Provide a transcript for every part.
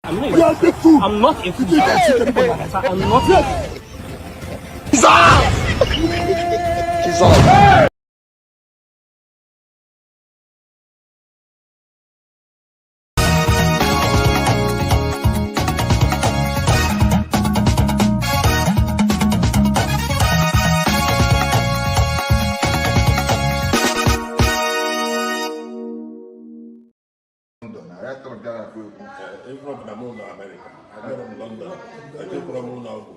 I'm not a fool. I'm not a fool. I'm not a fool. From America. I got from London. I came from Unago.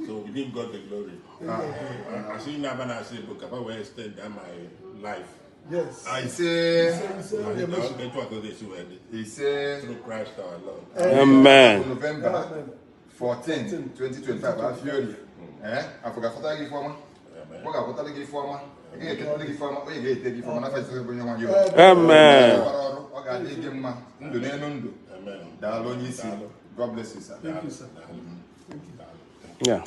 So we didn't got the glory. I see now when I say book about where I extend my life. Yes. I say he said through Christ our Lord. Amen. November 14, 2025. I feel you. I forgot what I give for me. What I give for me. Amen. God bless you, sir. Thank you, sir. Yeah.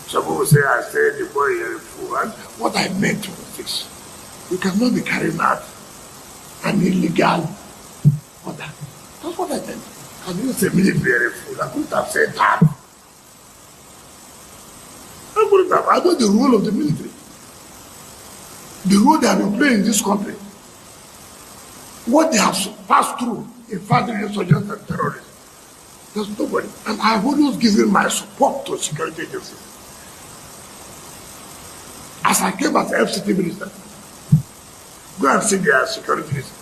Some people say I said the boy is a fool. And what I meant was this. You cannot be carrying out an illegal order. That's what I meant. I didn't say military a fool. I couldn't have said that. I couldn't have. I know the role of the military. The role they have been playing in this country. What they have passed through in fighting insurgents and terrorists. There's nobody. And I have always given my support to security agencies. As I came as FCT minister, go and see their security minister.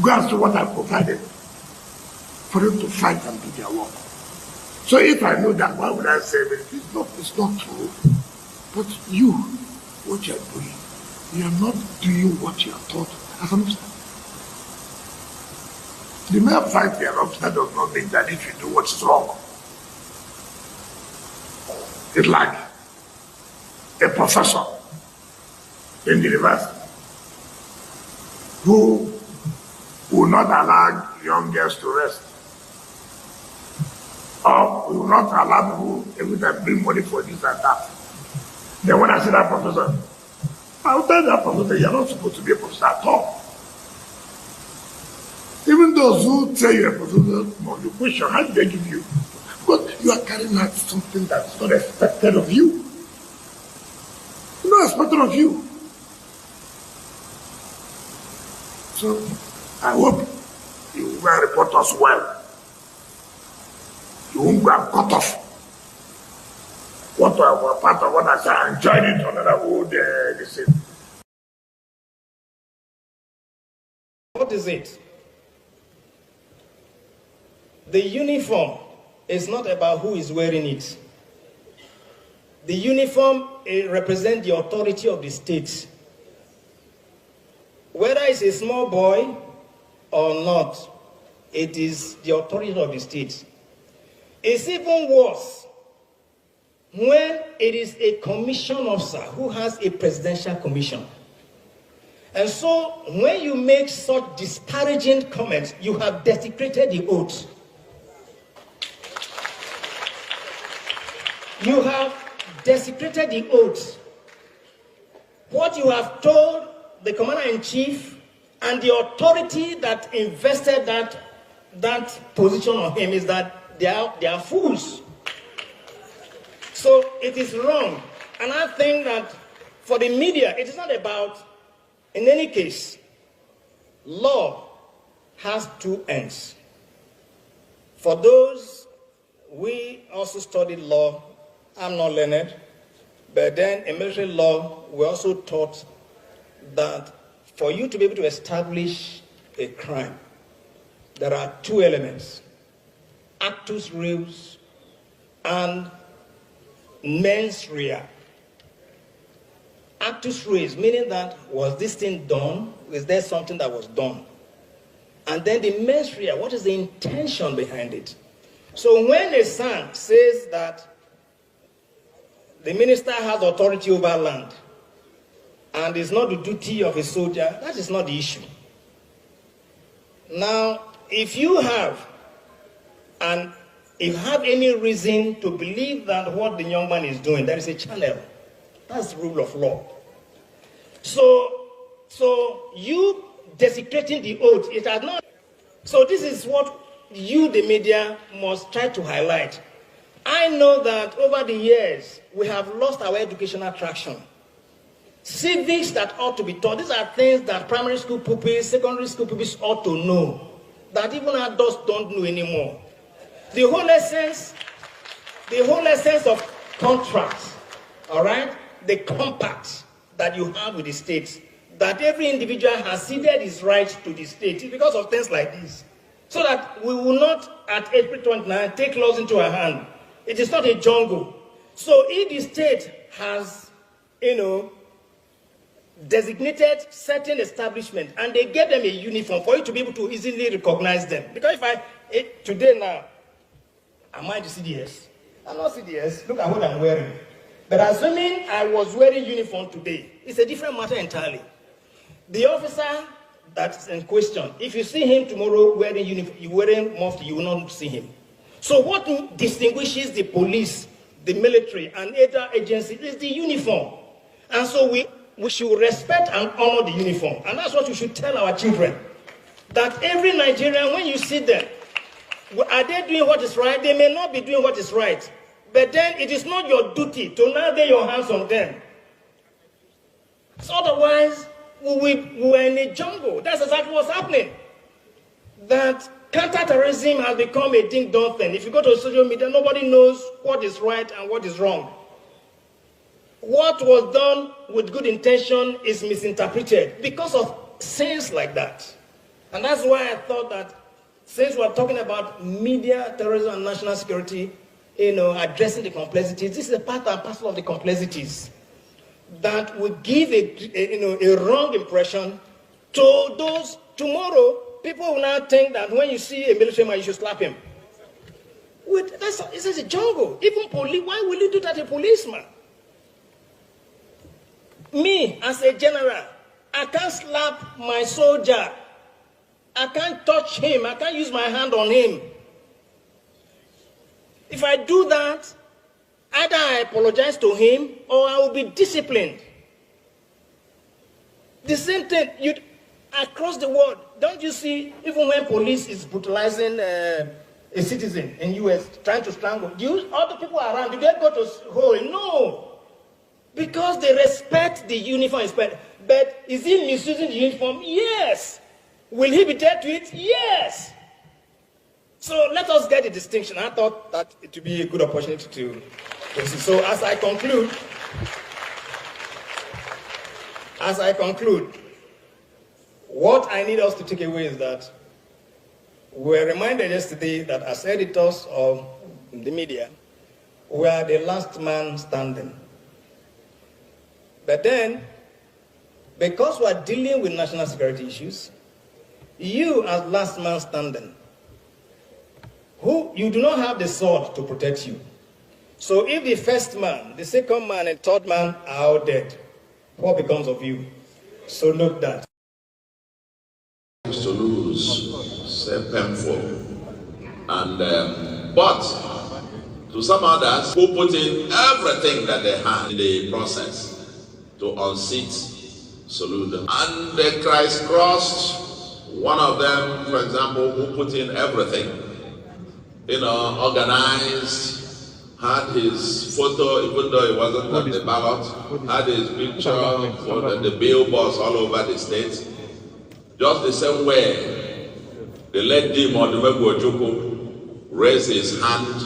Go and see what I provided for them to fight and do their work. So if I know that, why would I say it? It's not true. But you, what you are doing, you are not doing what you are taught as an officer. The mere fact you are an officer does not mean that if you do what is wrong, it's like a professor in the university who will not allow young girls to rest, or will not allow people every time bring money for this and that. Then when I see that professor, I will tell that professor, you're not supposed to be a professor at all. Even those who tell you a professor, you question, how did they give you? Because you are carrying out something that's not expected of you. Not expected of you. So I hope you will report us well. You won't go and cut off what part of what I said and join it on another wood. What is it? The uniform is not about who is wearing it. The uniform represents the authority of the state. Whether it's a small boy or not, it is the authority of the state. It's even worse when it is a commission officer who has a presidential commission. And so when you make such disparaging comments, you have desecrated the oath. You have desecrated the oath. What you have told the commander-in-chief and the authority that invested that position on him is that they are fools. So it is wrong. And I think that for the media, it is not about, in any case, law has two ends. For those, we also studied law. I'm not learned, but then in military law, we also taught that for you to be able to establish a crime, there are two elements: actus reus and mens rea. Actus reus, meaning that, was this thing done? Is there something that was done? And then the mens rea, what is the intention behind it? So when a son says that the minister has authority over land, and it's not the duty of a soldier, that is not the issue. Now, if you have any reason to believe that what the young man is doing, there is a channel. That's the rule of law. So you desecrating the oath, it has not. So this is what you, the media, must try to highlight. I know that over the years, we have lost our educational traction. Civics that ought to be taught, these are things that primary school pupils, secondary school pupils ought to know, that even adults don't know anymore. The whole essence of contracts, all right, the compact that you have with the states, that every individual has ceded his right to the state, is because of things like this. So that we will not, at April 29, take laws into our hand. It is not a jungle. So if the state has, designated certain establishment and they get them a uniform for you to be able to easily recognize them. Because today now, am I the CDS? I'm not CDS. Look at what I'm wearing. But assuming I was wearing uniform today, it's a different matter entirely. The officer that's in question, if you see him tomorrow wearing uniform, you wearing mufti, you will not see him. So what distinguishes the police, the military, and other agencies is the uniform. And so we should respect and honor the uniform. And that's what we should tell our children. That every Nigerian, when you see them, are they doing what is right? They may not be doing what is right. But then it is not your duty to now lay your hands on them. So otherwise, we're in a jungle. That's exactly what's happening. That counterterrorism has become a ding-dong thing. If you go to social media, nobody knows what is right and what is wrong. What was done with good intention is misinterpreted because of sins like that. And that's why I thought that since we're talking about media, terrorism, and national security, addressing the complexities, this is a part and parcel of the complexities that will give a wrong impression to those. Tomorrow, people will now think that when you see a military man, you should slap him. This is a jungle. Even police, why will you do that to a policeman? Me, as a general, I can't slap my soldier. I can't touch him. I can't use my hand on him. If I do that, either I apologize to him or I will be disciplined. The same thing across the world. Don't you see, even when police is brutalizing a citizen in US, trying to strangle, all the people around, do they go to hole? No. Because they respect the uniform. But is he misusing the uniform? Yes. Will he be dead to it? Yes. So let us get the distinction. I thought that it would be a good opportunity to see. So as I conclude, what I need us to take away is that we were reminded yesterday that as editors of the media, we are the last man standing. But then, because we are dealing with national security issues, you as last man standing, you do not have the sword to protect you. So if the first man, the second man, and third man are all dead, what becomes of you? So note that. To lose, say painful, and but to some others who put in everything that they had in the process to unseat Soludo, and they crisscrossed. One of them, for example, who put in everything, organized, had his photo, even though it wasn't on the ballot, had his picture for the billboards all over the state. Just the same way, the late Dim Odumegwu raised his hand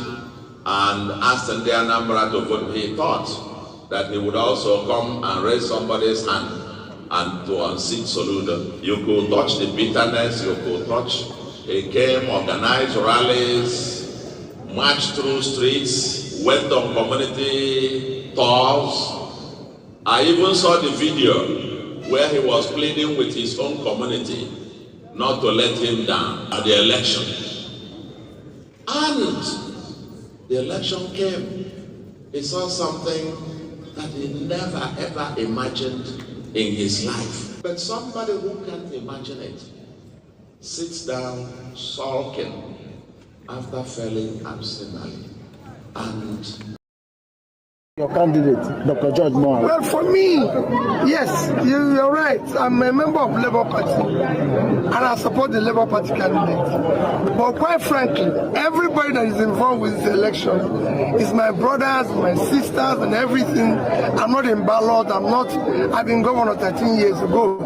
and asked the Anambra to vote. He thought that he would also come and raise somebody's hand and to unseat Soludo. You could touch the bitterness, you could touch. He came, organized rallies, marched through streets, went on community tours. I even saw the video where he was pleading with his own community not to let him down at the election. And the election came. He saw something that he never ever imagined in his life. But somebody who can't imagine it sits down sulking after failing absently. And your candidate, Dr. George Moore. Well, for me, yes, you're right. I'm a member of Labour Party, and I support the Labour Party candidate. But quite frankly, everybody that is involved with this election is my brothers, my sisters, and everything. I'm not in ballot. I've been governor 13 years ago,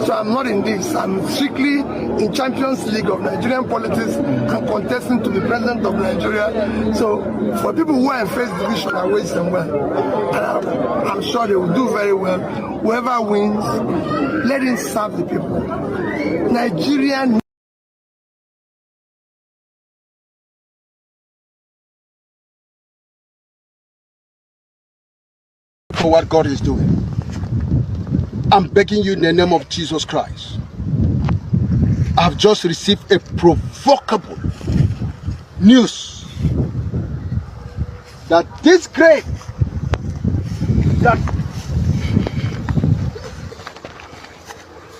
so I'm not in this. I'm strictly in Champions League of Nigerian politics and contesting to be president of Nigeria. So for people who are in first division, I wish them well. And I'm sure they will do very well. Whoever wins, let him serve the people. Nigerian. For what God is doing, I'm begging you in the name of Jesus Christ. I've just received a provocable news that this grave that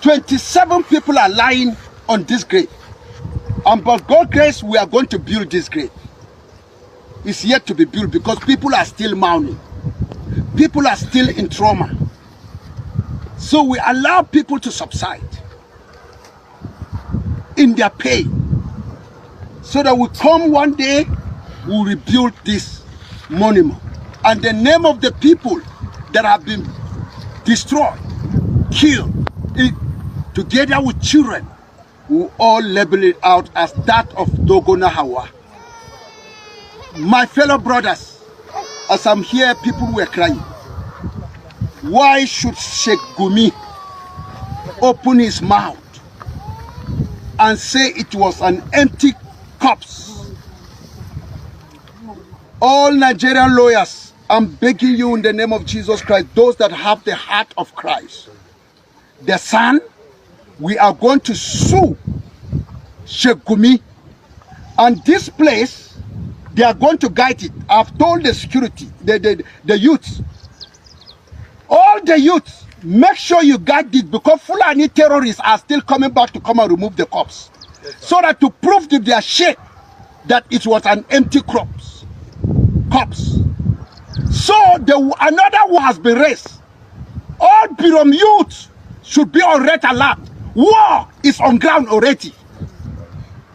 27 people are lying on this grave, and by God's grace we are going to build this grave. It's yet to be built because people are still mourning, people are still in trauma, so we allow people to subside in their pain so that we come one day, we'll rebuild this monument, and the name of the people that have been destroyed, killed, together with children, we all label it out as that of Dogona Hawa. My fellow brothers, as I'm here, people were crying. Why should Sheikh Gumi open his mouth and say it was an empty corpse? All Nigerian lawyers, I'm begging you in the name of Jesus Christ, those that have the heart of Christ, the Son, we are going to sue Sheikh Gumi, and this place, they are going to guide it. I've told the security, the youths, all the youths, make sure you guide it, because Fulani terrorists are still coming back to come and remove the corpse, so that to prove to their sheikh that it was an empty corpse. So another one has been raised. All Birom youth should be on red alert. War is on ground already.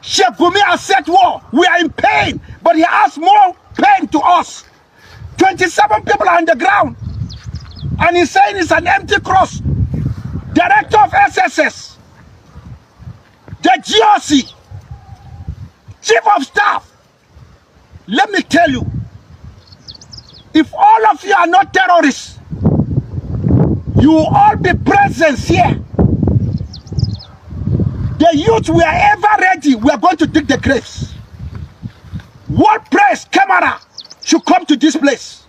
Sheikh Gumi has said war. We are in pain, but he has more pain to us. 27 people are on the ground, and he's saying it's an empty cross. Director of SSS, the GOC, Chief of Staff, let me tell you, if all of you are not terrorists, you will all be present here. The youth, we are ever ready. We are going to dig the graves. World press camera should come to this place.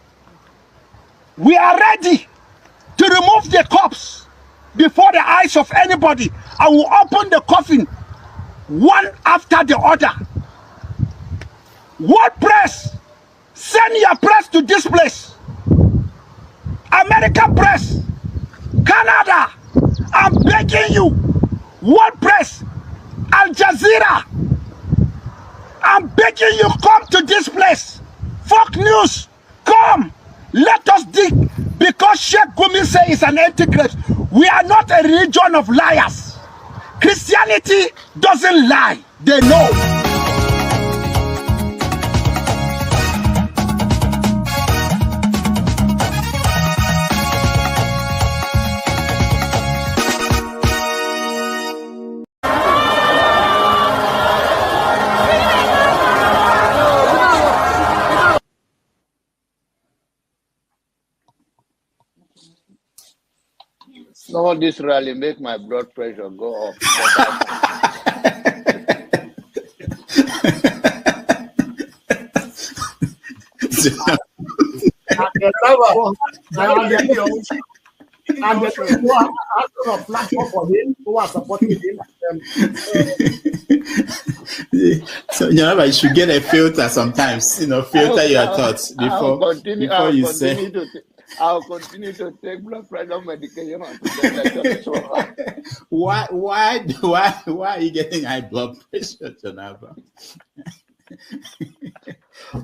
We are ready to remove the corpse before the eyes of anybody. I will open the coffin one after the other. World press, send your press to this place. American press, Canada, I'm begging you. World press, Al Jazeera, I'm begging you, come to this place. Fox News, come. Let us dig, because Sheikh Gumi says it's an empty grave. We are not a religion of liars. Christianity doesn't lie. They know. No, this rally make my blood pressure go up. And the people who are asking a platform for him, who are supporting him. So you should get a filter sometimes, filter your thoughts before you say. I'll continue to take blood pressure medication until the election is over. Why are you getting high blood pressure, Janaba?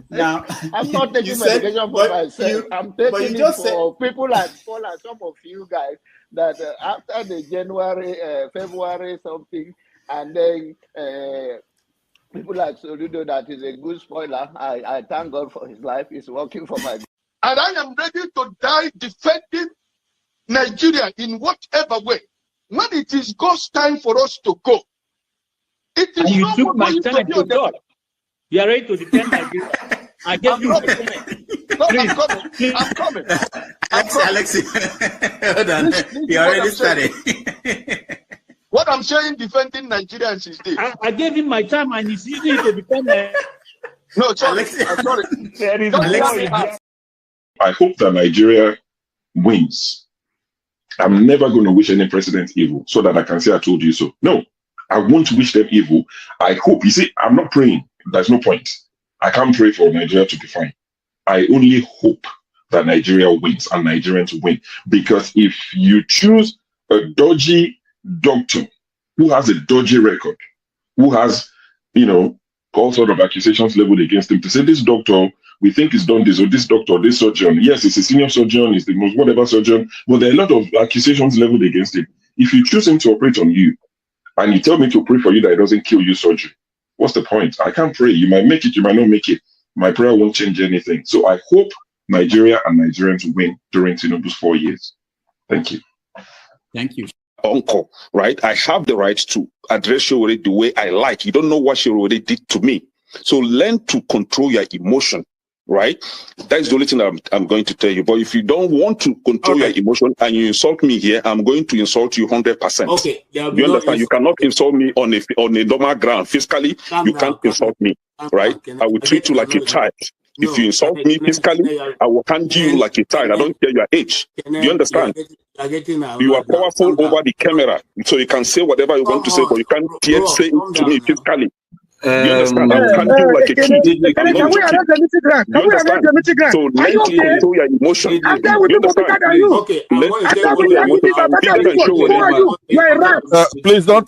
Now, I'm not taking medication for myself. I'm taking it for people like Paul and some of you guys that after the January, February something, and then people like Soludo, that is a good spoiler. I thank God for his life. He's working for my. And I am ready to die defending Nigeria in whatever way. When it is God's time for us to go, it is you not took my going time to be to God. You are ready to defend Nigeria. I gave you my time. No, I'm coming. I'm coming. Alexi, hold on. You already started. What I'm saying, defending Nigerians is this. I gave him my time and he's using it to defend Nigeria. No, sorry. I'm sorry. I hope that Nigeria wins. I'm never going to wish any president evil so that I can say I told you so. No, I won't wish them evil. I hope. You see, I'm not praying. There's no point. I can't pray for Nigeria to be fine. I only hope that Nigeria wins and Nigerians win. Because if you choose a dodgy doctor who has a dodgy record, who has, all sort of accusations leveled against him, to say this doctor, we think he's done this, or this doctor, this surgeon, yes, he's a senior surgeon, he's the most whatever surgeon, but there are a lot of accusations leveled against him. If you choose him to operate on you, and you tell me to pray for you that it doesn't kill you surgery, what's the point? I can't pray. You might make it, you might not make it. My prayer won't change anything. So I hope Nigeria and Nigerians win during Tinubu's 4 years. Thank you. Thank you. Uncle, right? I have the right to address Showore the way I like. You don't know what Showore did to me. So learn to control your emotion, right? That's the only thing I'm going to tell you. But if you don't want to control your emotion and you insult me here, I'm going to insult you 100%. Okay. You understand? You cannot insult me on a normal ground. Physically, you can't insult me, right? I will treat you like a child. If you insult me physically, I will handle you like a child. I don't care your age. Do you understand? You are powerful over the camera, so you can say whatever you want to say, but you can't yet say it to me physically. You understand? I will handle you like a kid. I'm not joking. So learn to control your emotion. You understand? Okay. Please don't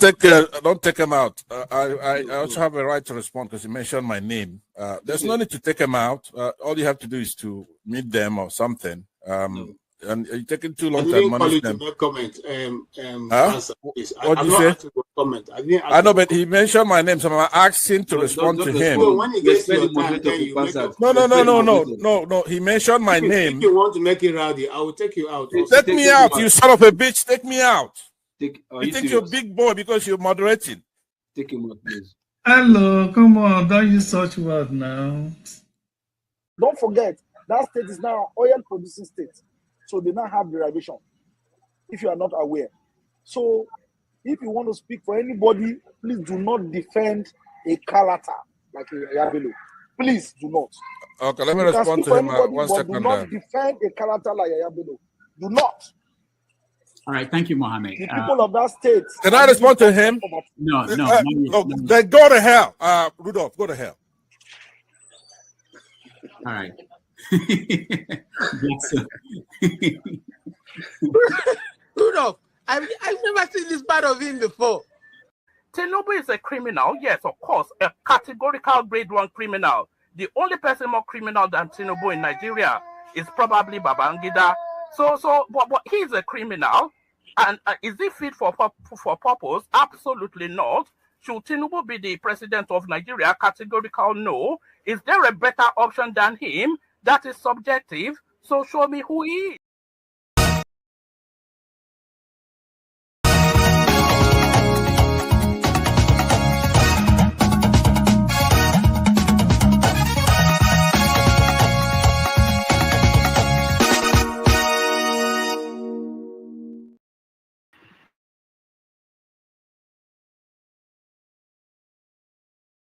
take him out. I also have a right to respond because he mentioned my name. There's no need to take him out. All you have to do is to meet them or something. And you're taking too long to manage them. Comment. What did you say? Comment. I know, but he mentioned my name, so I'm asking to respond to him. When he gets your time, then you make up. No. He mentioned my name. If you want to make it rowdy, I will take you out. Take me out, you son of a bitch. Take me out. You think you're a big boy because you're moderating. Take him out, please. Hello, come on. Don't use such word now. Don't forget, that state is now an oil-producing state. So they now have derivation, if you are not aware. So if you want to speak for anybody, please do not defend a character like Yabelo. Please do not. Okay, let me respond to him. 1 second. Do not defend a character like Yabelo. Do not. All right, thank you, Mohammed. The people of that state. Can I respond to him? No. Then go to hell. Rudolph, go to hell. All right. Rudolph, I've never seen this part of him before. Tinubu is a criminal, yes, of course, a categorical grade 1 criminal. The only person more criminal than Tinubu in Nigeria is probably Babangida. But he's a criminal, and is he fit for purpose? Absolutely not. Should Tinubu be the president of Nigeria? Categorical no. Is there a better option than him? That is subjective. So show me who he is.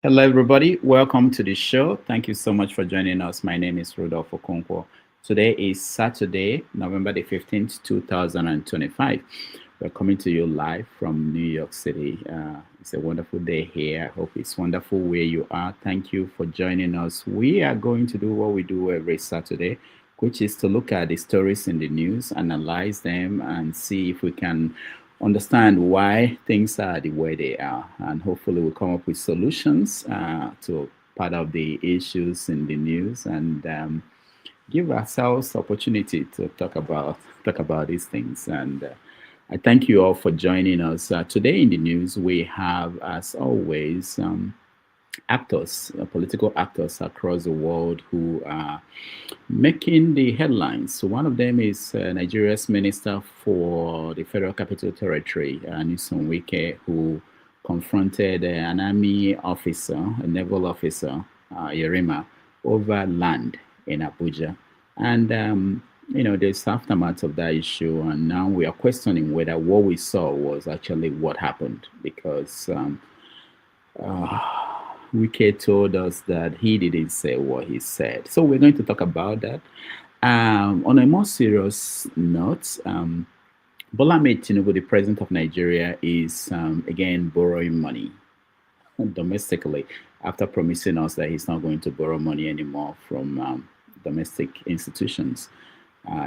Hello, everybody. Welcome to the show. Thank you so much for joining us. My name is Rudolph Okonkwo. Today is Saturday, November the 15th, 2025. We're coming to you live from New York City. It's a wonderful day here. I hope it's wonderful where you are. Thank you for joining us. We are going to do what we do every Saturday. which is to look at the stories in the news, analyze them, and see if we can understand why things are the way they are. And hopefully we'll come up with solutions to part of the issues in the news, and give ourselves opportunity to talk about these things. And I thank you all for joining us. Today in the news, we have, as always, actors, political actors across the world who are making the headlines. So one of them is Nigeria's Minister for the Federal Capital Territory, Nyesom Wike, who confronted an army officer, a naval officer, Yerima, over land in Abuja. And, you know, there's aftermath of that issue, and now we are questioning whether what we saw was actually what happened, because Wike told us that he didn't say what he said. So we're going to talk about that. On a more serious note, Bola Ahmed Tinubu, the president of Nigeria, is again borrowing money domestically after promising us that he's not going to borrow money anymore from domestic institutions.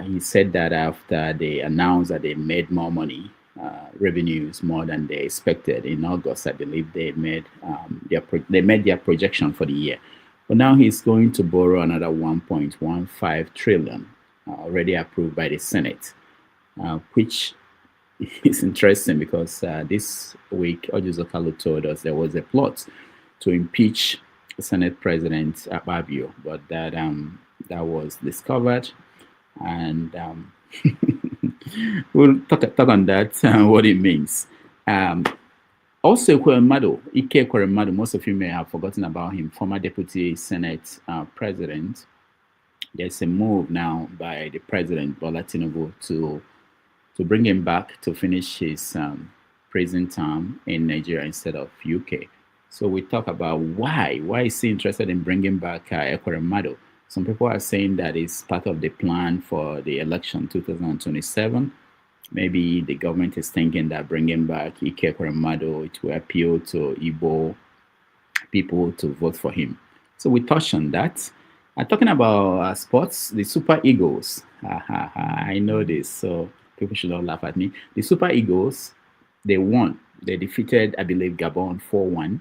He said that after they announced that they made more money, revenues more than they expected in August. I believe they made their projection for the year, but now he's going to borrow another 1.15 trillion, already approved by the Senate, which is interesting because this week Yousouff told us there was a plot to impeach Senate President Akpabio, but that was discovered, and we'll talk on that, what it means. Also, Ike Ekweremadu, most of you may have forgotten about him, former Deputy Senate President. There's a move now by the President, Bola Tinubu, to bring him back to finish his prison term in Nigeria instead of UK. So we talk about why is he interested in bringing back Ekweremadu. Some people are saying that it's part of the plan for the election 2027. Maybe the government is thinking that bringing back Ike Ekweremadu, it will appeal to Igbo people to vote for him. So we touched on that. Talking about sports, the Super Eagles. I know this, so people should not laugh at me. The Super Eagles, they won. They defeated, I believe, Gabon 4-1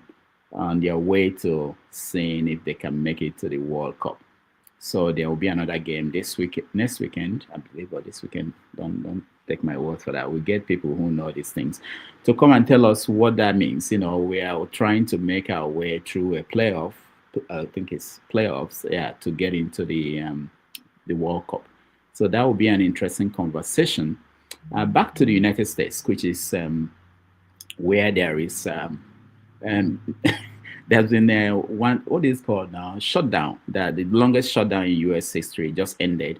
on their way to seeing if they can make it to the World Cup. So there will be another game next weekend, I believe, or this weekend. Don't take my word for that. We get people who know these things to come and tell us what that means. You know, we are trying to make our way through a playoff. I think it's playoffs, yeah, to get into the World Cup. So that will be an interesting conversation. Back to the United States, which is where there is there's been what is called now shutdown. That the longest shutdown in U.S. history just ended,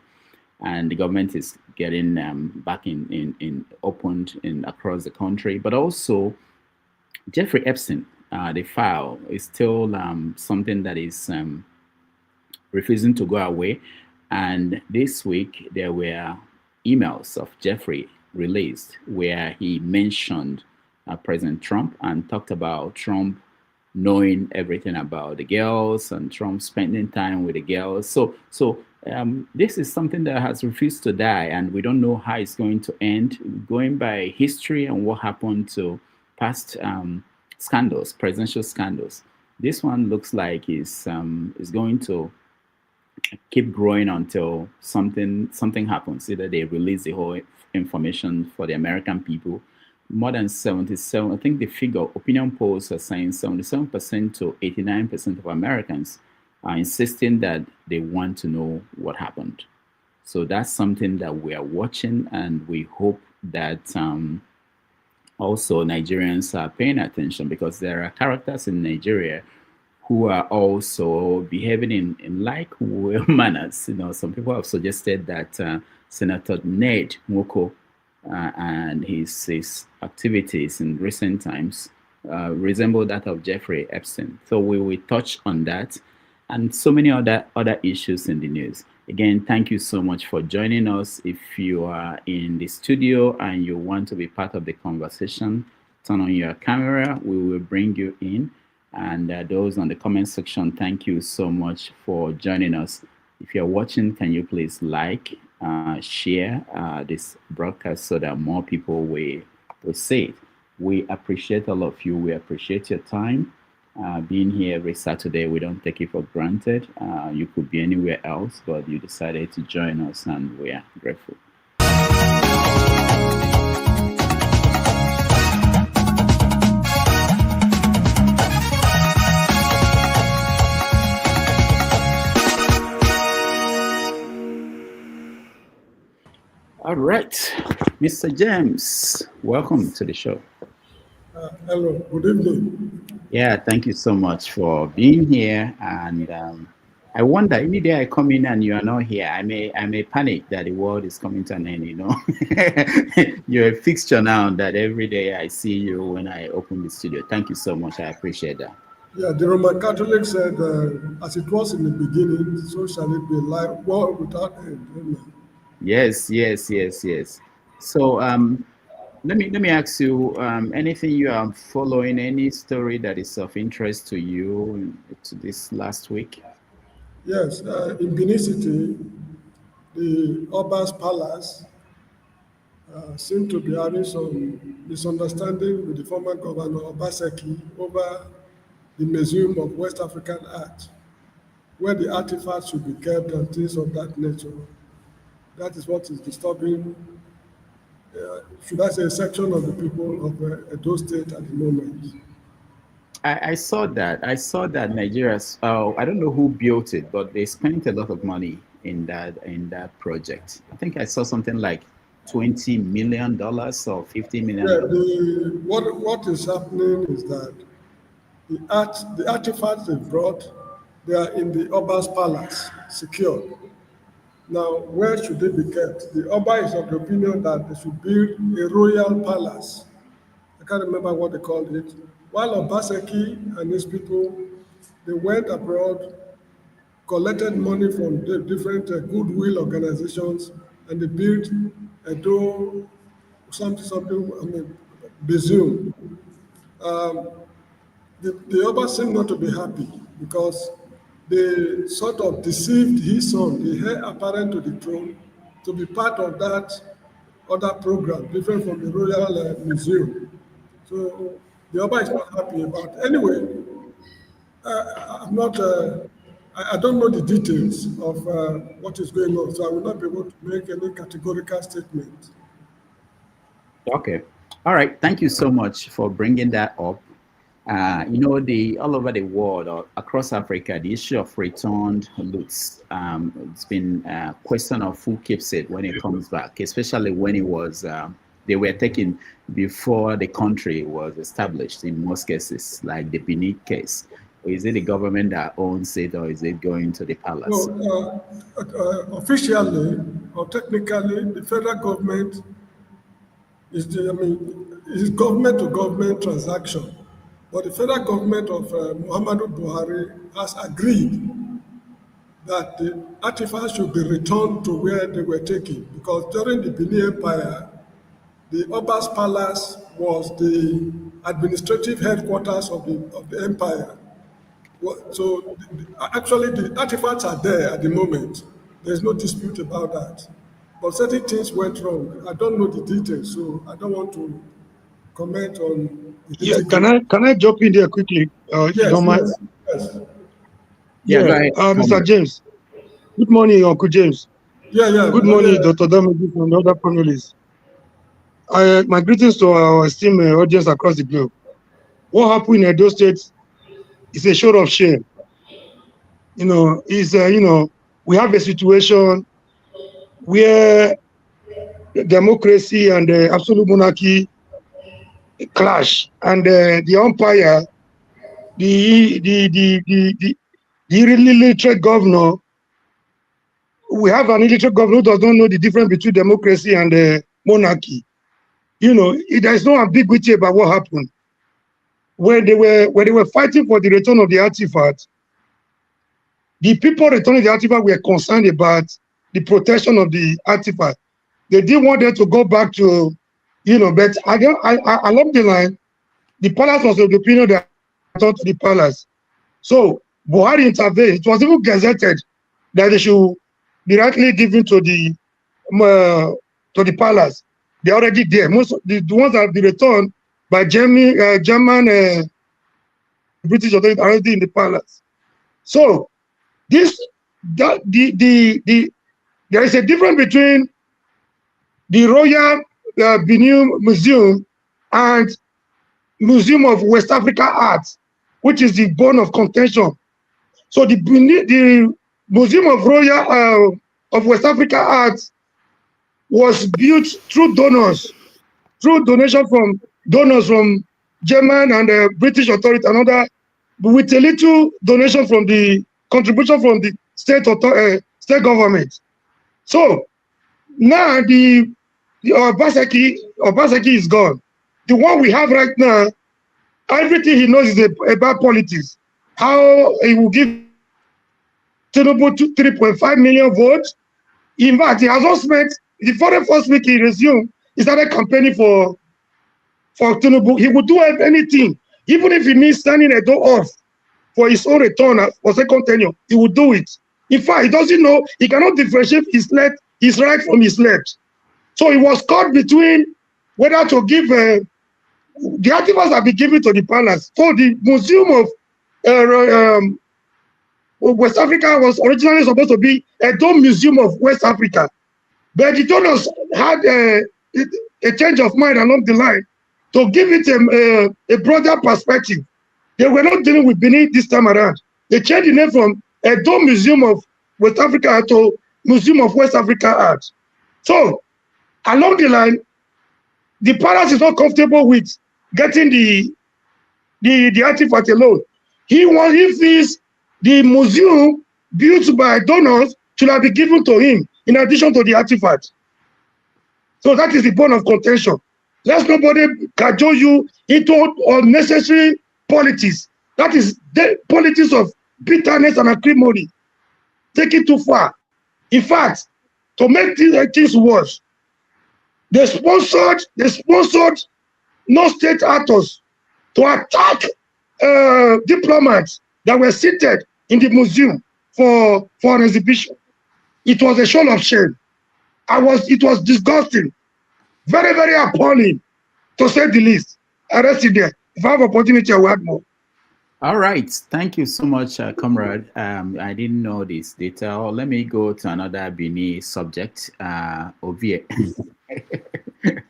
and the government is getting back in opened across the country. But also, Jeffrey Epstein, the file is still something that is refusing to go away. And this week there were emails of Jeffrey released where he mentioned President Trump and talked about Trump knowing everything about the girls and Trump spending time with the girls. So this is something that has refused to die, and we don't know how it's going to end. Going by history and what happened to past scandals, presidential scandals, this one looks like is going to keep growing until something happens. Either they release the whole information for the American people. More than 77, I think the figure, opinion polls are saying 77% to 89% of Americans are insisting that they want to know what happened. So that's something that we are watching, and we hope that also Nigerians are paying attention, because there are characters in Nigeria who are also behaving in like manners. You know, some people have suggested that Senator Ned Nwoko and his activities in recent times resemble that of Jeffrey Epstein. So we will touch on that and so many other issues in the news. Again, thank you so much for joining us. If you are in the studio and you want to be part of the conversation, turn on your camera. We will bring you in. And those on the comment section, thank you so much for joining us. If you're watching, can you please like, share this broadcast so that more people will see it. We appreciate all of you. We appreciate your time. Being here every Saturday, we don't take it for granted. You could be anywhere else, but you decided to join us, and we are grateful. All right, Mr. James, welcome to the show. Hello, good evening. Yeah, thank you so much for being here. And I wonder, any day I come in and you are not here, I may panic that the world is coming to an end. You know, you're a fixture now. That every day I see you when I open the studio. Thank you so much. I appreciate that. Yeah, the Roman Catholic said, "As it was in the beginning, so shall it be. Life, world without end." Amen. Yes. So let me ask you, anything you are following, any story that is of interest to you to this last week? Yes, in Benin City, the Oba's palace seemed to be having some misunderstanding with the former governor Obaseki over the Museum of West African Art, where the artifacts should be kept and things of that nature. That is what is disturbing, should I say, a section of the people of Edo State at the moment. I saw that. Nigeria's, I don't know who built it, but they spent a lot of money in that project. I think I saw something like $20 million or $50 million. Yeah, what is happening is that the artifacts they brought, they are in the Oba's palace, secured. Now, where should they be kept? The Oba is of the opinion that they should build a royal palace. I can't remember what they called it. While Obaseki and his people, they went abroad, collected money from the different goodwill organizations, and they built Edo Museum. The Oba seemed not to be happy because they sort of deceived his son, the heir apparent to the throne, to be part of that other program, different from the Royal Museum. So the Oba is not happy about it. Anyway, I don't know the details of what is going on, so I will not be able to make any categorical statement. Okay. All right. Thank you so much for bringing that up. You know, all over the world or across Africa, the issue of returned loots, it's been a question of who keeps it when it comes back, especially when it was, they were taken before the country was established in most cases, like the Benin case. Or is it the government that owns it, or is it going to the palace? No, officially or technically, the federal government is is government to government transaction. But the federal government of Muhammadu Buhari has agreed that the artifacts should be returned to where they were taken, because during the Benin Empire, the Oba's palace was the administrative headquarters of the empire. So actually the artifacts are there at the moment. There's no dispute about that. But certain things went wrong. I don't know the details, so I don't want to comment on. Yeah, can I jump in there quickly? If you don't mind? Yes. Yeah, Mr. James. Good morning, Uncle James. Yeah. Good morning, Dr. Damage and other panelists. My greetings to our esteemed audience across the globe. What happened in Edo State is a show of shame. You know, we have a situation where democracy and absolute monarchy clash, and the umpire, the illiterate governor, we have an illiterate governor who does not know the difference between democracy and monarchy. You know, there is no ambiguity about what happened. When they were fighting for the return of the artifact, the people returning the artifact were concerned about the protection of the artifact. They didn't want them to go back to, but along the line, the palace was of the opinion that returned to the palace. So Buhari intervened. It was even gazetted that they should be rightly given to the palace. They're already there. Most of the ones that have been returned by German British authorities are already in the palace. So there is a difference between the Royal Benin Museum and Museum of West Africa Arts, which is the bone of contention. So the Museum of Royal of West Africa Arts was built through donors, through donation from donors from German and British authority, another with a little donation from the contribution from the state government. So now the Obaseki is gone. The one we have right now, everything he knows is about politics. How he will give Tinubu 3.5 million votes. In fact, he has not spent the first week he resumed. He started campaigning for Tinubu. He would do anything, even if it means standing a door off for his own return for second tenure. He would do it. In fact, he doesn't know. He cannot differentiate his right from his left. So he was caught between whether to give the artifacts have been given to the palace. So the Museum of West Africa was originally supposed to be a dome museum of West Africa, but the donors had a change of mind along the line to give it a broader perspective. They were not dealing with Benin this time around. They changed the name from a dome museum of West Africa to Museum of West Africa Art. So along the line, the palace is not comfortable with getting the artifact alone. He feels the museum built by donors should have been given to him in addition to the artifact. So that is the bone of contention. Let nobody cajole you into unnecessary politics. That is the politics of bitterness and acrimony. Take it too far. In fact, to make things worse, they sponsored non-state actors to attack diplomats that were seated in the museum for an exhibition. It was a show of shame. It was disgusting, very, very appalling, to say the least. I rest it there. If I have opportunity, I will add more. All right, thank you so much, comrade. I didn't know this detail. Let me go to another Bini subject. Ovie.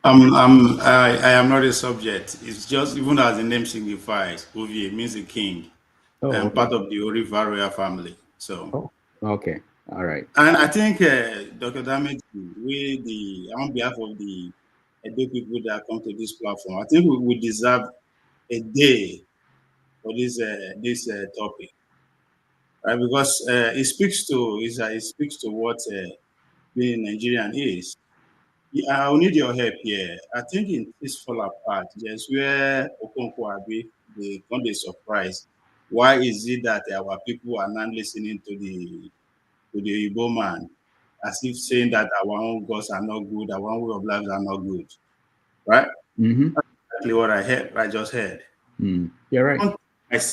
I am not a subject. It's just, even as the name signifies, Ovie means a king. Oh, I'm okay. part of the Oriva royal family. So. Oh, okay. All right. And I think Dr. Damage, on behalf of the Edo people that come to this platform, I think we deserve a day for this topic, right? Because it speaks to what being Nigerian is. I will need your help here. I think in this fall apart, yes, where Okonkwo Abi, they come to surprise. Why is it that our people are not listening to the Igbo man, as if saying that our own gods are not good, our own way of life are not good, right? Mm-hmm. That's exactly what I just heard. You're right.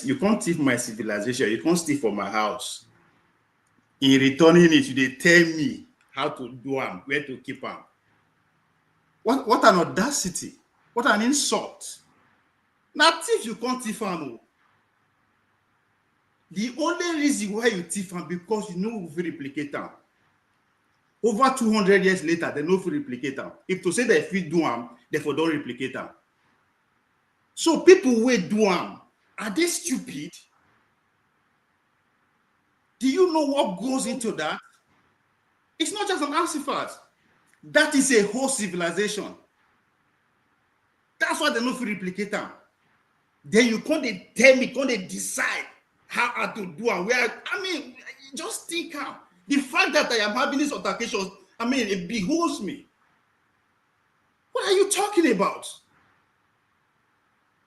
You can't steal my civilization. You can't steal from my house. In returning it, they tell me how to do them, where to keep them. What an audacity! What an insult! Now, if you can't thief them, the only reason why you thief them because you know we replicate them. Over 200 years later, they know if we replicate them. If to say that if we do them, therefore don't replicate them. So people who do them, are they stupid? Do you know what goes into that? It's not just an artifact. That is a whole civilization. That's why they know if we replicate them. Then you can't tell me, can't decide how to do them. Just think out. The fact that I am having these altercations, it behoves me. What are you talking about?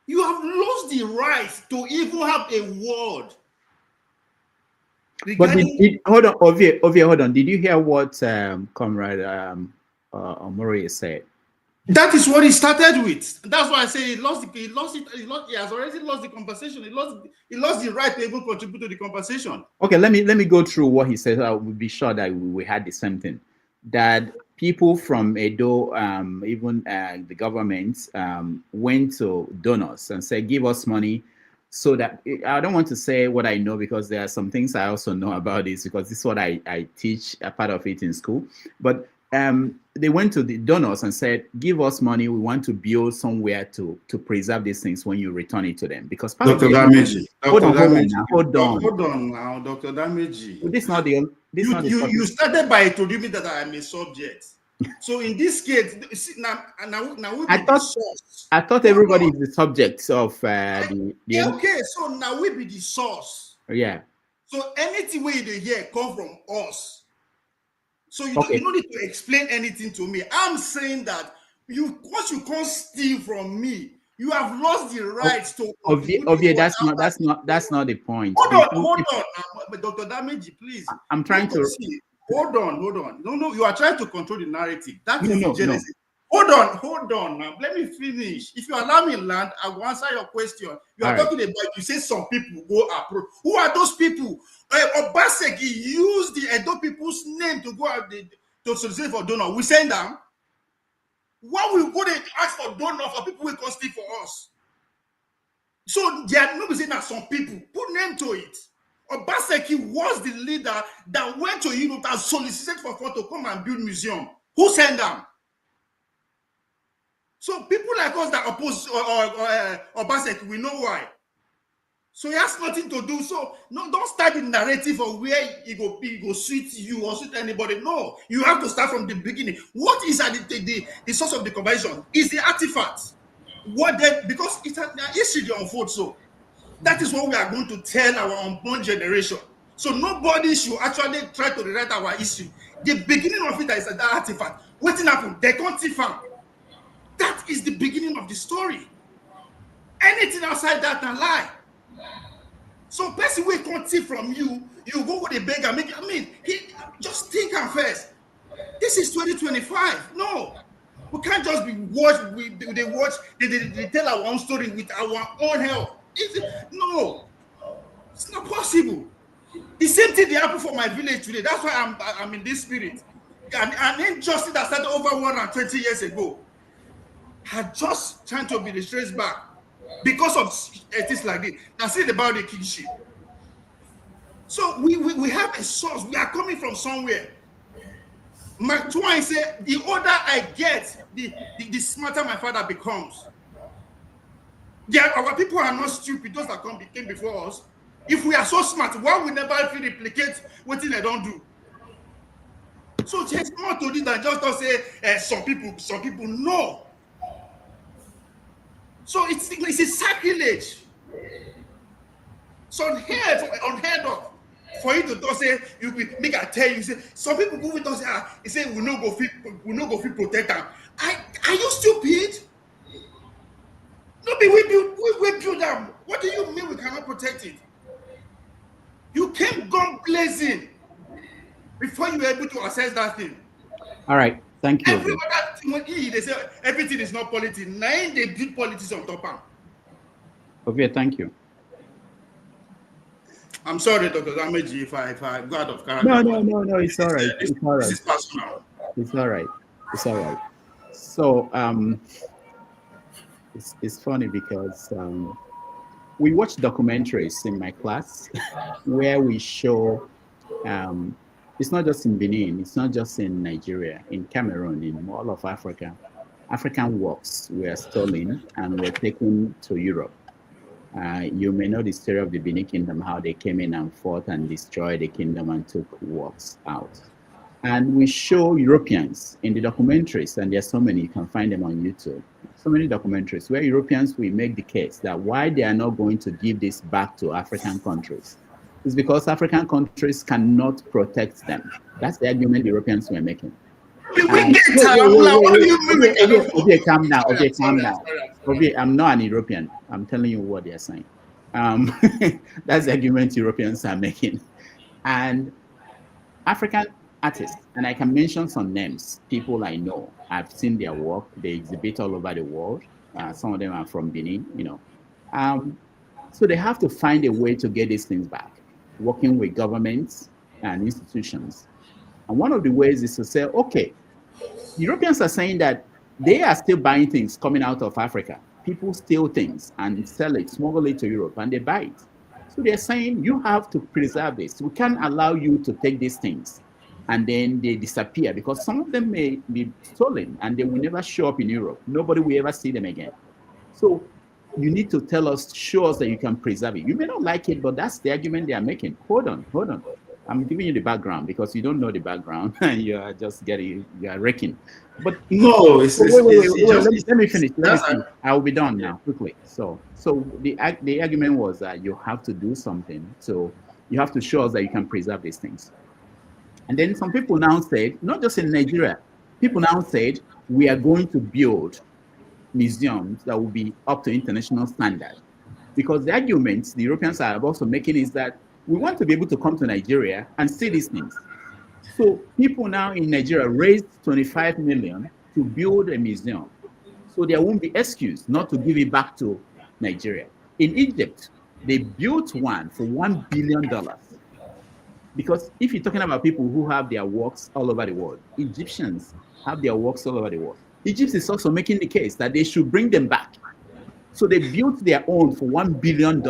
You have lost the right to even have a word. But hold on, Ovie, hold on. Did you hear what Comrade Omori said? That is what he started with. That's why I say he has already lost the conversation. He lost the right to even contribute to the conversation. Okay, let me go through what he said. I will be sure that we had the same thing. That people from Edo, even the government, went to donors and said, give us money. So that I don't want to say what I know, because there are some things I also know about this, because this is what I teach, a part of it in school. But they went to the donors and said, give us money. We want to build somewhere to preserve these things when you return it to them. Because Dr. Dameji, hold on now, Dr. Dameji. This is not the you started by telling me that I am a subject. So in this case, now I thought everybody is the subject of the okay, so now we be the source. Yeah. So anything we hear come from us. So you don't need to explain anything to me. I'm saying that once you can't steal from me, you have lost the rights to. Okay, that's not the point. Hold on, but Dr. Dameji, please. I'm trying to see. Hold on. No, you are trying to control the narrative. That is the genesis. No. Hold on now. Let me finish. If you allow me land, I will answer your question. You are talking about, you say some people go approach. Who are those people? Obaseki used the Edo people's name to go out to solicit for donor. We send them. Why we go there to ask for donor for people who can speak for us? So they are not saying that some people put name to it. Obaseki was the leader that went to Europe and solicited for to come and build museum. Who sent them? So people like us that oppose Obaseki, we know why. So it has nothing to do. So no, don't start the narrative of where it go suit you or suit anybody. No, you have to start from the beginning. What is the source of the conversion? Is the artifact. What then? Because it's an history unfold. So that is what we are going to tell our unborn generation. So nobody should actually try to rewrite our history. The beginning of it is that artifact. What happened? They can't found. That is the beginning of the story. Anything outside that a lie. So person will can't see from you, you go with a beggar. Just think and first. This is 2025. No. We can't just be they tell our own story with our own help. No. It's not possible. The same thing that happened for my village today. That's why I'm in this spirit. An injustice that started over 120 years ago had just trying to be traced back because of things like this. Now see about the kingship. So we have a source. We are coming from somewhere. Mark Twain said, the older I get, the smarter my father becomes. Our people are not stupid. Those that came before us. If we are so smart, why we never replicate what they don't do? So there's more to this than just to say some people know. So it's a sacrilege. So unheard of for you to say you make I tell you say some people go with us say we no go fit protect them. Are you stupid? No, be we build them. What do you mean we cannot protect it? You came gun blazing before you were able to assess that thing. All right, thank you. Every other thing they say everything is not politics. Now they build politics on top of. Okay, thank you. I'm sorry, Dr. Dameji, if I go out of character. No, it's all right. It's all right. This is personal. It's all right. It's all right. So it's funny because we watch documentaries in my class where we show it's not just in Benin, it's not just in Nigeria, in Cameroon, in all of Africa. African works were stolen and were taken to Europe. You may know the story of the Benin Kingdom, how they came in and fought and destroyed the kingdom and took works out. And we show Europeans in the documentaries, and there's so many, you can find them on YouTube, so many documentaries where Europeans will make the case that why they are not going to give this back to African countries is because African countries cannot protect them. That's the argument the Europeans were making. Okay, calm down. Okay, calm down. Okay, I'm not an European. I'm telling you what they're saying. That's the argument Europeans are making. And African artists, and I can mention some names, people I know. I've seen their work. They exhibit all over the world. Some of them are from Benin, you know. So they have to find a way to get these things back, working with governments and institutions. And one of the ways is to say, okay, Europeans are saying that they are still buying things coming out of Africa. People steal things and sell it, smuggle it to Europe, and they buy it. So they're saying you have to preserve this. We can't allow you to take these things and then they disappear, because some of them may be stolen and they will never show up in Europe. Nobody will ever see them again. So you need to tell us, show us that you can preserve it. You may not like it, but that's the argument they are making. Hold on. I'm giving you the background because you don't know the background and you are just you are wrecking. But no, wait, let me finish. I will be done now quickly. So the argument was that you have to do something. So you have to show us that you can preserve these things. And then some people now said, not just in Nigeria, people now said, we are going to build museums that will be up to international standard. Because the arguments the Europeans are also making is that we want to be able to come to Nigeria and see these things. So people now in Nigeria raised 25 million to build a museum. So there won't be excuse not to give it back to Nigeria. In Egypt, they built one for $1 billion. Because if you're talking about people who have their works all over the world, Egyptians have their works all over the world. Egypt is also making the case that they should bring them back. So they built their own for $1 billion.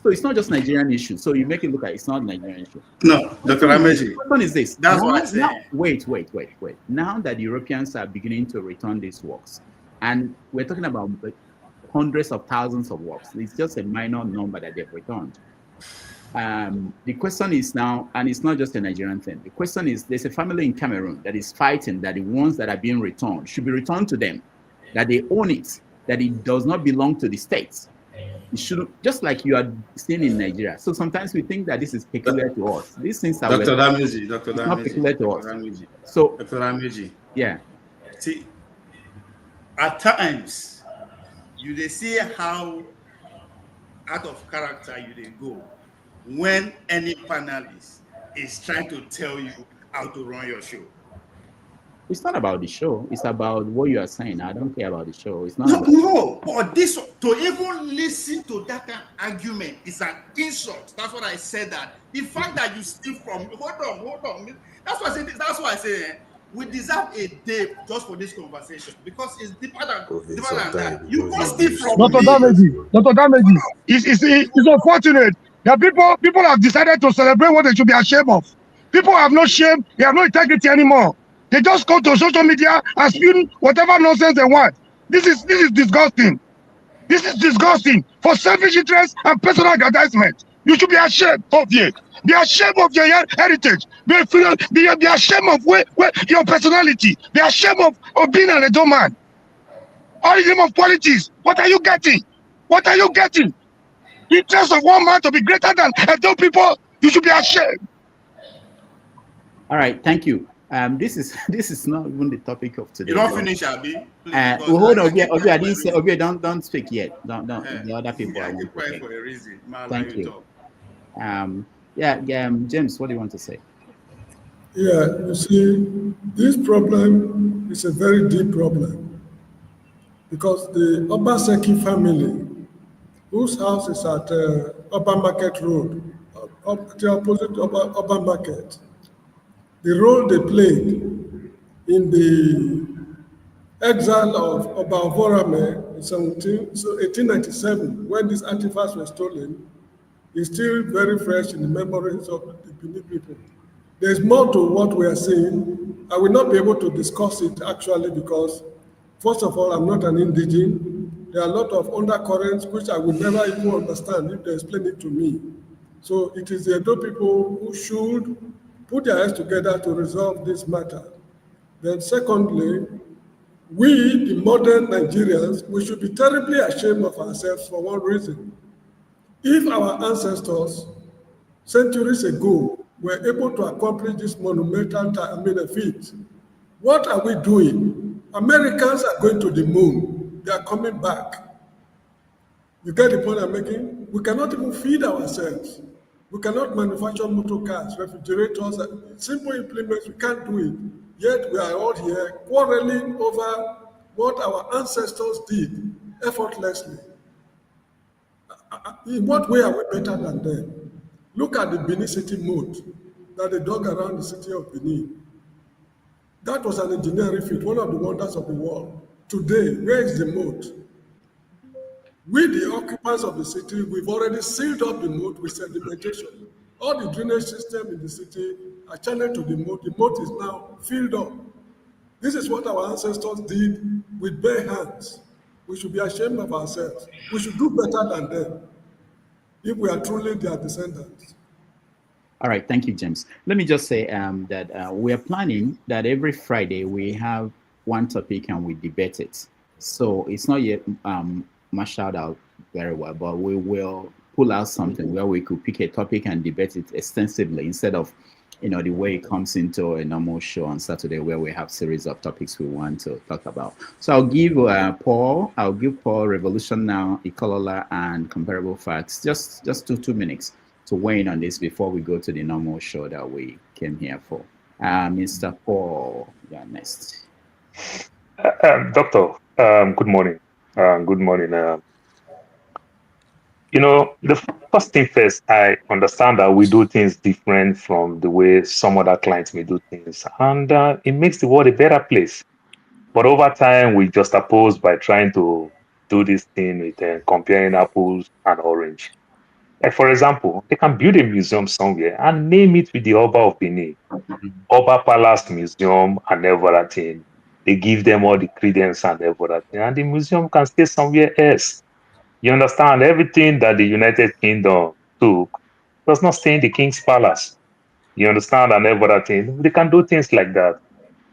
So it's not just Nigerian issue. So you make it look like it's not a Nigerian issue. No, Dr. Rameji. What one is this? That's what I said. Wait. Now that the Europeans are beginning to return these works, and we're talking about hundreds of thousands of works, it's just a minor number that they've returned. The question is now, and it's not just a Nigerian thing, the question is, there's a family in Cameroon that is fighting that the ones that are being returned should be returned to them, that they own it, that it does not belong to the states. It shouldn't, just like you are seeing in Nigeria. So sometimes we think that this is peculiar to us. These things are Dr. Dameji, not peculiar to us. Dameji. So, Dr. Dameji. Yeah. See, at times, you they see how out of character you they go when any panelist is trying to tell you how to run your show. It's not about the show. It's about what you are saying. I don't care about the show. It's not. No. But this, to even listen to that argument is an insult. That's what I said. That the fact that you steal from. Hold on. That's why I said. That's why I say we deserve a day just for this conversation, because it's deeper than that. You can't steal from Dr. Dameji, it's unfortunate that people have decided to celebrate what they should be ashamed of. People have no shame. They have no integrity anymore. They just go to social media and spin whatever nonsense they want. This is disgusting. This is disgusting for selfish interest and personal aggrandizement. You should be ashamed of it. Be ashamed of your heritage. Be ashamed of your personality. Be ashamed of being an Edo man. All in the name of politics. What are you getting? What are you getting? The interest of one man to be greater than Edo people. You should be ashamed. All right, thank you. This is not even the topic of today. You don't finish, Abi. Well, hold on, Obi. I didn't say. Obi, don't speak yet. Don't. The other people. I keep quiet for a reason. Thank you. James, what do you want to say? Yeah, you see, this problem is a very deep problem, because the Obaseki family, whose house is at Upper Market Road, the opposite Upper Market, the role they played in the exile of Oba Vorame in 1897, when these artifacts were stolen, is still very fresh in the memories of the Benin people. There's more to what we are saying. I will not be able to discuss it actually because, first of all, I'm not an indigene. There are a lot of undercurrents which I will never even understand if they explain it to me. So it is the Edo people who should put their heads together to resolve this matter. Then secondly, we, the modern Nigerians, we should be terribly ashamed of ourselves for one reason. If our ancestors, centuries ago, were able to accomplish this monumental feat, what are we doing? Americans are going to the moon. They are coming back. You get the point I'm making? We cannot even feed ourselves. We cannot manufacture motor cars, refrigerators, simple implements, we can't do it. Yet we are all here quarreling over what our ancestors did effortlessly. In what way are we better than them? Look at the Benin City moat that they dug around the city of Benin. That was an engineering feat, one of the wonders of the world. Today, where is the moat? We, the occupants of the city, we've already sealed up the moat with sedimentation. All the drainage system in the city are channeled to the moat. The moat is now filled up. This is what our ancestors did with bare hands. We should be ashamed of ourselves. We should do better than them if we are truly their descendants. All right, thank you, James. Let me just say that we are planning that every Friday we have one topic and we debate it. So it's not yet marshaled out very well, but we will pull out something where we could pick a topic and debate it extensively instead of, the way it comes into a normal show on Saturday where we have series of topics we want to talk about. So I'll give Paul Revolution Now, Ikolola, and Comparable Facts, just 2 minutes to weigh in on this before we go to the normal show that we came here for. Mr. Paul, you're next. Doctor, good morning. Good morning. The first thing first, I understand that we do things different from the way some other clients may do things, and it makes the world a better place. But over time, we just oppose by trying to do this thing with comparing apples and orange. Like, for example, they can build a museum somewhere and name it with the Oba of Benin, Oba Palace Museum and everything. They give them all the credence and everything, and the museum can stay somewhere else. You understand? Everything that the United Kingdom took does not stay in the King's Palace. You understand? And everything. They can do things like that.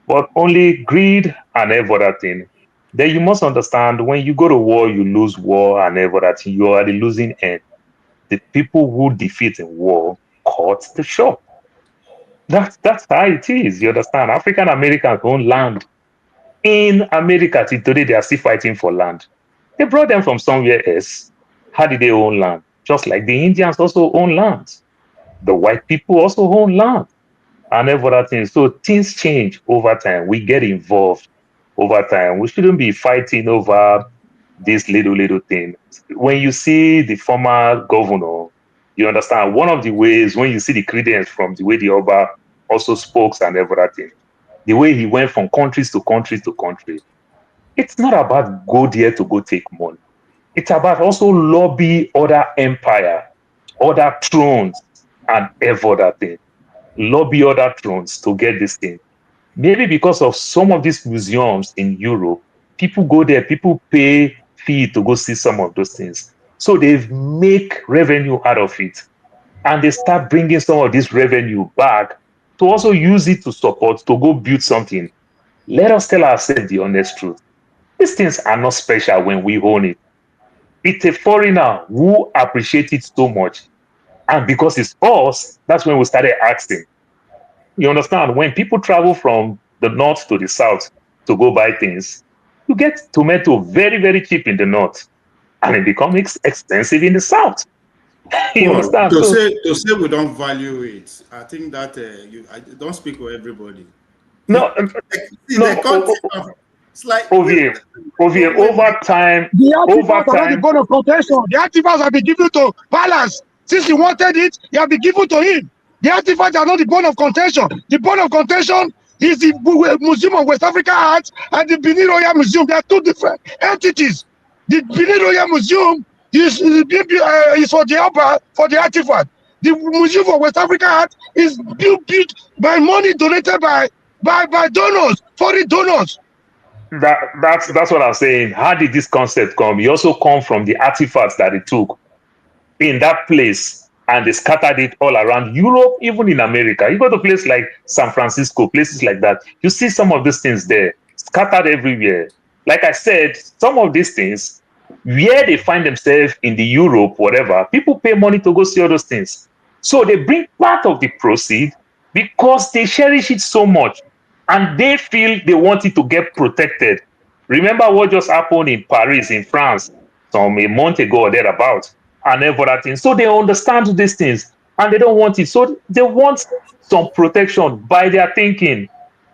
But only greed and everything. Then you must understand, when you go to war, you lose war and everything. You are the losing end. The people who defeat in war cut the shop. That's how it is. You understand? African Americans own land. In America till today, they are still fighting for land. They brought them from somewhere else. How did they own land? Just like the Indians also own land. The white people also own land and everything. So things change over time. We get involved over time. We shouldn't be fighting over this little thing. When you see the former governor, you understand one of the ways when you see the credence from the way the Oba also spoke and everything, the way he went from countries to countries to country. It's not about go there to go take money. It's about also lobby other empire, other thrones, and every other thing. Lobby other thrones to get this thing. Maybe because of some of these museums in Europe, people go there, people pay fee to go see some of those things. So they make revenue out of it. And they start bringing some of this revenue back to also use it to support, to go build something. Let us tell ourselves the honest truth. These things are not special when we own it. It's a foreigner who appreciates it so much. And because it's us, that's when we started asking. You understand? When people travel from the north to the south to go buy things, you get tomato very, very cheap in the north. And it becomes expensive in the south. You understand? To say we don't value it, I think that I don't speak for everybody. No, it's like over time. The artifacts are not the bone of contention. The artifacts have been given to Palace. Since he wanted it, he have been given to him. The artifacts are not the bone of contention. The bone of contention is the Museum of West African Art and the Benin Royal Museum. They are two different entities. The Benin Royal Museum is for the upper, for the artifact. The Museum of West African Art is built by money donated by donors, foreign donors. That's what I'm saying. How did this concept come? It also come from the artifacts that it took in that place, and they scattered it all around Europe, even in America. You go to places like San Francisco, places like that, you see some of these things there, scattered everywhere. Like I said, some of these things, where they find themselves in the Europe, whatever, people pay money to go see all those things. So they bring part of the proceeds because they cherish it so much, and they feel they want it to get protected. Remember what just happened in Paris, in France, a month ago or thereabouts, and everything. So they understand these things. and they don't want it. So they want some protection by their thinking.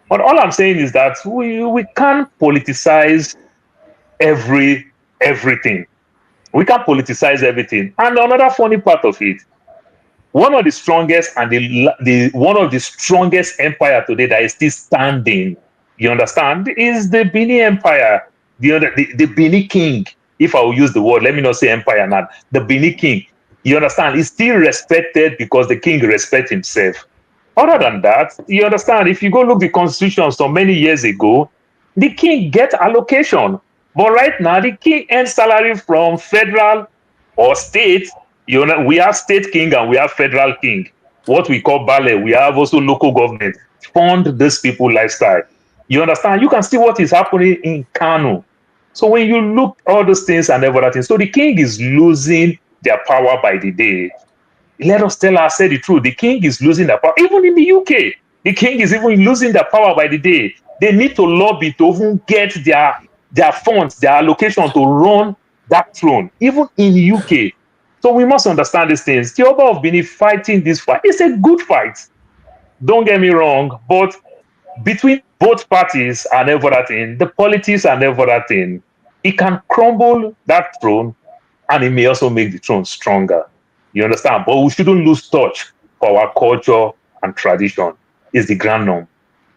But all I'm saying is that we can't politicize everything. We can't politicize everything. And another funny part of it, one of the strongest and the one of the strongest empire today that is still standing, you understand, is the Bini Empire, the Bini King. If I will use the word, let me not say empire now. The Bini King, you understand, is still respected because the king respects himself. Other than that, you understand, if you go look the constitution so many years ago, the king get allocation. But right now, the king earns salary from federal or state. You know, we have state king and we have federal king. What we call ballet, we have also local government fund these people lifestyle. You understand? You can see what is happening in Kano. So when you look all those things and everything, so the king is losing their power by the day. Let us tell ourselves the truth. The king is losing their power. Even in the UK, the king is even losing their power by the day. They need to lobby to even get their funds, their allocation to run that throne, even in UK. So we must understand these things. The Oba of Benin fighting this fight. It's a good fight. Don't get me wrong, but between both parties and everything, the politics and everything, it can crumble that throne and it may also make the throne stronger. You understand? But we shouldn't lose touch for our culture and tradition. Is the grand norm.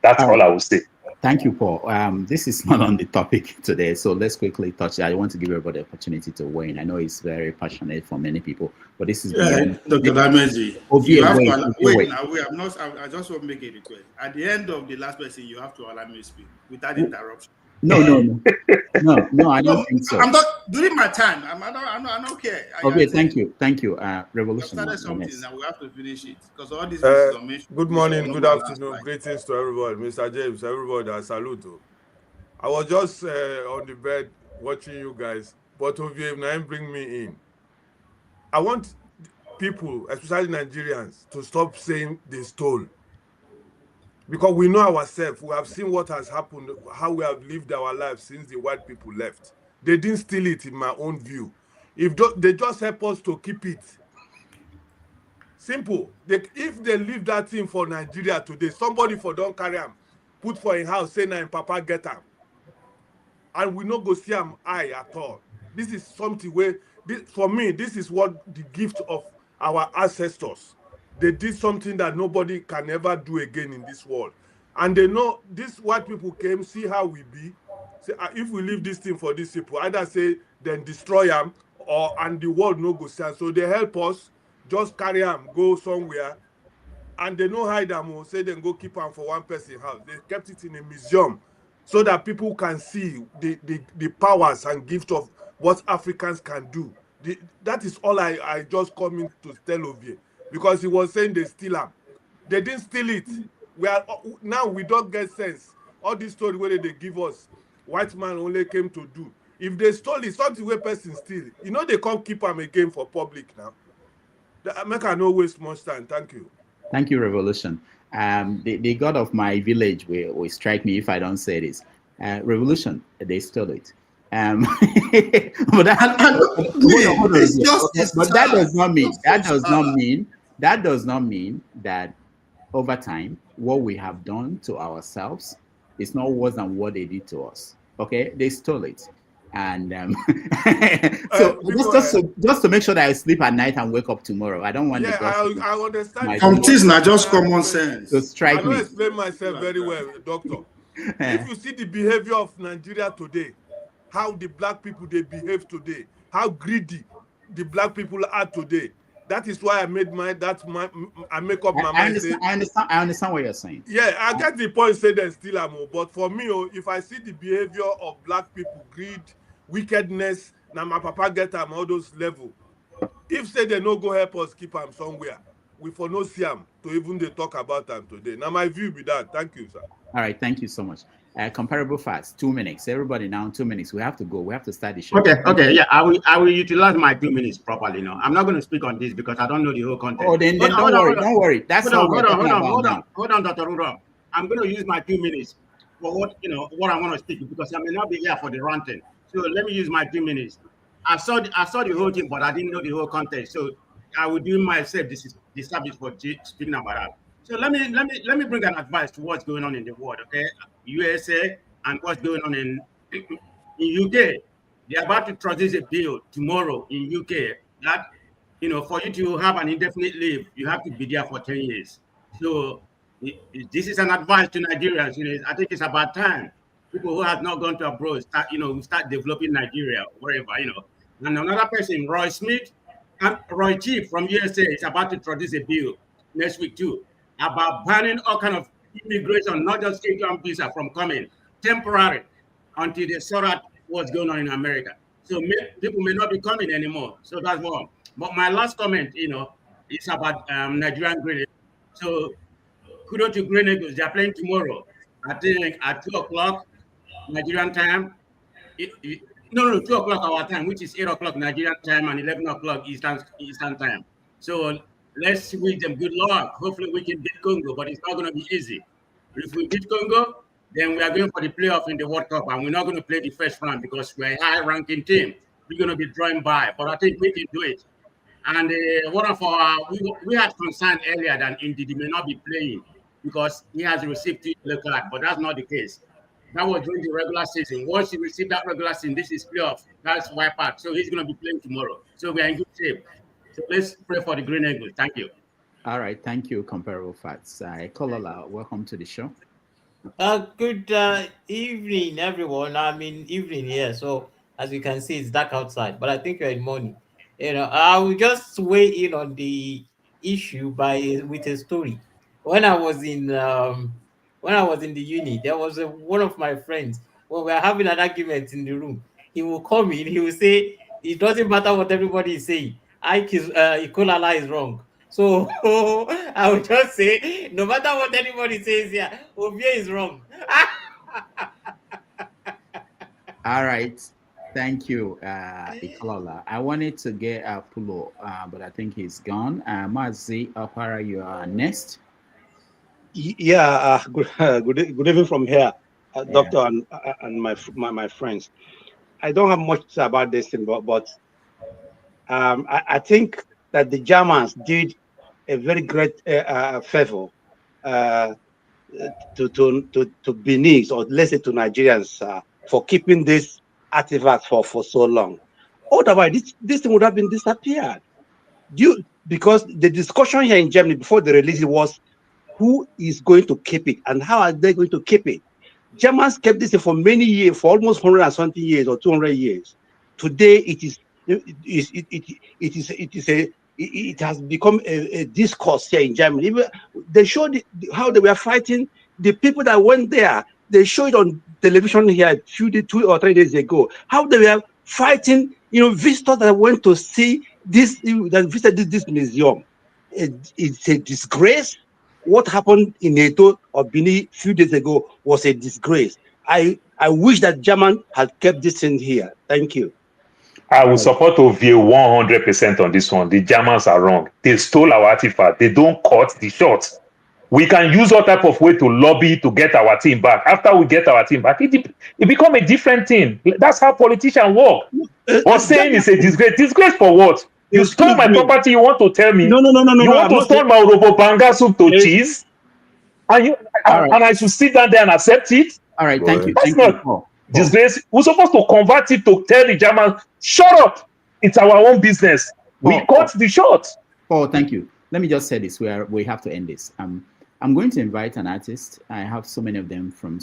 That's all I will say. Thank you, Paul. This is not on the topic today, so let's quickly touch it. I want to give everybody the opportunity to weigh in. I know it's very passionate for many people, but this is Dr. Dameji. You have to wait now. I just want to make a request. At the end of the last person, you have to allow me to speak without interruption. No, I don't think so. I'm not during my time. I don't care. Okay, thank you. Revolution. Started something now. We have to finish it because all these good morning, good afternoon, greetings to everybody. Mr. James, everybody, I salute you. I was just on the bed watching you guys, but OVA now bring me in. I want people, especially Nigerians, to stop saying they stole. Because we know ourselves, we have seen what has happened, how we have lived our lives since the white people left. They didn't steal it, in my own view. If they just help us to keep it. Simple. If they leave that thing for Nigeria today, somebody for don't carry them, put for a house, say na papa get them. And we not go see them eye at all. This is something where, for me, this is what the gift of our ancestors. They did something that nobody can ever do again in this world. And they know these white people came, see how we be. Say, if we leave this thing for these people, either say, then destroy them, and the world no go stand. So they help us, just carry them, go somewhere, and they no hide them, say then go keep them for one person's house. They kept it in a museum so that people can see the powers and gift of what Africans can do. That is all I just come in to tell Ovie. Because he was saying they steal them. They didn't steal it. Now we don't get sense. All this story where they give us, white man only came to do. If they stole it, something where person steal. You know they can't keep them again for public now. The America no waste much time. Thank you. Thank you, Revolution. The god of my village will strike me if I don't say this. Revolution, they stole it. But that does not mean that over time what we have done to ourselves is not worse than what they did to us. Okay, they stole it, and so just to make sure that I sleep at night and wake up tomorrow. I don't want. Yeah, I understand. Some things not just common sense. To strike me. I don't explain myself very well, doctor. If you see the behavior of Nigeria today, how the black people they behave today, how greedy the black people are today. That is why I made I make up my mind. I understand what you're saying. Yeah, I get the point. Say they still am, but for me, if I see the behavior of black people, greed, wickedness, now my papa get them all those level. If say they no go help us keep them somewhere, we for no see them to even they talk about them today. Now my view be that. Thank you, sir. All right, thank you so much. Comparable facts, 2 minutes. Everybody now, 2 minutes. We have to go. We have to start the show. Okay, yeah. I will utilize my 2 minutes properly now. I'm not going to speak on this because I don't know the whole content. Oh, then don't worry. That's all. Hold on, Dr. Rudolph. I'm going to use my 2 minutes for what I want to speak because I may not be here for the ranting. So let me use my 2 minutes. I saw the whole thing, but I didn't know the whole context. So I will do myself this service for speaking about that. So let me bring an advice to what's going on in the world, okay? USA and what's going on in UK. They're about to introduce a bill tomorrow in UK that, you know, for you to have an indefinite leave, you have to be there for 10 years. So this is an advice to Nigerians. You know, I think it's about time people who have not gone to abroad start developing Nigeria or wherever, you know. And another person, Roy Smith, and Roy Chief from USA is about to introduce a bill next week too about banning all kind of immigration, not just H-1 visa from coming, temporary, until they sort out what's going on in America. So people may not be coming anymore. So that's one. But my last comment, you know, is about Nigerian Green Eagles. So kudos to Green Eagles. They're playing tomorrow. I think at 2 o'clock Nigerian time. No, 2 o'clock our time, which is 8 o'clock Nigerian time and 11 o'clock Eastern time. So let's wish them good luck. Hopefully we can beat Congo, but it's not going to be easy. If we beat Congo, then we are going for the playoff in the World Cup, and we're not going to play the first round because we're a high-ranking team. We're going to be drawing by, but I think we can do it. And one of our, we had concern earlier that Ndidi may not be playing because he has received 2 yellow cards, but that's not the case. That was during the regular season. Once he received that regular season, this is playoff. That's wipe out. So he's going to be playing tomorrow. So we are in good shape. So let's pray for the Green Eagles. Thank you. All right. Thank you, Comparable Facts. Kolola, welcome to the show. Good evening, everyone. I mean, evening here. So as you can see, it's dark outside, but I think you're in morning. You know, I will just weigh in on the issue with a story. When I was in the uni, there was one of my friends. When we were having an argument in the room, he will come in. He will say, "It doesn't matter what everybody is saying. Ikolala is wrong." So I would just say, no matter what anybody says here, Ovie is wrong. All right. Thank you, Ikolola. I wanted to get Pulo, but I think he's gone. Mazi Opara, you are next. Yeah, good evening from here, Doctor and my friends. I don't have much to say about this thing, but I think that the Germans did a very great favor to Benin, or let's say to Nigerians, for keeping this artifact for so long. Otherwise, this thing would have been disappeared. Because the discussion here in Germany before the release was who is going to keep it and how are they going to keep it. Germans kept this for many years, for almost 120 years or 200 years. Today, it has become a discourse here in Germany. They showed how they were fighting the people that went there. They showed on television here 2 or 3 days ago how they were fighting, visitors that went to see this, that visited this museum. It's a disgrace. What happened in Edo or Benin a few days ago was a disgrace. I wish that German had kept this in here. Thank you. I will support Ovie 100% on this one. The Germans are wrong. They stole our artifact. They don't cut the short. We can use all type of way to lobby to get our team back. After we get our team back, it become a different thing. That's how politicians work. But saying it's a disgrace. Disgrace for what? You stole my property. You want to tell me? No. You want to turn my Urobobanga soup to cheese? And I should sit down there and accept it? All right, thank you. That's not disgrace. We're supposed to convert it to tell the Germans, shut up. It's our own business. We cut the short. Paul, thank you. Let me just say this. We have to end this. I'm going to invite an artist. I have so many of them from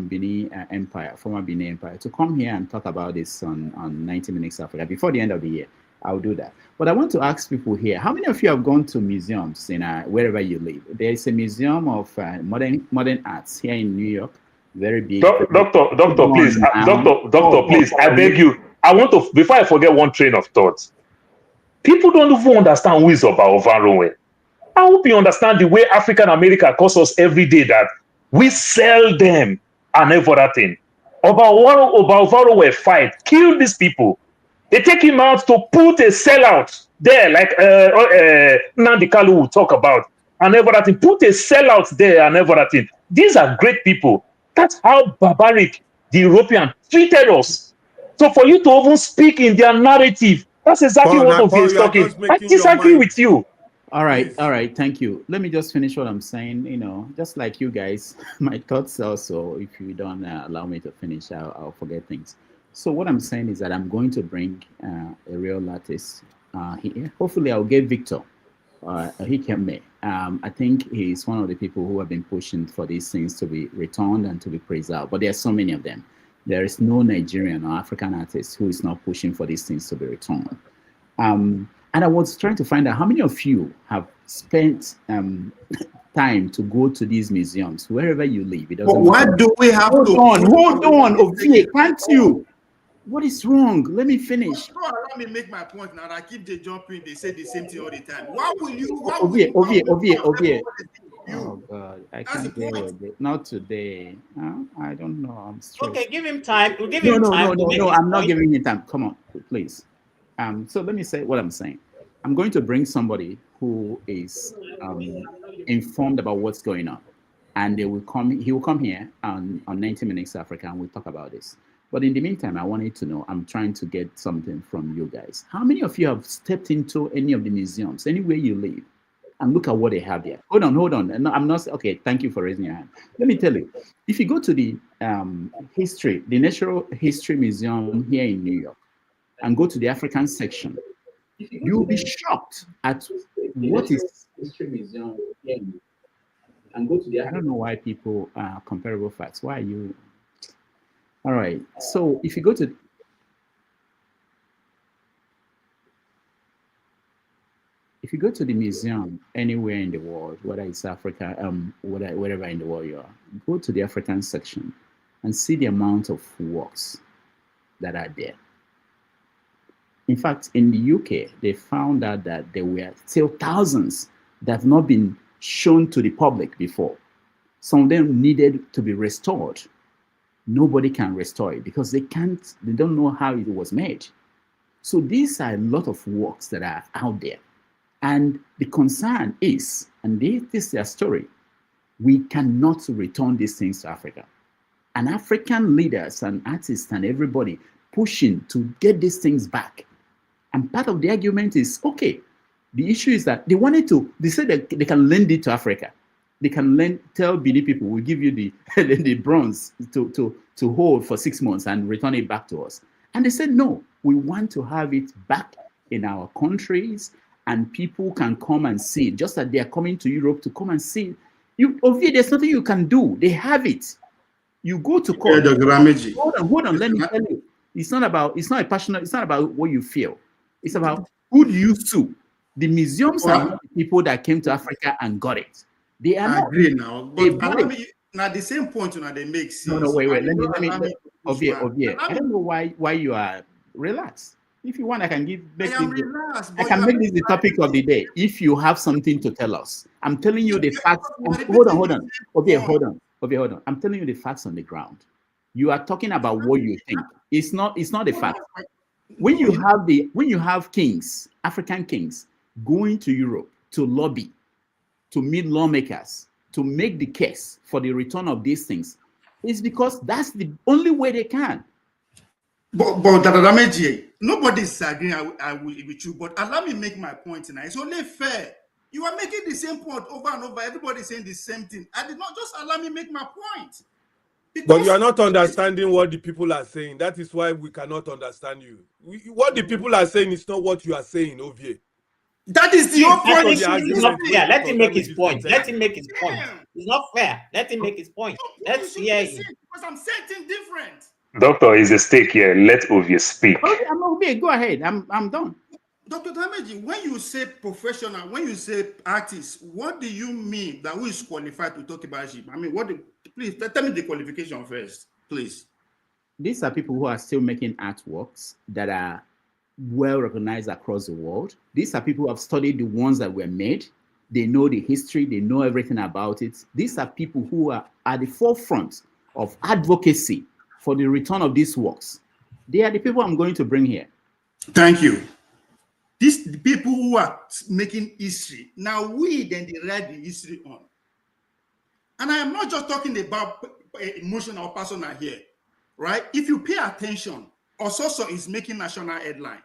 Benin Empire, former Benin Empire, to come here and talk about this on 90 Minutes Africa before the end of the year. I'll do that. But I want to ask people here, how many of you have gone to museums in wherever you live? There is a museum of modern arts here in New York, very big. Doctor, please, please, I beg you. I want to, before I forget one train of thought, people don't even understand who is Oba Ovarowe. I hope you understand the way African America costs us every day that we sell them and every other thing. Oba Ovarowe fight, kill these people. They take him out to put a sellout there, like Nnamdi Kanu will talk about, and every other thing. Put a sellout there and every other thing. These are great people. That's how barbaric the Europeans treated us. So for you to even speak in their narrative, That's exactly what Ovie is talking. I disagree with you. All right, thank you. Let me just finish what I'm saying. You know, just like you guys, my thoughts also, if you don't allow me to finish, I'll forget things. So what I'm saying is that I'm going to bring a real artist here. Hopefully I'll get Victor. He came me. I think he's one of the people who have been pushing for these things to be returned and to be preserved. But there are so many of them. There is no Nigerian or African artist who is not pushing for these things to be returned. And I was trying to find out how many of you have spent time to go to these museums, wherever you live. It doesn't why do we have hold to... Hold on, Ovie, can't you? What is wrong? Let me finish. No, allow me make my point now. I keep the jumping. They say the same thing all the time. Why will you? Ovie. Oh God, I can't deal with it. Not today. I don't know. I'm stressed. Okay, give him time. We'll give him time. No. I'm not giving you time. Come on, please. So let me say what I'm saying. I'm going to bring somebody who is informed about what's going on, and they will come. He will come here on 90 Minutes Africa, and we'll talk about this. But in the meantime, I wanted to know, I'm trying to get something from you guys. How many of you have stepped into any of the museums, anywhere you live, and look at what they have there? Hold on. No, I'm not, okay, thank you for raising your hand. Let me tell you, if you go to the the Natural History Museum here in New York, and go to the African section, you'll be shocked at what is History Museum here in New York. And go to the, I don't know why people comparable facts. Why are you? All right. So if you go to the museum anywhere in the world, whether it's Africa, wherever in the world you are, go to the African section and see the amount of works that are there. In fact, in the UK, they found out that there were still thousands that have not been shown to the public before. Some of them needed to be restored. Nobody can restore it because they don't know how it was made. So these are a lot of works that are out there. And the concern is, and this is their story, we cannot return these things to Africa. And African leaders and artists and everybody pushing to get these things back. And part of the argument is, okay, the issue is that they said that they can lend it to Africa. They can tell Benin people, we'll give you the bronze to hold for 6 months and return it back to us. And they said, no, we want to have it back in our countries and people can come and see it, just like they are coming to Europe to come and see it. Ovie, there's nothing you can do. They have it. You go to court. Hold on, let me tell you. It's not about what you feel. It's about who do you sue. The museums are not the people that came to Africa and got it. They are not. Agree now, but now the same point now they make sense. No, wait. Let me Ovie. I don't know why you are relaxed. If you want, I can make this the topic of the day. If you have something to tell us, I'm telling you the facts. Hold on. Ovie, hold on. I'm telling you the facts on the ground. You are talking about what you think. It's not a fact. When you have kings, African kings, going to Europe to lobby, to meet lawmakers, to make the case for the return of these things, it's because that's the only way they can. But Dadadameji, nobody's agreeing with you, but allow me make my point now. It's only fair. You are making the same point over and over. Everybody's saying the same thing. I did not just allow me make my point. But you are not understanding what the people are saying. That is why we cannot understand you. What the people are saying is not what you are saying, Ovie. That is your point. It's not fair. Let him make his point. It's not fair. Let him make his point. Let's hear him. Because I'm saying things different. Doctor is a stake here. Let Ovie speak. Okay, I'm Ovie. Go ahead. I'm done. Dr. Dameji, when you say professional, when you say artist, what do you mean that who is qualified to talk about it? I mean, please tell me the qualification first, please. These are people who are still making artworks that are well recognized across the world. These are people who have studied the ones that were made. They know the history. They know everything about it. These are people who are at the forefront of advocacy for the return of these works. They are the people I'm going to bring here. Thank you. These people who are making history, now we then they write the history on. And I am not just talking about emotional or personal here, right? If you pay attention, Ososo is making national headline.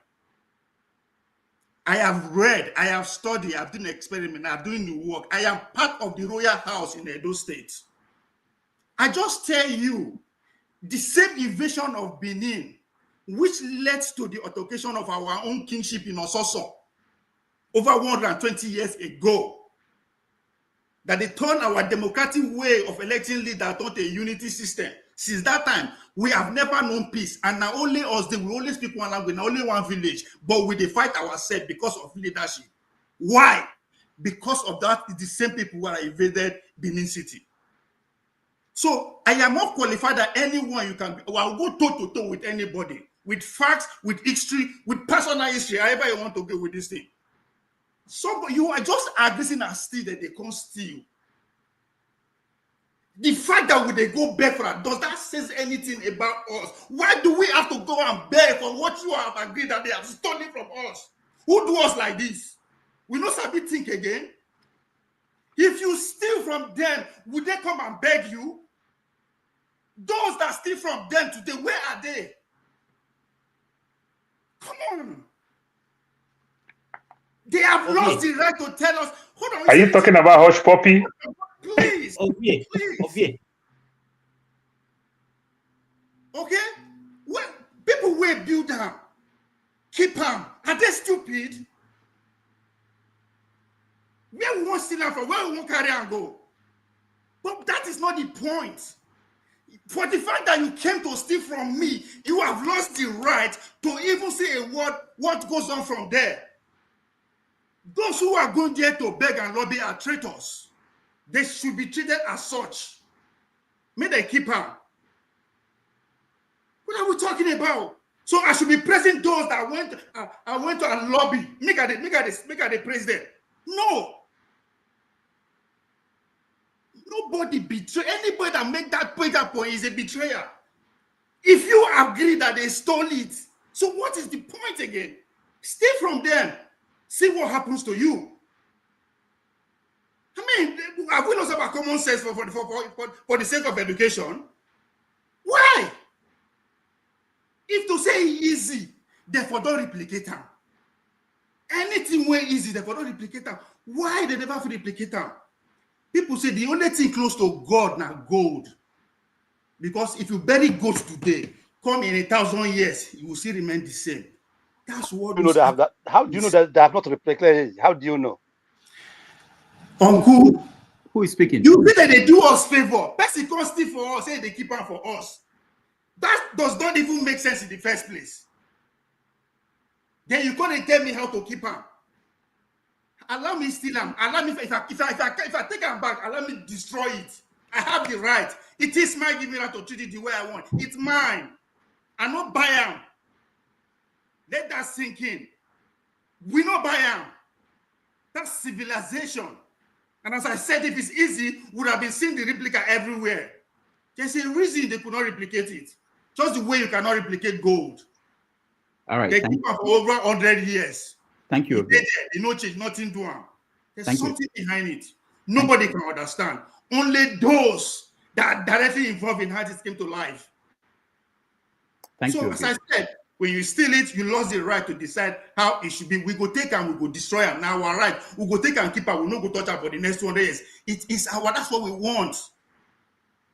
I have read, I have studied, I've done experiment, I'm doing the work. I am part of the royal house in Edo State. I just tell you, the same invasion of Benin, which led to the occasion of our own kingship in Ososo over 120 years ago, that they turned our democratic way of electing leaders to a unity system. Since that time, we have never known peace. And now only us, they will only speak one language, now only one village, but we fight ourselves because of leadership. Why? Because of that, the same people who are invaded Benin City. So I am not qualified that anyone you can, or I'll go toe to toe with anybody, with facts, with history, with personal history, however you want to go with this thing. So you are just aggressing and steal that they can't steal. The fact that when they go beg for that, does that say anything about us? Why do we have to go and beg for what you have agreed that they have stolen from us? Who do us like this? We not sabi think again. If you steal from them, would they come and beg you? Those that steal from them today, where are they? Come on. They have lost the right to tell us. Hold on. Are you talking about Hush Puppy? Please. Okay. Please. Okay? Well, people will build them. Keep them. Are they stupid? Where we want to steal them from? Where we want to carry and go? But that is not the point. For the fact that you came to steal from me, you have lost the right to even say a word what goes on from there. Those who are going there to beg and lobby are traitors. They should be treated as such. May they keep her. What are we talking about? So I should be praising those that went to a lobby. Make her the president. No. Nobody betray anybody that make that point is a betrayer. If you agree that they stole it, so what is the point again? Stay from them. See what happens to you. I mean, have we lost our common sense for the sake of education? Why? If to say easy, therefore don't replicate them. Anything way easy, therefore don't replicate them. Why they never replicate them? People say the only thing close to God now gold. Because if you bury gold today, come in 1,000 years, you will still remain the same. That's what you know they have that. How do you know that they have not replicated it? How do you know? Uncle, who is speaking? You say that they do us favor. Person can't steal for us, say they keep on for us. That does not even make sense in the first place. Then you can't tell me how to keep on. Allow me steal them. Allow me if I take them back, allow me destroy it. I have the right. It is mine. Give me right to treat it the way I want. It's mine. I not buy them. Let that sink in. We not buy them. That's civilization. And as I said, if it's easy, would have been seeing the replica everywhere. There's a reason they could not replicate it. Just the way you cannot replicate gold. All right. They keep up for over 100 years. Thank you. They no change, nothing to them. There's something behind it. Nobody can understand. Only those that are directly involved in how it came to life. Thank you. So, as I said, when you steal it, you lost the right to decide how it should be. We go take and we go destroy them. Now our right. We go take and keep her. We no go touch her for the next 200 years. It is our. That's what we want.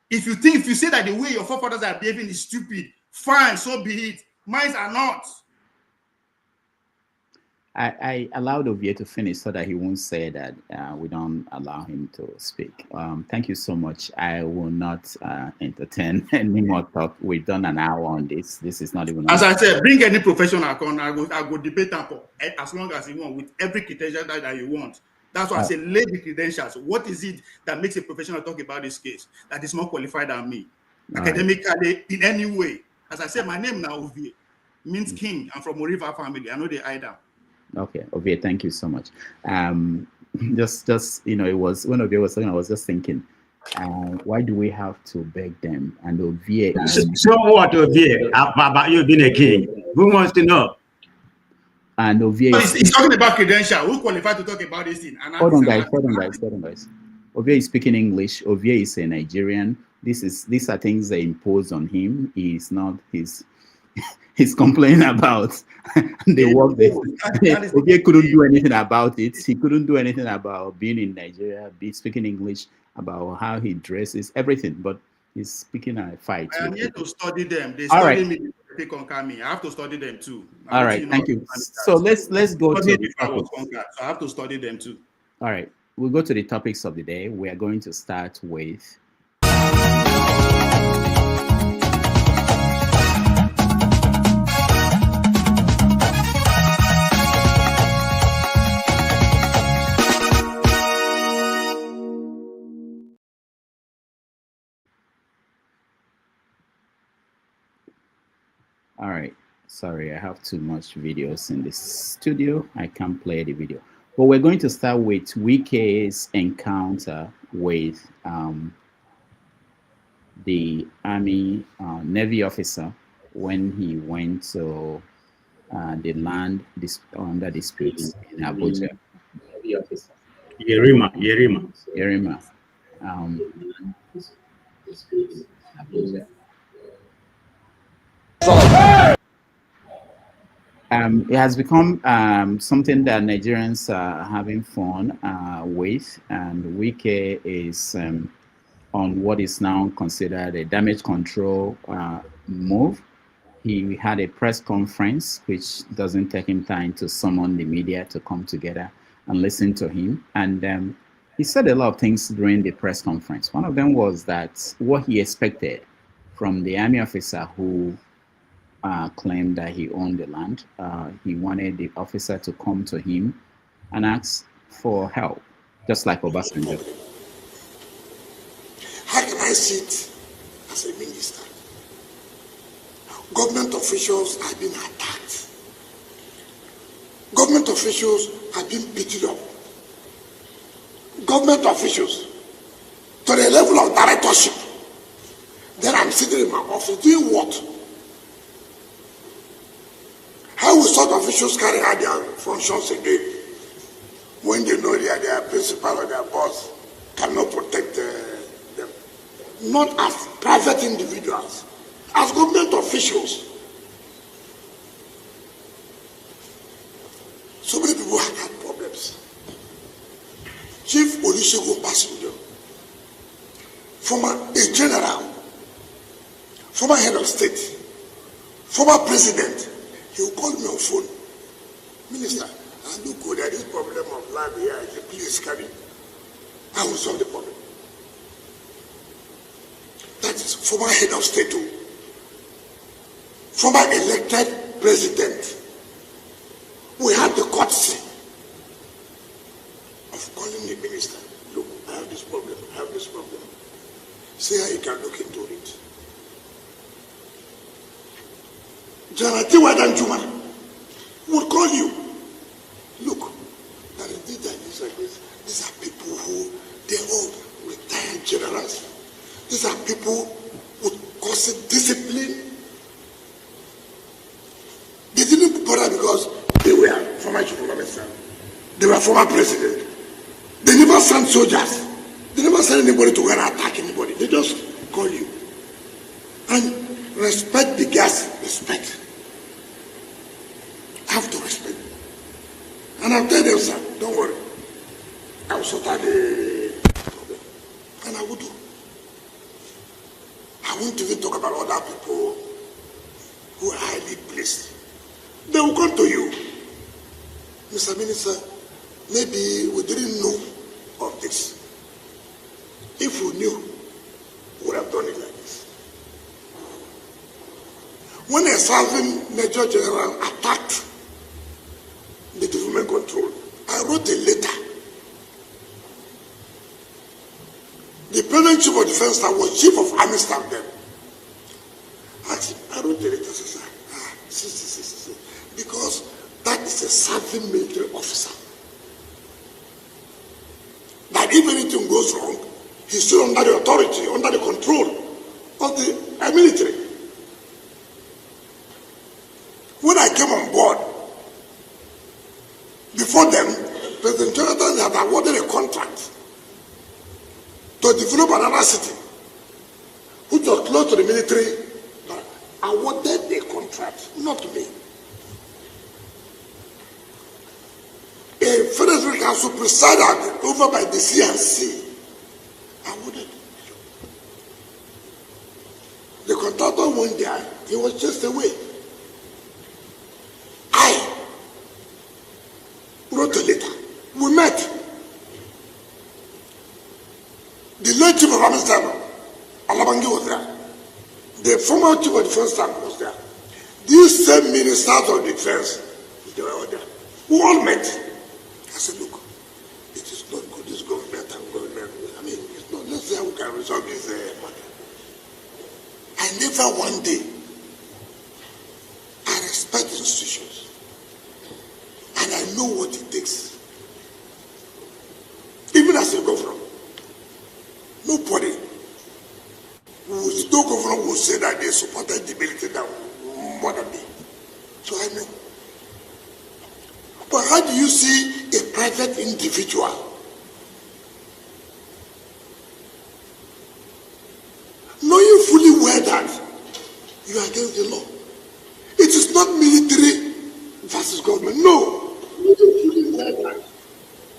If you say that the way your forefathers are behaving is stupid, fine, so be it. Mine are not. I allowed Ovie to finish so that he won't say that we don't allow him to speak. Thank you so much. I will not entertain any more talk. We've done an hour on this. This is not even. As I said, bring any professional I go debate for as long as you want with every credential that you want. That's why I say lay the credentials. What is it that makes a professional talk about this case that is more qualified than me? Academically, in any way. As I said, my name now Ovie means king. I'm from Oriva family. I know the Ida. Okay, Ovie, thank you so much. Just it was when Ovie was talking, I was just thinking, why do we have to beg them? And Ovie, so what, Ovie? About you being a king? Who wants to know? And Ovie, he's talking about credential. Who qualified to talk about this thing? Hold on, guys. Ovie is speaking English. Ovie is a Nigerian. These are things they impose on him. He's not his. he's complaining about the work that Obi couldn't do anything about it. He couldn't do anything about being in Nigeria, speaking English, about how he dresses, everything. But he's speaking a fight. I am here to study them. They All study right. me. They conquer me. I have to study them too. All right, thank you. So let's go to the topic. So I have to study them too. All right, we'll go to the topics of the day. We are going to start with all right. Sorry, I have too much videos in this studio. I can't play the video. But we're going to start with Wike's encounter with the Army Navy officer when he went to the land under disputes in Abuja. Navy officer. Yerima. Abuja. It has become something that Nigerians are having fun with, and Wike is on what is now considered a damage control move. He had a press conference, which doesn't take him time to summon the media to come together and listen to him. And he said a lot of things during the press conference. One of them was that what he expected from the army officer who claimed that he owned the land. He wanted the officer to come to him and ask for help, just like Obasanjo. How can I sit as a minister? Government officials have been attacked. Government officials have been beaten up. Government officials to the level of directorship. Then I'm sitting in my office doing what? How will such officials carry out their functions again when they know that their principal or their boss cannot protect them? Not as private individuals, as government officials. So many people have had problems. Chief Olusegun Passenger, a general, former head of state, former president, he will call me on phone. Minister, I look good at this problem of land here. Please carry. I will solve the problem. That is former head of state, former elected president. We have the courtesy of calling the minister. Look, I have this problem. I have this problem. See how you can look into it. General Tiwadan Juma will call you. Look, there is this like this. These are people who, they're all retired generals. These are people with constant discipline. They didn't bother because they were former chief of minister. They were former president. They never sent soldiers. They never sent anybody to go and attack anybody. They just call you. And respect the gas, respect. I have to respect. And I'll tell them, sir, don't worry. I will sort out the problem. And I will do. I won't even talk about other people who are highly placed. They will come to you. Mr. Minister, maybe we didn't know of this. If we knew, we would have done it like this. When a serving Major General attacked the development control, I wrote a letter. The President Chief of Defense Staff was Chief of Army Staff then. I wrote a letter, sir. Because that is a serving military officer. That if anything goes wrong, he's still under the authority, under the control of the military. When I came on board, before them, President Jonathan had awarded a contract to develop another city, which was close to the military, awarded a contract. threat, not me. A Federal Council presided over by the CNC, I wouldn't. The contractor went there, he was just away. I wrote a letter. We met. The late chief of Amsterdam, Alabangi was there. The former chief of defense staff was there. These same ministers of defense, they were all there. We all met. I said, look, it is not good, this government and government. I mean, it's not, let's see how we can resolve this matter. I never one day, I respect institutions. And I know what it takes. Even as a governor, nobody, no governor will say that they supported the military that more than me. So I know. But how do you see a private individual knowing fully well that you are against the law? It is not military versus government. No. Knowing fully well that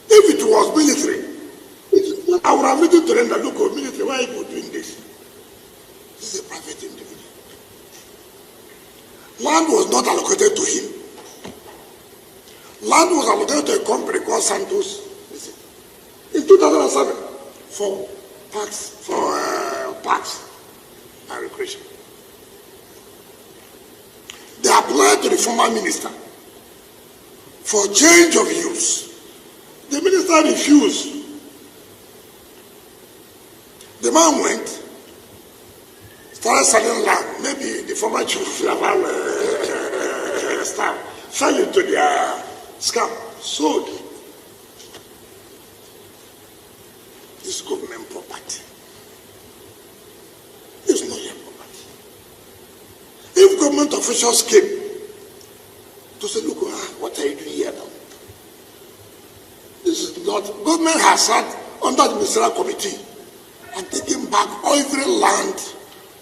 if it was military, I would have written to them that, look, military, why are you doing this? This is a private individual. Land was not allocated to him. Land was allocated to a company called Santos. In 2007, for parks and recreation. They applied to the former minister for change of use. The minister refused. The man went, started selling land. Maybe the former chief of staff fell into their scam, sold. This government property. It's not your property. If government officials came to say, look, what are you doing here now? This is not, government has sat under the ministerial committee and taken back every land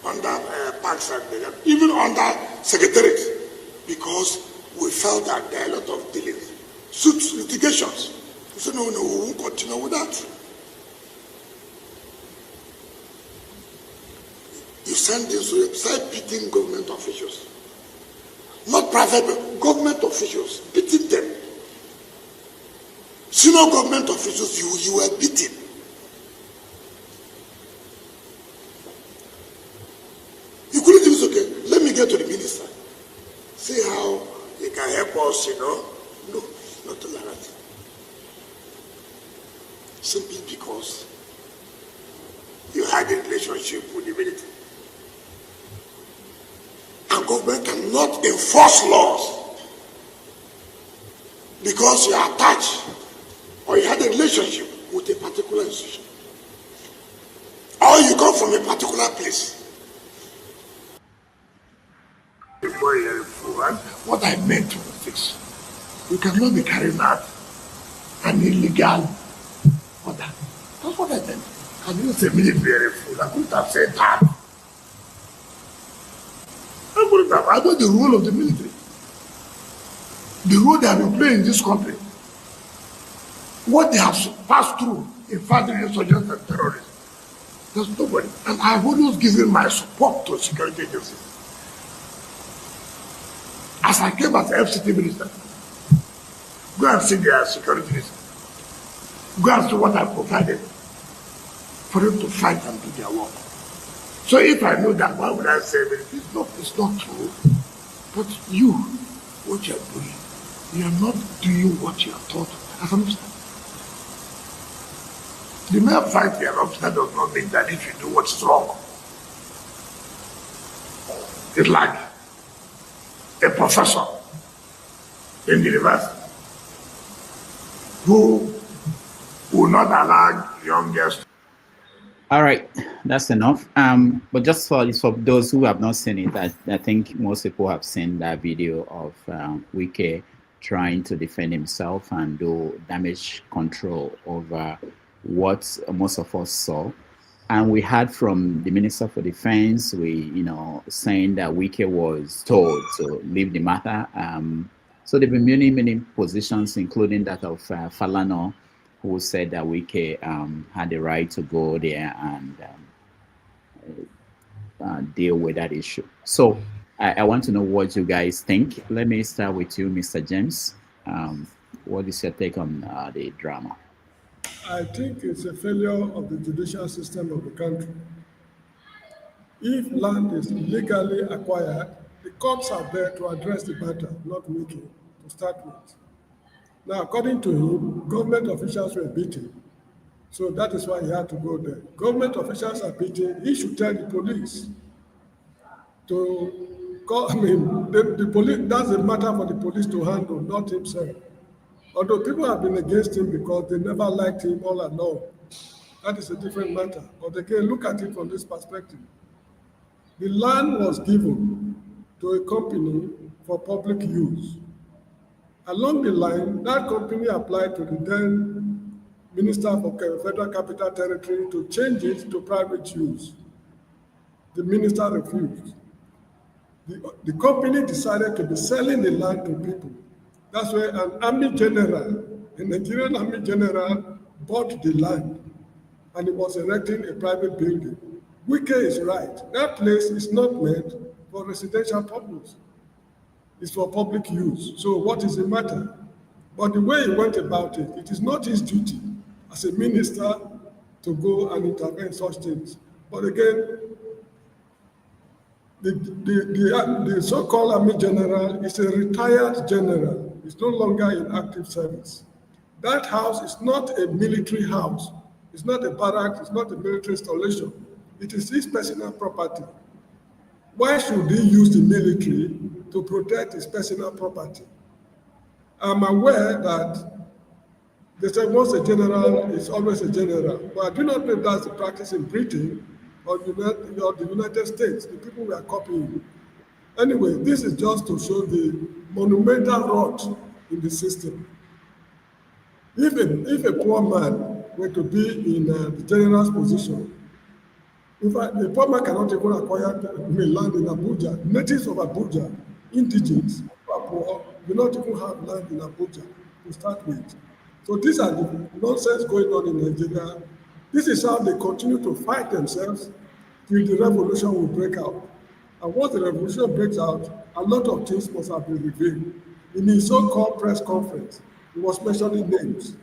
under parks and even under secretariat, because we felt that there are a lot of delays, suits, litigations. We said, no, we won't continue with that. You send this, so you start beating government officials. Not private, but government officials, beating them. Senior government officials, you were beaten. You couldn't do this, okay, let me get to the minister. See how he can help us, No, not like that. Simply because you had a relationship with the military. And government cannot enforce laws because you are attached or you had a relationship with a particular institution, or you come from a particular place. What I meant was this: you cannot be carrying out an illegal order. That's what I meant. I didn't say military fool. I couldn't have said that. I know the role of the military, the role they have been playing in this country, what they have passed through in fighting insurgents and terrorists. There's nobody. And I have always given my support to security agencies. As I came as FCT minister, go and see their security minister. Go and see what I provided for them to fight and do their work. So if I know that, why would I say that? It's not true. But you, what you are doing, you are not doing what you are taught as an officer. The mere fact you are an officer does not mean that if you do what's wrong, it's like a professor in the university who will not allow youngest. All right, that's enough. But just for those who have not seen it, I think most people have seen that video of Wike trying to defend himself and do damage control over what most of us saw. And we heard from the Minister for Defense, saying that Wike was told to leave the matter. So there have been many positions, including that of Falano, who said that Wike had the right to go there and deal with that issue. So I want to know what you guys think. Let me start with you, Mr. James. What is your take on the drama? I think it's a failure of the judicial system of the country. If land is illegally acquired, the courts are there to address the matter, not Wike, to start with. Now, according to him, government officials were beaten. So that is why he had to go there. Government officials are beaten. He should tell the police to call, the police, that's a matter for the police to handle, not himself. Although people have been against him because they never liked him all along. That is a different matter. But again, look at it from this perspective. The land was given to a company for public use. Along the line, that company applied to the then Minister for Federal Capital Territory to change it to private use. The minister refused. The company decided to be selling the land to people. That's where an army general, a Nigerian army general, bought the land and he was erecting a private building. Wike is right. That place is not meant for residential purpose. It's for public use. So what is the matter? But the way he went about it, it is not his duty as a minister to go and intervene in such things. But again, the so-called army general is a retired general. He's no longer in active service. That house is not a military house. It's not a barrack. It's not a military installation. It is his personal property. Why should he use the military to protect his personal property? I'm aware that they say once a general is always a general, but I do not know if that's the practice in Britain or the United States. The people we are copying. Anyway, this is just to show the monumental rot in the system. If a poor man were to be in the general's position, in fact, the poor man cannot even acquire land in Abuja. Natives of Abuja, indigenous, who are poor, do not even have land in Abuja to start with. So these are the nonsense going on in Nigeria. This is how they continue to fight themselves till the revolution will break out. And once the revolution breaks out, a lot of things must have been revealed. In his so-called press conference, he was mentioning names.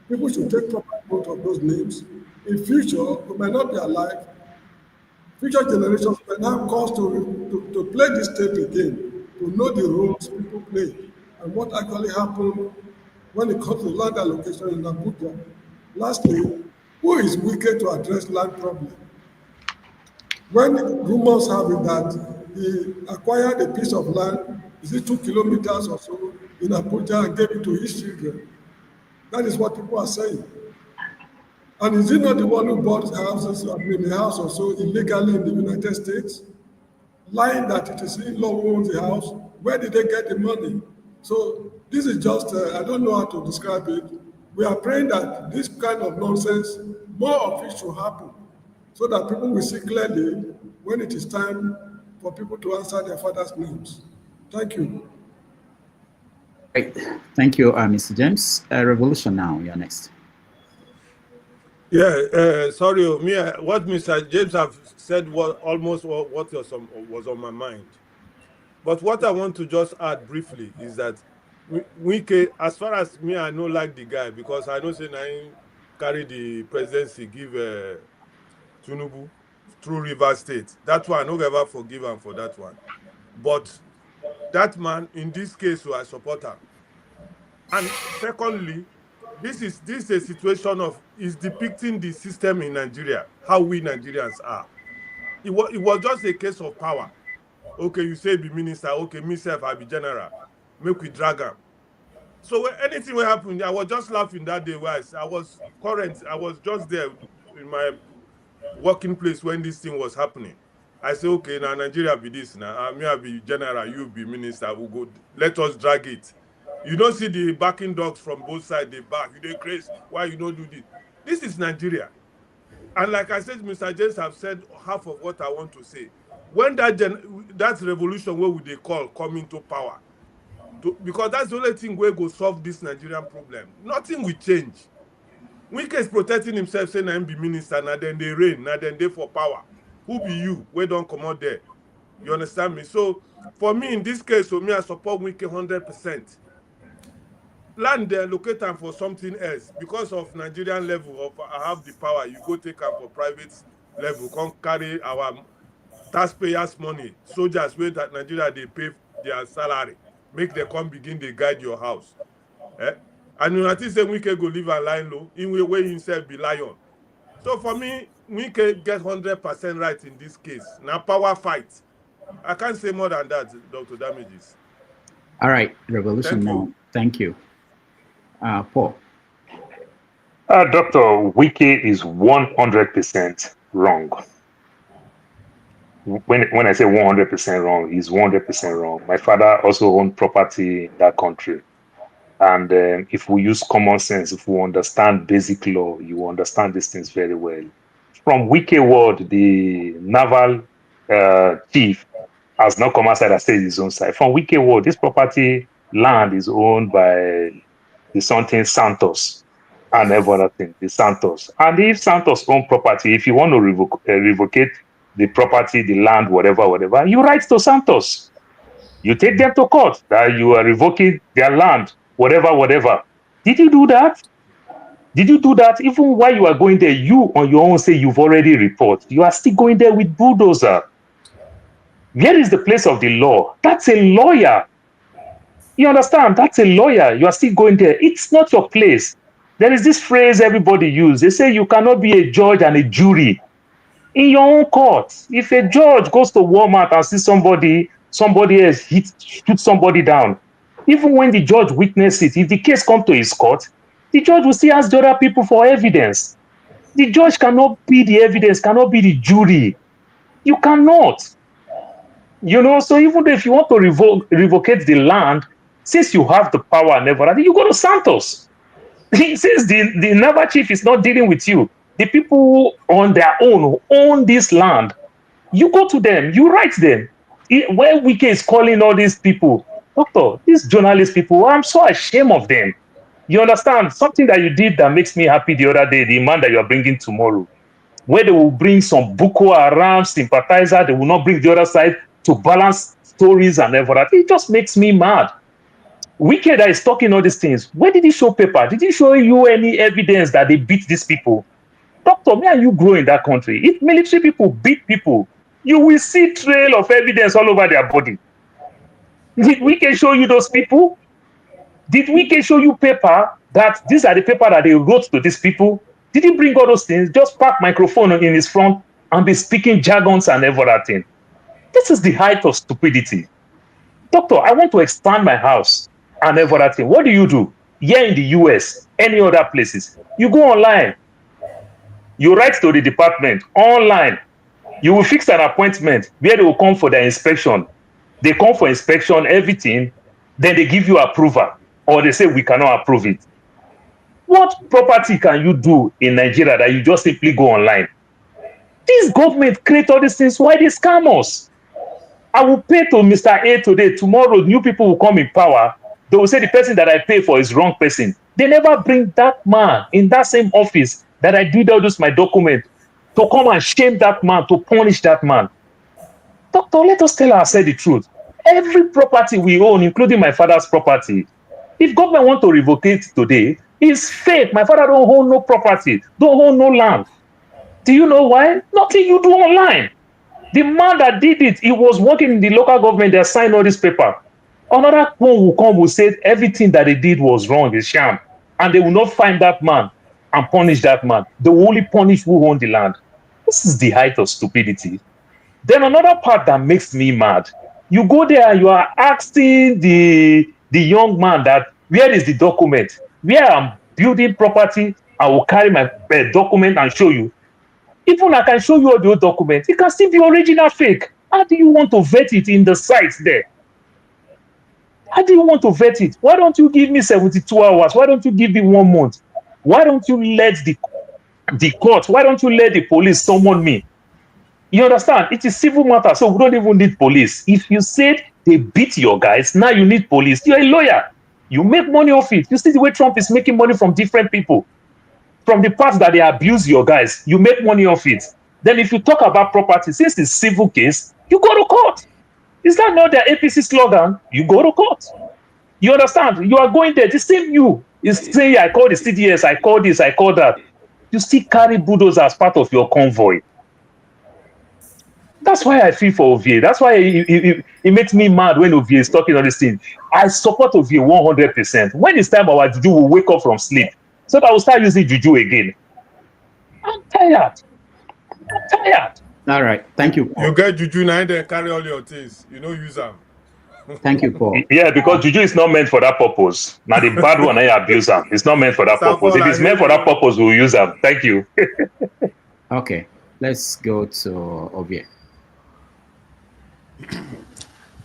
People should take proper note of those names. In future, we might not be alive. Future generations may now cause to play this tape again, to know the roles people play and what actually happened when it comes to land allocation in Abuja. Lastly, who is Wike to address land problem? When rumors have it that he acquired a piece of land, is it 2 kilometers or so in Abuja and gave it to his children? That is what people are saying. And is he not the one who bought houses, a house or so illegally in the United States? Lying that it is in-law who owns the house. Where did they get the money? So this is just, I don't know how to describe it. We are praying that this kind of nonsense, more of it should happen so that people will see clearly when it is time for people to answer their father's names. Thank you. Great. Thank you, Mr. James. Revolution now, you're next. Yeah, sorry, what Mr. James have said was almost what was on my mind. But what I want to just add briefly is that Wike, as far as me, I know like the guy because I know say I carry the presidency, give Tinubu through River State. That one, I no ever forgive him for that one. But that man, in this case, I support him. And secondly, this is a situation of is depicting the system in Nigeria, how we Nigerians are. It was just a case of power. Okay, you say be minister. Okay, myself I be general. Make we drag him. So when anything will happen, I was just laughing that day. I was just there in my working place when this thing was happening. I say, okay, now Nigeria be this now. Me I be general, you be minister. We go. Let us drag it. You don't see the backing dogs from both sides. They back. You dey crazy. Why you don't do this? This is Nigeria. And like I said, Mr. James have said half of what I want to say. When that revolution, what would they call coming to power? Because that's the only thing where go solve this Nigerian problem. Nothing will change. Wike is protecting himself, saying I'm be minister, now then they reign, now then they for power. Who be you? We don't come out there. You understand me? So for me, in this case, for me, I support Wike 100%. Land there, locate them for something else. Because of Nigerian level of I have the power, you go take them for private level, can't carry our taxpayers' money. Soldiers where that Nigeria they pay their salary. Make them come begin they guide your house. And you notice say Wike go live and line low, in way himself be lion. So for me, Wike get 100% right in this case. Now power fight. I can't say more than that, Dr. Damages. All right, revolution now. Thank you. Paul. Dr. Wike is 100% wrong. When I say 100% wrong, he's 100% wrong. My father also owned property in that country. And if we use common sense, if we understand basic law, you understand these things very well. From Wike word, the naval chief has not come outside and said his own side. From Wike word, this property land is owned by the something Santos and everything, the Santos. And if Santos own property, if you want to revocate the property, the land, whatever, you write to Santos. You take them to court that you are revoking their land, whatever. Did you do that? Did you do that? Even while you are going there, you on your own say you've already reported. You are still going there with bulldozer. Where is the place of the law? That's a lawyer. You understand? That's a lawyer. You are still going there. It's not your place. There is this phrase everybody uses. They say you cannot be a judge and a jury in your own court. If a judge goes to Walmart and sees somebody else shoot somebody down, even when the judge witnesses it, if the case comes to his court, the judge will still ask the other people for evidence. The judge cannot be the evidence, cannot be the jury. You cannot. So even if you want to revocate the land, since you have the power and everything, you go to Santos. Since the naval chief is not dealing with you, the people on their own who own this land, you go to them, you write them. Where Wike is calling all these people, doctor, these journalist people, I'm so ashamed of them. You understand? Something that you did that makes me happy the other day, the man that you are bringing tomorrow, where they will bring some Boko Haram sympathizer, they will not bring the other side to balance stories and everything. It just makes me mad. Wike that is talking all these things, where did he show paper? Did he show you any evidence that they beat these people? Doctor, me and you grow in that country. If military people beat people, you will see trail of evidence all over their body. Did Wike show you those people? Did Wike show you paper that these are the paper that they wrote to these people? Did he bring all those things? Just pack microphone in his front and be speaking jargons and everything. This is the height of stupidity. Doctor, I want to expand my house and everything. What do you do? Here in the US, any other places, you go online. You write to the department online. You will fix an appointment where they will come for their inspection. They come for inspection, everything. Then they give you approval, or they say we cannot approve it. What property can you do in Nigeria that you just simply go online? This government create all these things. Why they scam us? I will pay to Mr. A today. Tomorrow, new people will come in power. They will say the person that I pay for is wrong person. They never bring that man in that same office that I did all this my document to come and shame that man, to punish that man. Doctor, let us tell ourselves the truth. Every property we own, including my father's property, if government want to revoke it today, it's fake. My father don't own no property, don't own no land. Do you know why? Nothing you do online. The man that did it, he was working in the local government, they signed all this paper. Another one will come, will say everything that they did was wrong, is sham. And they will not find that man and punish that man. They will only punish who own the land. This is the height of stupidity. Then another part that makes me mad, you go there and you are asking the young man that, where is the document? Where I'm building property, I will carry my document and show you. Even I can show you all the old documents. It can still be original fake. How do you want to vet it in the sites there? How do you want to vet it? Why don't you give me 72 hours? Why don't you give me 1 month? Why don't you let the court? Why don't you let the police summon me? You understand? It is civil matter, so we don't even need police. If you said they beat your guys, now you need police. You're a lawyer. You make money off it. You see the way Trump is making money from different people. From the parts that they abuse your guys, you make money off it. Then if you talk about property, since it's civil case, you go to court. Is that not their APC slogan? You go to court. You understand? You are going there. The same you is saying, I call the CDS, I call this, I call that. You still carry bulldozer as part of your convoy. That's why I feel for Ovie. That's why it makes me mad when Ovie is talking on this thing. I support Ovie 100%. When it's time our juju will wake up from sleep, so that we'll start using juju again. I'm tired. All right. Thank you, Paul. You get juju now and then carry all your things. You know, use them. Thank you, Paul. Yeah, because juju is not meant for that purpose. Now the bad one, I abuse them. It's not meant for that purpose. If it's meant for that purpose, we'll use them. Thank you. Okay, let's go to Ovie.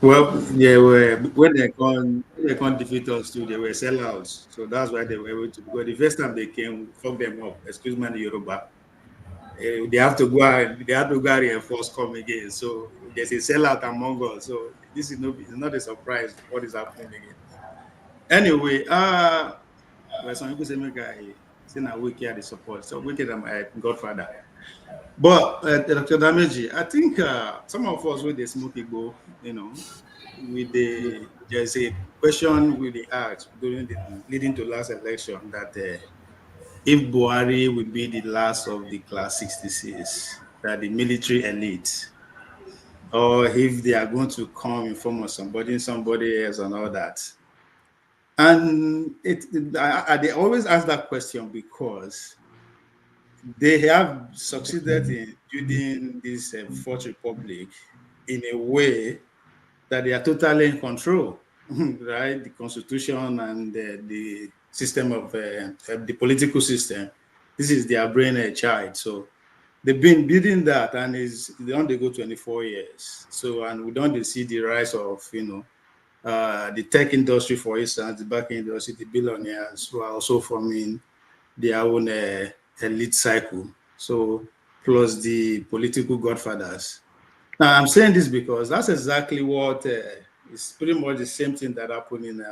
Well, when they can't defeat us too, they were sellouts. So that's why they were able to. Because the first time they came, fuck them up. Excuse me, the Yoruba. They have to go and reinforce come again. So there's a sellout among us. So this is not a surprise what is happening again. Anyway, some people say make I say now Wike the support. So Wike is my godfather. But Dr. Dameji, I think some of us with the smoky go, you know, there's a question we asked leading to last election that if Buhari will be the last of the class 66, that the military elite, or if they are going to come in form of somebody else and all that. And they always ask that question because they have succeeded in building this Fourth Republic in a way that they are totally in control, right? The constitution and the system of the political system. This is their brain child. So they've been building that, and they only go 24 years. So, and we don't see the rise of, the tech industry, for instance, the banking industry, the billionaires who are also forming their own elite cycle. So, plus the political godfathers. Now, I'm saying this because that's exactly what is pretty much the same thing that happened in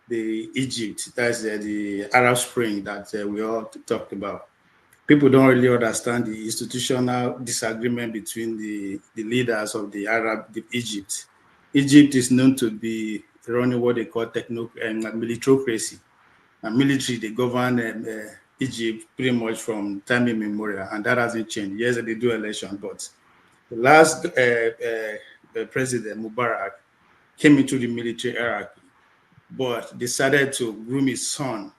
the Egypt. That's the Arab Spring that we all talked about. People don't really understand the institutional disagreement between the leaders of the Egypt. Egypt is known to be running what they call militocracy. And military, they govern Egypt pretty much from time immemorial, and that hasn't changed. Yes, they do election, but the last president, Mubarak, came into the military hierarchy, but decided to groom his son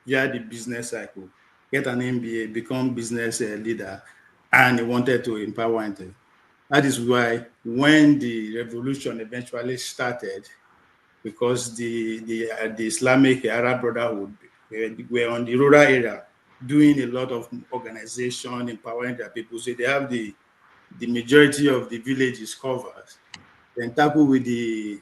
via the business cycle, get an MBA, become business leader, and he wanted to empower him. That is why when the revolution eventually started, because the Islamic Arab Brotherhood were on the rural area doing a lot of organization, empowering their people. So they have the majority of the villages covered. Then tackle with the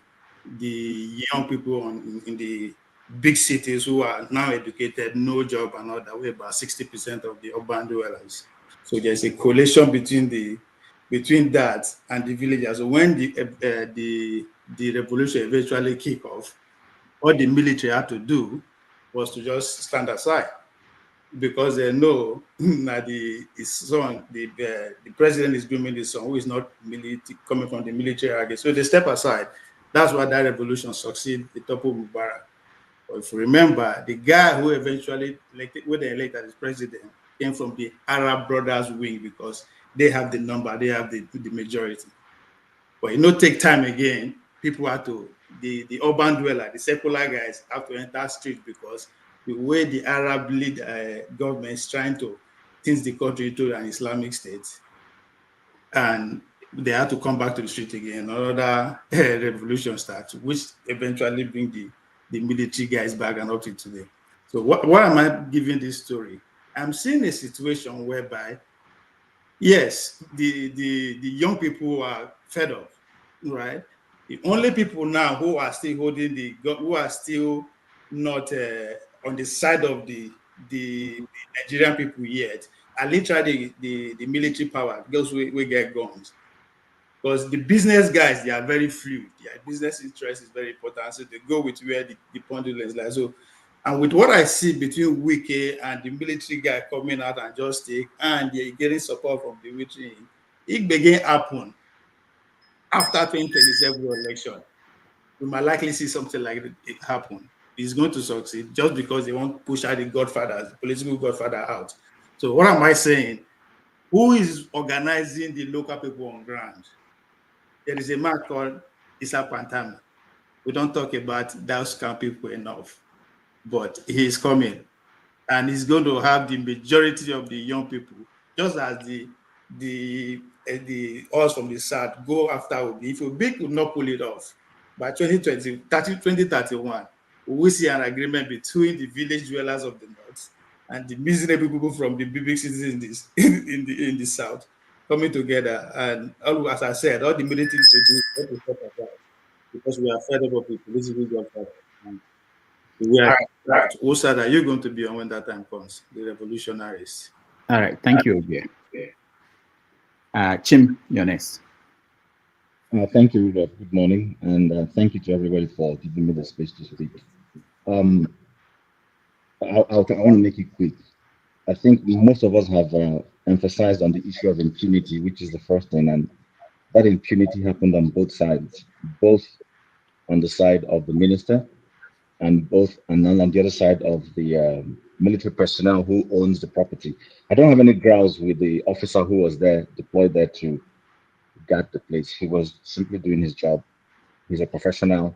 young people in the big cities who are now educated, no job and all that way, about 60% of the urban dwellers. So there's a correlation between that and the villagers. So when the revolution eventually kicked off, all the military had to do was to just stand aside, because they know that the president is grooming his son, who is not coming from the military hierarchy. So they step aside. That's why that revolution succeeded. They toppled Mubarak. But if you remember, the guy who eventually elected as president came from the Arab Brothers wing, because they have the number, they have the majority. But take time again. People have to, the urban dweller, the secular guys have to enter street, because the way the Arab lead government is trying to change the country to an Islamic state, and they have to come back to the street again. Another revolution starts, which eventually bring the military guys back and up to today. So what am I giving this story? I'm seeing a situation whereby, yes, the young people are fed up, right? The only people now who are still holding who are still not on the side of the the Nigerian people yet, and literally the military power, those we get guns. Because the business guys, they are very fluid. Their business interest is very important. So they go with where the pendulum is like. So, and with what I see between Wike and the military guy coming out and just take, and they're getting support from the military, it began happen after 2027 election. We might likely see something like it happen. It's going to succeed just because they want to push out the godfathers, the political godfather out. So what am I saying? Who is organizing the local people on ground? There is a man called Issa Pantami. We don't talk about those kind of people enough, but he is coming, and he's going to have the majority of the young people, just as the us from the south go after Obi. If Obi could not pull it off by 2031, we will see an agreement between the village dwellers of the north and the miserable people from the big cities in the south coming together. And all, as I said, all the military to do what we talk about, because we are fed up of the political godfather. We are right. Whose side are you going to be on when that time comes? The revolutionaries. All right, thank you, Obi. Chim, you're next. Thank you, Rudolph. Good morning, and thank you to everybody for giving me the space to speak. I want to make it quick. I think most of us have emphasized on the issue of impunity, which is the first thing, and that impunity happened on both sides, both on the side of the minister and on the other side of the military personnel who owns the property. I don't have any grounds with the officer who was there, deployed there to guard the place. He was simply doing his job. He's a professional,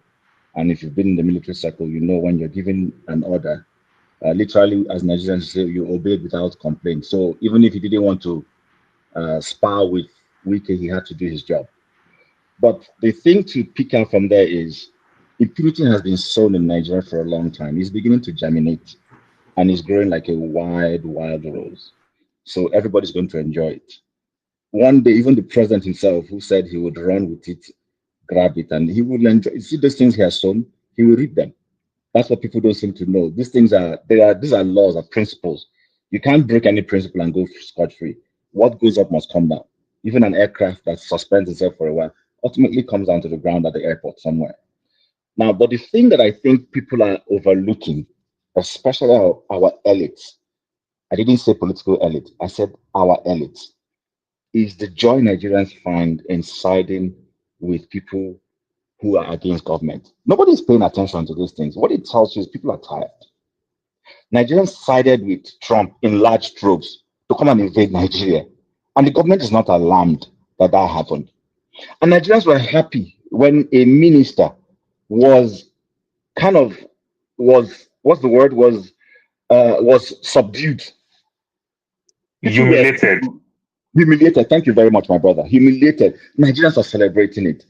and if you've been in the military circle, you know when you're given an order, literally, as Nigerians say, you obey without complaint. So even if he didn't want to spar with Wike, he had to do his job. But the thing to pick out from there is impunity has been sown in Nigeria for a long time. It's beginning to germinate, and it's growing like a wild rose. So everybody's going to enjoy it. One day, even the president himself, who said he would run with it, grab it, and he will enjoy. You see those things he has sown, he will reap them. That's what people don't seem to know. These are laws, are principles. You can't break any principle and go scot-free. What goes up must come down. Even an aircraft that suspends itself for a while ultimately comes down to the ground at the airport somewhere. Now, but the thing that I think people are overlooking, especially our elites, I didn't say political elite, I said our elites, is the joy Nigerians find in siding with people who are against government. Nobody's paying attention to these things. What it tells you is people are tired. Nigerians sided with Trump in large droves to come and invade Nigeria. And the government is not alarmed that happened. And Nigerians were happy when a minister was subdued. Humiliated. Humiliated. Thank you very much, my brother. Humiliated. Nigerians are celebrating it.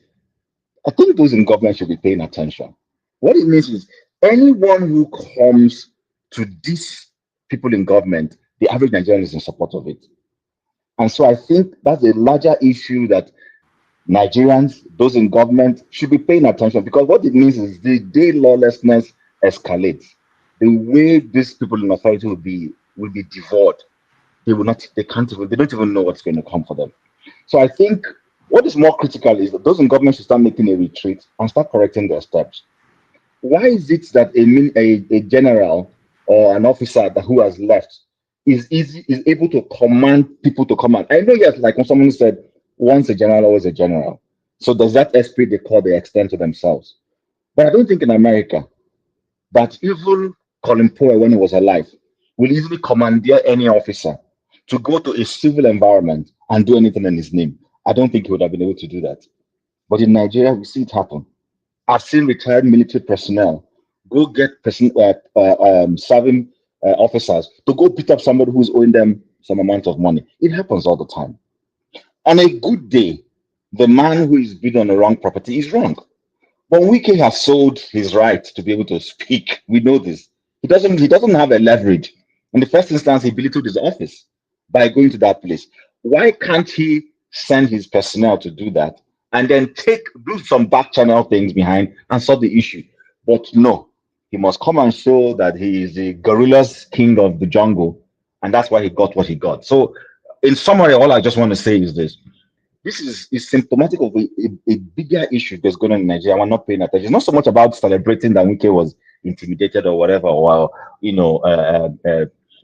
I think those in government should be paying attention. What it means is anyone who comes to these people in government, the average Nigerian is in support of it. And so I think that's a larger issue that Nigerians, those in government, should be paying attention, because what it means is the day lawlessness escalates, the way these people in authority will be devoured. They don't even know what's going to come for them. So I think what is more critical is that those in government should start making a retreat and start correcting their steps. Why is it that a general or an officer who has left is able to command people to come out? I know, yes, like when someone said, once a general, always a general. So does that esprit de corps they extend to themselves? But I don't think in America that even Colin Powell, when he was alive, will easily commandeer any officer to go to a civil environment and do anything in his name. I don't think he would have been able to do that. But in Nigeria, we see it happen. I've seen retired military personnel go get serving officers to go pick up somebody who's owing them some amount of money. It happens all the time. On a good day, the man who is bidding on the wrong property is wrong. But Wike has sold his right to be able to speak. We know this. He doesn't have a leverage. In the first instance, he belittled his office by going to that place. Why can't he send his personnel to do that and then do some back channel things behind and solve the issue? But no, He must come and show that he is the gorillas king of the jungle, and that's why he got what he got. So, in summary, all I just want to say is this. This is symptomatic of a bigger issue that's going on in Nigeria. We're not paying attention. It's not so much about celebrating that Wike was intimidated or whatever, or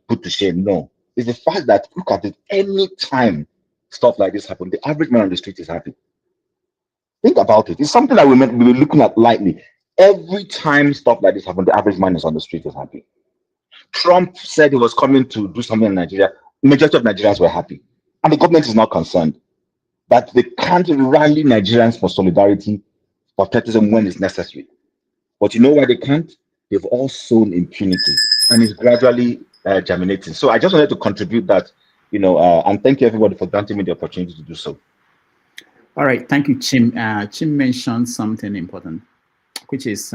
put to shame. No, it's the fact that look at it. Any time stuff like this happens, the average man on the street is happy. Think about it. It's something that we're looking at lightly. Every time stuff like this happens, the average man is on the street is happy. Trump said he was coming to do something in Nigeria. Majority of Nigerians were happy, and the government is not concerned. That they can't rally Nigerians for solidarity, for patriotism when it's necessary. But you know why they can't? They've all sown impunity, and it's gradually germinating. So I just wanted to contribute that, and thank you everybody for granting me the opportunity to do so. All right, thank you, Chim. Chim mentioned something important, which is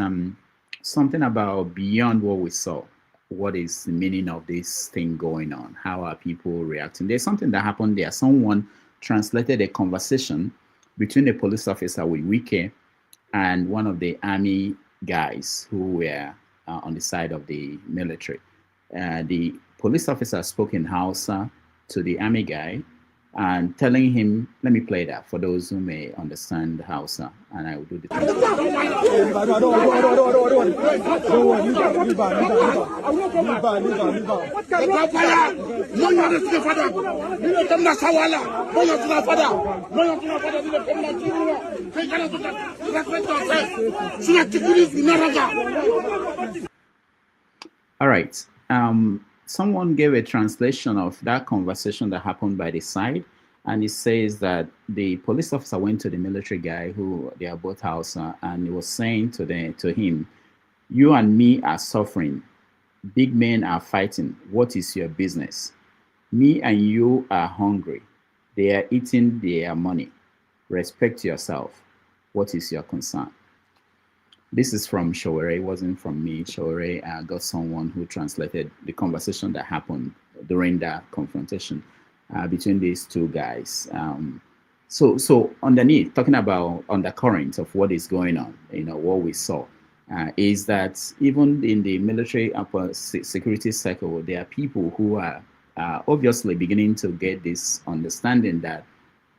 something about beyond what we saw. What is the meaning of this thing going on? How are people reacting? There's something that happened there. Someone translated a conversation between a police officer with Wike and one of the army guys who were on the side of the military. The police officer spoke in Hausa to the army guy and telling him, let me play that for those who may understand Hausa, and I will do the All right. Someone gave a translation of that conversation that happened by the side, and it says that the police officer went to the military guy, who they are both Hausa, and he was saying to him, you and me are suffering. Big men are fighting. What is your business? Me and you are hungry. They are eating their money. Respect yourself. What is your concern? This is from Showere. It wasn't from me. Showere got someone who translated the conversation that happened during that confrontation between these two guys. So underneath, talking about undercurrent of what is going on, what we saw is that even in the military security circle, there are people who are obviously beginning to get this understanding that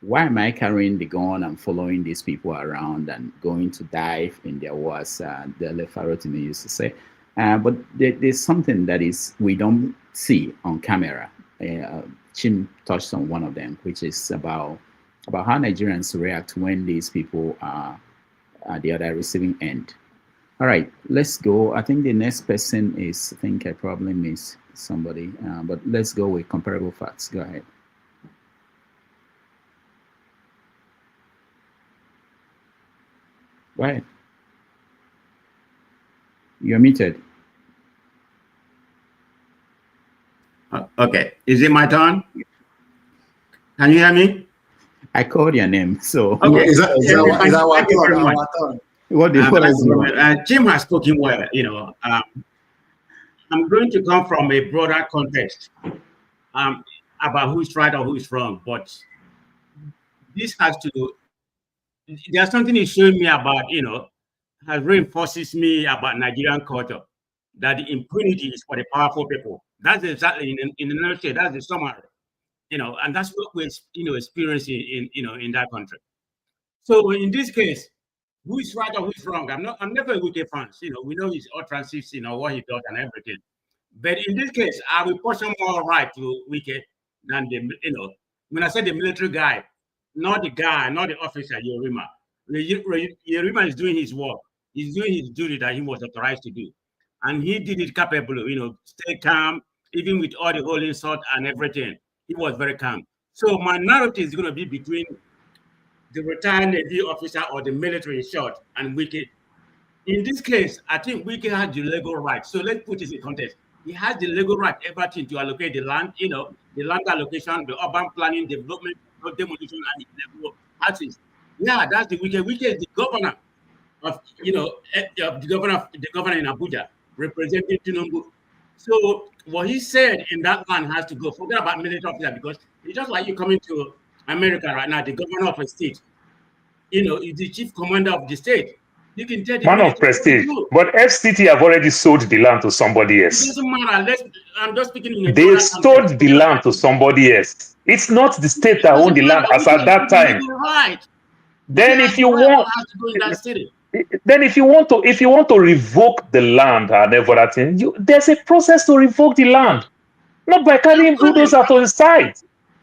why am I carrying the gun and following these people around and going to dive in their wars? The Lefarotimi used to say. But there's something that is we don't see on camera. Chim touched on one of them, which is about how Nigerians react when these people are at the other receiving end. All right, let's go. I think the next person is, I think I probably missed somebody, but let's go with comparable facts. Go ahead. Go ahead. You're muted. Okay, is it my turn? Can you hear me? I called your name, so. Okay, is that our turn? What Jim has spoken well, I'm going to come from a broader context about who's right or who's wrong, but this has to, there's something he's showing me about, has reinforces me about Nigerian culture, that the impunity is for the powerful people. That's exactly in the nutshell. That's the summary, and that's what we're experiencing in that country. So in this case, who is right or who is wrong? I'm never a Wike fan. We know his utterances, what he does and everything. But in this case, I will portion more right to Wike than when I said the military guy, not the officer, Yerima. Yerima is doing his work. He's doing his duty that he was authorized to do. And he did it capably, stay calm, even with all the whole insult and everything. He was very calm. So my narrative is going to be between the retired Navy officer or the military in short and Wike. In this case, I think Wike has the legal right. So let's put this in context. He has the legal right, everything, to allocate the land, the land allocation, the urban planning, development, demolition, and the level artists. Yeah, that's the Wike. Wike is the governor of, the governor in Abuja, representing Tinubu. So what he said in that land has to go. Forget about military officer, because it's just like you coming to America right now, the governor of a state, is the chief commander of the state. You can tell the Man of military what to prestige. do. But FCT have already sold the land to somebody It else. doesn't matter. I'm just speaking in a They broader sold context. the land to somebody else. It's not the state that owned the land as at that time. Right. Then if you want, then if you want to revoke the land and everything, there's a process to revoke the land, not by carrying bulldozer to the side.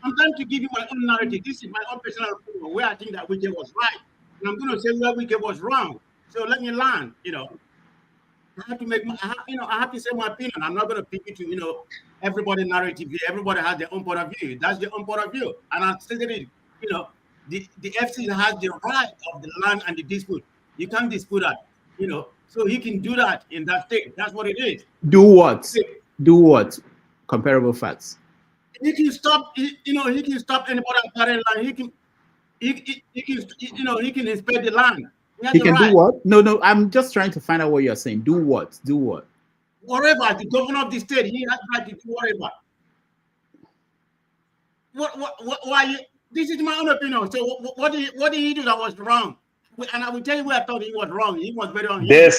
I'm trying to give you my own narrative. This is my own personal opinion where I think that Wike was right, and I'm going to say where Wike was wrong. So let me learn. I have to make my, I have to say my opinion. I'm not going to pick it to, everybody's narrative here. Everybody has their own point of view. That's their own point of view. And I stated it, the FC has the right of the land and the dispute. You can't dispute that, so he can do that in that state. That's what it is. Do what? Do what? Comparable facts. He can stop, he can stop anybody acquiring land. He can inspect the land. He can do what? No, I'm just trying to find out what you're saying. Do what? Do what? Whatever, the governor of the state, he has right to do whatever. Why? This is my own opinion. So what did he do that was wrong? And I will tell you where I thought he was wrong. He was very wrong. There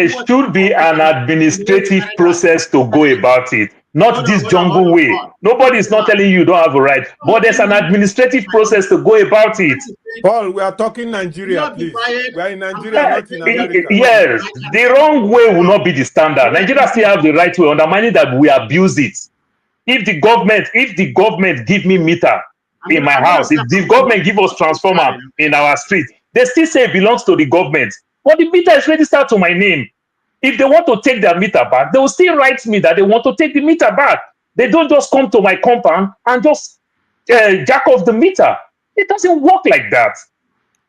should be an administrative process to go about it, not this jungle way. Nobody is not telling you don't have a right, but there's an administrative process to go about it. Paul, we are talking Nigeria, please. We are in Nigeria, not in America. Yes, the wrong way will not be the standard. Nigeria still have the right way, undermining that we abuse it. If the government give me meter in my house, if the government give us transformer in our street, they still say it belongs to the government. But the meter is registered to my name. If they want to take their meter back, they will still write me that they want to take the meter back. They don't just come to my compound and just jack off the meter. It doesn't work like that.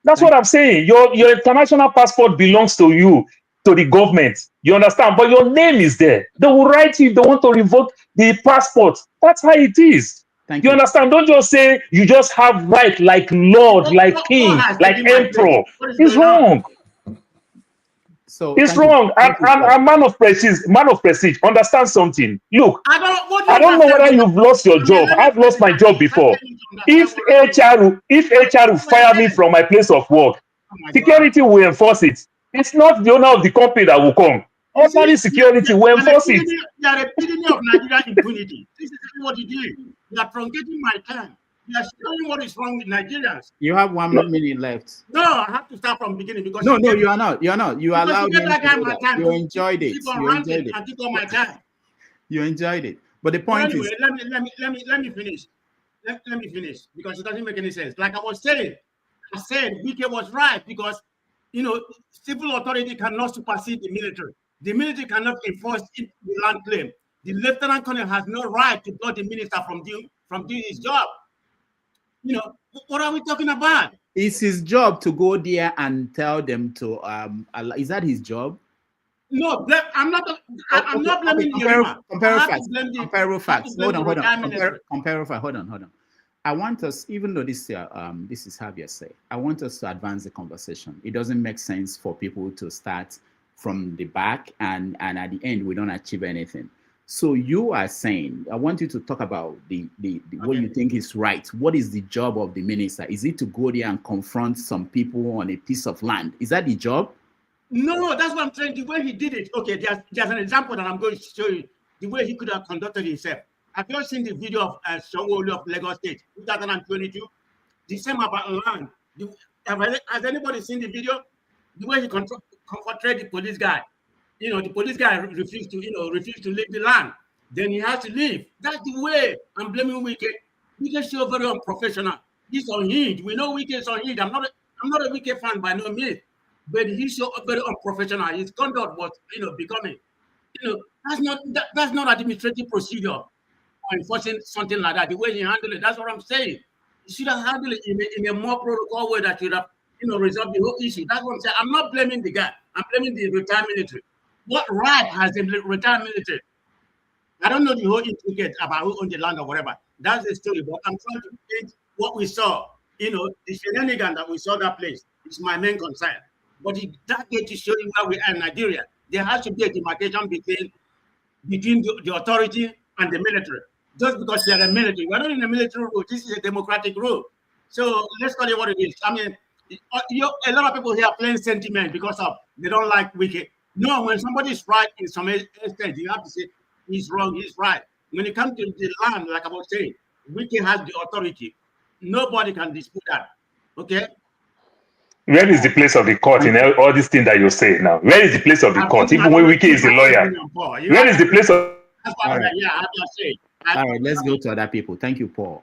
That's what I'm saying. Your international passport belongs to you, to the government. You understand? But your name is there. They will write you if they want to revoke the passport. That's how it is. You understand? Don't just say you just have right like Lord, like King, like Emperor. It's wrong. So it's wrong. I'm man of prestige. Man of prestige. Understand something. Look, I don't know whether you've lost your job. I've lost my job before. If HR will fire me from my place of work, security will enforce it. It's not the owner of the company that will come. Ordinary security will enforce it. You are a epitome of Nigerian impunity. This is what you do. You are truncating my time. You are showing what is wrong with Nigerians. You have 1 minute left. No, I have to start from the beginning because no, you are not. You are not. You allowed me to do that. You enjoyed it. You enjoyed it. I took all my time. You enjoyed it. But the point is, let me finish. Let me finish because it doesn't make any sense. Like I was saying, I said Wike was right because civil authority cannot supersede the military. The military cannot enforce the land claim. The lieutenant colonel has no right to block the minister from doing his job. What are we talking about? It's his job to go there and tell them to. Is that his job? No, I'm not. I'm not blaming Yerima. Compare facts. Hold on. I want us, even though this is Javier say, I want us to advance the conversation. It doesn't make sense for people to start from the back and at the end we don't achieve anything. So you are saying, I want you to talk about what you think is right. What is the job of the minister? Is it to go there and confront some people on a piece of land? Is that the job? No, that's what I'm saying. The way he did it. Okay, there's an example that I'm going to show you. The way he could have conducted himself. Have you seen the video of Soludo of Lagos State, 2022? The same about land. Has anybody seen the video? The way he confronted the police guy. The police guy refused to leave the land. Then he has to leave. That's the way. I'm blaming Wike. Wike is so very unprofessional. He's unhinged. We know Wike is unhinged. I'm not a Wike fan by no means, but he's so very unprofessional. His conduct was, becoming, that's not administrative procedure or enforcing something like that. The way he handled it, that's what I'm saying. He should have handled it in a more protocol way that should have, resolved the whole issue. That's what I'm saying. I'm not blaming the guy. I'm blaming the retired military. What right has the retired military? I don't know the whole intricate about who owned the land or whatever. That's the story. But I'm trying to paint what we saw. The shenanigan that we saw that place is my main concern. But that get to show you where we are in Nigeria. There has to be a demarcation between the authority and the military. Just because they are a military. We're not in a military rule. This is a democratic rule. So let's call it what it is. I mean, a lot of people here are playing sentiment because of they don't like Wike. No, when somebody is right in some extent, you have to say he's wrong, he's right. When it comes to the land, like I was saying, Wike has the authority. Nobody can dispute that. Okay? Where is the place of the court in all these things that you say now? Where is the place of the court? Even when Wike is a lawyer, where is the place of? All right. All right, let's go to other people. Thank you, Paul.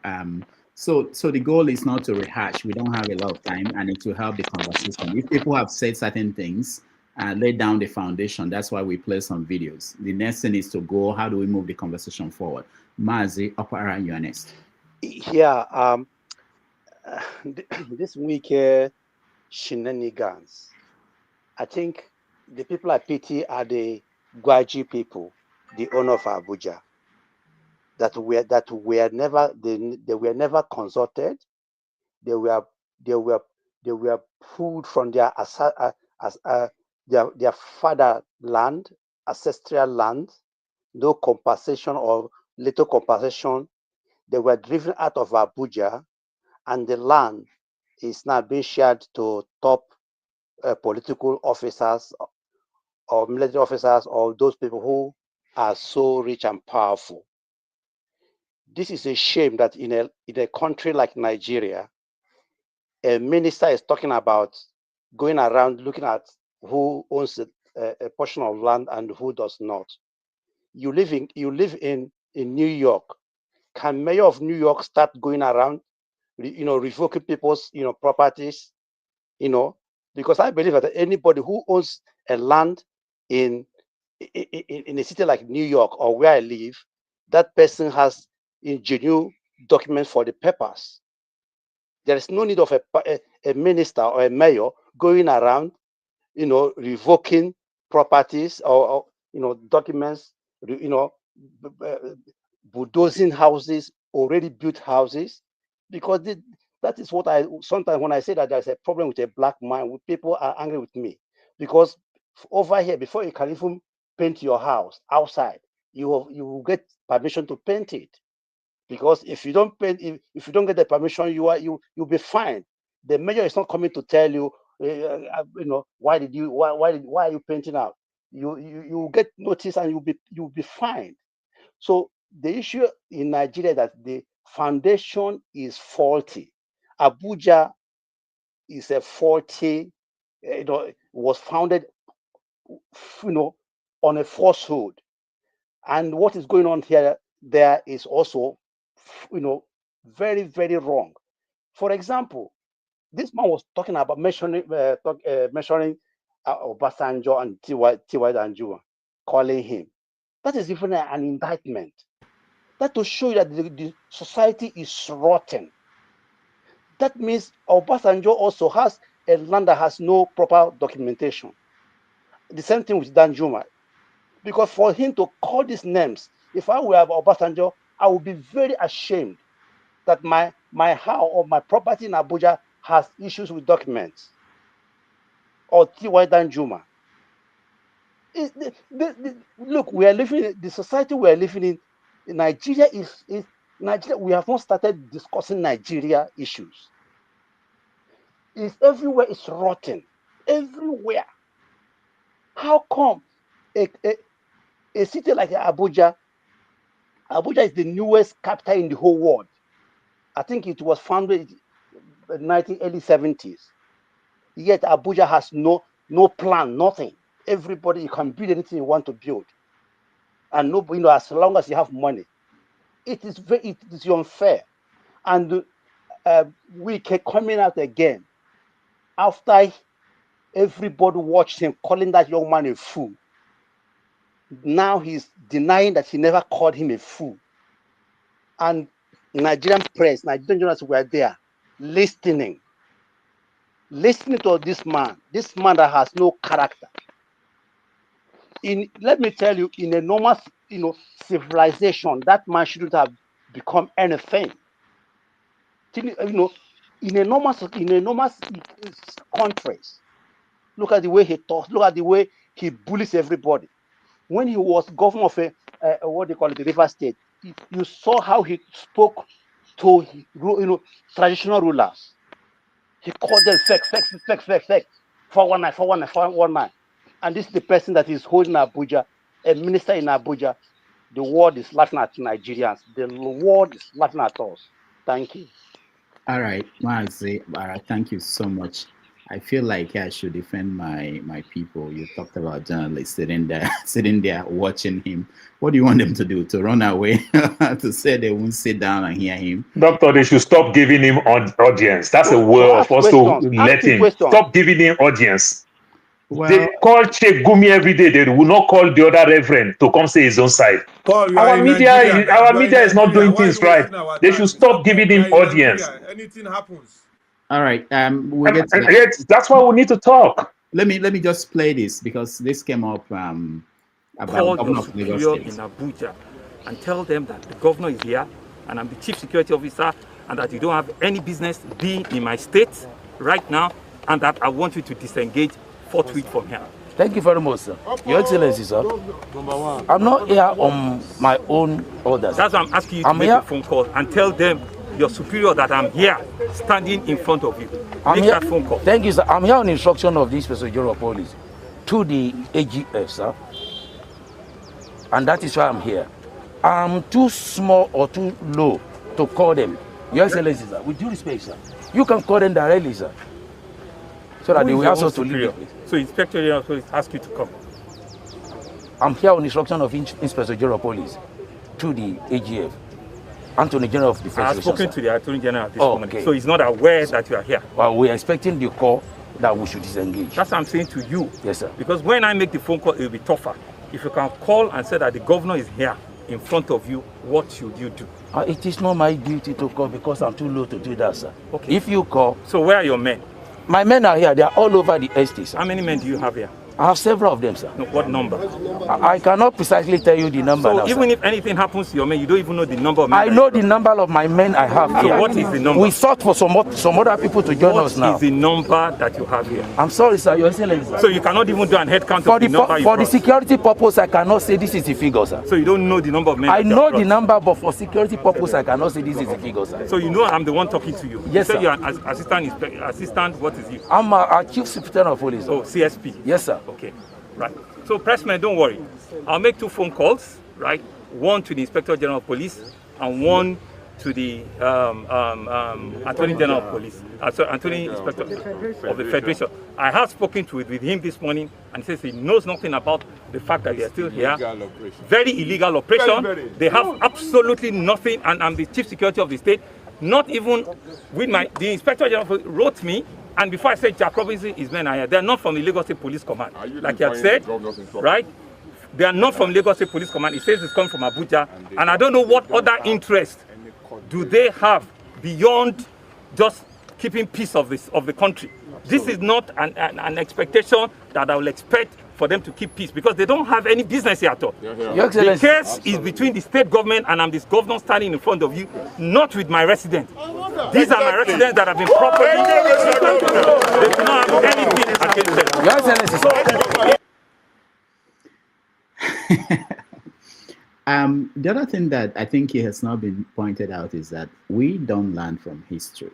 So the goal is not to rehash. We don't have a lot of time, and it will help the conversation. If people have said certain things and laid down the foundation, that's why we play some videos. The next thing is to go, how do we move the conversation forward? Mazi, Opera, you are next. Yeah, this week, shenanigans. I think the people I pity are the Gwaji people, the owner of Abuja, that were never consulted. They were pulled from their their fatherland, ancestral land, no compensation or little compensation. They were driven out of Abuja, and the land is now being shared to top political officers or military officers or those people who are so rich and powerful. This is a shame that in a country like Nigeria, a minister is talking about going around looking at who owns a portion of land and who does not. You live in New York. Can mayor of New York start going around, revoking people's properties? Because I believe that anybody who owns a land in a city like New York or where I live, that person has genuine documents for the papers. There is no need of a minister or a mayor going around, revoking properties or documents, bulldozing houses, already built houses, because that is what sometimes when I say that there's a problem with a black man, people are angry with me, because over here, before you can even paint your house outside, you will get permission to paint it. Because if you don't paint, if you don't get the permission, you'll be fined. The mayor is not coming to tell you, why are you painting out? You get notice and you'll be fined. So the issue in Nigeria is that the foundation is faulty. Abuja is a faulty, was founded, on a falsehood. And what is going on there is also, very, very wrong. For example, this man was talking about measuring Obasanjo and T.Y. Danjuma, calling him. That is even an indictment. That to show you that the society is rotten. That means Obasanjo also has a land that has no proper documentation. The same thing with Danjuma. Because for him to call these names, if I were Obasanjo, I would be very ashamed that my house or my property in Abuja has issues with documents. Or T.Y. Danjuma. Look, we are living in the society we are living in. Nigeria is Nigeria. We have not started discussing Nigeria issues. It's everywhere. It's rotten everywhere. How come a city like Abuja is the newest capital in the whole world? I think it was founded in the early 70s. Yet Abuja has no plan, nothing. Everybody, you can build anything you want to build, and nobody, as long as you have money. It is unfair, and we keep coming out again after everybody watched him calling that young man a fool. Now he's denying that he never called him a fool, and Nigerian press, Nigerian journalists were there listening to this man that has no character. Let me tell you, in a normal, civilization, that man shouldn't have become anything. In a normal countries, look at the way he talks. Look at the way he bullies everybody. When he was governor of what they call it, the River State, you saw how he spoke to traditional rulers. He called them fake. 419. And this is the person that is holding Abuja, a minister in Abuja. The world is laughing at Nigerians. The world is laughing at us. Thank you. All right, Mazi, thank you so much. I feel like I should defend my people. You talked about journalists sitting there watching him. What do you want them to do? To run away? To say they won't sit down and hear him? Doctor, they should stop giving him audience. That's a way of us to let him stop giving him audience. Well, they call Sheikh Gumi every day. They will not call the other reverend to come say his own side. Paul, our media is not doing things right. They should stop giving him audience. Anything happens. All right. We'll get to that. That's why we need to talk. Let me just play this because this came up about Call your superior in Abuja and tell them that the governor is here and I'm the chief security officer and that you don't have any business being in my state right now and that I want you to disengage forthwith from here. Thank you very much, sir. Your Excellency, sir. I'm not here on my own orders. That's why I'm asking you to make a phone call and tell them, your superior, that I'm here, standing in front of you. Make that phone call. Thank you, sir. I'm here on instruction of the Inspector General of Police to the AGF, sir. And that is why I'm here. I'm too small or too low to call them. Your Excellency, sir, with due respect, sir, you can call them directly, sir. So that they will ask us to leave. So Inspector General of Police ask you to come. I'm here on instruction of Inspector General of Police to the AGF, Attorney General of Defense. I have spoken to the Attorney General at this moment, so he's not aware that you are here. Well, we're expecting the call that we should disengage. That's what I'm saying to you. Yes, sir. Because when I make the phone call, it will be tougher. If you can call and say that the governor is here in front of you, what should you do? It is not my duty to call because I'm too low to do that, sir. Okay. If you call... So where are your men? My men are here. They are all over the estate, sir. How many men do you have here? I have several of them, sir. No, what number? I cannot precisely tell you the number. So now, even if anything happens to your men, you don't even know the number of men? I know the number of my men I have here. So what is the number? We sought for some other people to join us now. What is the number that you have here? I'm sorry, sir, Your Excellency. So you cannot even do an head count of the number For the security purpose, I cannot say this is the figure, sir. So you don't know the number of men? I know the number, but for security purpose, I cannot say this is the figure, sir. So you know I'm the one talking to you? Yes, you sir. You're an assistant, what is you? I'm a chief superintendent of police. Oh, CSP? Yes, sir. Okay, right. So pressmen, don't worry. I'll make 2 phone calls, right? One to the Inspector General of Police and one to the Attorney General of Police, Attorney Inspector of the Federation. I have spoken with him this morning and he says he knows nothing about the fact that we are still here. Very illegal operation. They have absolutely nothing, and I'm the chief security of the state. Not even with the Inspector General wrote me. And before I said Jack Robinson, his men are here. They are not from the Lagos State Police Command. Like you have said, right? They are not from Lagos State Police Command. It says it's coming from Abuja. And I don't know what other interest do they have beyond just keeping peace of the country. This is not an expectation that I will expect for them to keep peace because they don't have any business here at all. The case is between the state government and I'm this governor standing in front of you, not with my residents. These are my residents that have been properly. They do not have anything against them. The other thing that I think it has not been pointed out is that we don't learn from history.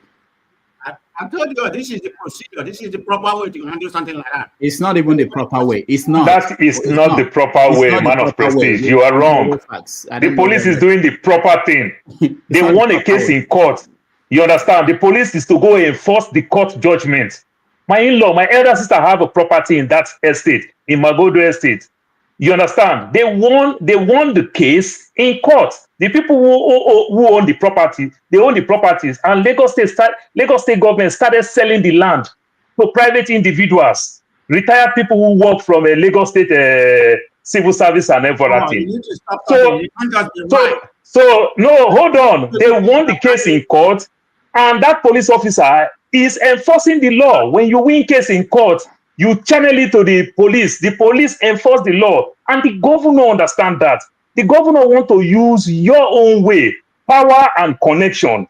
I told you this is the procedure. This is the proper way to handle something like that. It's not even the proper way. It's not. That is not the proper way, man of prestige. You are wrong. The police is doing the proper thing. They won a case in court. You understand? The police is to go enforce the court judgment. My in-law, my elder sister have a property in that estate, in Magodo estate. You understand? They won the case in court. The people who own the property, they own the properties, and Lagos State government started selling the land to private individuals, retired people who work from a Lagos State civil service and everything. So no, hold on. They won the case in court, and that police officer is enforcing the law. When you win case in court, you channel it to the police. The police enforce the law, and the governor understand that. The governor want to use your own way, power and connection.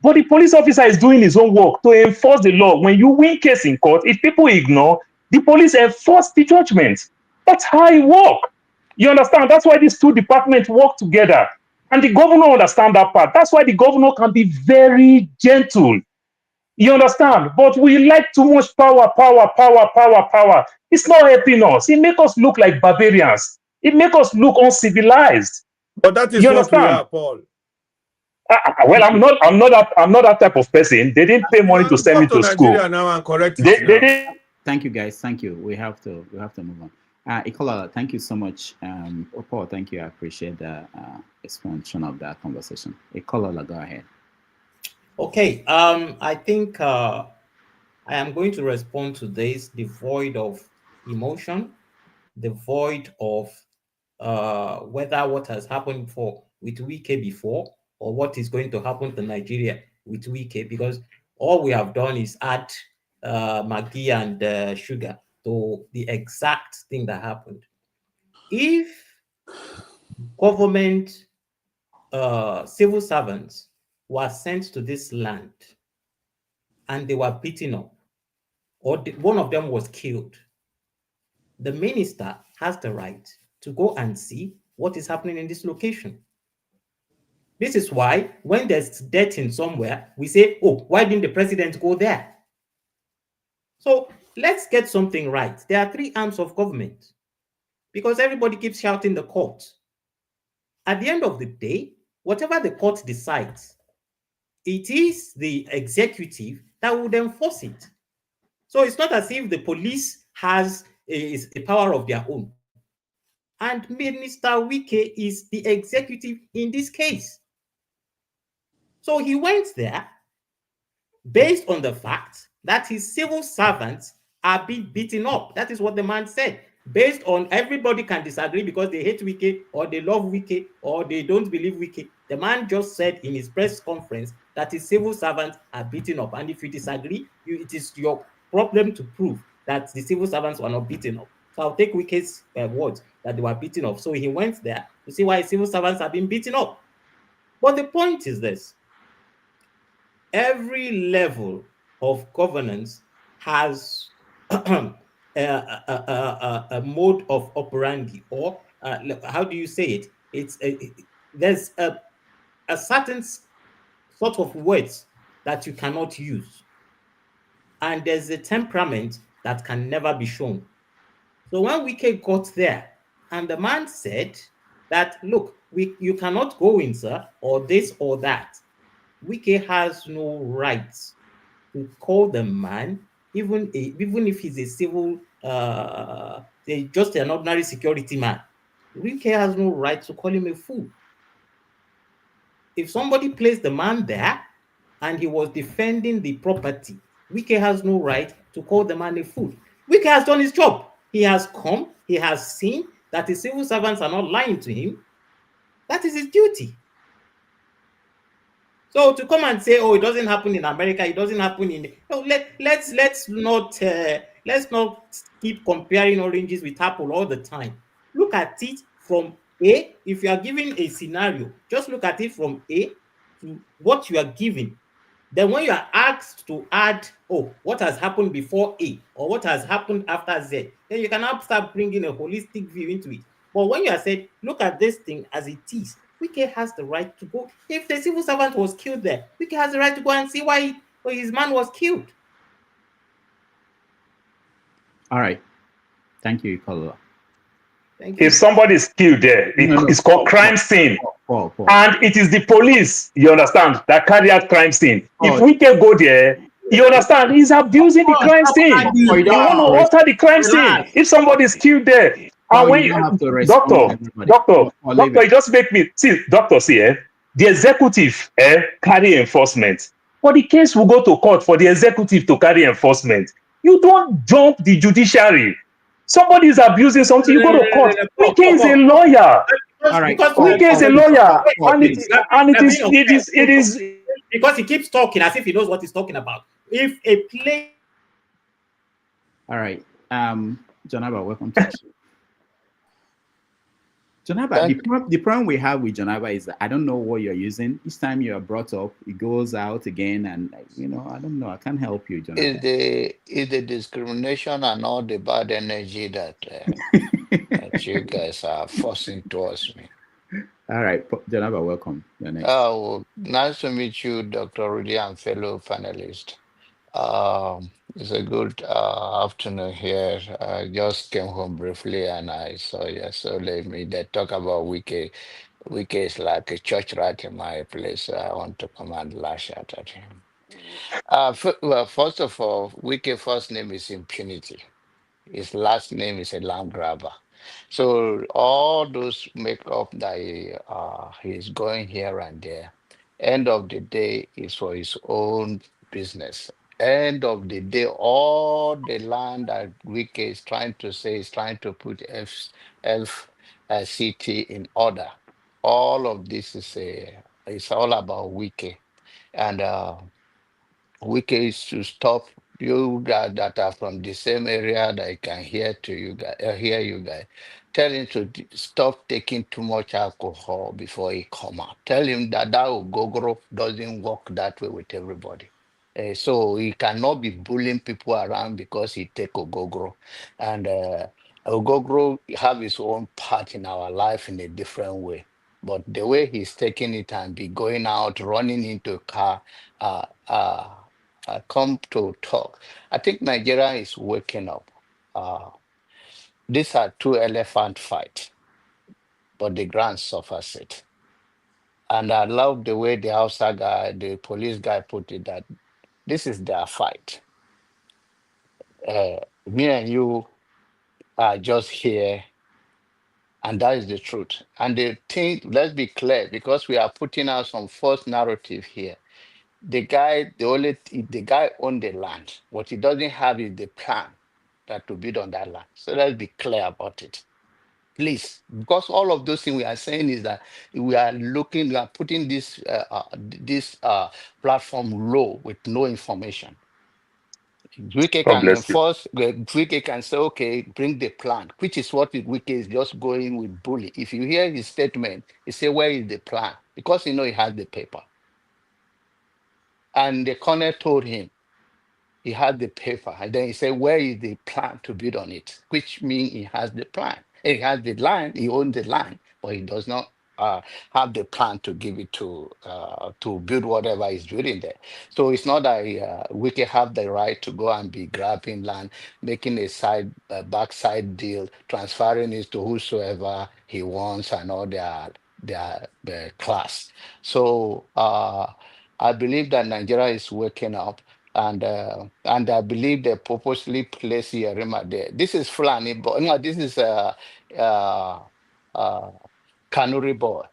But the police officer is doing his own work to enforce the law. When you win case in court, if people ignore, the police enforce the judgment. That's how it works. You understand? That's why these 2 departments work together. And the governor understand that part. That's why the governor can be very gentle. You understand? But we like too much power, power, power, power, power. It's not helping us. It makes us look like barbarians. It makes us look uncivilized. But that is You what we understand? are, Paul. Well, I'm not that type of person. They didn't pay money to send me to school. Nigeria now and correct it They now. didn't. Thank you, guys. Thank you. We have to move on. Ikola, thank you so much. Paul, thank you. I appreciate the expansion of that conversation. Ikola, go ahead. Okay. I think I am going to respond to this devoid of emotion, devoid of whether what has happened with Wike before or what is going to happen to Nigeria with Wike, because all we have done is add Maggi and sugar to the exact thing that happened. If government civil servants were sent to this land and they were beaten up, or one of them was killed, the minister has the right to go and see what is happening in this location. This is why when there's death in somewhere, we say, oh, why didn't the president go there? So let's get something right. There are three arms of government because everybody keeps shouting the court. At the end of the day, whatever the court decides, it is the executive that would enforce it. So it's not as if the police has a power of their own. And Minister Wike is the executive in this case. So he went there based on the fact that his civil servants are being beaten up. That is what the man said. Based on everybody can disagree because they hate Wike or they love Wike or they don't believe Wike. The man just said in his press conference that his civil servants are beaten up. And if you disagree, it is your problem to prove that the civil servants were not beaten up. So I'll take Wike's words that they were beaten up. So he went there to see why civil servants are being beaten up. But the point is this. Every level of governance has a mode of operandi, or how do you say it? There's a certain sort of words that you cannot use. And there's a temperament that can never be shown. So when Wike got there, and the man said that, look, you cannot go in, sir, or this or that. Wike has no right to call the man, even if he's a civil, just an ordinary security man. Wike has no right to call him a fool. If somebody placed the man there and he was defending the property, Wike has no right to call the man a fool. Wike has done his job. He has come, he has seen that the civil servants are not lying to him. That is his duty. So to come and say, oh, it doesn't happen in America, it doesn't happen in... No, let's not keep comparing oranges with apple all the time. Look at it from A. If you are given a scenario, just look at it from A to what you are given. Then when you are asked to add, oh, what has happened before A or what has happened after Z, then you can start bringing a holistic view into it. But when you are said, look at this thing as it is, Wike has the right to go. If the civil servant was killed there, Wike has the right to go and see why his man was killed. All right. Thank you, Ikola. Thank you. If somebody is killed there, it's called crime scene. And it is the police, you understand, that carry out crime scene. If we can go there, you understand, he's abusing the crime scene. You want to alter the crime scene. If somebody is killed there, and when doctor, you just make me see, doctor, see, the executive carry enforcement. But the case will go to court for the executive to carry enforcement. You don't jump the judiciary. Somebody is abusing something, you go to court. Wike is a lawyer. All right. Wike is a lawyer, and it is because he keeps talking as if he knows what he's talking about. If a play. All right, Janaba, welcome to the show. Janaba, the problem we have with Janaba is that I don't know what you're using. Each time you are brought up, it goes out again, and I don't know. I can't help you, Janaba. It's the discrimination and all the bad energy that that you guys are forcing towards me. All right, Janaba, welcome. Oh, nice to meet you, Dr. Rudy, and fellow panelist. It's a good afternoon here. I just came home briefly and I saw yesterday me they talk about Wike. Wike is like a church rat in my place. So I want to come and lash out at him. Well, first of all, Wike first name is impunity. His last name is a land grabber. So all those make up that he's going here and there. End of the day is for his own business. End of the day, all the land that Wike is trying to say is trying to put FCT in order. All of this is it's all about Wike. And Wike is to stop you guys that are from the same area that I can hear you guys. Tell him to stop taking too much alcohol before he come out. Tell him that Ogogoro doesn't work that way with everybody. So he cannot be bullying people around because he take Ogogoro. And Ogogoro have his own part in our life in a different way. But the way he's taking it and be going out, running into a car, come to talk. I think Nigeria is waking up. These are two elephant fights, but the ground suffers it. And I love the way the outside guy, the police guy put it that this is their fight. Me and you are just here, and that is the truth. And the thing, let's be clear, because we are putting out some false narrative here. The guy owned the land. What he doesn't have is the plan that to build on that land. So let's be clear about it. Please, because all of those things we are saying is that we are putting this platform low with no information. Wike God can bless you. enforce, Wike can say, okay, bring the plan, which is what Wike is just going with bully. If you hear his statement, he say, where is the plan? Because he has the paper. And the colonel told him, he had the paper, and then he said, where is the plan to build on it? Which means he has the plan. He has the land, he owns the land, but he does not have the plan to give it to build whatever he's building there. So it's not that we can have the right to go and be grabbing land, making a backside deal, transferring it to whosoever he wants and all their class. So I believe that Nigeria is waking up. And I believe they purposely place Yerima there. This is Fulani, but no, this is Kanuri boy.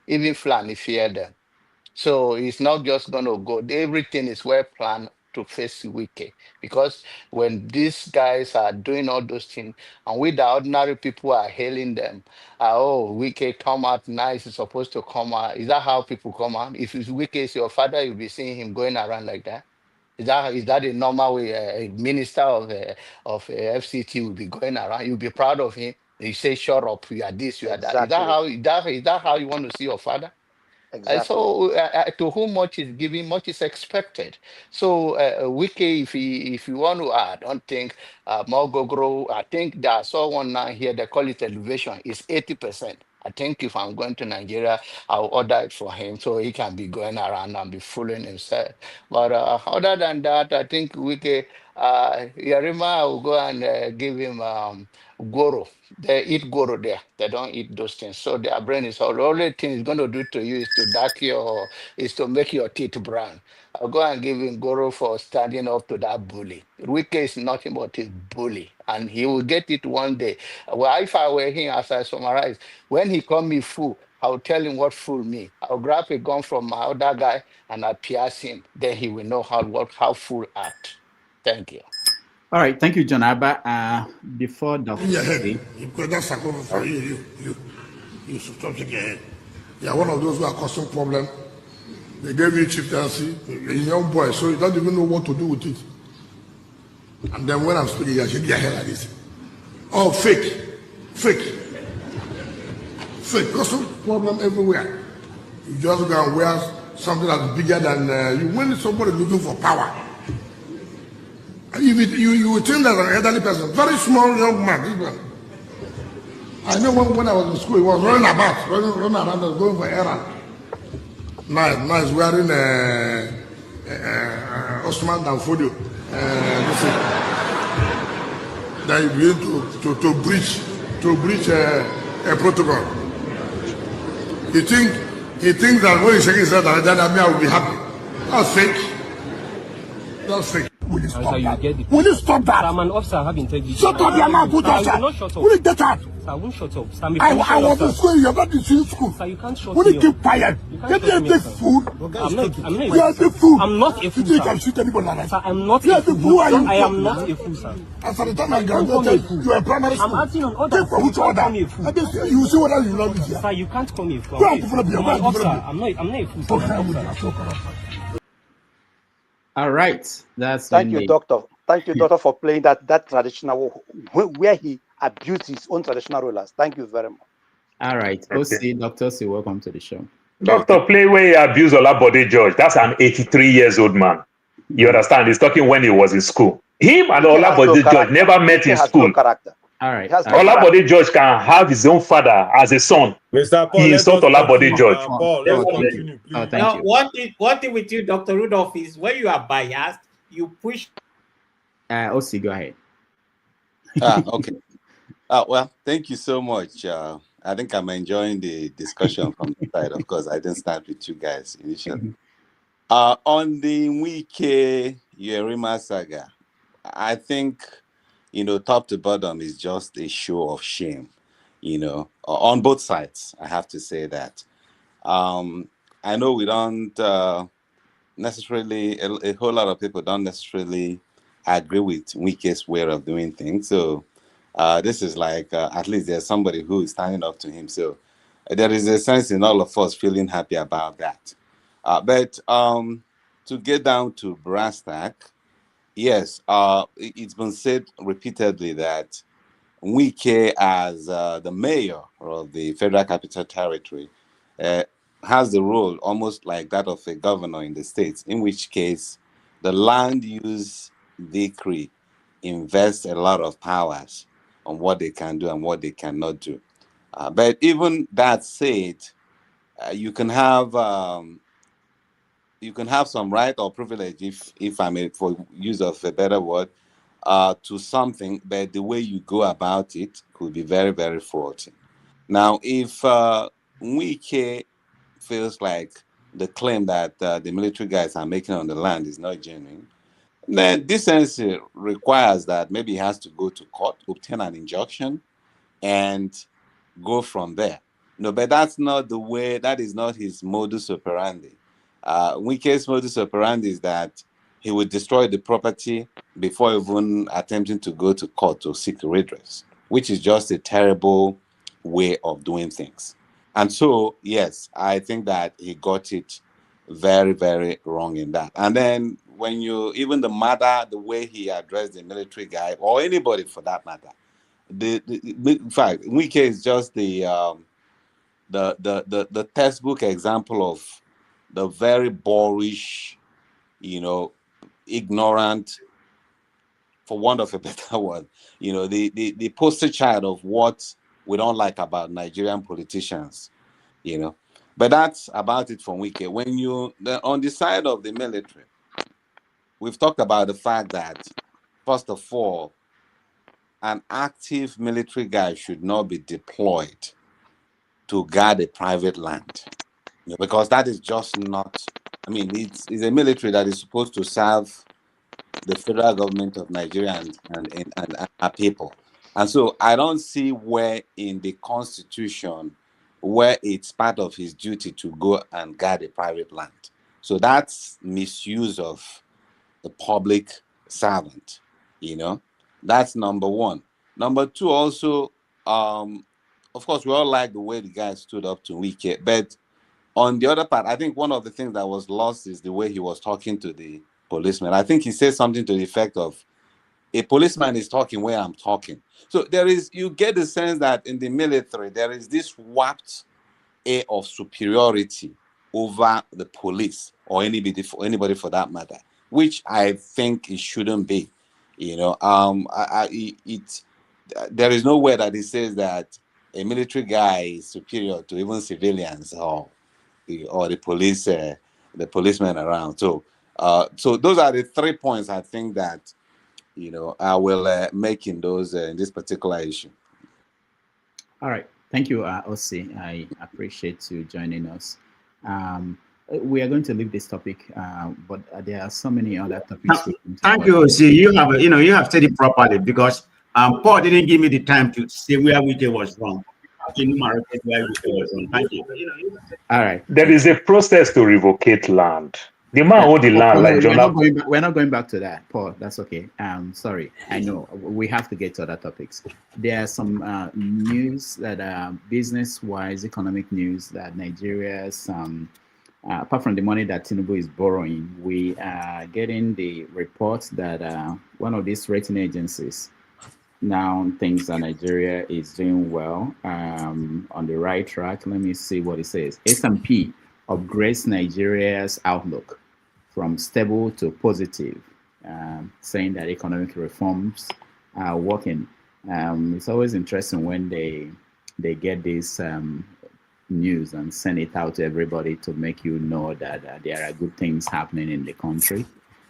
Even Fulani fear them. So it's not just going to go. Everything is well planned to face Wike. Because when these guys are doing all those things, and we the ordinary people are hailing them, Wike come out nice, he's supposed to come out. Is that how people come out? If Wike is your father, you'll be seeing him going around like that. Is that a normal way a minister of FCT will be going around? You'll be proud of him. You say, "Shut up! You are this, you are that." Is that how you want to see your father? So to whom much is given, much is expected. So Wike, if you want to add, I don't think Mogogro. I think that I saw one now here. They call it elevation. It's 80%. I think if I'm going to Nigeria, I'll order it for him so he can be going around and be fooling himself. But other than that, I think Wike, Yarima will go and give him goro. They eat goro there. They don't eat those things. So their brain is all. The only thing it's going to do to you is to make your teeth brown. I'll go and give him goro for standing up to that bully. Wike is nothing but a bully, and he will get it one day. Well, if I were him, as I summarize, when he call me fool, I'll tell him what fool mean. I'll grab a gun from my other guy and I'll pierce him. Then he will know how fool act. Thank you. All right, thank you, John Abba. Before Dr. In your head, because that's a problem for you stop taking your head. You are one of those who are causing problem. They gave you chieftaincy, a young boy, so you don't even know what to do with it. And then when I'm speaking, you shake your head like this. Oh, fake, causing problem everywhere. You just go and wear something that's bigger than you. When somebody looking for power, you would think that an elderly person, very small young man, this one. I know when I was in school, he was running around, going for errand. Nice, wearing Osman Danfodio. that you begin to breach a protocol. He thinks that when he shakes his head like that, I will be happy. That's fake. That's fake. Will you stop that? Will you stop that? I'm an officer, I have integrity. Shut up, your mouth, put I will not shut up. Will you get out? Sir, I won't shut up. Sir, I was in school, you're not in school. Sir, you can't shut Will me you keep quiet? Get me a big fool. I'm not you are a big fool. I'm not a fool, you can shoot anybody like that. Sir, I'm not you a are fool. Who are you? I am not a fool, sir. As at the time I graduated, you are primary school. I'm acting on order. Take for which order? You see whether you love me here. Sir, you can't call me a fool. Go and develop your I'm an officer. I'm not a fool, sir. All right. That's Thank you, doctor. Thank you, doctor, for playing that traditional where he abused his own traditional rulers. Thank you very much. All right. Okay. OC, Dr. C, welcome to the show. Doctor, play where he abused Olabode George. That's an 83 years old man. You understand? He's talking when he was in school. Him and Olabode George never met in school. All right. Olabode George can have his own father as a son. Mr. Paul, he insulted Olabode George. Paul, let's continue, please. Now, one thing with you, Dr. Rudolph, is when you are biased, you push. OC, go ahead. Okay. Well, thank you so much. I think I'm enjoying the discussion from the side. Of course, I didn't start with you guys initially. On the Wike Yerima saga, I think, top to bottom is just a show of shame, on both sides. I have to say that. I know we don't necessarily, a whole lot of people don't necessarily agree with Wike's way of doing things. So this is like, at least there's somebody who is standing up to him. So there is a sense in all of us feeling happy about that. But to get down to brass tack, yes, it's been said repeatedly that Wike, as the mayor of the Federal Capital Territory, has the role almost like that of a governor in the states, in which case the land use decree invests a lot of powers on what they can do and what they cannot do. But even that said, you can have some right or privilege, if I may, for use of a better word, to something, but the way you go about it could be very, very faulty. Now, if Wike feels like the claim that the military guys are making on the land is not genuine, then decency requires that maybe he has to go to court, obtain an injunction, and go from there. No, but that's not the way, that is not his modus operandi. Wike's modus operandi is that he would destroy the property before even attempting to go to court to seek redress, which is just a terrible way of doing things. And so, yes, I think that he got it very, very wrong in that. And then when even the way he addressed the military guy, or anybody for that matter, in fact, Wike is just the textbook example of the very boorish, ignorant, for want of a better word, the poster child of what we don't like about Nigerian politicians, But that's about it for Wike. When on the side of the military, we've talked about the fact that, first of all, an active military guy should not be deployed to guard a private land, because that is just not, it's a military that is supposed to serve the federal government of Nigeria and our people. And so I don't see where in the Constitution where it's part of his duty to go and guard a private land. So that's misuse of the public servant, That's number one. Number two, also, of course, we all like the way the guy stood up to Wike, but on the other part, I think one of the things that was lost is the way he was talking to the policeman. I think he said something to the effect of, a policeman is talking where I'm talking. So you get the sense that in the military, there is this warped air of superiority over the police or anybody for that matter, which I think it shouldn't be. There is nowhere that it says that a military guy is superior to even civilians or the policemen around. So So those are the 3 points I think that I will make in this particular issue. All right, thank you, Osi. I appreciate you joining us. We are going to leave this topic, but there are so many other topics. Thank you. See, you have said it properly, because Paul didn't give me the time to say where Wike was wrong. Thank you. All right. There is a process to revocate land. The man owned the land like John. We're not going back to that, Paul. That's okay. Sorry. I know we have to get to other topics. There are some news that are business-wise, economic news that Nigeria's apart from the money that Tinubu is borrowing, we are getting the reports that one of these rating agencies now thinks that Nigeria is doing well, on the right track. Let me see what it says. S&P upgrades Nigeria's outlook from stable to positive, saying that economic reforms are working. It's always interesting when they get this news and send it out to everybody to make you know that there are good things happening in the country.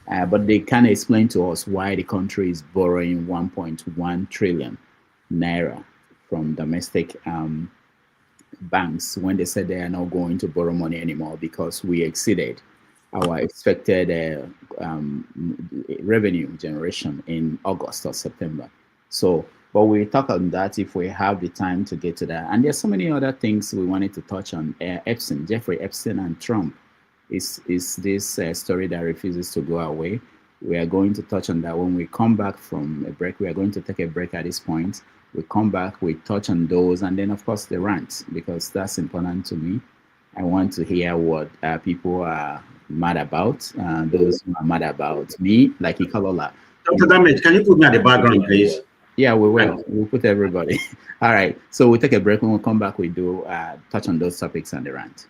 But they can't explain to us why the country is borrowing 1.1 trillion naira from domestic banks when they said they are not going to borrow money anymore because we exceeded our expected revenue generation in August or September. So, but we'll talk on that if we have the time to get to that. And there's so many other things we wanted to touch on. Epstein, Jeffrey Epstein and Trump is this story that refuses to go away. We are going to touch on that when we come back from a break. We are going to take a break at this point. We come back, we touch on those, and then of course the rant, because that's important to me. I want to hear what people are mad about, those who are mad about me, like Ikalola. Dr. Damage, can you put me at the background, please? Yeah, we will. We'll put everybody. All right. So we'll take a break. When we come back, we do touch on those topics and the rant.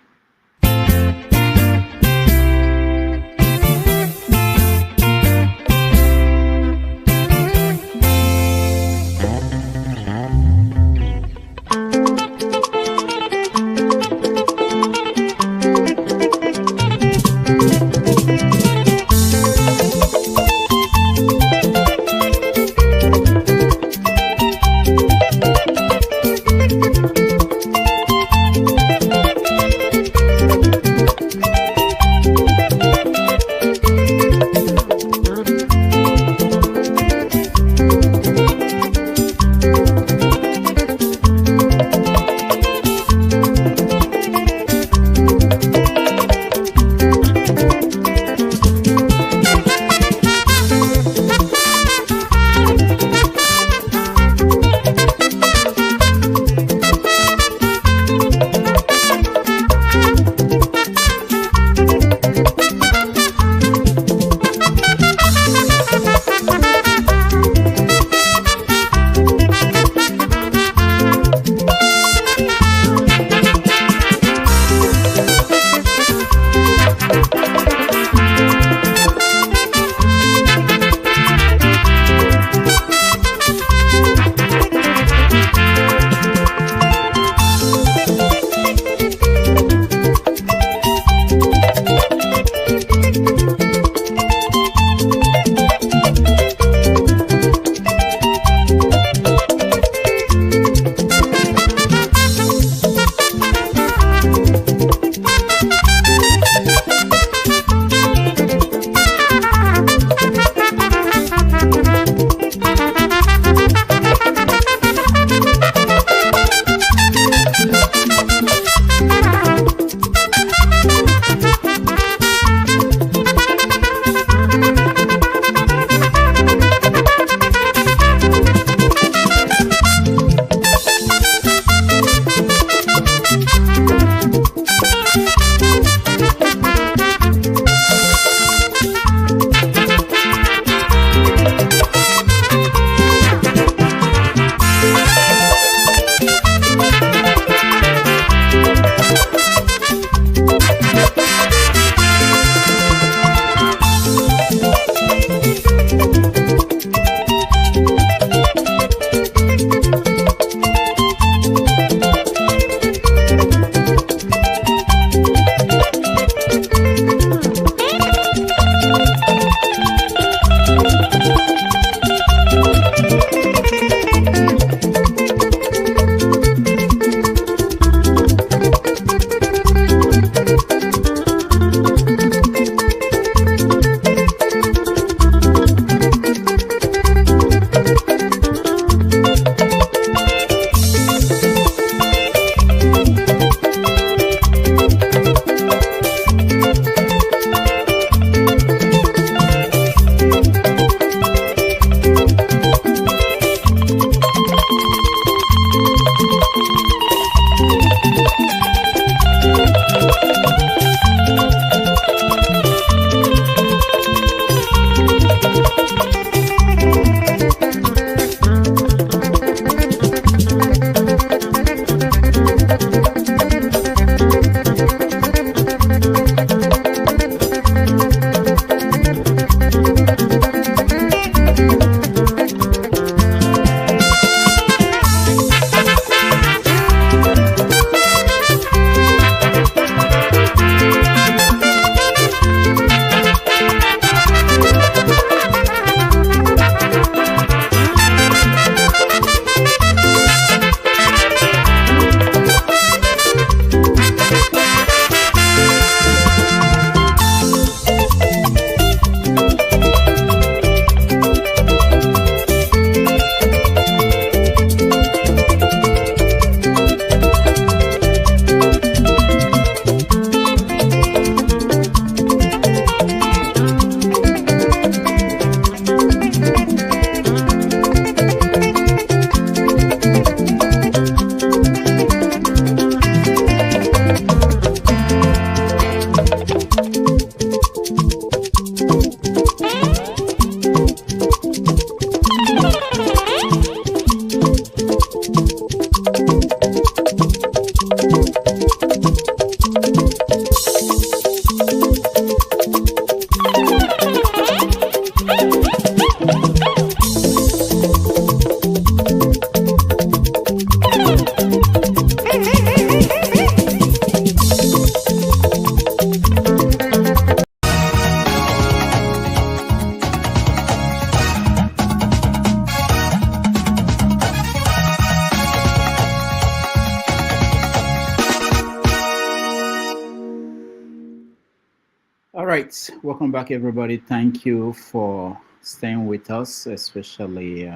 All right, welcome back, everybody. Thank you for staying with us, especially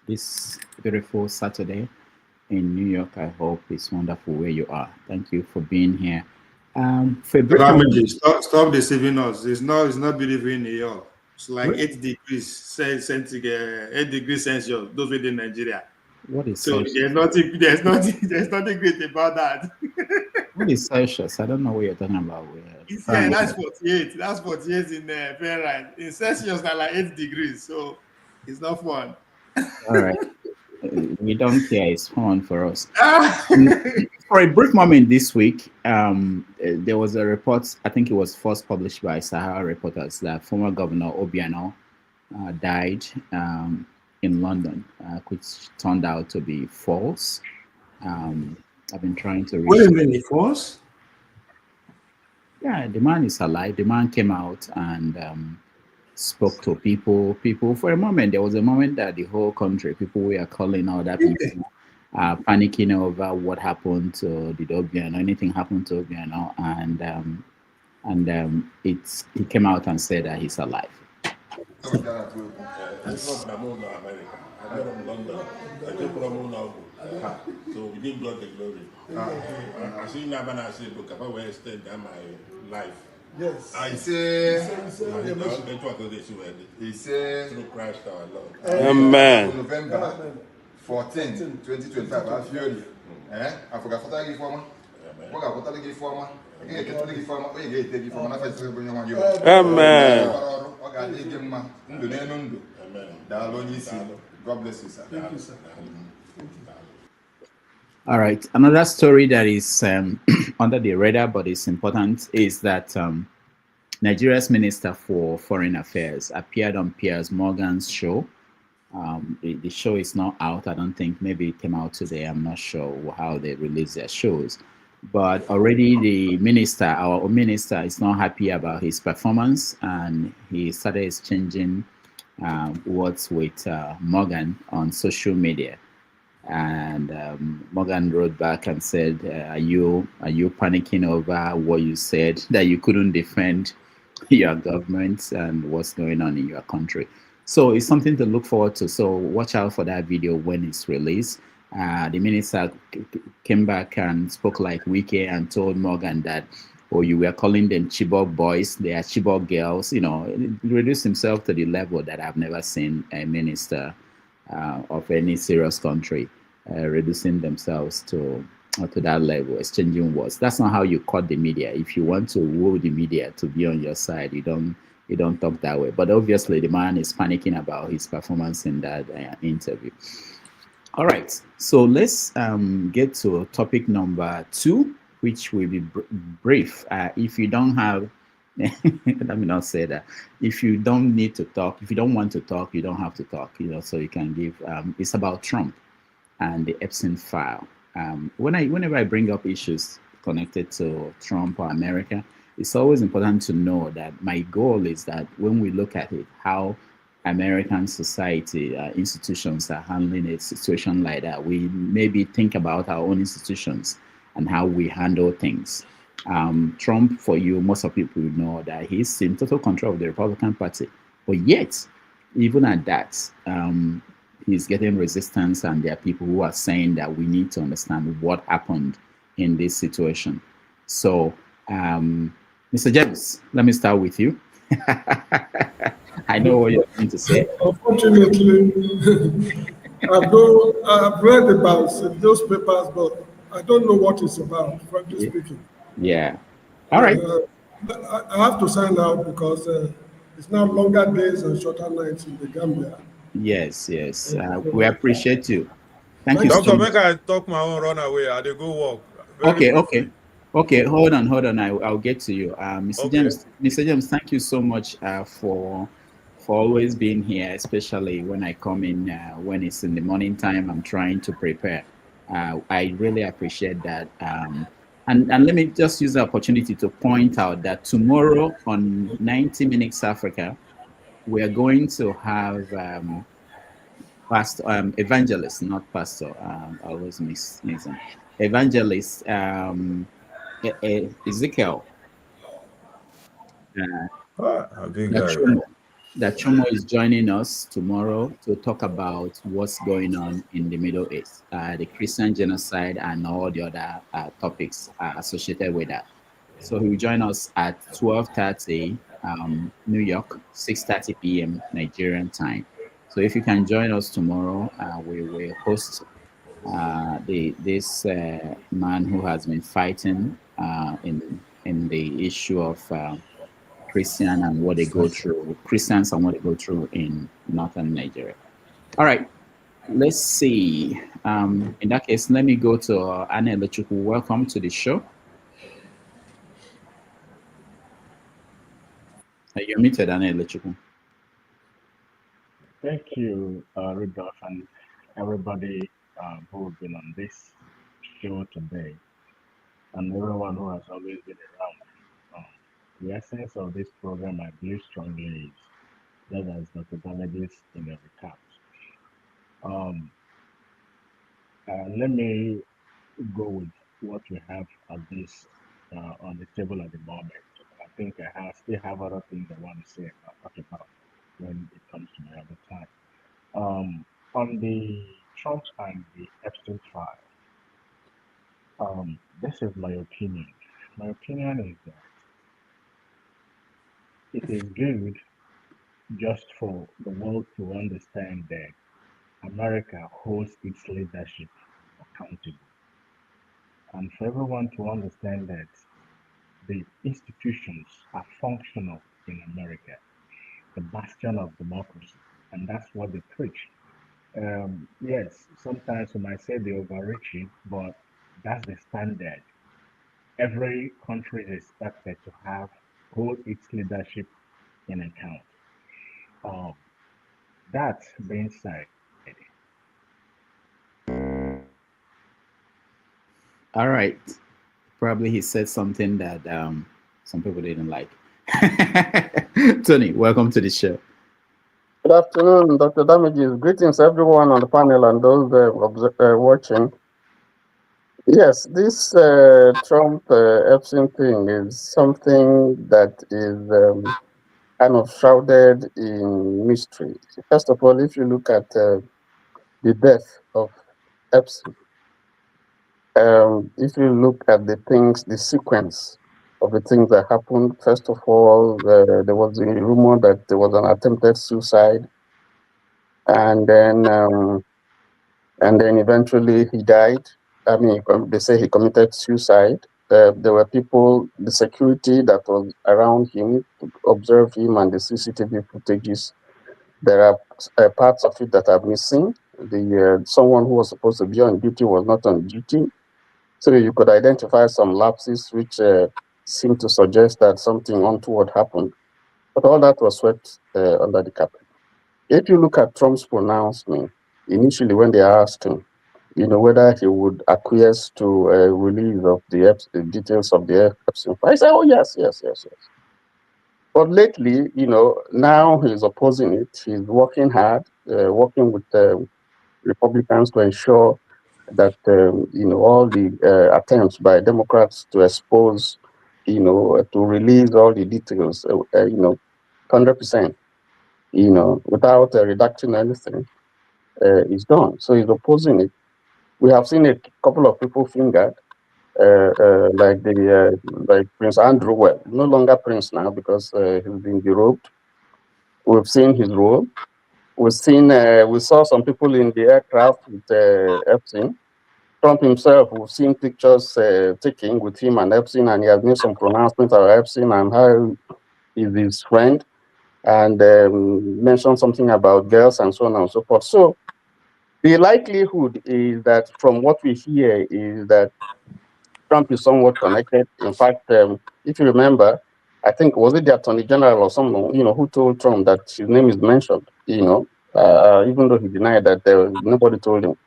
this beautiful Saturday in New York. I hope it's wonderful where you are. Thank you for being here. For a brief moment, Stop deceiving us. It's not beautiful in New York. It's like 8 degrees centigrade, 8 degrees Celsius. Those within Nigeria. what is So Celsius? there's nothing great about that. What is Celsius? I don't know what you're talking about. Yeah, that's 48. That's 48 in Fahrenheit. In Celsius, now like 8 degrees. So it's not fun. All right. We don't care. It's fun for us. For a brief moment this week, there was a report, I think it was first published by Sahara Reporters, that former Governor Obiano died in London, which turned out to be false. I've been trying to reach... Wait a minute, false? Yeah, the man is alive. The man came out and spoke to people. For a moment, there was a moment that the whole country, people were calling out that people panicking over what happened to the Obiano, anything happened to Obiano, and he came out and said that he's alive. That's not Mahamoud, America. I got from London. I came from now. So we didn't got the glory. I see now when I say, look, if I will extend my life. Yes. I say, he said, through Christ our Lord. Amen. November 14, 2025, I feel you. I forgot what I give for me. What I give for me. Amen. God bless you, sir. Thank you, sir. All right. Another story that is under the radar, but it's important, is that Nigeria's Minister for Foreign Affairs appeared on Piers Morgan's show. The show is not out. I don't think. Maybe it came out today. I'm not sure how they release their shows. But already the minister, our minister, is not happy about his performance, and he started exchanging words with Morgan on social media. And Morgan wrote back and said, are you panicking over what you said, that you couldn't defend your government and what's going on in your country? So it's something to look forward to. So watch out for that video when it's released. The minister came back and spoke like Wike and told Morgan that, oh, you were calling them Chibok boys, they are Chibok girls. You know, reduced himself to the level that I've never seen a minister of any serious country reducing themselves to that level, exchanging words. That's not how you cut the media. If you want to woo the media to be on your side, you don't talk that way. But obviously, the man is panicking about his performance in that interview. All right, so let's get to topic number 2, which will be brief. If you don't have, let me not say that. If you don't need to talk, if you don't want to talk, you don't have to talk. You know, so you can give. It's about Trump and the Epstein file. Whenever I bring up issues connected to Trump or America, it's always important to know that my goal is that when we look at it, how American society, institutions are handling a situation like that, we maybe think about our own institutions and how we handle things. Trump, for you, most of people know that he's in total control of the Republican Party. But yet, even at that, he's getting resistance, and there are people who are saying that we need to understand what happened in this situation. So, Mr. James, let me start with you. I know what you're going to say. Unfortunately, I've read about those papers, but I don't know what it's about, frankly speaking. Yeah. All right. I have to sign out because it's now longer days and shorter nights in the Gambia. Yes, yes. We appreciate you. Thank Thank you so Doctor, much. make I talk my own runaway. I dey go work very Okay, briefly. okay. Hold on. I'll get to you. Okay. Mr. James, thank you so much for always being here, especially when I come in when it's in the morning time. I'm trying to prepare. I really appreciate that. And let me just use the opportunity to point out that tomorrow on 90 Minutes Africa, we are going to have pastor, evangelist, not pastor. I always mix them. Evangelist Ezekiel. That Chomo is joining us tomorrow to talk about what's going on in the Middle East, the Christian genocide, and all the other topics associated with that. So he will join us at 12:30 New York, 6:30 p.m. Nigerian time. So if you can join us tomorrow, we will host this man who has been fighting in the issue of Christians and what they go through in northern Nigeria. All right, let's see. In that case, let me go to Anne Lechuku. Welcome to the show. You're muted, Anne Lechuku. Thank you, Rudolph, and everybody who has been on this show today, and everyone who has always been around. The essence of this program, I believe strongly, is that as Dr. Damages in the recap. Let me go with what we have on this on the table at the moment. I think still have other things I want to say talk about when it comes to my other time. On the Trump and the Epstein trial, this is my opinion. My opinion is that it is good just for the world to understand that America holds its leadership accountable. And for everyone to understand that the institutions are functional in America, the bastion of democracy, and that's what they preach. Yes, sometimes we might say they're overreaching, but that's the standard. Every country is expected to hold its leadership in account. That being said, all right. Probably he said something that some people didn't like. Tony, welcome to the show. Good afternoon, Dr. Damages. Greetings, everyone on the panel and those watching. Yes, this Trump Epstein thing is something that is kind of shrouded in mystery. First of all, if you look at the death of Epstein, if you look at the sequence of the things that happened, first of all, there was a rumor that there was an attempted suicide, and then eventually he died. I mean, they say he committed suicide. There were people, the security that was around him to observe him, and the CCTV footages. There are parts of it that are missing. Someone who was supposed to be on duty was not on duty. So you could identify some lapses which seem to suggest that something untoward happened. But all that was swept under the carpet. If you look at Trump's pronouncement, initially when they asked him, whether he would acquiesce to a release of the details of the Epstein file, I said, oh, yes. But lately, now he's opposing it. He's working hard, working with Republicans to ensure that, all the attempts by Democrats to expose, to release all the details, 100%, without redacting anything, is done. So he's opposing it. We have seen a couple of people fingered, like Prince Andrew. Well, no longer Prince now because he's been derobed. We've seen his role. We saw some people in the aircraft with Epstein. Trump himself, we've seen pictures taken with him and Epstein, and he has made some pronouncements about Epstein and how he's his friend, and mentioned something about girls and so on and so forth. So the likelihood is that, from what we hear, is that Trump is somewhat connected. In fact, if you remember, I think, was it the Attorney General or someone, who told Trump that his name is mentioned, even though he denied that nobody told him.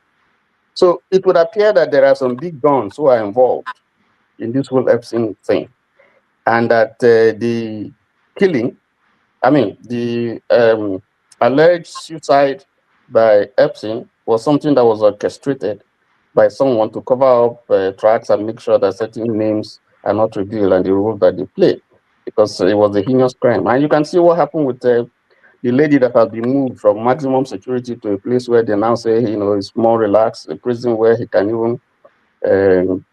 So it would appear that there are some big guns who are involved in this whole Epstein thing, and that the killing, the alleged suicide by Epstein was something that was orchestrated by someone to cover up tracks and make sure that certain names are not revealed and the role that they play, because it was a heinous crime. And you can see what happened with the lady that has been moved from maximum security to a place where they now say, it's more relaxed, a prison where he can even,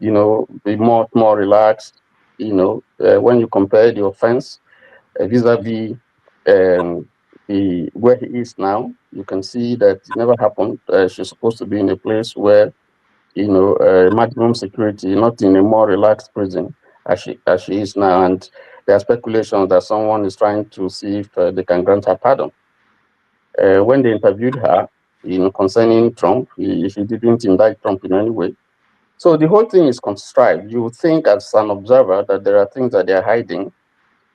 be more relaxed, when you compare the offense vis-a-vis where he is now. You can see that it never happened. She's supposed to be in a place where, maximum security, not in a more relaxed prison as she is now. And there are speculations that someone is trying to see if they can grant her pardon. When they interviewed her, concerning Trump, she didn't indict Trump in any way. So the whole thing is contrived. You would think, as an observer, that there are things that they are hiding.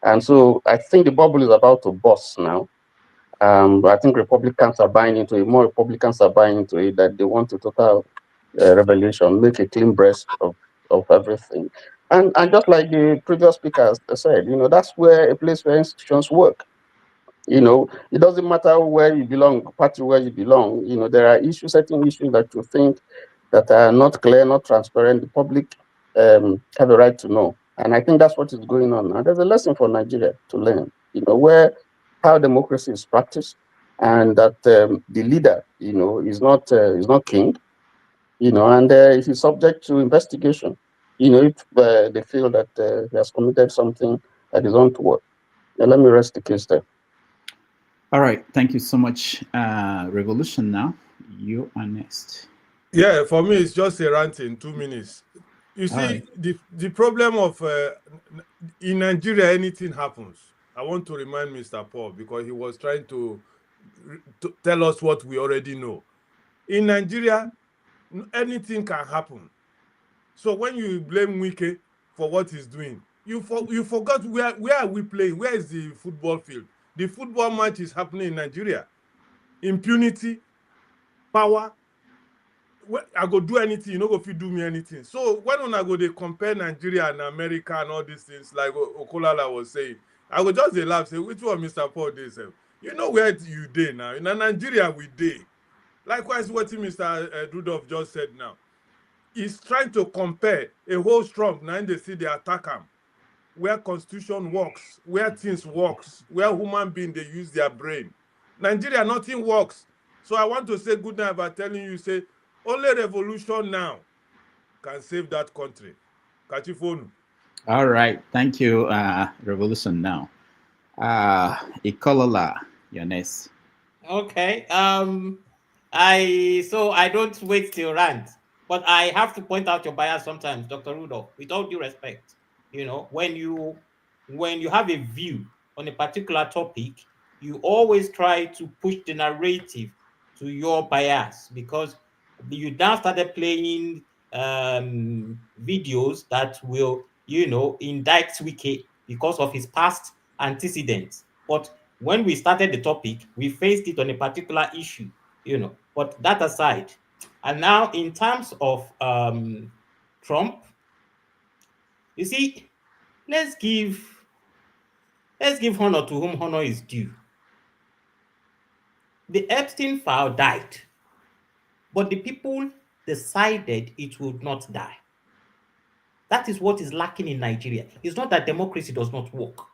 And so I think the bubble is about to burst now. I think Republicans are buying into it. More Republicans are buying into it, that they want a total revelation, make a clean breast of everything. And just like the previous speakers said, that's where a place where institutions work. It doesn't matter where you belong, party where you belong. There are certain issues that you think that are not clear, not transparent. The public have a right to know. And I think that's what is going on now. There's a lesson for Nigeria to learn, how democracy is practiced, and that the leader, is not king, and he is subject to investigation, if they feel that he has committed something that is untoward. Now, let me rest the case there. All right. Thank you so much. Revolution now. You are next. Yeah, for me, it's just a rant in 2 minutes. You see, the problem of in Nigeria, anything happens. I want to remind Mr. Paul, because he was trying to tell us what we already know. In Nigeria, anything can happen. So when you blame Wike for what he's doing, you forgot where are we playing? Where is the football field? The football match is happening in Nigeria. Impunity, power. I go do anything, you know, if you do me anything. So when I go, they compare Nigeria and America and all these things, like Okolala was saying, I go just laugh, say, which one Mr. Paul did say? You know where you did now. In Nigeria, we did. Likewise, what Mr. Rudolph just said now. He's trying to compare a whole Trump, now they see they attack him, where constitution works, where things works, where human beings, they use their brain. Nigeria, nothing works. So I want to say good night by telling you, say, only revolution now can save that country. Catch your phone. All right. Thank you, Revolution now. Ikolola, your next. Okay. I don't wait till rant, but I have to point out your bias sometimes, Dr. Rudolph, with all due respect. When you have a view on a particular topic, you always try to push the narrative to your bias, because you now started playing videos that will, indict Wike because of his past antecedents. But when we started the topic, we faced it on a particular issue, But that aside, and now in terms of Trump, you see, let's give honor to whom honor is due. The Epstein file died, but the people decided it would not die. That is what is lacking in Nigeria. It's not that democracy does not work.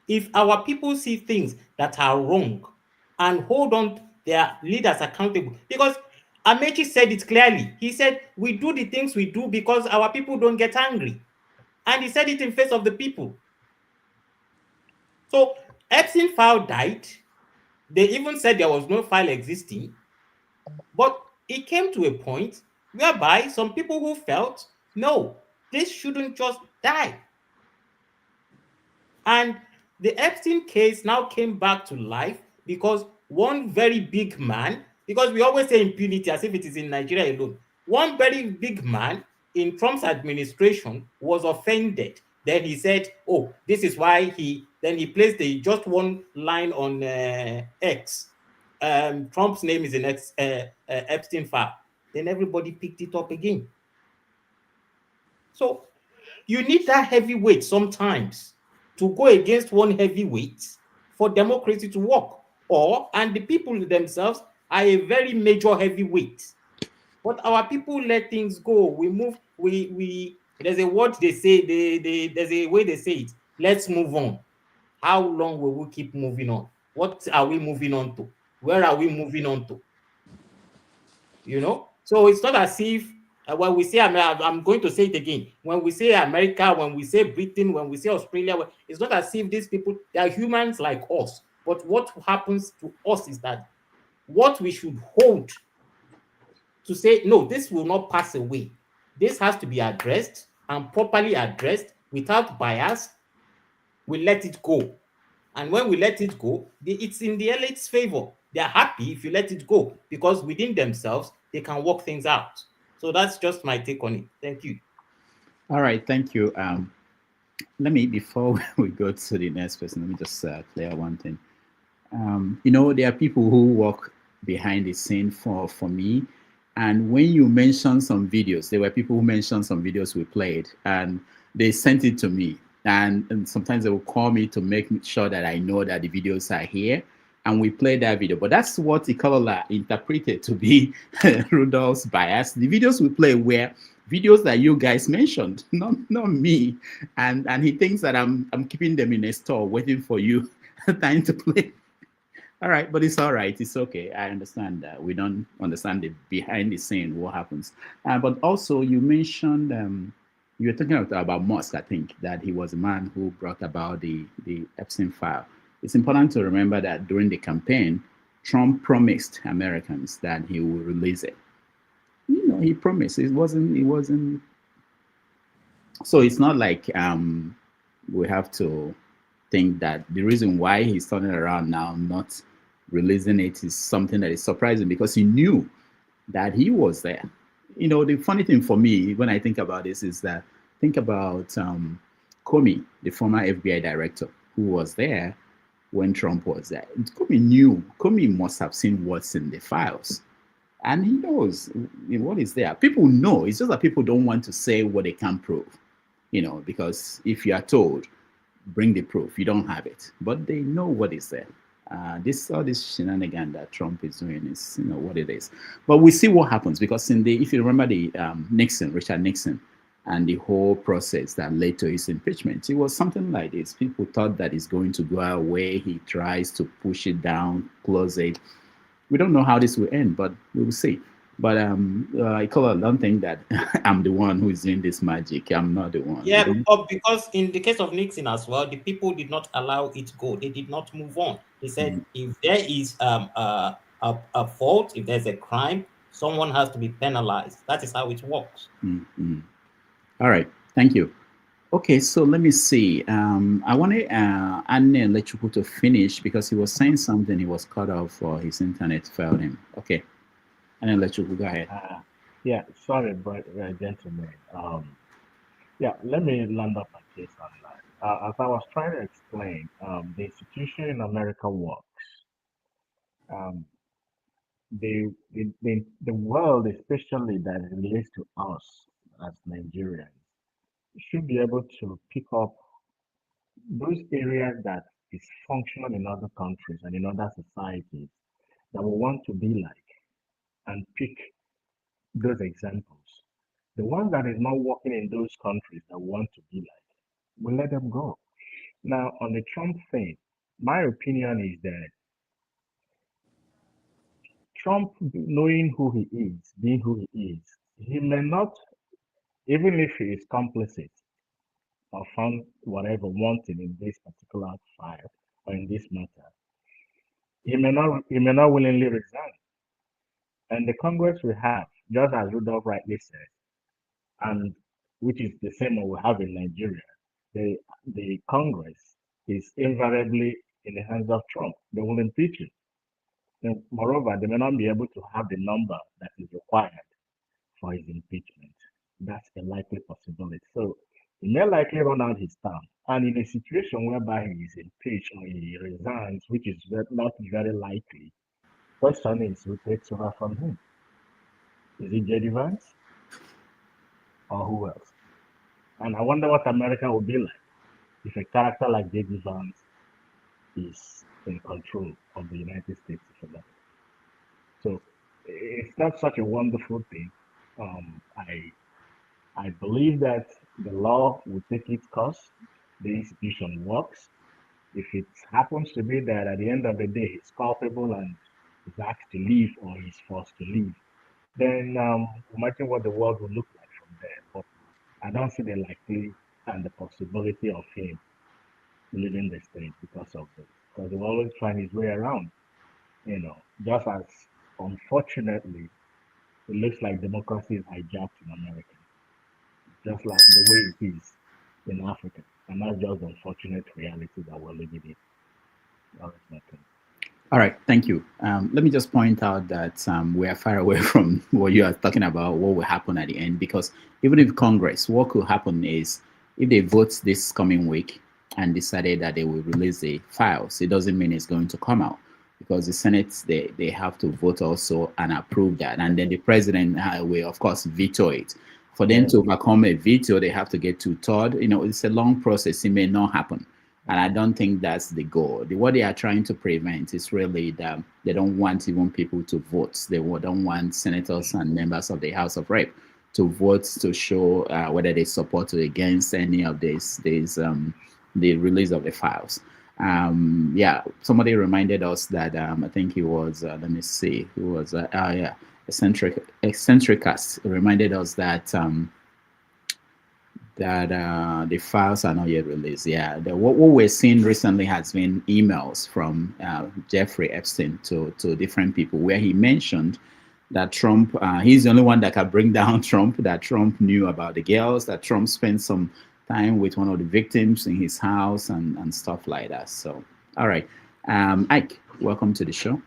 If our people see things that are wrong and hold on their leaders accountable, because Amechi said it clearly. He said, we do the things we do because our people don't get angry. And he said it in face of the people. So Epstein file died. They even said there was no file existing. But it came to a point whereby some people who felt, no, this shouldn't just die. And the Epstein case now came back to life because one very big man, because we always say impunity as if it is in Nigeria alone, one very big man in Trump's administration was offended. Then he said, oh, this is why then he placed just one line on X. Trump's name is in Epstein file. Then everybody picked it up again. So you need that heavyweight sometimes to go against one heavyweight for democracy to work. And the people themselves are a very major heavyweight. But our people let things go. We move, there's a word they say, there's a way they say it. Let's move on. How long will we keep moving on? What are we moving on to? Where are we moving on to? So it's not as if when we say I'm going to say it again. When we say America, when we say Britain, when we say Australia, it's not as if these people, they are humans like us. But what happens to us is that what we should hold to say, no, this will not pass away. This has to be addressed and properly addressed without bias. We let it go. And when we let it go, it's in the elite's favor. They're happy if you let it go because within themselves, they can work things out. So that's just my take on it. Thank you. All right. Thank you. Before we go to the next person, let me just clear one thing. There are people who work behind the scene for me. And when you mention some videos, there were people who mentioned some videos we played and they sent it to me. And sometimes they will call me to make sure that I know that the videos are here and we play that video. But that's what Ikolola interpreted to be Rudolph's bias. The videos we play were videos that you guys mentioned, not me. And he thinks that I'm keeping them in a store waiting for you, time to play. All right, but it's all right. It's okay. I understand that. We don't understand the behind the scene, what happens. But also, you mentioned, you were talking about Musk, I think, that he was a man who brought about the Epstein file. It's important to remember that during the campaign, Trump promised Americans that he would release it. He promised. It wasn't. So it's not like we have to think that the reason why he's turning around now, not releasing it, is something that is surprising because he knew that he was there. The funny thing for me when I think about this is that think about Comey, the former FBI director, who was there when Trump was there. Comey must have seen what's in the files. And he knows what is there. People know. It's just that people don't want to say what they can't prove. Because if you are told, bring the proof, you don't have it. But they know what is there. All this shenanigan that Trump is doing is, what it is. But we see what happens because if you remember the Richard Nixon, and the whole process that led to his impeachment, it was something like this. People thought that it's going to go away. He tries to push it down, close it. We don't know how this will end, but we will see. But I don't think that I'm the one who is doing this magic. I'm not the one. Yeah, but because in the case of Nixon as well, the people did not allow it go. They did not move on. They said if there is a fault, if there's a crime, someone has to be penalized. That is how it works. All right. Thank you. Okay, so let me see. I want to Anne Lechuku to finish because he was saying something. He was cut off or his internet failed him. Okay. Anne Lechuku, go ahead. Yeah, sorry, gentlemen. Yeah, let me land up my case on that. As I was trying to explain, the institution in America works. The world, especially that relates to us as Nigerians, should be able to pick up those areas that is functional in other countries and in other societies that we want to be like and pick those examples. The ones that is not working in those countries that we want to be like, we let them go. Now, on the Trump thing, my opinion is that Trump, knowing who he is, being who he is, he may not, even if he is complicit or found whatever wanting in this particular file or in this matter, he may not willingly resign. And the Congress we have, just as Rudolph rightly said, and which is the same one we have in Nigeria, the Congress is invariably in the hands of Trump. They will impeach him. And moreover, they may not be able to have the number that is required for his impeachment. That's a likely possibility. So he may likely run out his term. And in a situation whereby he is impeached or he resigns, which is not very likely, question is who takes over from him? Is it J.D. Vance or who else? And I wonder what America would be like if a character like J.D. Vance is in control of the United States of America. So it's not such a wonderful thing. I believe that the law will take its course. The institution works. If it happens to be that at the end of the day he's culpable and is asked to leave or he's forced to leave, then imagine what the world will look like from there. But I don't see the likely and the possibility of him leaving the state because of this. Because he will always find his way around, just as unfortunately it looks like democracy is hijacked in America, just like the way it is in Africa. And that's just the unfortunate reality that we're living in. All right, thank you. Let me just point out that we are far away from what you are talking about, what will happen at the end, because even if Congress, what could happen is if they vote this coming week and decided that they will release the files, it doesn't mean it's going to come out, because the Senate, they have to vote also and approve that. And then the president will, of course, veto it. For them to overcome a veto, they have to get 2/3. It's a long process. It may not happen. And I don't think that's the goal. What they are trying to prevent is really that they don't want even people to vote. They don't want senators and members of the House of Rep to vote to show whether they support or against any of this the release of the files. Yeah, somebody reminded us that I think he was, let me see, who was, Eccentricast reminded us that the files are not yet released. Yeah, what we're seeing recently has been emails from Jeffrey Epstein to different people where he mentioned that Trump, he's the only one that can bring down Trump, that Trump knew about the girls, that Trump spent some time with one of the victims in his house and stuff like that. So, all right. Ike, welcome to the show.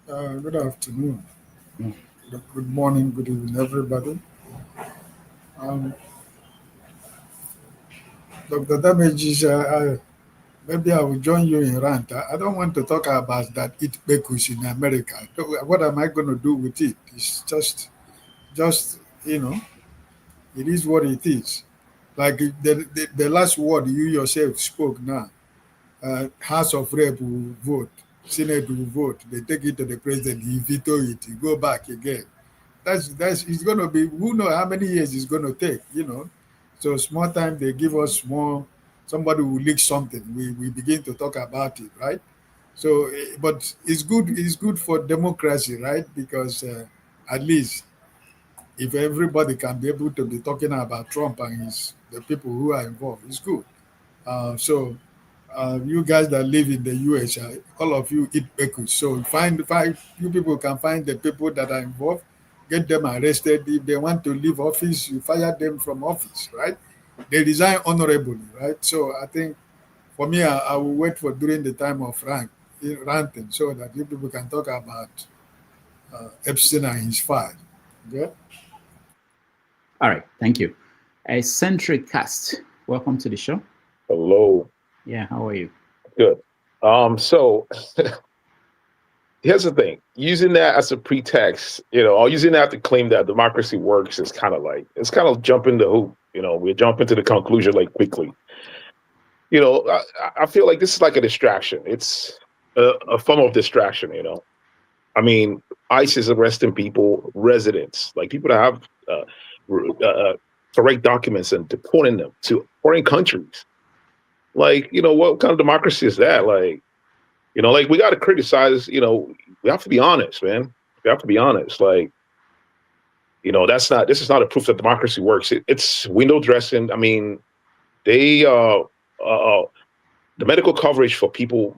Good afternoon. Good morning, good evening, everybody. Dr. Damages, maybe I will join you in rant. I don't want to talk about that eat bekus in America. What am I going to do with it? It's just it is what it is. Like the last word you yourself spoke now, House of Rep will vote, Senate will vote, they take it to the president, he veto it, he go back again. That's it's going to be, who knows how many years it's going to take, So small time they give us more, somebody will leak something, we begin to talk about it, right? So, but it's good for democracy, right? Because at least if everybody can be able to be talking about Trump and the people who are involved, it's good. So you guys that live in the US, all of you eat bekus. So find you people can find the people that are involved, get them arrested. If they want to leave office, you fire them from office, right? They resign honorably, right? So I think for me, I will wait for during the time of ranting so that you people can talk about Epstein and his file. Okay? All right, thank you. Eccentric Cast, welcome to the show. Hello. Yeah, how are you? Good. So here's the thing. Using that as a pretext, or using that to claim that democracy works is kind of jumping the hoop. We jump into the conclusion like quickly. I feel like this is like a distraction. It's a form of distraction, I mean, ICE is arresting people, residents, like people that have correct documents and deporting them to foreign countries. Like, what kind of democracy is that? Like, we got to criticize, we have to be honest, man. We have to be honest. Like, this is not a proof that democracy works. It's window dressing. I mean, they, the medical coverage for people,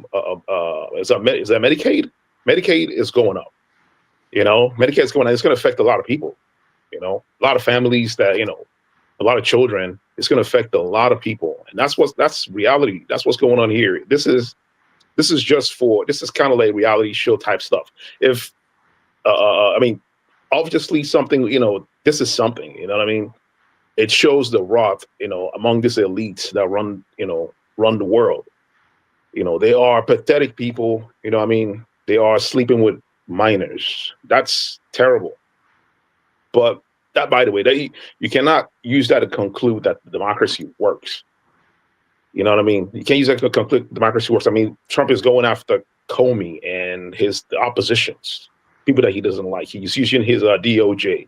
is that Medicaid? Medicaid is going up. You know, Medicare is going on. It's going to affect a lot of people. You know, a lot of families that, you know, a lot of children. It's going to affect a lot of people, and that's reality. That's what's going on here. This is kind of like reality show type stuff. If I mean, obviously something, you know, this is something, you know what I mean? It shows the rot, you know, among these elites that run the world. You know, they are pathetic people, you know what I mean? They are sleeping with minors. That's terrible. But that, by the way, you cannot use that to conclude that democracy works. You know what I mean? You can't use that to conclude democracy works. I mean, Trump is going after Comey and the oppositions, people that he doesn't like. He's using his DOJ.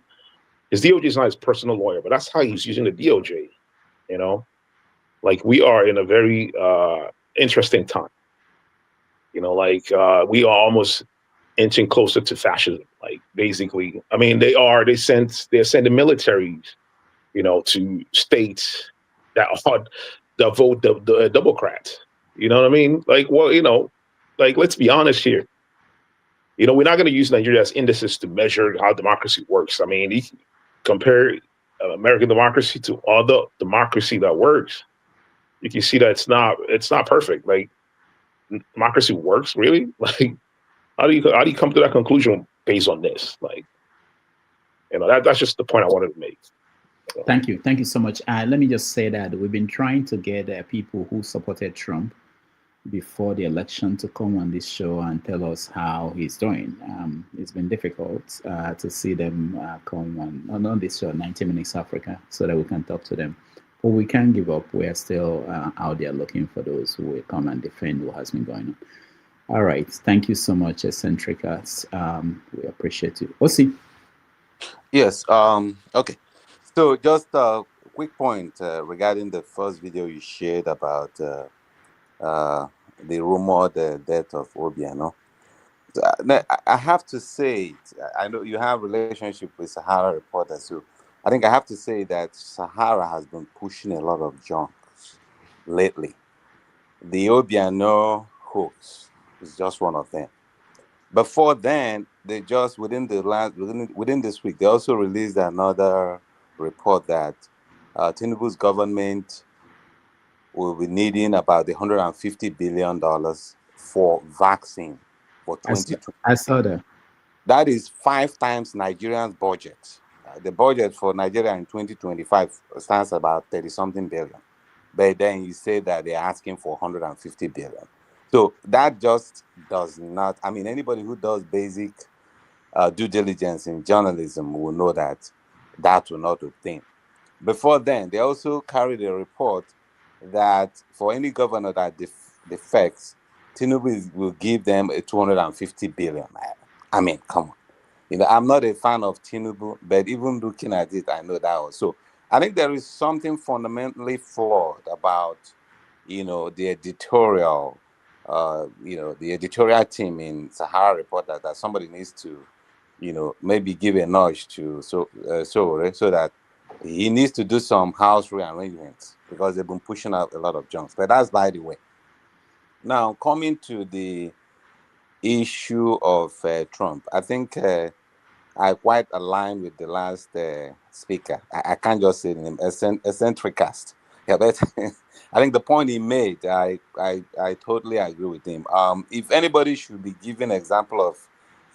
His DOJ is not his personal lawyer, but that's how he's using the DOJ. You know, like we are in a very interesting time. You know, like we are almost inching closer to fascism. Like basically, I mean, they're sending militaries, you know, to states that are that vote the Democrats. You know what I mean? Like, well, you know, like let's be honest here. You know, we're not going to use Nigeria as indices to measure how democracy works. I mean, you compare American democracy to other democracy that works. You can see that it's not perfect. Like democracy works really. Like how do you come to that conclusion based on this? Like, you know, that's just the point I wanted to make. Thank you so much. Let me just say that we've been trying to get people who supported Trump before the election to come on this show and tell us how he's doing. It's been difficult to see them come on this show, 90 Minutes Africa, so that we can talk to them. But we can't give up. We are still out there looking for those who will come and defend what has been going on. All right. Thank you so much, Eccentricas. We appreciate you. Osi. Yes. Okay. So just a quick point regarding the first video you shared about the rumored death of Obiano. I have to say, I know you have a relationship with Sahara reporters, so I think I have to say that Sahara has been pushing a lot of junk lately. The Obiano hoax is just one of them. Before then, they just within this week, they also released another report that Tinubu's government will be needing about the $150 billion for vaccine for 2020. I saw that. That is 5 times Nigerian's budget. The budget for Nigeria in 2025 stands about 30-something billion. But then you say that they're asking for 150 billion. So that just does not, I mean, anybody who does basic due diligence in journalism will know that that will not obtain. Before then, they also carried a report that for any governor that defects, Tinubu will give them a 250 billion. I mean, come on. You know, I'm not a fan of Tinubu, but even looking at it, I know that also. I think there is something fundamentally flawed about, you know, the editorial, the editorial team in Sahara Reporter that somebody needs to, you know, maybe give a nudge to so that he needs to do some house rearrangements because they've been pushing out a lot of junks. But that's by the way. Now, coming to the issue of Trump, I think I quite align with the last speaker. I can't just say the name, eccentricast. Yeah, but I think the point he made, I totally agree with him. If anybody should be given an example of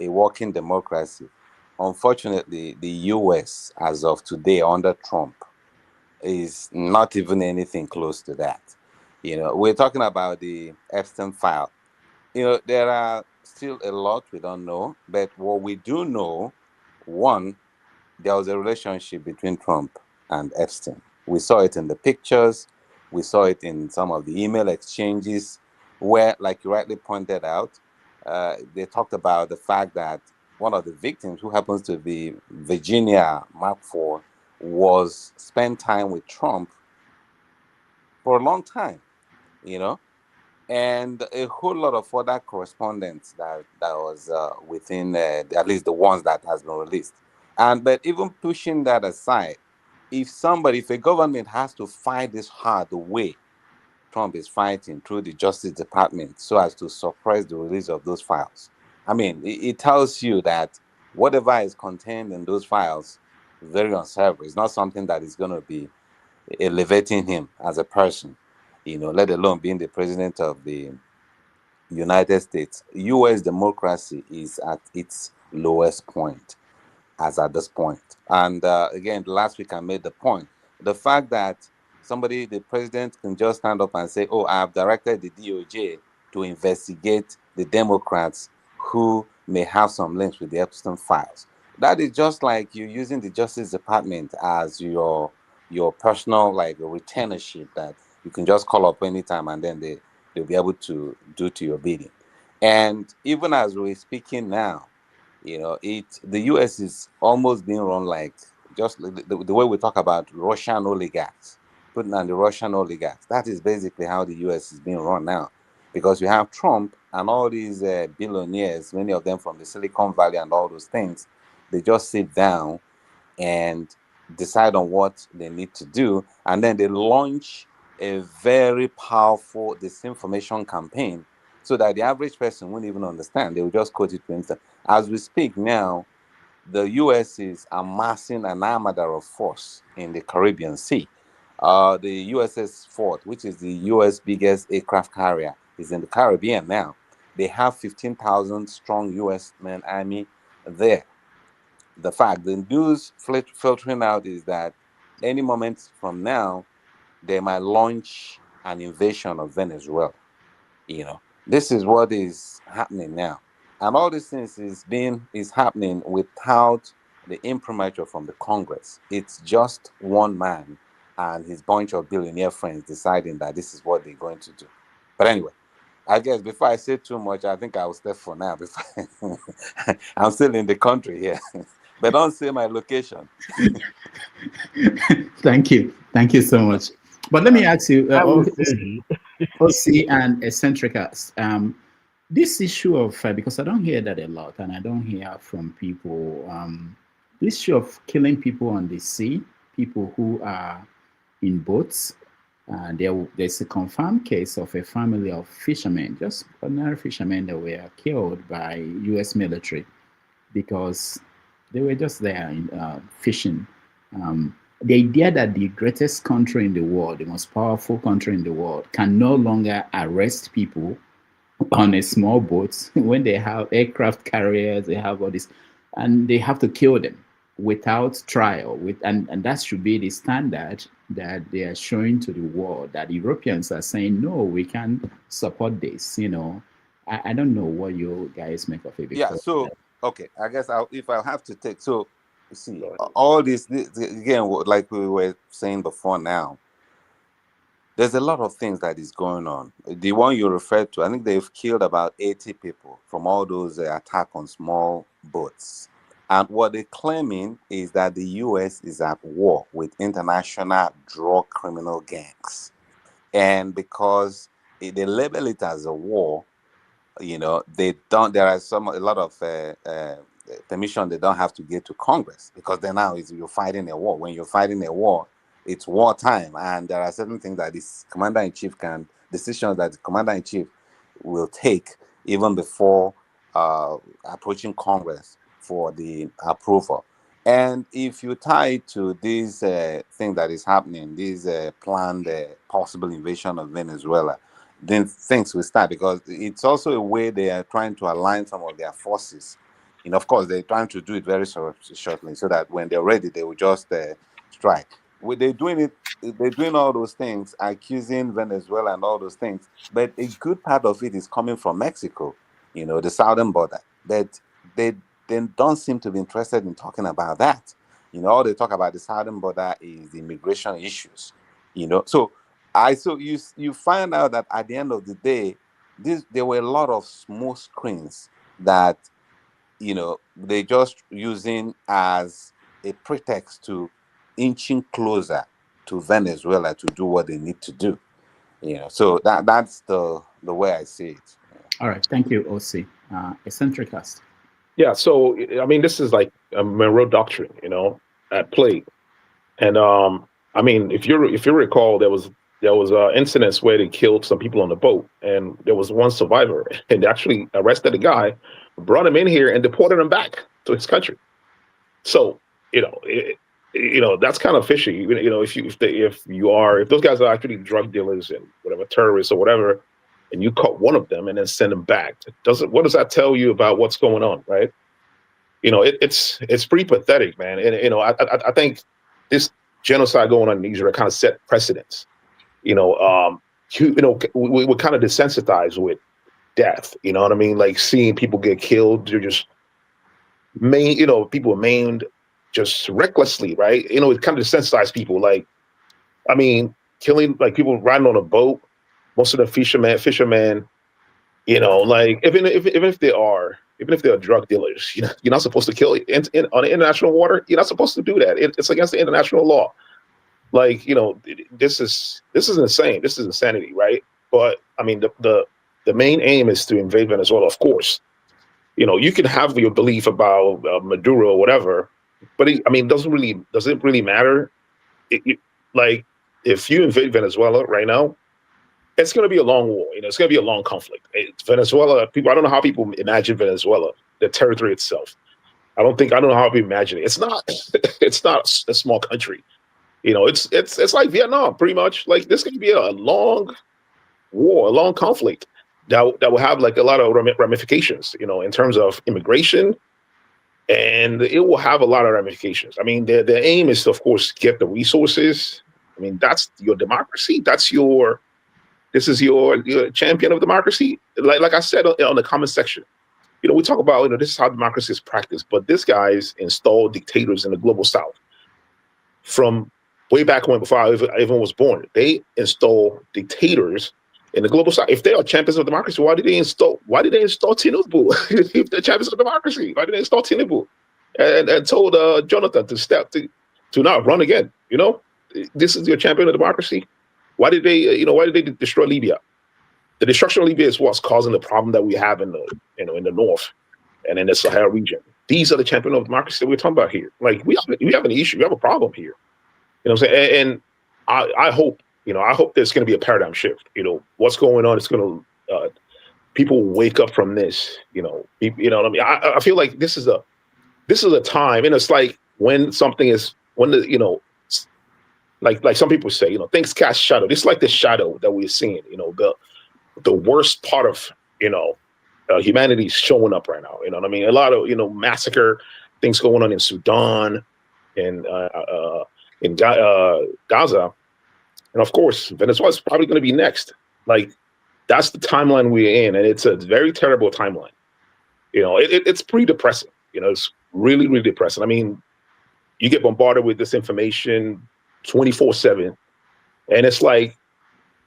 a working democracy, unfortunately, the U.S. as of today under Trump is not even anything close to that. You know, we're talking about the Epstein file. You know, there are still a lot we don't know, but what we do know, one, there was a relationship between Trump and Epstein. We saw it in the pictures. We saw it in some of the email exchanges where, like you rightly pointed out, they talked about the fact that one of the victims, who happens to be Virginia Mark IV, was spent time with Trump for a long time, you know, and a whole lot of other correspondence that was within at least the ones that has been released. But even pushing that aside, if a government has to fight this hard the way Trump is fighting through the Justice Department so as to suppress the release of those files, I mean, it tells you that whatever is contained in those files, very unsavory. It's not something that is going to be elevating him as a person, let alone being the president of the United States. U.S. democracy is at its lowest point as at this point. And again, last week I made the point. The fact that the president can just stand up and say, oh, I have directed the DOJ to investigate the Democrats who may have some links with the Epstein files. That is just like you using the Justice Department as your personal retainership that you can just call up anytime and then they'll be able to do to your bidding. And even as we're speaking now, the U.S. is almost being run like just the way we talk about Russian oligarchs, putting on the Russian oligarchs. That is basically how the U.S. is being run now, because you have Trump and all these billionaires, many of them from the Silicon Valley and all those things. They just sit down and decide on what they need to do, and then they launch a very powerful disinformation campaign so that the average person won't even understand. They will just quote it to himself. As we speak now, the U.S. is amassing an armada of force in the Caribbean Sea. The USS Ford, which is the U.S. biggest aircraft carrier, is in the Caribbean now. They have 15,000 strong U.S. men army there. The news filtering out is that any moment from now, they might launch an invasion of Venezuela. This is what is happening now, and all these things is happening without the imprimatur from the Congress. It's just one man and his bunch of billionaire friends deciding that this is what they're going to do. But anyway, I guess before I say too much, I think I will step for now. I'm still in the country here, but don't say my location. Thank you so much. But let me ask you, OC and Eccentricus, this issue of, because I don't hear that a lot, and I don't hear from people, this issue of killing people on the sea, people who are in boats. There's a confirmed case of a family of fishermen, just ordinary fishermen, that were killed by U.S. military because they were just there fishing. The idea that the greatest country in the world, the most powerful country in the world, can no longer arrest people on a small boat when they have aircraft carriers, they have all this, and they have to kill them without trial. And that should be the standard that they are showing to the world, that Europeans are saying, no, we can't support this. I don't know what you guys make of it. Yeah, so, okay, I guess if I have to take, so, see, all this, again, like we were saying before now, there's a lot of things that is going on. The one you referred to, I think they've killed about 80 people from all those attacks on small boats. And what they're claiming is that the U.S. is at war with international drug criminal gangs. And because they label it as a war, they don't, there are a lot of permission they don't have to get to Congress, because then now you're fighting a war. When you're fighting a war, it's wartime, and there are certain things that this commander-in-chief decisions that the commander-in-chief will take even before approaching Congress for the approval. And if you tie it to this thing that is happening, this planned possible invasion of Venezuela, then things will start, because it's also a way they are trying to align some of their forces. Of course, they're trying to do it very shortly, so that when they're ready, they will just strike. They're doing all those things, accusing Venezuela and all those things. But a good part of it is coming from Mexico, the southern border. But they don't seem to be interested in talking about that. All they talk about the southern border is the immigration issues. So you find out that at the end of the day, there were a lot of smoke screens that they just using as a pretext to inching closer to Venezuela to do what they need to do. So that's the way I see it. All right, thank you, OC. Eccentricus. Yeah, so I mean, this is like a Monroe doctrine, at play. And I mean, if you recall, there was incidents where they killed some people on the boat, and there was one survivor, and they actually arrested a guy, brought him in here, and deported him back to his country. So that's kind of fishy. If those guys are actually drug dealers and whatever, terrorists or whatever, and you caught one of them and then send them back, what does that tell you about what's going on, right? It's pretty pathetic, man. And I think this genocide going on in Israel kind of set precedents. We're kind of desensitized with death. You know what I mean? Like seeing people get killed, they're just people are maimed just recklessly, right? It kind of desensitized people. Like, I mean, killing like people riding on a boat, most of the fishermen, like even if they are drug dealers, you're not supposed to kill on the international water. You're not supposed to do that. It's against the international law. Like, this is insane. This is insanity, right? But I mean, the main aim is to invade Venezuela, of course. You can have your belief about Maduro or whatever, but does it really matter? Like, if you invade Venezuela right now, it's going to be a long war. It's going to be a long conflict. Venezuela, I don't know how people imagine Venezuela, the territory itself. I don't know how people imagine it. It's not a small country. It's like Vietnam, pretty much. Like, this is going to be a long war, a long conflict that will have like a lot of ramifications, in terms of immigration, and it will have a lot of ramifications. I mean, the aim is to, of course, get the resources. I mean, that's your democracy. This is your champion of democracy. Like I said on the comment section, we talk about, this is how democracy is practiced, but these guys installed dictators in the global South from way back when, before I even was born. They install dictators in the global South. If they are champions of democracy, why did they install Tinubu? If they're champions of democracy, why did they install Tinubu and told Jonathan to not run again? This is your champion of democracy. Why did they destroy Libya? The destruction of Libya is what's causing the problem that we have in the north and in the Sahel region. These are the champions of democracy that we're talking about here. Like, we have an issue. We have a problem here. You know what I'm saying? And I hope there's going to be a paradigm shift. What's going on? It's going to people wake up from this. You know what I mean? I feel like this is a time, and it's like when like some people say, things cast shadow. It's like the shadow that we're seeing. The worst part of humanity is showing up right now. You know what I mean? A lot of massacre things going on in Sudan and in Gaza. And of course, Venezuela is probably going to be next. Like, that's the timeline we're in, and it's a very terrible timeline. It's pretty depressing. It's really, really depressing. I mean, you get bombarded with this information 24/7, and it's like,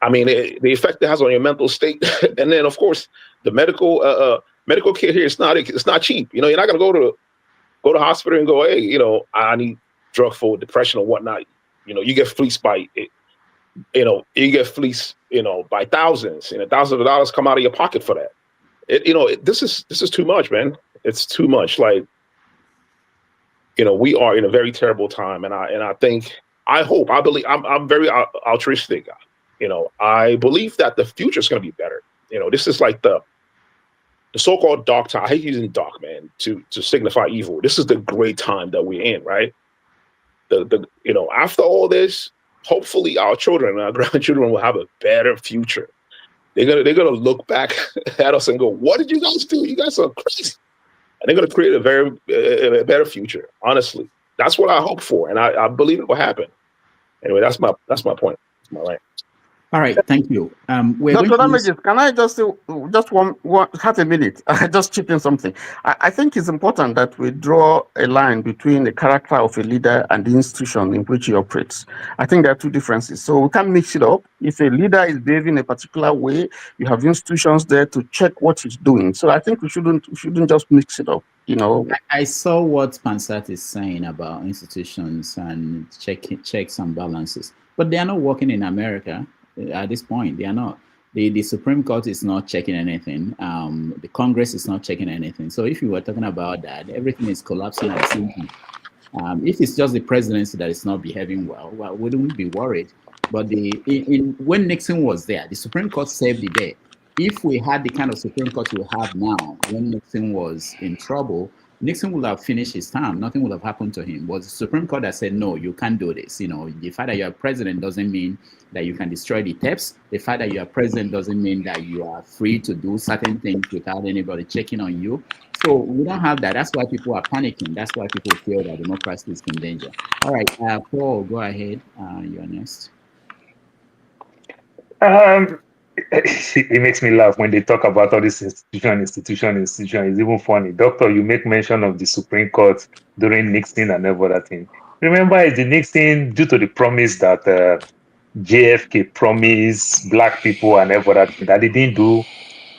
I mean, the effect it has on your mental state, and then of course the medical care here, it's not cheap. You're not going to go to hospital and go, hey, I need drug for depression or whatnot. You get fleeced by it. You get fleeced, by thousands, and thousands of dollars come out of your pocket for that. This is too much, man. It's too much. Like, we are in a very terrible time, and I believe I'm very altruistic. I believe that the future is going to be better. This is like the so-called dark time. I hate using dark, man, to signify evil. This is the great time that we're in, right? After all this, hopefully our children and our grandchildren will have a better future. They're gonna look back at us and go, "What did you guys do? You guys are crazy." And they're gonna create a better future. Honestly, that's what I hope for, and I believe it will happen. Anyway, that's my point. That's my right. All right, thank you. Dr. Damages, can I just one half a minute? Just chip in something. I think it's important that we draw a line between the character of a leader and the institution in which he operates. I think there are two differences. So we can't mix it up. If a leader is behaving a particular way, you have institutions there to check what he's doing. So I think we shouldn't just mix it up. I saw what Pansat is saying about institutions and checks and balances, but they are not working in America. At this point, they are not. The Supreme Court is not checking anything. The Congress is not checking anything. So if you were talking about that, everything is collapsing at the same time. If it's just the presidency that is not behaving well, wouldn't we be worried? But when Nixon was there, the Supreme Court saved the day. If we had the kind of Supreme Court we have now, when Nixon was in trouble, Nixon would have finished his term. Nothing would have happened to him. Was the Supreme Court that said, no, you can't do this. The fact that you're president doesn't mean that you can destroy the tapes. The fact that you're president doesn't mean that you are free to do certain things without anybody checking on you. So we don't have that. That's why people are panicking. That's why people feel that democracy is in danger. All right, Paul, go ahead. You're next. It makes me laugh when they talk about all this institution. It's even funny. Doctor, you make mention of the Supreme Court during Nixon and every other thing. Remember, it's the Nixon due to the promise that JFK promised black people and every other thing that they didn't do,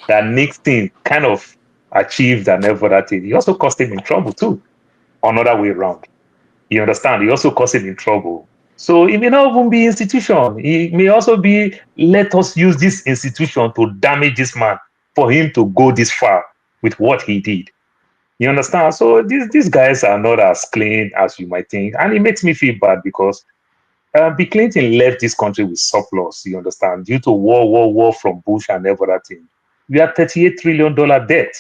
that Nixon kind of achieved and every other thing. He also cost him in trouble too, another way around. You understand? He also caused him in trouble. So it may not even be institution. It may also be, let us use this institution to damage this man for him to go this far with what he did. You understand? So these guys are not as clean as you might think. And it makes me feel bad because Bill Clinton left this country with surplus, you understand, due to war from Bush and everything. We have $38 trillion debt.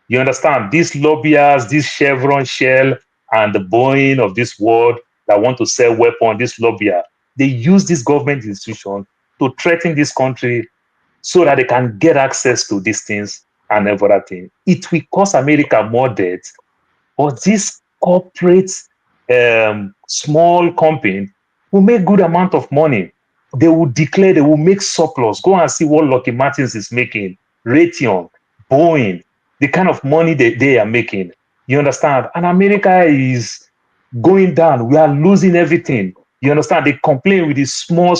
You understand? These lobbyists, this Chevron, Shell, and the Boeing of this world that want to sell weapons, this lobbyists, they use this government institution to threaten this country so that they can get access to these things and everything. It will cost America more debt, but this corporate small company will make good amount of money. They will declare, they will make surplus. Go and see what Lockheed Martins is making, Raytheon, Boeing, the kind of money they are making. You understand? And America is going down. We are losing everything. You understand? They complain with these small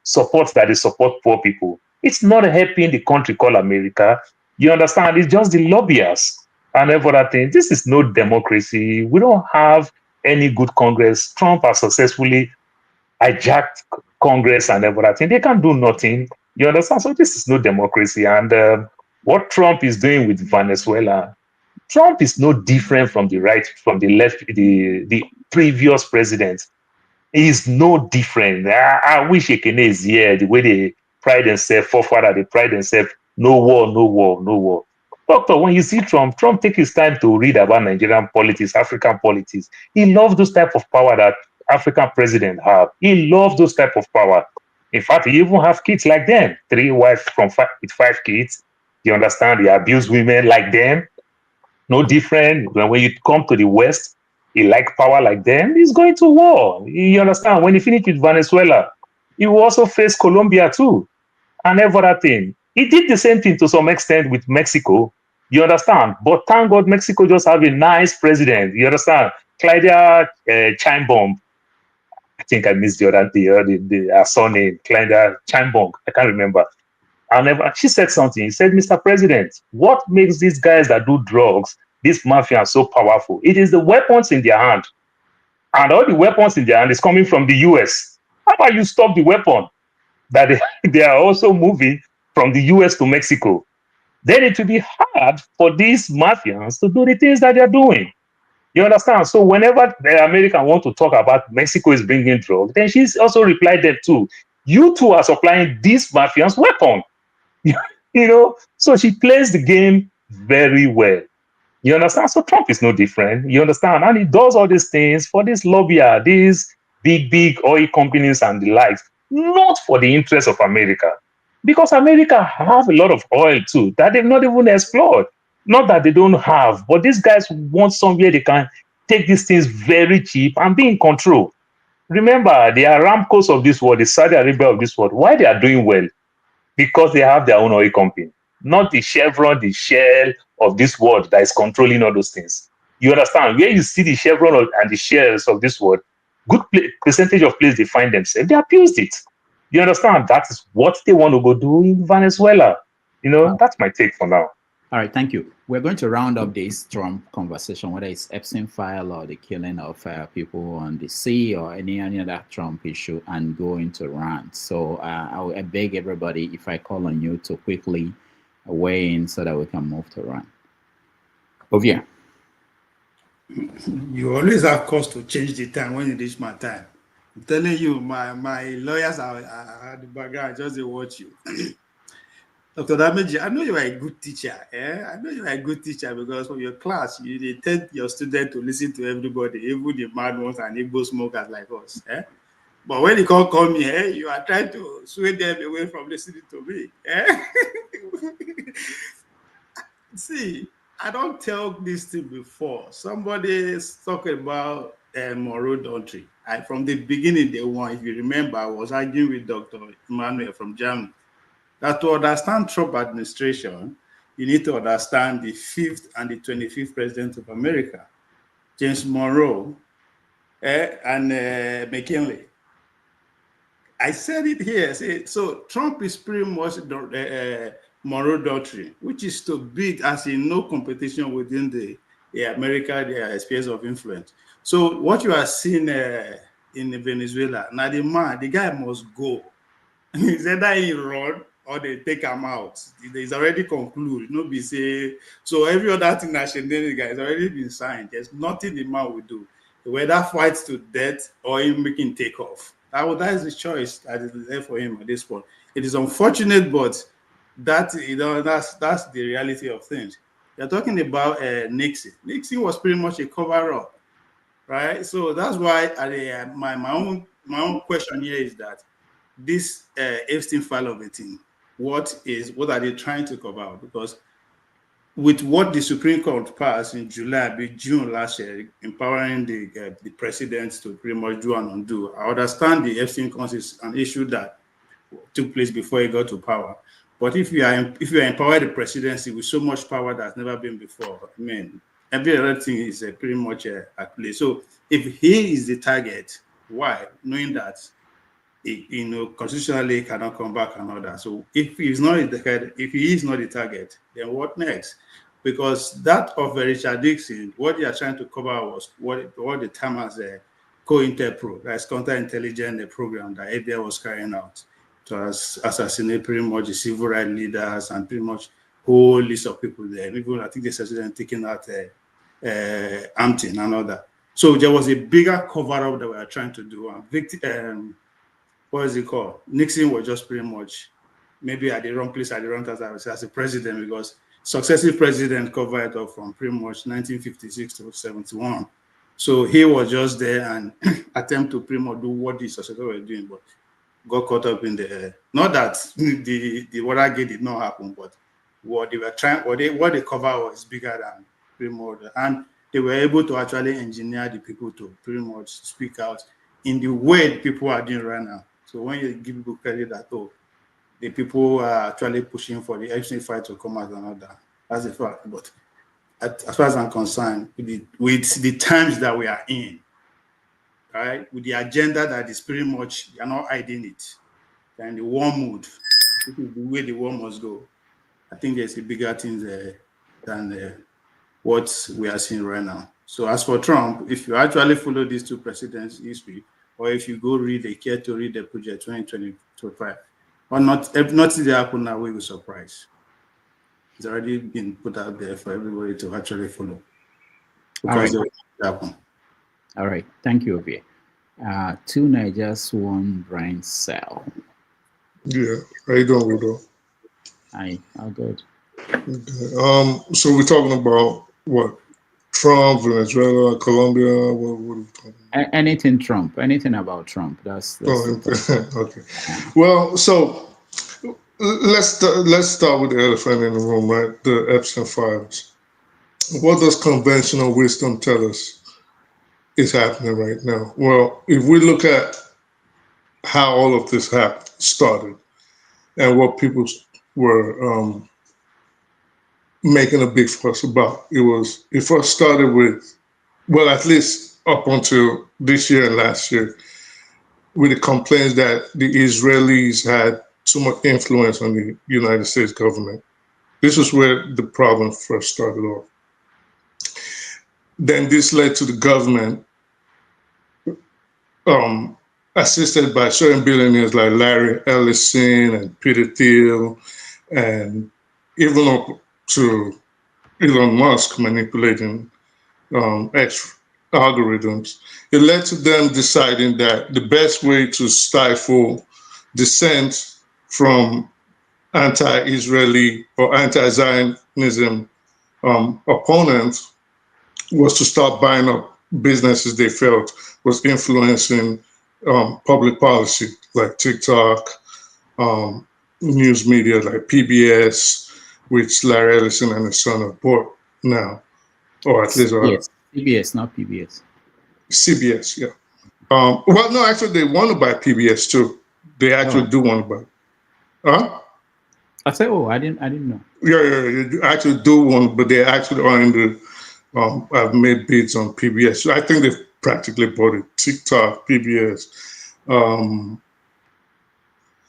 supports that they support poor people. It's not helping the country called America. You understand? It's just the lobbyists and everything. This is no democracy. We don't have any good Congress. Trump has successfully hijacked Congress and everything. They can't do nothing. You understand? So this is no democracy. And what Trump is doing with Venezuela, Trump is no different from the right, from the left, the previous president. He's no different. I wish Ekene is here, the way they pride themselves, forefather, they pride themselves, no war, no war, no war. Doctor, when you see Trump take his time to read about Nigerian politics, African politics. He loves those type of power that African presidents have. He loves those type of power. In fact, he even have kids like them, 3 wives with 5 kids. You understand? He abuse women like them. No different. When you come to the West, he like power like them. He's going to war. You understand? When he finished with Venezuela, he will also face Colombia too, and everything. He did the same thing to some extent with Mexico. You understand? But thank God, Mexico just have a nice president. You understand? Claudia Sheinbaum. I think I missed the other surname. Claudia Sheinbaum. I can't remember. She said something. She said, Mr. President, what makes these guys that do drugs, this mafia, so powerful? It is the weapons in their hand. And all the weapons in their hand is coming from the US. How about you stop the weapon that they are also moving from the US to Mexico? Then it will be hard for these mafians to do the things that they're doing. You understand? So whenever the American want to talk about Mexico is bringing drugs, then she's also replied that too. You two are supplying these mafians weapons. You know, so she plays the game very well. You understand? So Trump is no different. You understand? And he does all these things for this lobbyer, these big oil companies and the likes, not for the interest of America. Because America have a lot of oil too that they've not even explored. Not that they don't have, but these guys want somewhere they can take these things very cheap and be in control. Remember, the Aramcos of this world, the Saudi Arabia of this world, why they are doing well? Because they have their own oil company, not the Chevron, the Shell of this world that is controlling all those things. You understand? Where you see the Chevron and the Shells of this world, good percentage of place they find themselves, they abused it. You understand? That is what they want to go do in Venezuela. You know, that's my take for now. All right, thank you. We're going to round up this Trump conversation, whether it's Epstein file or the killing of people on the sea or any other Trump issue, and go into rant. So I beg everybody, if I call on you, to quickly weigh in so that we can move to rant. Ovia. You always have cause to change the time when you reach my time. I'm telling you, my lawyers are at the background, just they watch you. Dr. Dameji, I know you are a good teacher. I know you are a good teacher because from your class, you tell your students to listen to everybody, even the mad ones and Igbo smokers like us. But when you call me, you are trying to sway them away from listening to me. See, I don't tell this thing before. Somebody is talking about Monroe Doctrine. From the beginning, day one, if you remember, I was arguing with Dr. Emmanuel from Germany that to understand Trump administration, you need to understand the 5th and the 25th president of America, James Monroe and McKinley. I said it here. So Trump is pretty much Monroe Doctrine, which is to beat as in no competition within the America, their spheres of influence. So what you are seeing in Venezuela, now the guy must go. It's either he run or they take him out. It's already concluded. No be say so every other thing that Shendenega has already been signed. There's nothing the man will do. Whether fights to death or him making take off. That is the choice that is there for him at this point. It is unfortunate, but that's the reality of things. You're talking about Nixon. Nixon was pretty much a cover-up, right? So that's why my own question here is that this Epstein file of a thing, what are they trying to cover out? Because with what the Supreme Court passed in June last year, empowering the presidents to pretty much do and undo, I understand the Epstein case is an issue that took place before he got to power. But if you empower the presidency with so much power that's never been before, I mean, every other thing is pretty much at play. So if he is the target, why? Knowing that constitutionally cannot come back and all that. So if he is not the target, then what next? Because that of Richard Nixon, what they are trying to cover was what the term as a COINTELPRO, that's counterintelligence program that FBI was carrying out to assassinate pretty much the civil rights leaders and pretty much whole list of people there. Even I think they started taking out Hampton and all that. So there was a bigger cover-up that we are trying to do. What is it called? Nixon was just pretty much maybe at the wrong place at the wrong time as a president, because successive president covered it up from pretty much 1956 to 71. So he was just there and attempt to pretty much do what the successors were doing, but got caught up in the not that the Watergate did not happen, but what they were trying, what they cover was bigger than pretty much, and they were able to actually engineer the people to pretty much speak out in the way people are doing right now. So when you give people credit that the people are actually pushing for the Epstein fight to come out and all that, that's a fact. But as far as I'm concerned, with the times that we are in, right, with the agenda that is pretty much, you're not hiding it, and the war mood, this is the way the war must go. I think there's a bigger thing there than what we are seeing right now. So as for Trump, if you actually follow these two presidents' history, or if you go care to read the project 2025, or not, if nothing happen now, we will surprise. It's already been put out there for everybody to actually follow. Because it will happen. All right, thank you, Ovie. 2 Nigerians, 1 brain cell. Yeah, how you doing, Rudo? Hi, all good. Okay. So we're talking about what? Trump, Venezuela, Colombia. What are we talking about? Anything Trump, anything about Trump. That's okay. Well, so let's start with the elephant in the room, right? The Epstein files. What does conventional wisdom tell us is happening right now? Well, if we look at how all of this started and what people were making a big fuss about, it first started with, well, at least up until this year and last year, with the complaints that the Israelis had too much influence on the United States government. This is where the problem first started off. Then this led to the government, assisted by certain billionaires like Larry Ellison and Peter Thiel, and even up to Elon Musk manipulating algorithms. It led to them deciding that the best way to stifle dissent from anti-Israeli or anti-Zionism opponents was to start buying up businesses they felt was influencing public policy, like TikTok, news media like PBS, which Larry Ellison and his son have bought now, or at least yes, PBS, not PBS. CBS, yeah. Well, no, actually, they want to buy PBS too. They actually do want to buy. Huh? I said, oh, I didn't know. Yeah, they actually do want, but they actually are in the. Have made bids on PBS. So I think they've practically bought it. TikTok, PBS.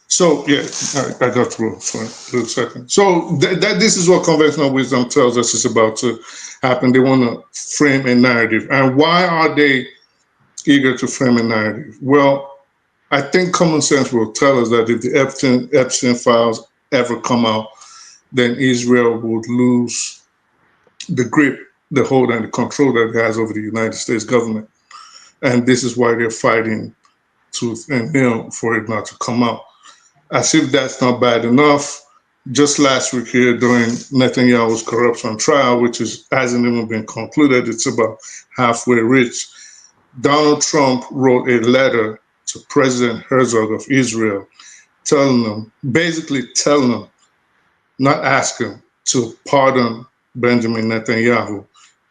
So yeah, I got through for a little second. So this is what conventional wisdom tells us is about to happen. They want to frame a narrative, and why are they eager to frame a narrative? Well, I think common sense will tell us that if the Epstein files ever come out, then Israel would lose the grip, the hold, and the control that it has over the United States government, and this is why they're fighting tooth and nail for it not to come out. As if that's not bad enough, just last week here during Netanyahu's corruption trial, which hasn't even been concluded, it's about halfway reached, Donald Trump wrote a letter to President Herzog of Israel, basically telling him, not asking him, to pardon Benjamin Netanyahu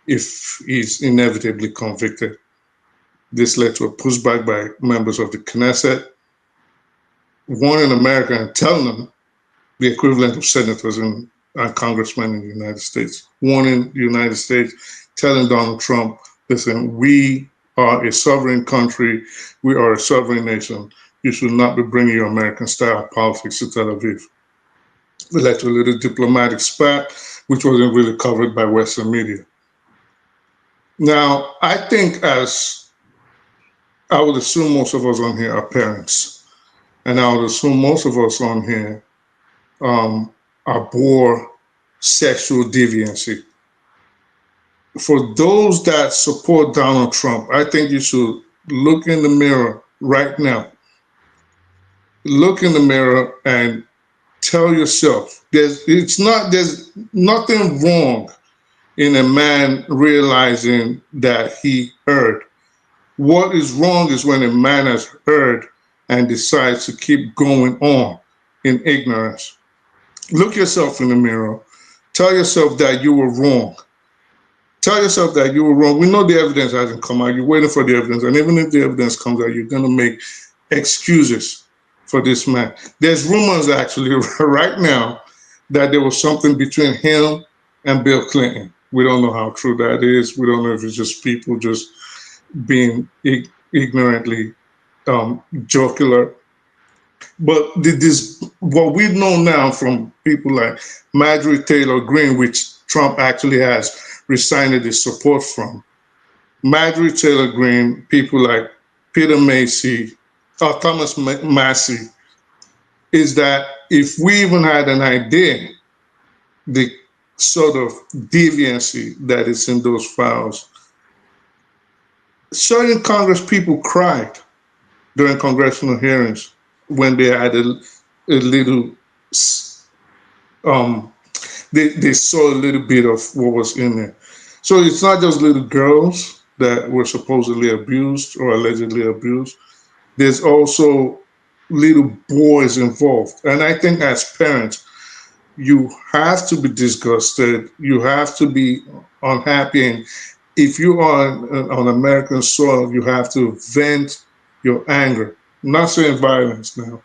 if he's inevitably convicted. This led to a pushback by members of the Knesset, warning America and telling them the equivalent of senators and congressmen in the United States, warning the United States, telling Donald Trump, listen, we are a sovereign country, we are a sovereign nation, you should not be bringing your American-style politics to Tel Aviv. It led to a little diplomatic spat, which wasn't really covered by Western media. Now, I think as I would assume most of us on here are parents, and I would assume most of us on here abhor sexual deviancy. For those that support Donald Trump, I think you should look in the mirror right now. Look in the mirror and tell yourself, there's nothing wrong in a man realizing that he erred. What is wrong is when a man has erred and decides to keep going on in ignorance. Look yourself in the mirror. Tell yourself that you were wrong. Tell yourself that you were wrong. We know the evidence hasn't come out. You're waiting for the evidence. And even if the evidence comes out, you're going to make excuses for this man. There's rumors actually right now that there was something between him and Bill Clinton. We don't know how true that is. We don't know if it's just people just being ignorantly jocular. But what we know now from people like Marjorie Taylor Greene, which Trump actually has resigned his support from, Marjorie Taylor Greene, people like Peter Macy, or Thomas Massey, is that if we even had an idea, the sort of deviancy that is in those files, certain Congress people cried during congressional hearings when they had a little, they saw a little bit of what was in there. So it's not just little girls that were supposedly abused or allegedly abused. There's also little boys involved. And I think as parents, you have to be disgusted. You have to be unhappy. And if you are on American soil, you have to vent your anger. I'm not saying violence now.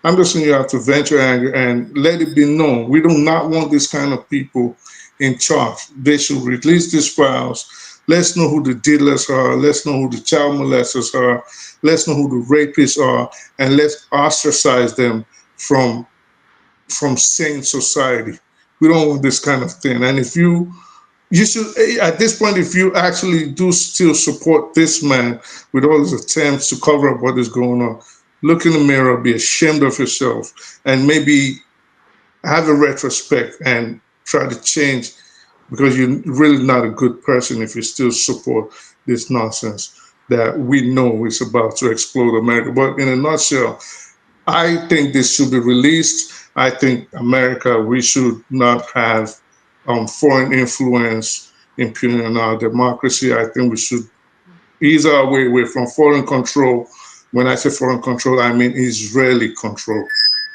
I'm just saying you have to vent your anger and let it be known. We do not want this kind of people in charge. They should release these files. Let's know who the dealers are. Let's know who the child molesters are. Let's know who the rapists are. And let's ostracize them from sane society. We don't want this kind of thing. And if you should, at this point, if you actually do still support this man with all his attempts to cover up what is going on, look in the mirror, be ashamed of yourself, and maybe have a retrospect and try to change, because you're really not a good person if you still support this nonsense that we know is about to explode America. But in a nutshell, I think this should be released. I think America, we should not have foreign influence impugning our democracy. I think we should ease our way away from foreign control. When I say foreign control, I mean Israeli control.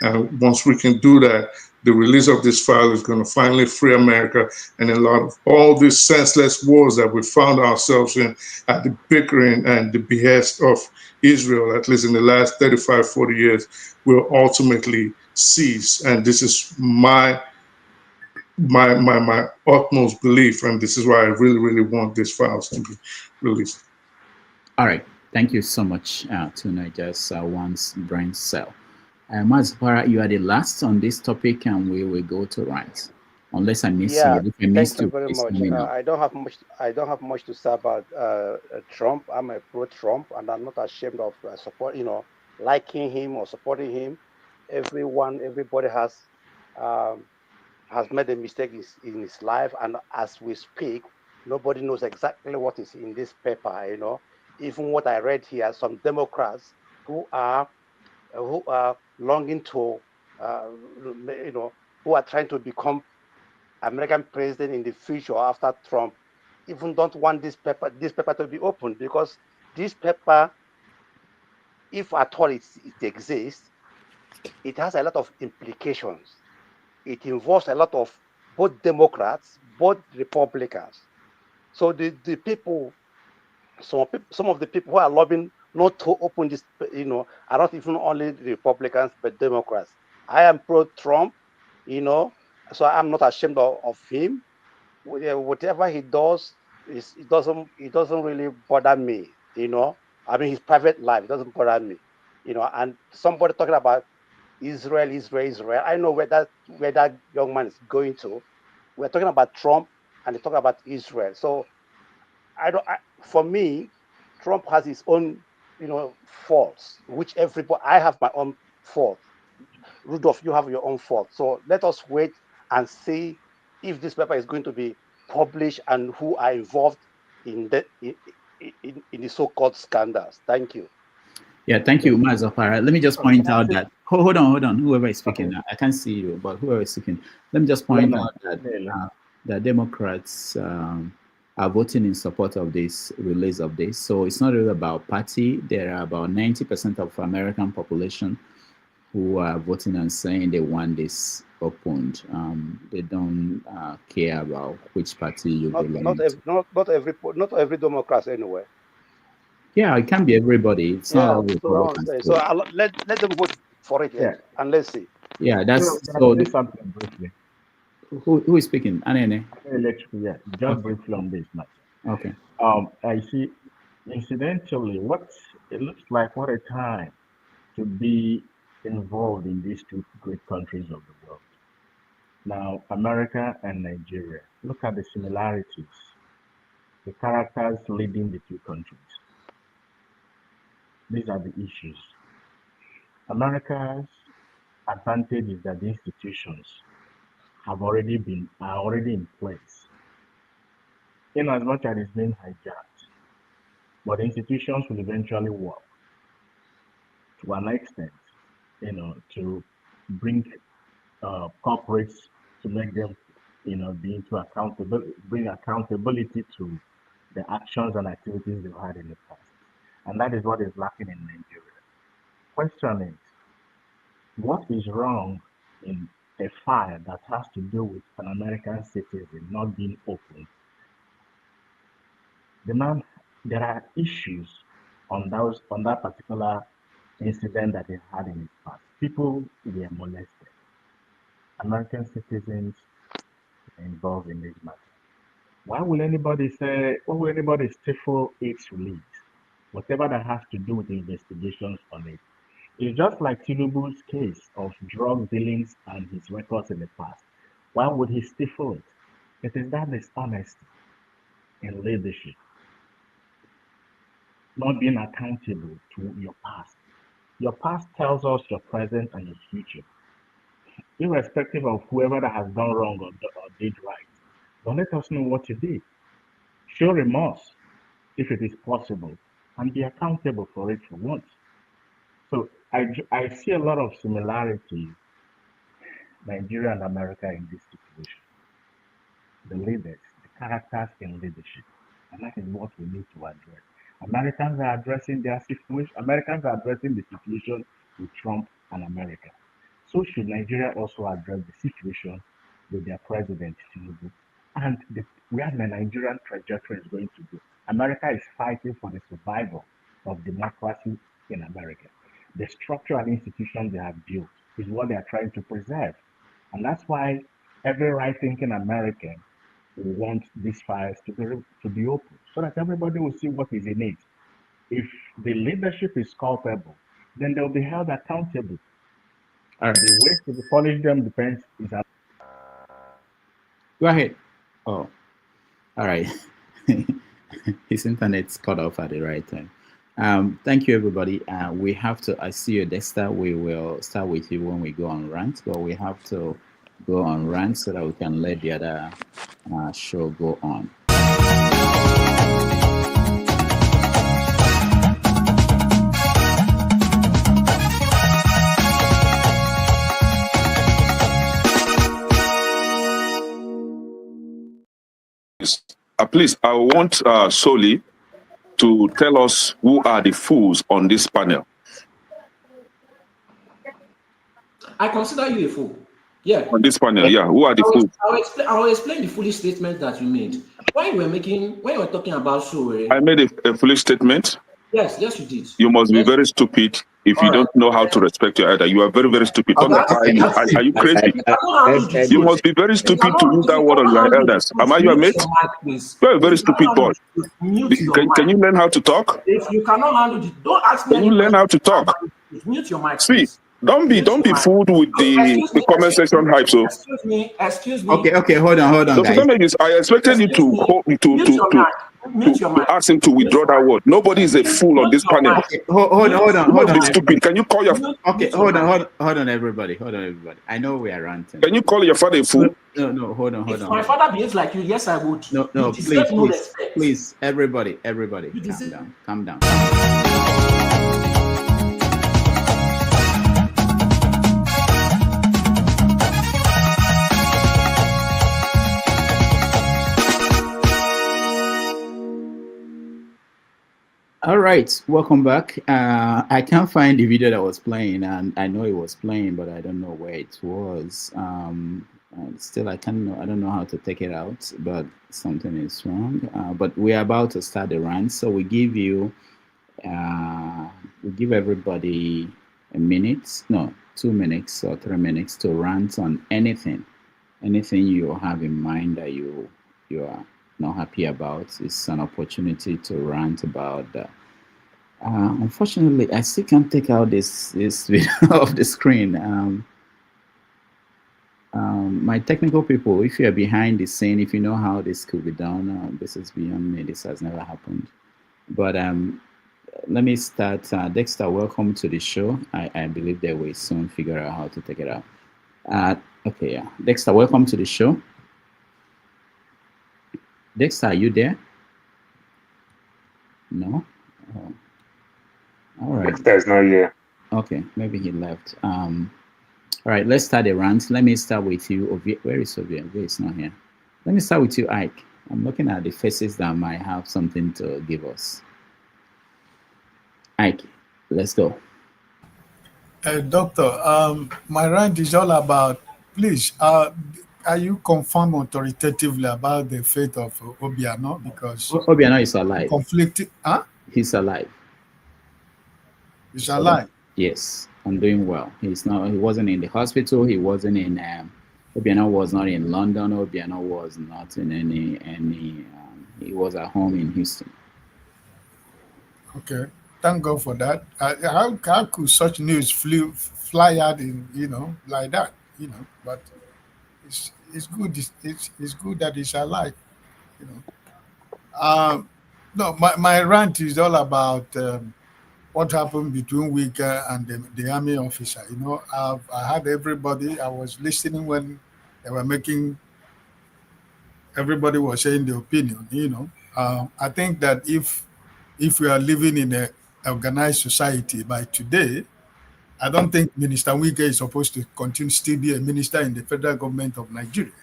And once we can do that, the release of this file is going to finally free America, and a lot of all these senseless wars that we found ourselves in at the bickering and the behest of Israel, at least in the last 35, 40 years, will ultimately cease. And this is my utmost belief, and this is why I really, really want these files to be released. All right. Thank you so much to Nigeria's once brain cell. Mazpara, you are the last on this topic, and we will go to right. Unless I miss Yeah, you. If I miss thank you you, very please let much. me know. I don't have much. I don't have much to say about Trump. I'm a pro-Trump, and I'm not ashamed of support. Liking him or supporting him. Everybody has made a mistake in his life, and as we speak, nobody knows exactly what is in this paper. Even what I read here, some Democrats who are longing to, who are trying to become American president in the future after Trump, even don't want this paper to be opened, because this paper, if at all it exists, it has a lot of implications. It involves a lot of both Democrats, both Republicans. So the people, some of the people who are lobbying not to open this, are not even only Republicans but Democrats. I am pro-Trump, so I'm not ashamed of him. Whatever he does, it doesn't really bother me. I mean, his private life doesn't bother me. And somebody talking about Israel. I know where that young man is going to. We're talking about Trump, and they talk about Israel. So for me, Trump has his own, faults, which everybody. I have my own fault. Rudolph, you have your own fault. So let us wait and see if this paper is going to be published and who are involved in the so-called scandals. Thank you. Yeah, thank you, Mazapara. Let me just Can point I out say? that hold on, whoever is speaking Okay. now, I can't see you, but whoever is speaking, let me just point Lemon. out that Lemon. the Democrats are voting in support of this release of this. So it's not really about party. There are about 90% of American population who are voting and saying they want this opened. They don't care about which party you belong to. Not every Democrat anyway. Yeah, it can be everybody. It's not Yeah. always So about what I'm saying. school. Let them vote for it, Yeah. and let's see. Yeah, So that's can so. I say something briefly? Who is speaking? Anene. Electrical, yeah. Just Okay. briefly on this matter. Okay. I see. Incidentally, what it looks like, what a time to be involved in these two great countries of the world. Now, America and Nigeria. Look at the similarities, the characters leading the two countries. These are the issues. America's advantage is that the institutions are already in place, in as much as it's being hijacked. But institutions will eventually work to an extent, to bring corporates, to make them, be into accountability, bring accountability to the actions and activities they've had in the past. And that is what is lacking in Nigeria. Question is, what is wrong in a file that has to do with an American citizen not being open? The man, there are issues on that particular incident that he had in his past. People were molested. American citizens were involved in this matter. Why will anybody stifle its release? Whatever that has to do with the investigations on it. It's just like Tinubu's case of drug dealings and his records in the past. Why would he stifle it? It is that dishonesty in leadership, not being accountable to your past. Your past tells us your present and your future, irrespective of whoever that has done wrong or did right. Don't let us know what you did. Show remorse if it is possible and be accountable for it for once. So I see a lot of similarities Nigeria and America in this situation? The leaders, the characters in leadership. And that is what we need to address. Americans are addressing their situation. Americans are addressing the situation with Trump and America. So should Nigeria also address the situation with their president, Tinubu, and where the Nigerian trajectory is going to go. America is fighting for the survival of democracy in America. The structure and institutions they have built is what they are trying to preserve. And that's why every right-thinking American will want these files to be open so that everybody will see what is in it. If the leadership is culpable, then they'll be held accountable. All right. The way to punish them depends. Go ahead. Oh, all right. His internet's cut off at the right time. Thank you, everybody. We have to. I see you, Dexter. We will start with you when we go on rant, but we have to go on rant so that we can let the other show go on. Please, I want Soli to tell us who are the fools on this panel. I consider you a fool. Yeah. On this panel, yeah. Who are the fools? I will explain the foolish statement that you made. When you were talking about Sowore. I made a foolish statement. Yes, you did. You must be very stupid if you don't know how to respect your elder. You are very, very stupid. Are you crazy? You must be very stupid to use that word on your elders. Am I your mate? You are a very stupid boy. Can you learn how to talk? If you cannot handle it, don't ask me. Can you learn how to talk? Mute your mic. See, don't be fooled with the comment section hype. So excuse me. Okay, hold on, guys. I expected you to ask him to withdraw that word. Nobody is a fool on this panel. Okay, hold on. Be stupid. Can you call your? Okay, hold on, everybody. I know we are ranting. Can you call your father a fool? No, hold on. If my father behaves like you, yes, I would. No, please, everybody, calm down. All right, welcome back. I can't find the video that was playing, and I know it was playing, but I don't know where it was. Still, I don't know how to take it out, but something is wrong. But we are about to start the rant, so we give everybody a minute, no, 2 minutes or 3 minutes to rant on anything you have in mind that you are not happy about. It's an opportunity to rant about that. Unfortunately, I still can't take out this video off the screen. My technical people, if you are behind the scene, if you know how this could be done, this is beyond me. This has never happened. But let me start. Dexter, welcome to the show. I believe they will soon figure out how to take it out. Okay, yeah. Dexter, welcome to the show. Dexter, are you there? No? Oh. All right. Dexter's not here. Okay, maybe he left. All right, let's start the rant. Let me start with you. Where is Ovia? Ovia is not here. Let me start with you, Ike. I'm looking at the faces that might have something to give us. Ike, let's go. Doctor, my rant is all about, please, are you confirmed authoritatively about the fate of Obiano? Because Obiano is alive. Conflicting, huh? He's alive. He's alive. Yes, I'm doing well. He's not. He wasn't in the hospital. He wasn't in. Obiano was not in London. Obiano was not in any. He was at home in Houston. Okay, thank God for that. How could such news fly out in like that? But it's good. It's good that he's alive. No, my rant is all about what happened between Wike and the army officer. I had everybody. I was listening when they were making. Everybody was saying the opinion. I think that if we are living in an organized society by today, I don't think Minister Wike is supposed to continue still be a minister in the federal government of Nigeria.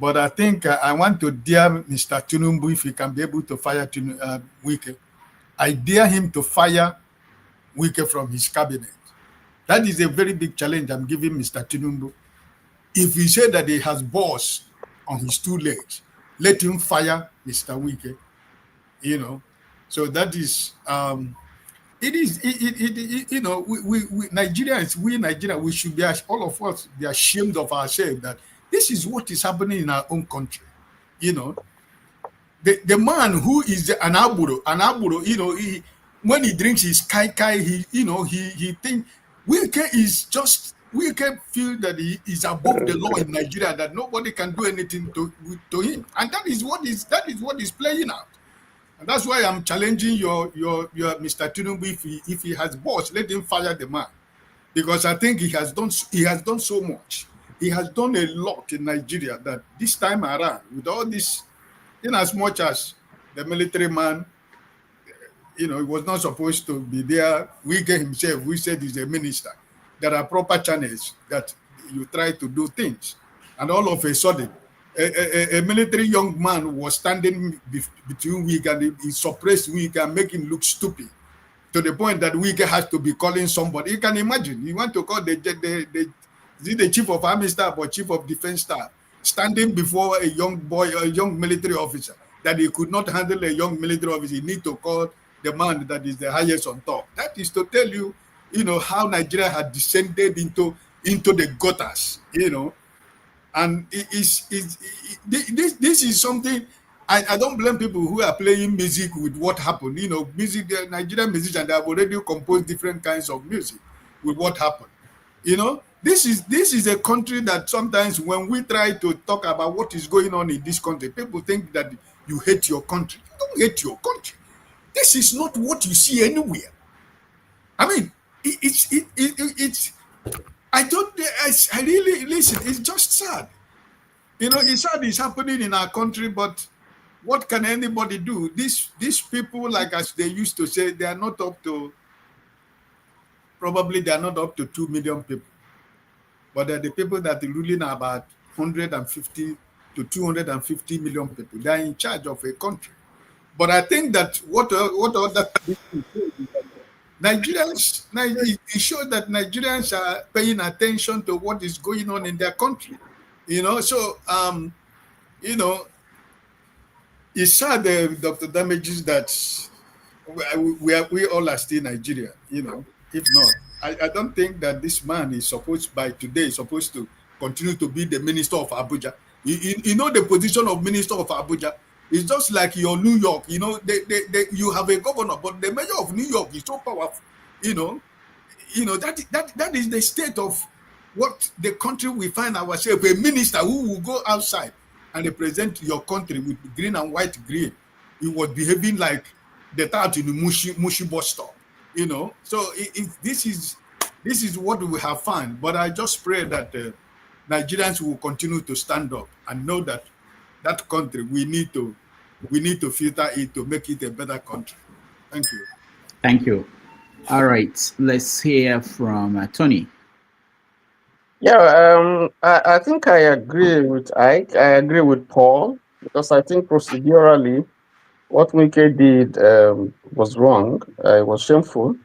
But I think I want to dare Mr. Tinubu if he can be able to fire Wike. I dare him to fire Wike from his cabinet. That is a very big challenge I'm giving Mr. Tinubu. If he said that he has balls on his two legs, let him fire Mr. Wike. You know, so that is it is you know we Nigerians, we should be, all of us, be ashamed of ourselves that this is what is happening in our own country. You know, the man who is an aburo, you know, when he drinks his kai, he think Wike is just, Wike feel that he is above the law in Nigeria, that nobody can do anything to him, and that is what is playing out. And that's why I'm challenging your Mr. Tinubu, if he has balls, let him fire the man, because I think he has done so much. He has done a lot in Nigeria that this time around, with all this, in as much as the military man, you know, he was not supposed to be there. Wike himself, we said he's a minister. There are proper channels that you try to do things, and all of a sudden, a military young man was standing between Wike, and he suppressed Wike and make him look stupid, to the point that Wike has to be calling somebody. You can imagine, you want to call the chief of army staff or chief of defense staff, standing before a young boy, a young military officer, that he could not handle a young military officer. He need to call the man that is the highest on top. That is to tell you, you know, how Nigeria had descended into the gutters, you know. And this is something, I don't blame people who are playing music with what happened. You know, music, the Nigerian musicians, they have already composed different kinds of music with what happened. You know, this is a country that sometimes when we try to talk about what is going on in this country, people think that you hate your country. You don't hate your country. This is not what you see anywhere. I mean, it's I thought, I really, listen, it's just sad. You know, it's sad it's happening in our country, but what can anybody do? These people, like as they used to say, they are not up to, probably they are not up to 2 million people. But they're the people that are ruling about 150 to 250 million people. They are in charge of a country. But I think that what other Nigerians, it shows that Nigerians are paying attention to what is going on in their country. You know, so you know, it's sad, Dr. Damages, that we all are still Nigerian. You know, if not, I don't think that this man is supposed to continue to be the minister of Abuja. You know, the position of minister of Abuja is just like your New York. You know, you have a governor, but the mayor of New York is so powerful. You know that is the state of what the country we find ourselves. A minister who will go outside and represent your country with green and white green, he was behaving like the tout in the Mushi bus stop. You know, so this is what we have found. But I just pray that Nigerians will continue to stand up and know that that country, we need to filter it to make it a better country. Thank you. Thank you. All right, let's hear from Tony. Yeah, I think I agree with Ike. I agree with Paul, because I think procedurally, what Wike did was wrong. It was shameful.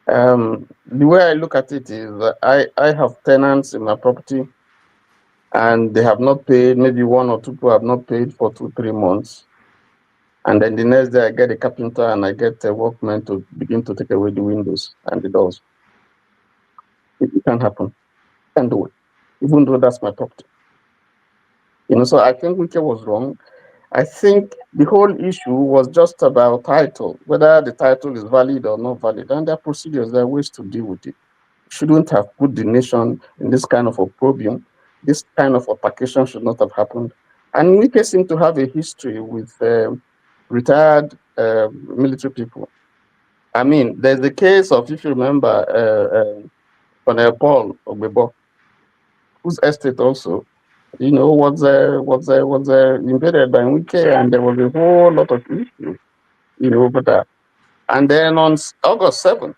The way I look at it is that I have tenants in my property, and they have not paid. Maybe one or two people have not paid for 2-3 months. And then the next day I get a carpenter and I get a workman to begin to take away the windows and the doors. It can happen. Can do it, even though that's my property. You know, so I think Wike was wrong. I think the whole issue was just about title, whether the title is valid or not valid. And there are procedures, there are ways to deal with it. Shouldn't have put the nation in this kind of opprobrium. This kind of altercation should not have happened. And Wike seemed to have a history with retired military people. I mean, there's the case of, if you remember, Colonel Paul Ogbebo, whose estate also, you know, was invaded by Wike, and there was a whole lot of issues, you know, over that. And then on August 7th,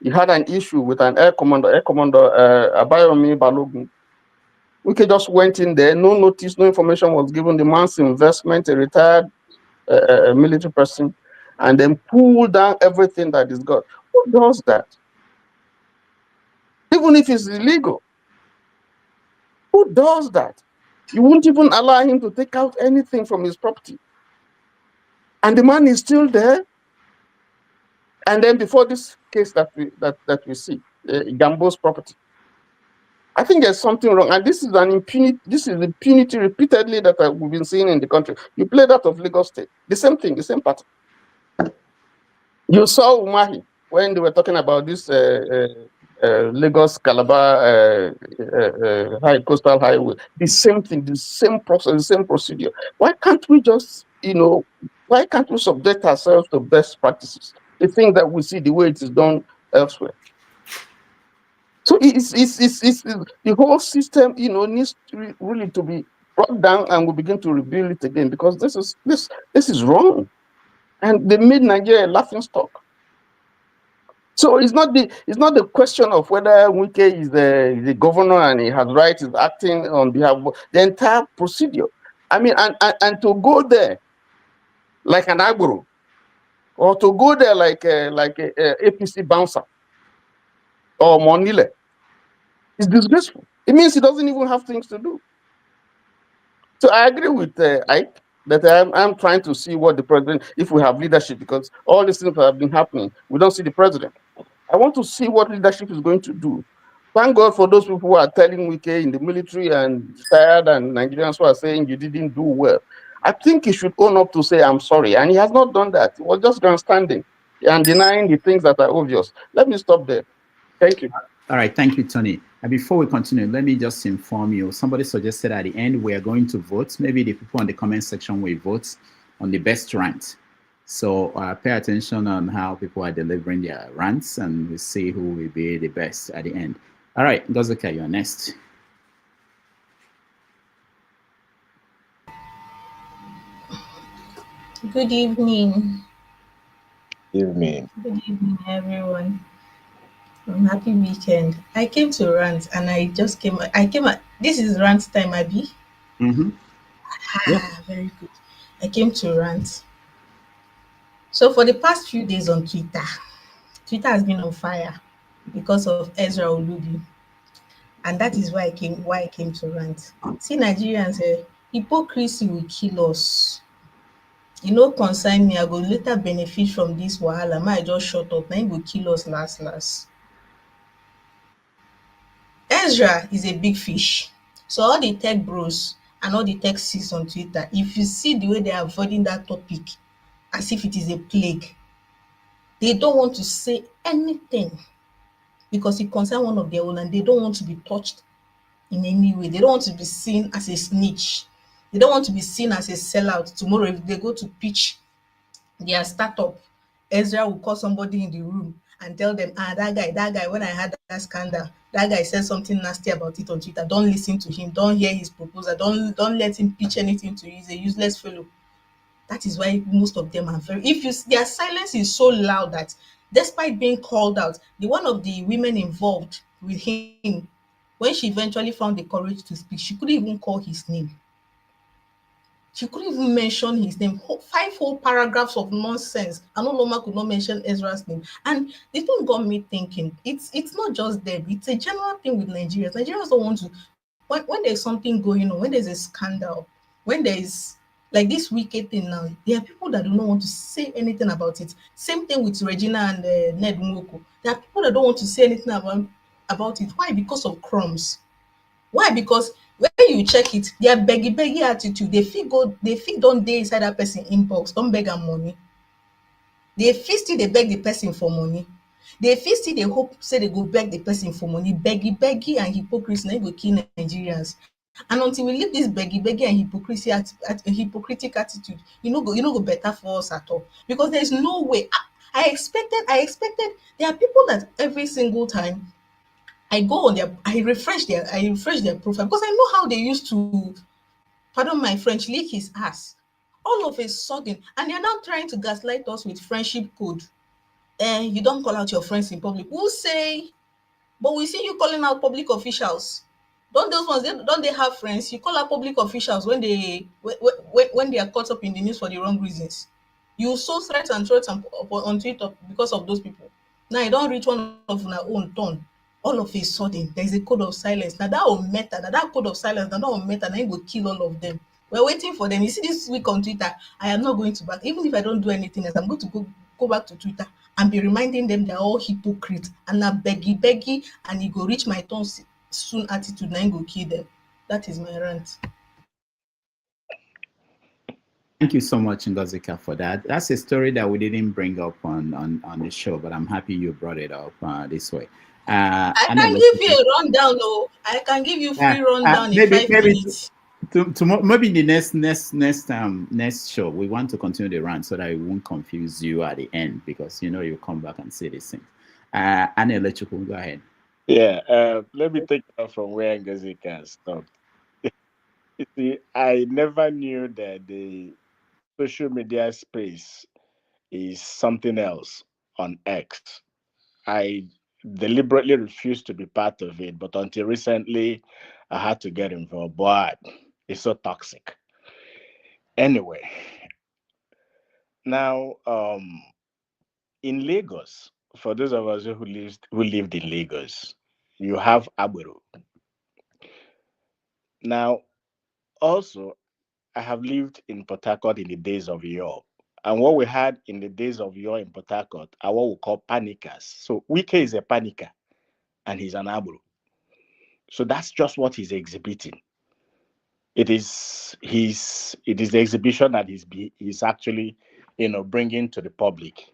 He had an issue with an Air Commander Abayomi Balogun. Wike just went in there, no notice, no information was given. The man's investment, a retired military person, and then pulled down everything that is got. Who does that? Even if it's illegal, who does that? You won't even allow him to take out anything from his property. And the man is still there. And then before this case that we see, Gambo's property, I think there's something wrong. And this is impunity repeatedly that we've been seeing in the country. You play that of Lagos State, the same thing, the same pattern. You saw Umahi when they were talking about this Lagos Calabar high coastal highway. The same thing, the same process, the same procedure. Why can't we just, why can't we subject ourselves to best practices? The thing that we see the way it is done elsewhere. So it's the whole system, needs to really to be brought down, and we begin to rebuild it again, because this is wrong, and they made Nigeria a laughing stock. So it's not the question of whether Wike is the governor and he has rights, is acting on behalf of the entire procedure. I mean, and to go there like an agboro, or to go there like a APC bouncer or Monile, is disgraceful. It means he doesn't even have things to do. So I agree with Ike that I'm trying to see what the president, if we have leadership, because all these things that have been happening, we don't see the president. I want to see what leadership is going to do. Thank God for those people who are telling Wike in the military and retired and Nigerians who are saying you didn't do well. I think he should own up to say, I'm sorry. And he has not done that. He was just grandstanding and denying the things that are obvious. Let me stop there. Thank you. All right, thank you, Tony. And before we continue, let me just inform you, somebody suggested at the end we are going to vote. Maybe the people in the comment section will vote on the best rant. So pay attention on how people are delivering their rants, and we'll see who will be the best at the end. All right, Gozuka, you're next. Good evening. Evening. Good evening, everyone. Happy weekend. I came to rant, and I just came. This is rant time, Abby. Mm-hmm. Very good. I came to rant. So for the past few days on Twitter has been on fire because of Ezra Olubi, and that is why I came to rant. See, Nigerians, hypocrisy will kill us. Concern me. I go later benefit from this wahala. I just shut up. Now it will kill us last. Ezra is a big fish. So all the tech bros and all the tech sis on Twitter, if you see the way they are avoiding that topic as if it is a plague, they don't want to say anything because it concerns one of their own, and they don't want to be touched in any way. They don't want to be seen as a snitch. They don't want to be seen as a sellout. Tomorrow, if they go to pitch their startup, Ezra will call somebody in the room and tell them, that guy, when I had that scandal, that guy said something nasty about it on Twitter. Don't listen to him. Don't hear his proposal. Don't let him pitch anything to you. He's a useless fellow. That is why most of them are their silence is so loud that despite being called out, one of the women involved with him, when she eventually found the courage to speak, she couldn't even call his name. She couldn't even mention his name. 5 whole paragraphs of nonsense. And Oloma could not mention Ezra's name. And the thing got me thinking, it's not just them. It's a general thing with Nigerians. Nigerians don't want to, when there's something going on, when there's a scandal, when there is like this wicked thing now, there are people that do not want to say anything about it. Same thing with Regina and Ned Nwoko. There are people that don't want to say anything about it. Why? Because of crumbs. Why? Because when you check it, their beggy attitude, they fit don't dey inside that person inbox, don't beg am money. They fit still they beg the person for money. They fit still they hope say they go beg the person for money. Beggy and hypocrisy na go kill Nigerians. And until we leave this beggy and hypocritic attitude, you know go better for us at all. Because there's no way. I expected there are people that every single time I go on I refresh their profile because I know how they used to, pardon my French, lick his ass. All of a sudden, and they're now trying to gaslight us with friendship code. you don't call out your friends in public. Who say? But we see you calling out public officials. Don't those ones, don't they have friends? You call out public officials when they are caught up in the news for the wrong reasons. You sow threats and threats on Twitter because of those people. Now you don't reach one of our own turn. All of a sudden, there is a code of silence. Now that will matter. Now that code of silence, now that will matter. Now it will kill all of them. We're waiting for them. You see this week on Twitter, I am not going to back. Even if I don't do anything else, I'm going to go back to Twitter and be reminding them they're all hypocrites and na beggy and e go reach my turn soon attitude na im go kill them. That is my rant. Thank you so much, Ngozika, for that. That's a story that we didn't bring up on the show, but I'm happy you brought it up this way. I can give you a rundown. I can give you free rundown in 5 minutes. Maybe the next show we want to continue the rant so that it won't confuse you at the end, because you come back and say this thing. Annie Electrical, go ahead. Yeah, let me take it from where Ngozika stopped. You see, I never knew that the social media space is something else on X. I deliberately refused to be part of it, but until recently, I had to get involved. But it's so toxic. Anyway, now in Lagos, for those of us who lived in Lagos, you have Aburu. Now, also, I have lived in Port Harcourt in the days of yore. And what we had in the days of yore in Port Harcourt are what we call panickers. So Wike is a panicker and he's an Aburu. So that's just what he's exhibiting. It is the exhibition that he's actually, bringing to the public.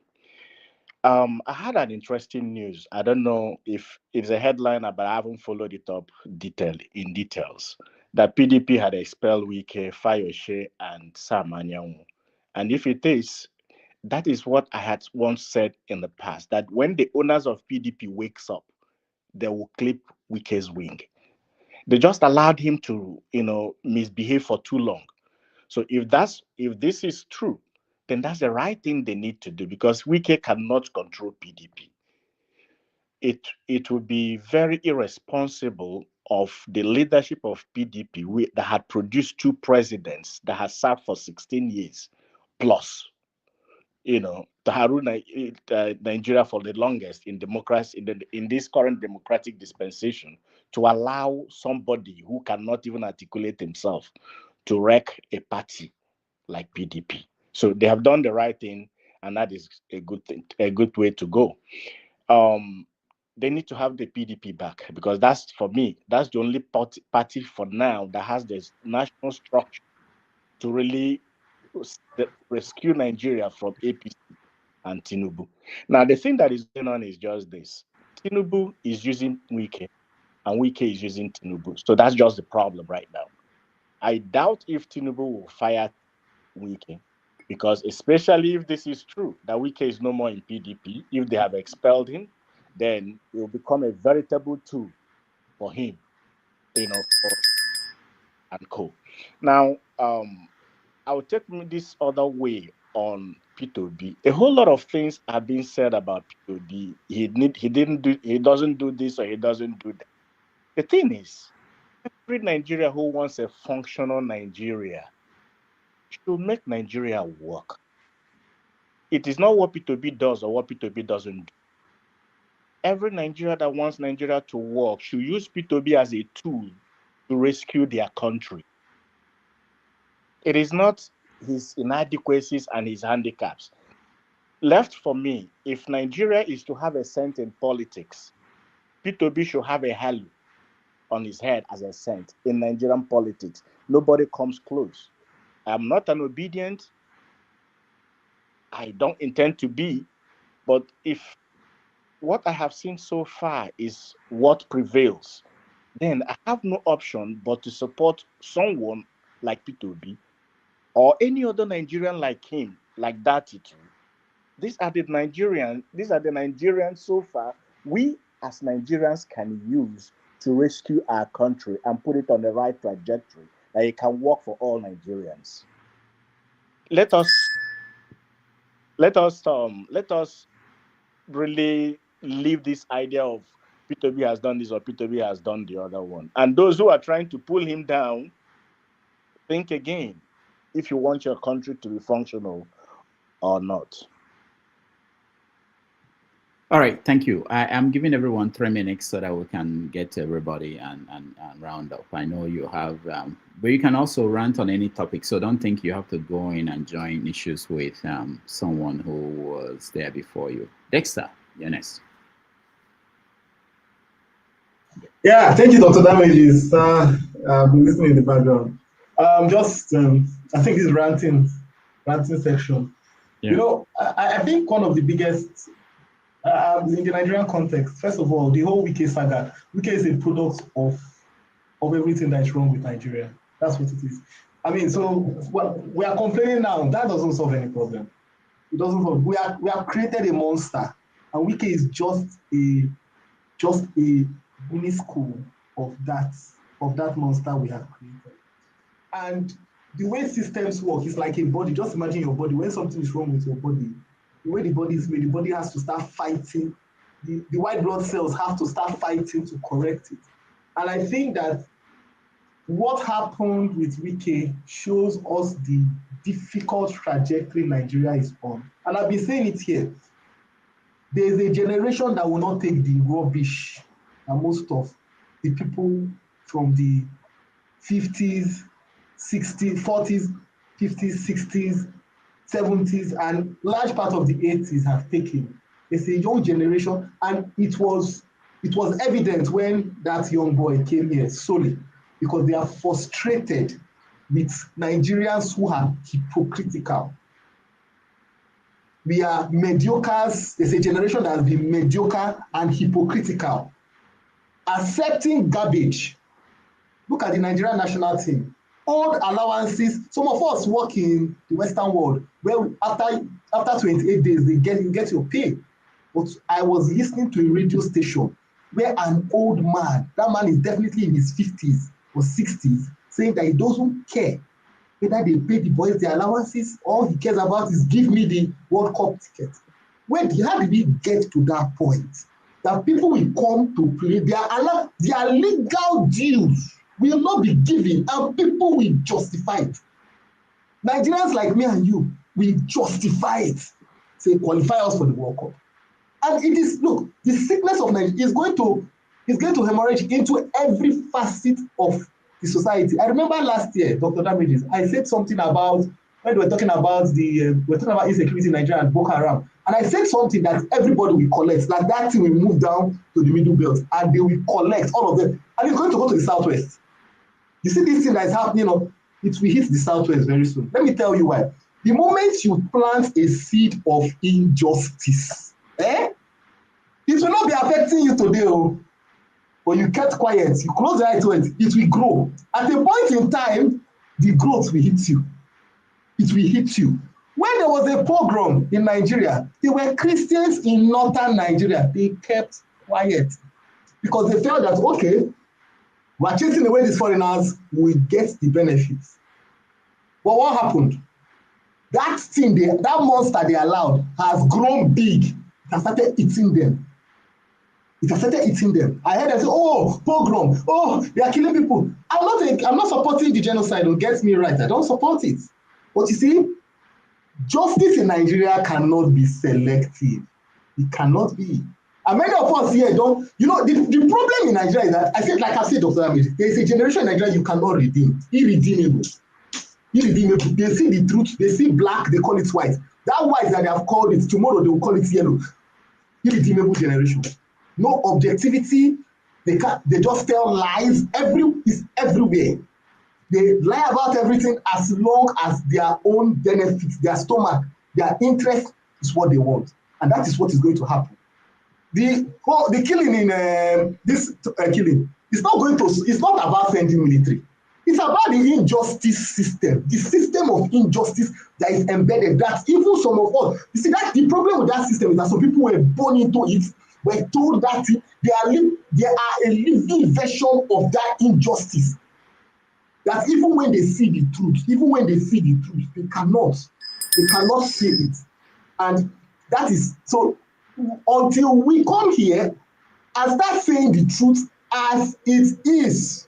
I had an interesting news. I don't know if it's a headline, but I haven't followed it up in details. That PDP had expelled Wike, Fayose, and Sam Anyanwu. And if it is, that is what I had once said in the past, that when the owners of PDP wakes up, they will clip Wike's wing. They just allowed him to, misbehave for too long. So if this is true, then that's the right thing they need to do, because Wike cannot control PDP. It would be very irresponsible of the leadership of PDP that had produced two presidents that had served for 16 years plus, Nigeria for the longest in democracy, in this current democratic dispensation, to allow somebody who cannot even articulate himself to wreck a party like PDP. So they have done the right thing, and that is a good thing, a good way to go. They need to have the PDP back, because that's, for me, that's the only party for now that has this national structure to really rescue Nigeria from APC and Tinubu. Now, the thing that is going on is just this. Tinubu is using Wike, and Wike is using Tinubu. So that's just the problem right now. I doubt if Tinubu will fire Wike, because especially if this is true, that Wike is no more in PDP, if they have expelled him, then it will become a veritable tool for him, and co. Now, I will take this other way on P2B. A whole lot of things have been said about P2B. He doesn't do this, or he doesn't do that. The thing is, every Nigeria who wants a functional Nigeria should make Nigeria work. It is not what P2B does or what P2B doesn't do. Every Nigeria that wants Nigeria to work should use P2B as a tool to rescue their country. It is not his inadequacies and his handicaps. Left for me, if Nigeria is to have a cent in politics, P2B should have a halo on his head as a cent in Nigerian politics. Nobody comes close. I'm not an obedient. I don't intend to be. But if what I have seen so far is what prevails, then I have no option but to support someone like P2B or any other Nigerian like him, like that too. These are the Nigerians so far we as Nigerians can use to rescue our country and put it on the right trajectory that it can work for all Nigerians. Let us really leave this idea of P2B has done this or P2B has done the other one. And those who are trying to pull him down, think again if you want your country to be functional or not. All right, thank you. I am giving everyone 3 minutes so that we can get to everybody and round up. I know you have, but you can also rant on any topic. So don't think you have to go in and join issues with someone who was there before you. Dexter, you're next. Yeah, thank you, Dr. Damages. I've been listening in the background. I think this ranting section. Yeah. You know, I think one of the biggest in the Nigerian context, first of all, the whole Wike saga. Wike is a product of everything that is wrong with Nigeria. That's what it is. I mean, so we are complaining now. That doesn't solve any problem. It doesn't solve. We have created a monster, and Wike is just a minuscule of that monster we have created. And the way systems work is like a body. Just imagine your body. When something is wrong with your body, the way the body is made, the body has to start fighting. The white blood cells have to start fighting to correct it. And I think that what happened with Wike shows us the difficult trajectory Nigeria is on. And I've been saying it here. There is a generation that will not take the rubbish that most of the people from the 50s, 60s, 40s, 50s, 60s, 70s, and large part of the 80s have taken. It's a young generation, and it was evident when that young boy came here solely because they are frustrated with Nigerians who are hypocritical. We are mediocres. There's a generation that has been mediocre and hypocritical, accepting garbage. Look at the Nigerian national team. Old allowances. Some of us work in the Western world where after 28 days you get your pay. But I was listening to a radio station where an old man, that man is definitely in his 50s or 60s, saying that he doesn't care whether they pay the boys their allowances. All he cares about is give me the World Cup ticket. How did we get to that point? That people will come to play, their legal deals will not be given and people will justify it. Nigerians like me and you, we justify it. Say, qualify us for the World Cup. And it is, look, the sickness of Nigeria is going to hemorrhage into every facet of the society. I remember last year, Dr. Damages, I said something about, when we were talking about insecurity in Nigeria and Boko Haram, and I said something that everybody will collect, like that thing will move down to the middle belt, and they will collect, all of them, and it's going to go to the southwest. You see this thing that is happening, it will hit the southwest very soon. Let me tell you why. The moment you plant a seed of injustice, it will not be affecting you today, but you kept quiet, you close your eye to it, it will grow. At a point in time, the growth will hit you. It will hit you. When there was a pogrom in Nigeria, there were Christians in northern Nigeria. They kept quiet because they felt that, okay, we're chasing away these foreigners, we get the benefits. But what happened? That thing, that monster they allowed has grown big. It has started eating them. I heard them say, oh, pogrom, oh, they are killing people. I'm not supporting the genocide, don't get me right. I don't support it. But you see, justice in Nigeria cannot be selective. It cannot be. And many of us here don't, the problem in Nigeria is that, I said, Dr. Amid, there is a generation in Nigeria you cannot redeem. Irredeemable. They see the truth, they see black, they call it white. That white that they have called it, tomorrow they will call it yellow. Irredeemable generation. No objectivity, they just tell lies, it's everywhere. They lie about everything as long as their own benefits, their stomach, their interest is what they want. And that is what is going to happen. The killing in this killing, it's not about sending military. It's about the injustice system, the system of injustice that is embedded. That even some of us, you see, that the problem with that system is that some people were born into it, were told that they are a living version of that injustice. That even when they see the truth, they cannot see it. And that is, so until we come here and start saying the truth as it is,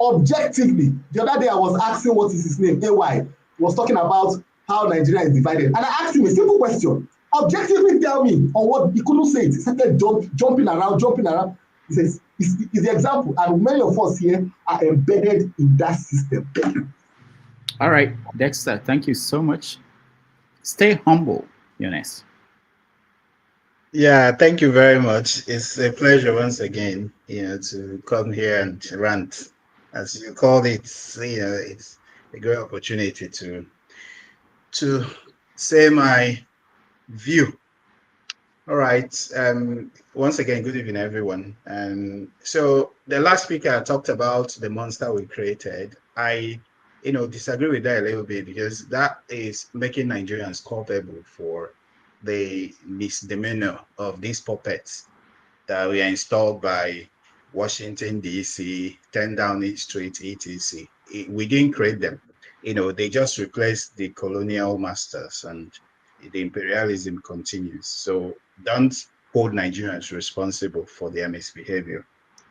objectively. The other day I was asking what is his name, AY, was talking about how Nigeria is divided. And I asked him a simple question. Objectively tell me on what he couldn't say it. He started jumping around. He says, is the example. And many of us here are embedded in that system. All right, Dexter, thank you so much. Stay humble, Eunice. Yeah, thank you very much. It's a pleasure once again, to come here and rant. As you called it, it's a great opportunity to say my view. All right. Once again, good evening, everyone. So the last speaker talked about the monster we created. I, disagree with that a little bit because that is making Nigerians culpable for the misdemeanor of these puppets that were installed by Washington, D.C., 10 Downing Street, etc. We didn't create them. They just replaced the colonial masters and the imperialism continues. So don't hold Nigerians responsible for their misbehavior.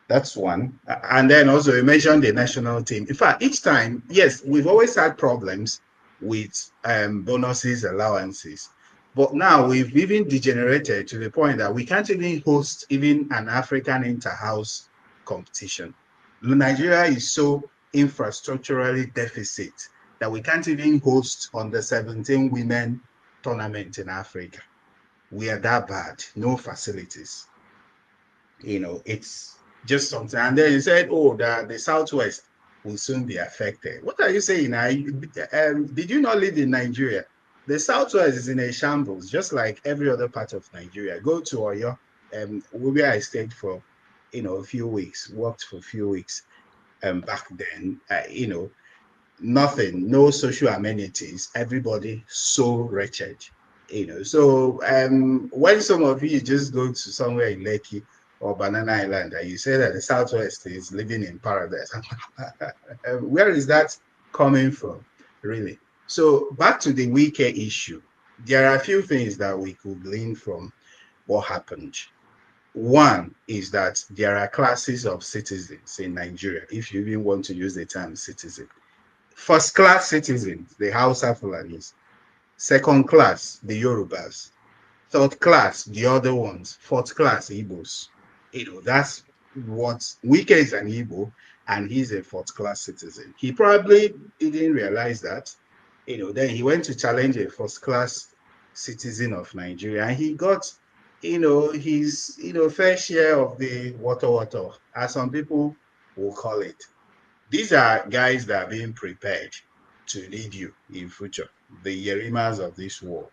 That's one. And then also you mentioned the national team. In fact, each time, yes, we've always had problems with bonuses, allowances. But now we've even degenerated to the point that we can't even host even an African inter-house competition. Nigeria is so infrastructurally deficit that we can't even host under 17 women tournament in Africa. We are that bad, no facilities. It's just something. And then he said, oh, the Southwest will soon be affected. What are you saying? Did you not live in Nigeria? The Southwest is in a shambles, just like every other part of Nigeria. Go to Oyo, where I stayed for, a few weeks, worked for a few weeks. Back then, nothing, no social amenities, everybody so wretched. So when some of you just go to somewhere in Lekki or Banana Island and you say that the Southwest is living in paradise, where is that coming from, really? So back to the Wike issue, there are a few things that we could glean from what happened. One is that there are classes of citizens in Nigeria, if you even want to use the term citizen. First class citizens, the Hausa Fulanis. Second class, the Yorubas. Third class, the other ones. Fourth class, Igbos. That's what Wike is an Igbo, and he's a fourth class citizen. He probably didn't realize that. Then he went to challenge a first class citizen of Nigeria, and he got, his, fair share of the water, as some people will call it. These are guys that are being prepared to lead you in future, the Yerimas of this world.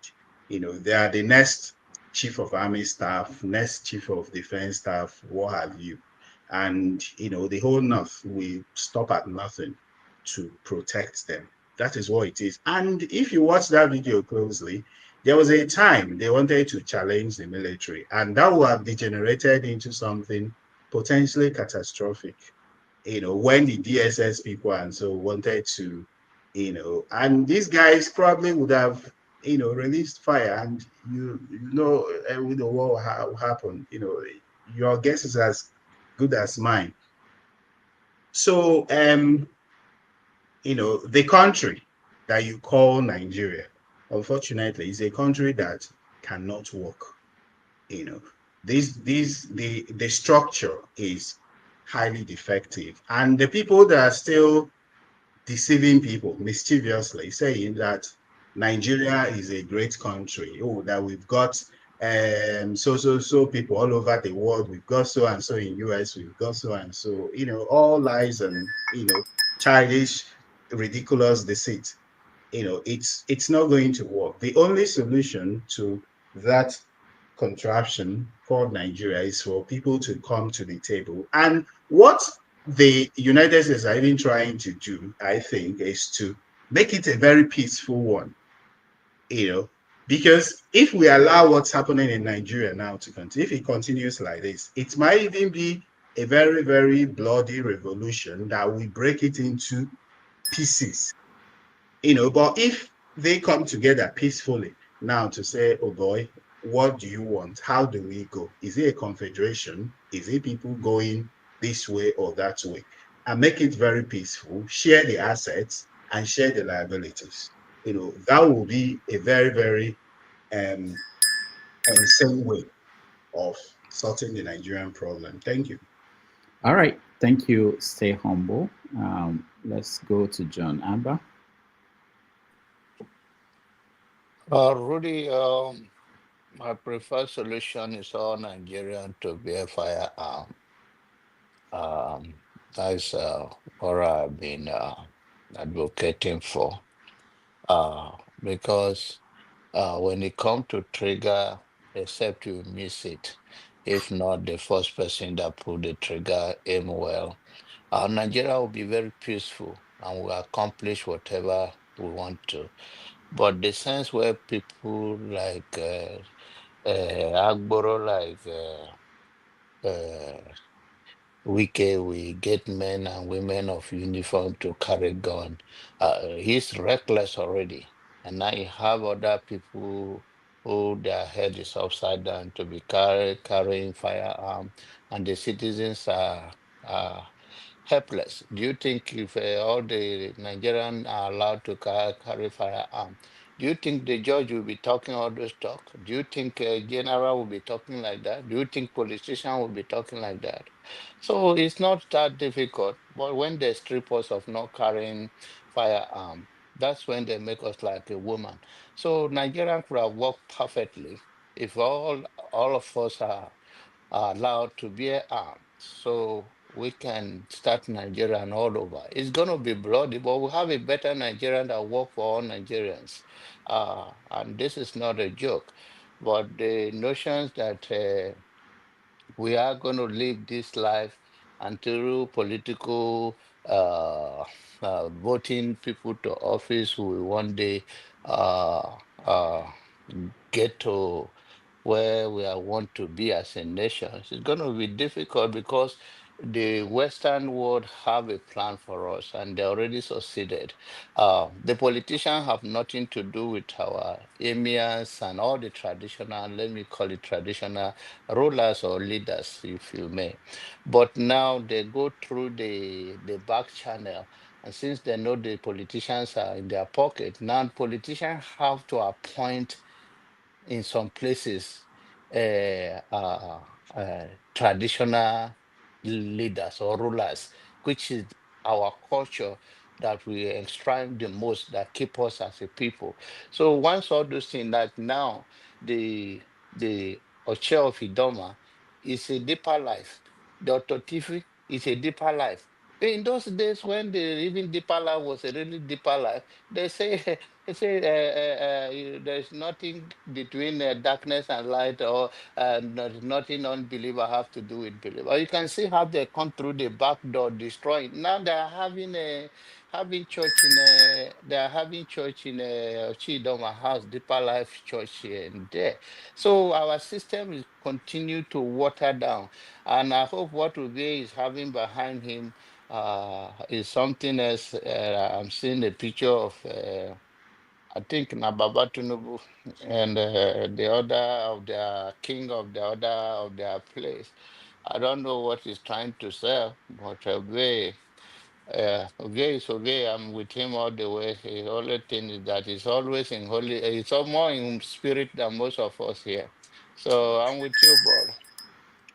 They are the next chief of army staff, next chief of defense staff, what have you. And, the whole North will stop at nothing to protect them. That is what it is. And if you watch that video closely, there was a time they wanted to challenge the military, and that would have degenerated into something potentially catastrophic. When the DSS people and so wanted to, and these guys probably would have, released fire, and we know what will happen. Your guess is as good as mine. So, the country that you call Nigeria, unfortunately, is a country that cannot work. The structure is highly defective, and the people that are still deceiving people mischievously, saying that Nigeria is a great country, that we've got so people all over the world, we've got so and so in US, we've got so and so, all lies and childish, ridiculous deceit. It's not going to work. The only solution to that contraption called Nigeria is for people to come to the table. And what the United States are even trying to do, I think, is to make it a very peaceful one. Because if we allow what's happening in Nigeria now to continue, if it continues like this, it might even be a very, very bloody revolution that will break it into pieces. But if they come together peacefully now to say, oh boy, what do you want? How do we go? Is it a confederation? Is it people going this way or that way? And make it very peaceful, share the assets and share the liabilities. That will be a very, very insane way of sorting the Nigerian problem. Thank you. All right. Thank you. Stay humble. Let's go to John Abba. Rudy, my preferred solution is all Nigerian to bear firearm. That's what I've been advocating for. Because when it comes to trigger, except you miss it, if not the first person that pulled the trigger aim well, Nigeria will be very peaceful and will accomplish whatever we want to. But the sense where people like Agboro, like Wike, we get men and women of uniform to carry gun. He's reckless already. And now you have other people who their head is upside down to be carrying firearm, and the citizens are helpless. Do you think if all the Nigerians are allowed to carry firearm, do you think the judge will be talking all this talk? Do you think a general will be talking like that? Do you think politician will be talking like that? So it's not that difficult. But when they strip us of not carrying firearm, that's when they make us like a woman. So Nigeria could have worked perfectly if all of us are allowed to bear arms. So we can start Nigerian all over. It's going to be bloody, but we have a better Nigerian that work for all Nigerians. And this is not a joke. But the notions that we are going to live this life until political voting people to office will one day uh, uh, get to where we want to be as a nation. It's going to be difficult because the Western world have a plan for us and they already succeeded. The politicians have nothing to do with our emirs and all the traditional, let me call it traditional rulers or leaders, if you may. But now they go through the back channel. And since they know the politicians are in their pocket, now politicians have to appoint in some places traditional leaders or rulers, which is our culture that we strive the most, that keep us as a people. So once all those things, like now, the Oche of Idoma is a deeper life. The Ototifi is a deeper life. In those days when the even deeper life was a really deeper life, they say they say there's nothing between darkness and light, or there's nothing unbeliever have to do with believer. You can see how they come through the back door, destroying. Now they are having church in they are having church in Chidoma House, Deeper Life Church here and there. So our system is continue to water down, and I hope what Ube is having behind him is something else. I'm seeing a picture of. I think Nababa Tinubu and the other of their king of the other of their place. I don't know what he's trying to sell, but Obey is Obey. I'm with him all the way. The only thing is that he's always in holy. He's more in spirit than most of us here. So I'm with you, brother.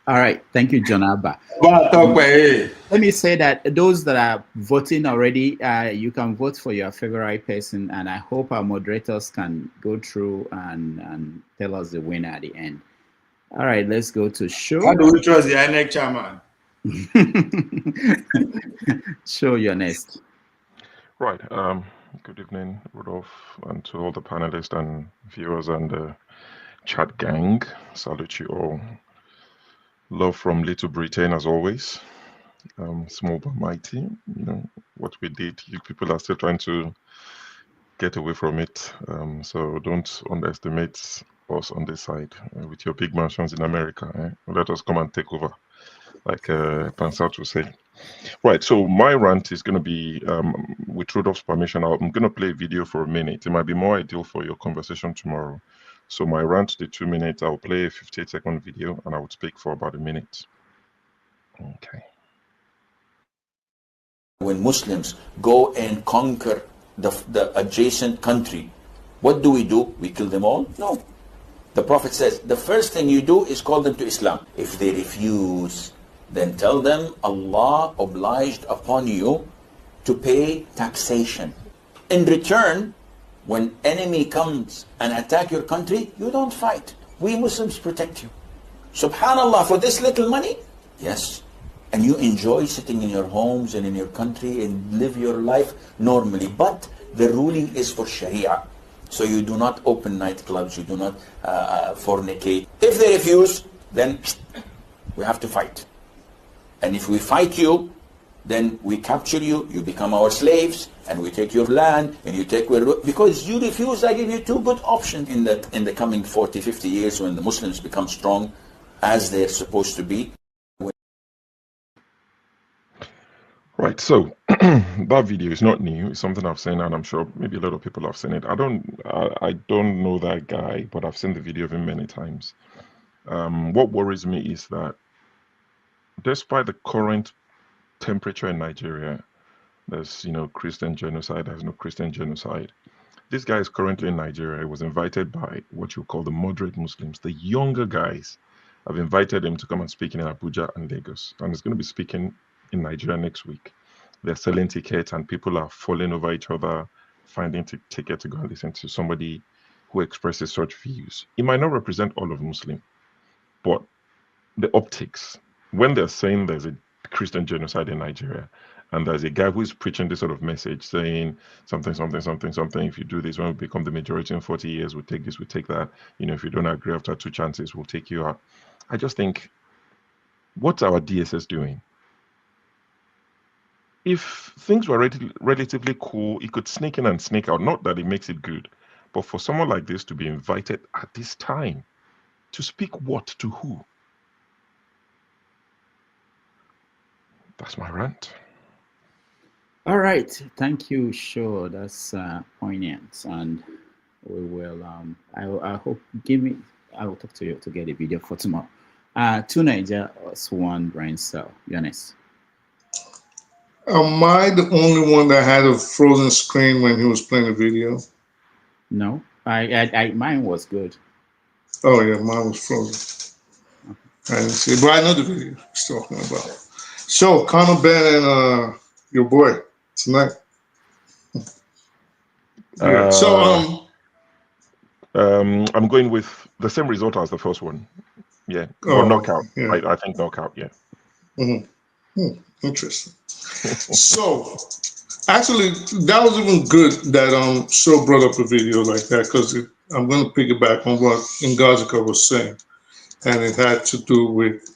All right. Thank you, John Abba. Let me say that those that are voting already, you can vote for your favorite person, and I hope our moderators can go through and tell us the winner at the end. All right, let's go to Show. How do we trust the INEC chairman? Show, you're next. Right. Good evening, Rudolph, and to all the panelists and viewers and the chat gang. Salute you all. Love from Little Britain as always. Small but mighty. You know what we did. You people are still trying to get away from it. So don't underestimate us on this side with your big mansions in America. Let us come and take over, like Pansat will say. Right. So my rant is going to be, with Rudolph's permission, I'm going to play a video for a minute. It might be more ideal for your conversation tomorrow. So my rant, the 2 minutes, I'll play a 58-second video and I would speak for about a minute. Okay. When Muslims go and conquer the adjacent country, what do? We kill them all? No. The Prophet says, the first thing you do is call them to Islam. If they refuse, then tell them Allah obliged upon you to pay taxation. In return, when enemy comes and attack your country, you don't fight. We Muslims protect you. Subhanallah, for this little money? Yes. And you enjoy sitting in your homes and in your country and live your life normally. But the ruling is for Sharia. So you do not open nightclubs, you do not fornicate. If they refuse, then we have to fight. And if we fight you, then we capture you, you become our slaves, and we take your land, and you take because you refuse. I give you two good options in the coming 40, 50 years when the Muslims become strong as they're supposed to be. Right, so that video is not new. It's something I've seen, and I'm sure maybe a lot of people have seen it. I don't know that guy, but I've seen the video of him many times. What worries me is that despite the current temperature in Nigeria, there's Christian genocide, there's no Christian genocide. This guy is currently in Nigeria. He was invited by what you call the moderate Muslims, the younger guys. I've invited him to come and speak in Abuja and Lagos, and he's going to be speaking in Nigeria next week. They're selling tickets and people are falling over each other, finding tickets to go and listen to somebody who expresses such views. It might not represent all of Muslim, but the optics, when they're saying there's a Christian genocide in Nigeria, and there's a guy who's preaching this sort of message saying something, if you do this, when we become the majority in 40 years, we'll take this, we'll take that. If you don't agree after 2 chances, we'll take you out. I just think, what's our DSS doing? If things were relatively cool, it could sneak in and sneak out. Not that it makes it good, but for someone like this to be invited at this time, to speak what to who? That's my rant. All right, thank you. Sure, that's poignant, and we will. I hope I will talk to you to get a video for tomorrow. 2 Nigerians, 1 brain cell. Yanis. Am I the only one that had a frozen screen when he was playing the video? No, mine was good. Oh yeah, mine was frozen. I didn't see it, but I know the video he's talking about. So, Conor Ben and your boy tonight. Yeah. I'm going with the same result as the first one. Yeah, or knockout. Yeah. I think knockout. Yeah. Interesting. So, actually, that was even good that Show brought up a video like that, because I'm going to piggyback on what Ngazika was saying, and it had to do with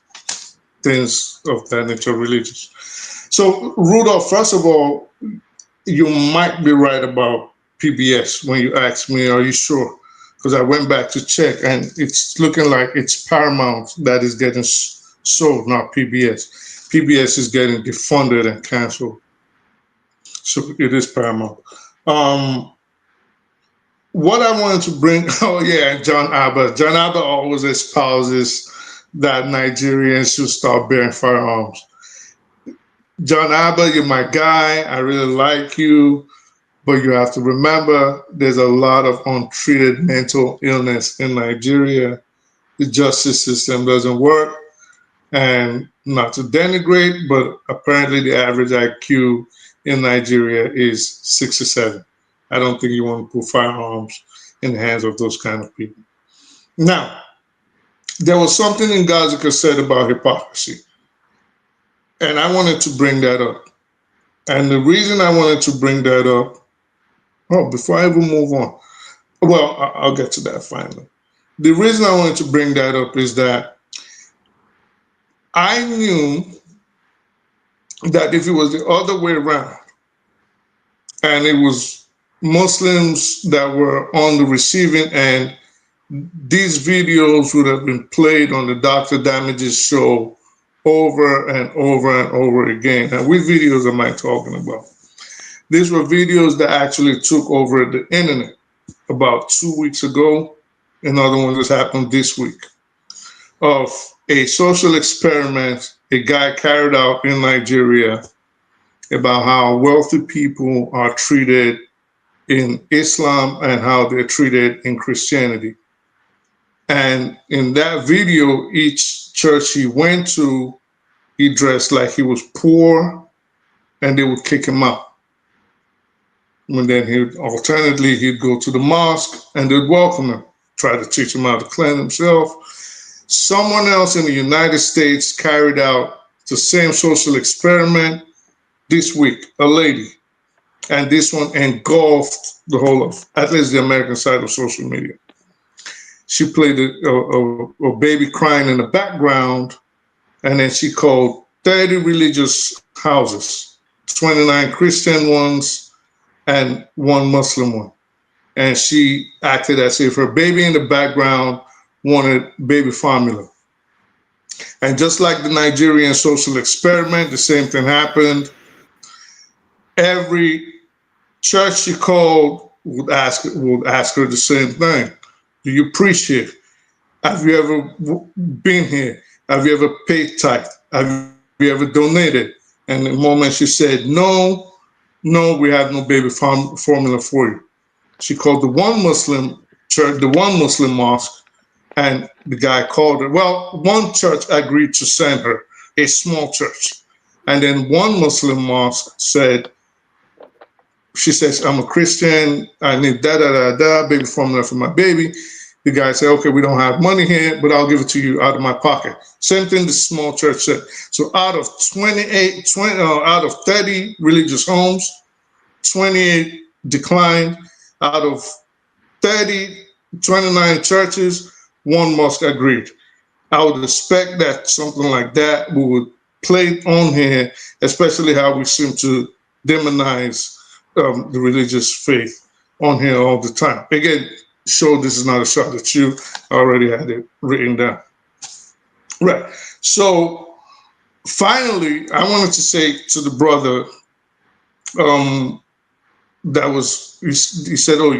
things of that nature, religious. So, Rudolph, first of all, you might be right about PBS when you asked me, are you sure? Because I went back to check, and it's looking like it's Paramount that is getting sold, not PBS. PBS is getting defunded and canceled. So it is Paramount. What I wanted to bring, John Abba. John Abba always espouses that Nigerians should start bearing firearms. John Abba, you're my guy. I really like you. But you have to remember there's a lot of untreated mental illness in Nigeria. The justice system doesn't work. And not to denigrate, but apparently the average IQ in Nigeria is 67. I don't think you want to put firearms in the hands of those kind of people. Now, there was something Ngazika said about hypocrisy. And I wanted to bring that up. And the reason I wanted to bring that up, before I even move on, well, I'll get to that finally. The reason I wanted to bring that up is that I knew that if it was the other way around, and it was Muslims that were on the receiving end, these videos would have been played on the Dr. Damages show over and over and over again. And what videos am I talking about? These were videos that actually took over the internet about 2 weeks ago. another one that happened this week, of a social experiment a guy carried out in Nigeria about how wealthy people are treated in Islam and how they're treated in Christianity. And in that video, each church he went to, he dressed like he was poor and they would kick him out. And then he'd go to the mosque and they'd welcome him, try to teach him how to cleanse himself. Someone else in the United States carried out the same social experiment this week, a lady. And this one engulfed the whole of, at least the American side of social media. She played a baby crying in the background, and then she called 30 religious houses, 29 Christian ones, and one Muslim one. And she acted as if her baby in the background wanted baby formula. And just like the Nigerian social experiment, the same thing happened. Every church she called would ask her the same thing. Do you preach here? Have you ever been here? Have you ever paid tithe? Have you ever donated? And the moment she said, no, we have no baby formula for you. She called the one Muslim church, the one Muslim mosque, and the guy called her. Well, one church agreed to send her, a small church. And then one Muslim mosque said, she says, I'm a Christian, I need baby formula for my baby. The guy said, okay, we don't have money here, but I'll give it to you out of my pocket. Same thing the small church said. So out of 30 religious homes, 28 declined. Out of 29 churches, one mosque agreed. I would expect that something like that we would play on here, especially how we seem to demonize the religious faith on here all the time. Again, show this is not a shot at you. I already had it written down. Right. So finally, I wanted to say to the brother, he said, oh,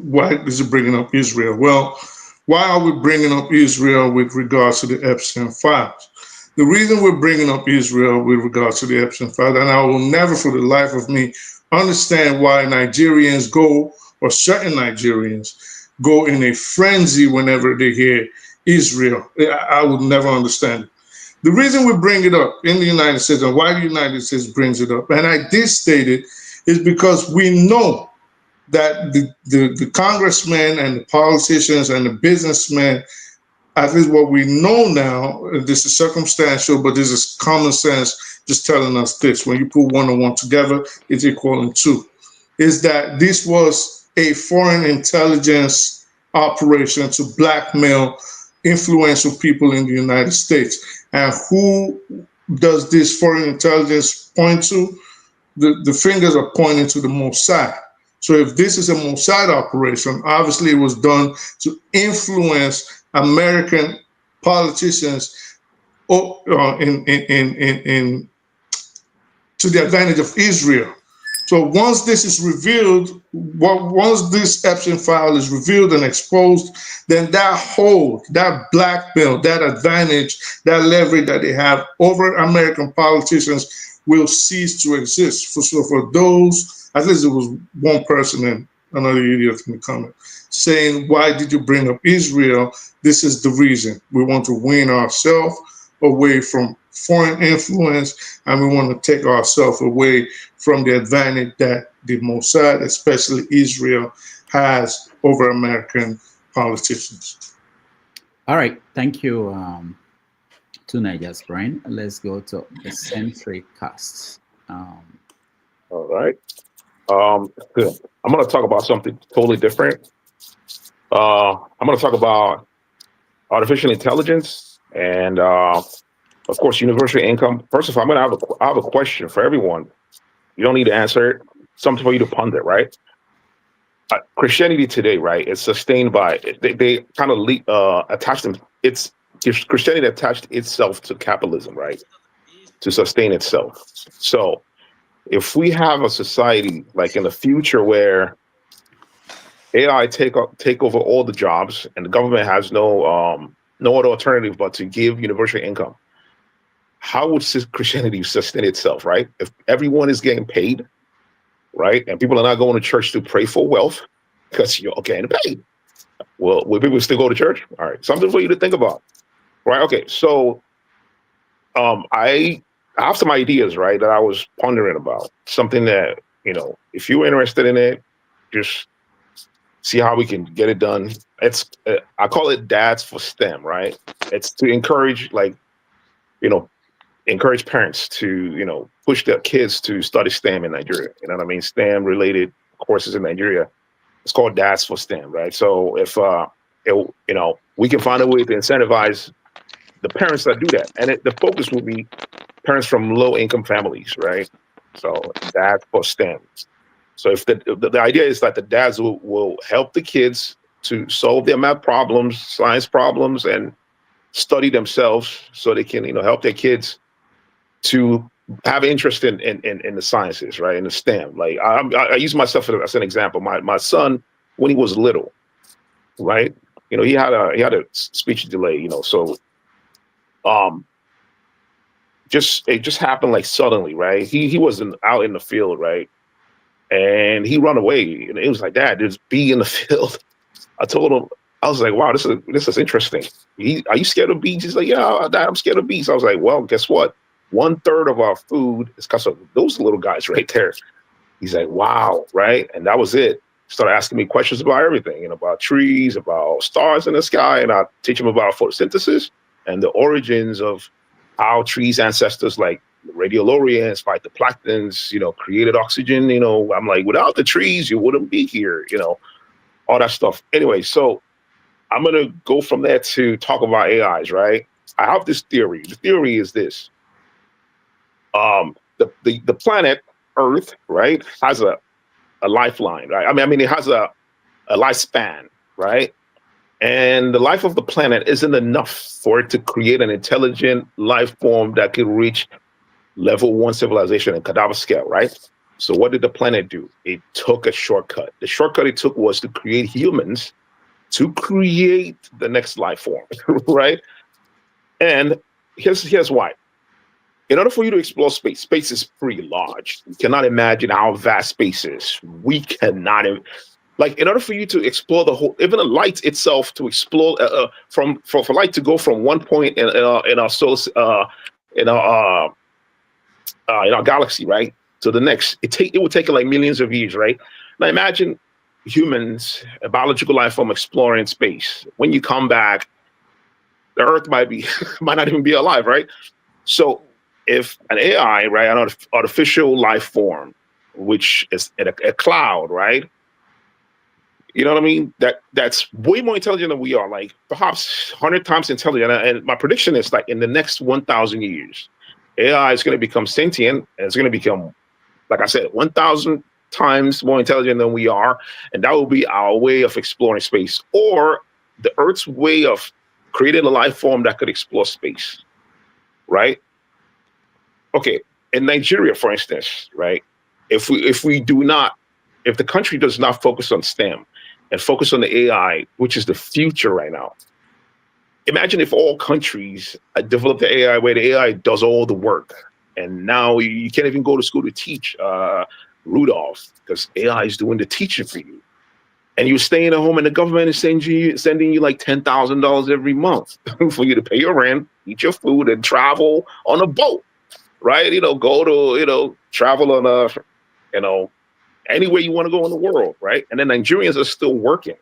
why is it bringing up Israel? Well, why are we bringing up Israel with regards to the Epstein files? The reason we're bringing up Israel with regards to the Epstein files, and I will never for the life of me understand why Nigerians go, or certain Nigerians go in a frenzy whenever they hear Israel. I would never understand it. The reason we bring it up in the United States, and why the United States brings it up, and I did state it, is because we know that the congressmen and the politicians and the businessmen, at least what we know now, this is circumstantial, but this is common sense just telling us this. When you put 1 and 1 together, it's equaling 2. Is that this was a foreign intelligence operation to blackmail influential people in the United States. And who does this foreign intelligence point to? The fingers are pointing to the Mossad. So if this is a Mossad operation, obviously it was done to influence American politicians to the advantage of Israel. So once this is revealed, once this Epstein file is revealed and exposed, then that blackmail, that advantage, that leverage that they have over American politicians will cease to exist. So for those, at least it was one person and another idiot in the comment saying, why did you bring up Israel? This is the reason. We want to wean ourselves away from foreign influence, and we want to take ourselves away from the advantage that the Mossad, especially Israel, has over American politicians. All right, thank you to Niger's brain. Let's go to the century cast. All right. Good. I'm going to talk about something totally different. I'm going to talk about artificial intelligence and, of course, universal income. First of all, I have a question for everyone. You don't need to answer it. Something for you to ponder, right? Christianity today, right? It's sustained by they kind of attach them. It's Christianity attached itself to capitalism, right? To sustain itself. So if we have a society like in the future where AI take over all the jobs, and the government has no other alternative but to give universal income. How would Christianity sustain itself, right? If everyone is getting paid, right, and people are not going to church to pray for wealth because you're getting paid, well, will people still go to church? All right, something for you to think about, right? Okay, so I have some ideas, right, that I was pondering about. Something that, if you're interested in it, just see how we can get it done. It's I call it Dads for STEM, right? It's to encourage, encourage parents to, push their kids to study STEM in Nigeria. You know what I mean? STEM related courses in Nigeria. It's called Dads for STEM, right? So if we can find a way to incentivize the parents that do that, and the focus will be parents from low income families, right? So Dads for STEM. So if the idea is that the dads will help the kids to solve their math problems, science problems, and study themselves, so they can help their kids to have interest in the sciences, right? In the STEM. Like I use myself as an example. My son, when he was little, right? He had a speech delay. So it just happened like suddenly, right? He wasn't out in the field, right? And he run away, and it was like, Dad, there's bee in the field. I told him, I was like, wow, this is interesting. Are you scared of bees? He's like, yeah, Dad, I'm scared of bees. I was like, well, guess what? 1/3 of our food is because of those little guys right there. He's like, wow, right? And that was it. Started asking me questions about everything, about trees, about stars in the sky, and I teach him about photosynthesis and the origins of how trees' ancestors like radiolarians, phytoplankton, created oxygen. I'm like, without the trees, you wouldn't be here, all that stuff. Anyway, so I'm going to go from there to talk about AIs, right? I have this theory. The theory is this. The planet Earth, right, has a lifeline, right? I mean, it has a lifespan, right? And the life of the planet isn't enough for it to create an intelligent life form that could reach level 1 civilization and cadaver scale, right? So what did the planet do? It took a shortcut. The shortcut it took was to create humans to create the next life form, right? And here's why. In order for you to explore space, space is pretty large. You cannot imagine how vast space is. We cannot, in order for you to explore the whole, even the light itself to explore, for light to go from one point in our solar, in our galaxy, right, to the next, it would take like millions of years, right? Now imagine humans, a biological life form exploring space. When you come back, the Earth might not even be alive, right? So if an AI, right, an artificial life form, which is a cloud, right? You know what I mean? That's way more intelligent than we are, like perhaps 100 times intelligent. And my prediction is like in the next 1,000 years, AI is going to become sentient, and it's going to become, like I said, 1,000 times more intelligent than we are. And that will be our way of exploring space, or the Earth's way of creating a life form that could explore space, right? Okay, in Nigeria, for instance, right? If the country does not focus on STEM and focus on the AI, which is the future right now, imagine if all countries develop the AI where the AI does all the work, and now you can't even go to school to teach Rudolph because AI is doing the teaching for you, and you're staying at home, and the government is sending you like $10,000 every month for you to pay your rent, eat your food, and travel on a boat, right? Go to travel on anywhere you want to go in the world, right? And then Nigerians are still working,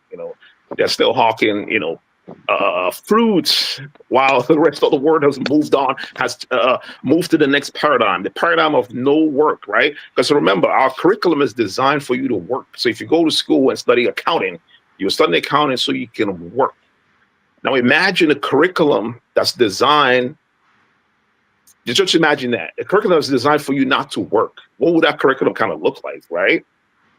they're still hawking, fruits, while the rest of the world has moved on, has moved to the next paradigm, the paradigm of no work, right? Because remember, our curriculum is designed for you to work. So if you go to school and study accounting, you're studying accounting so you can work. Now imagine a curriculum that's designed, just imagine that. A curriculum is designed for you not to work. What would that curriculum kind of look like, right?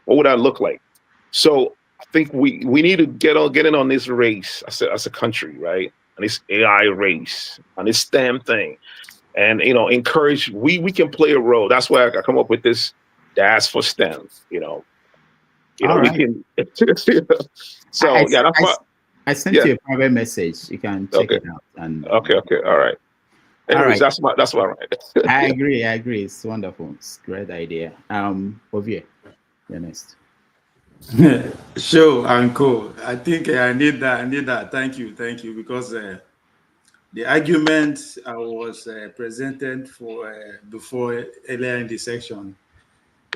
What would that look like? So I think we need to get in on this race as a country, right? On this AI race, on this STEM thing, and encourage. We can play a role. That's why I come up with this Dads for STEM. You know, All we right. can. So yeah, that's what. I sent Yeah. you a private message. You can check Okay. it out. And Okay. All right. all Anyways, right. that's my right. I agree. I agree. It's wonderful. It's a great idea. Ovie, you're next. Sure, uncle. I think I need that. I need that. Thank you. Thank you. Because the argument I was presented for before earlier in the section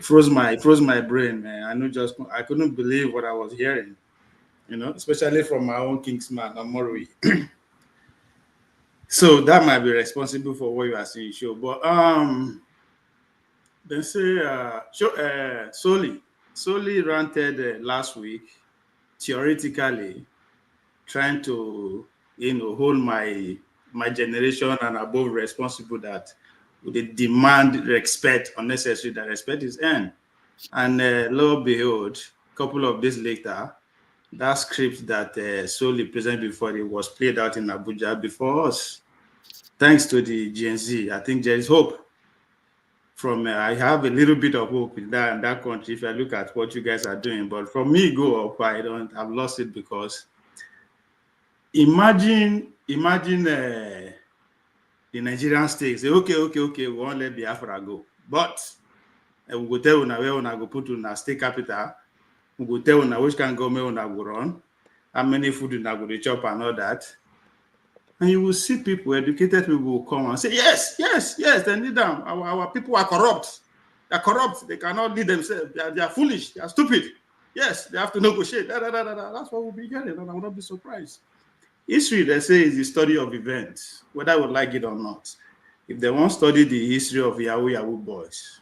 froze my brain, man. I couldn't believe what I was hearing, especially from my own Kingsman, Amorui. So that might be responsible for what you are seeing, sure. But they say Soli ranted last week, theoretically trying to hold my generation and above responsible that they demand respect unnecessary, that respect is earned. And lo and behold, a couple of days later, that script that Soli presented before it was played out in Abuja before us. Thanks to the Gen Z, I think there is hope. I have a little bit of hope in that country if I look at what you guys are doing. But for me, go up, I've lost it because imagine the Nigerian state say, okay, we won't let Biafra go. But we go tell una where una go put una state capital. We go tell una which kind of government una go run, how many food una go dey chop and all that. And you will see people, educated people will come and say, yes, they need them. Our people are corrupt. They're corrupt. They cannot lead themselves. They are foolish. They are stupid. Yes, they have to negotiate. That's what we'll be hearing, and I will not be surprised. History, they say, is the study of events, whether I would like it or not. If they want to study the history of Yahoo boys,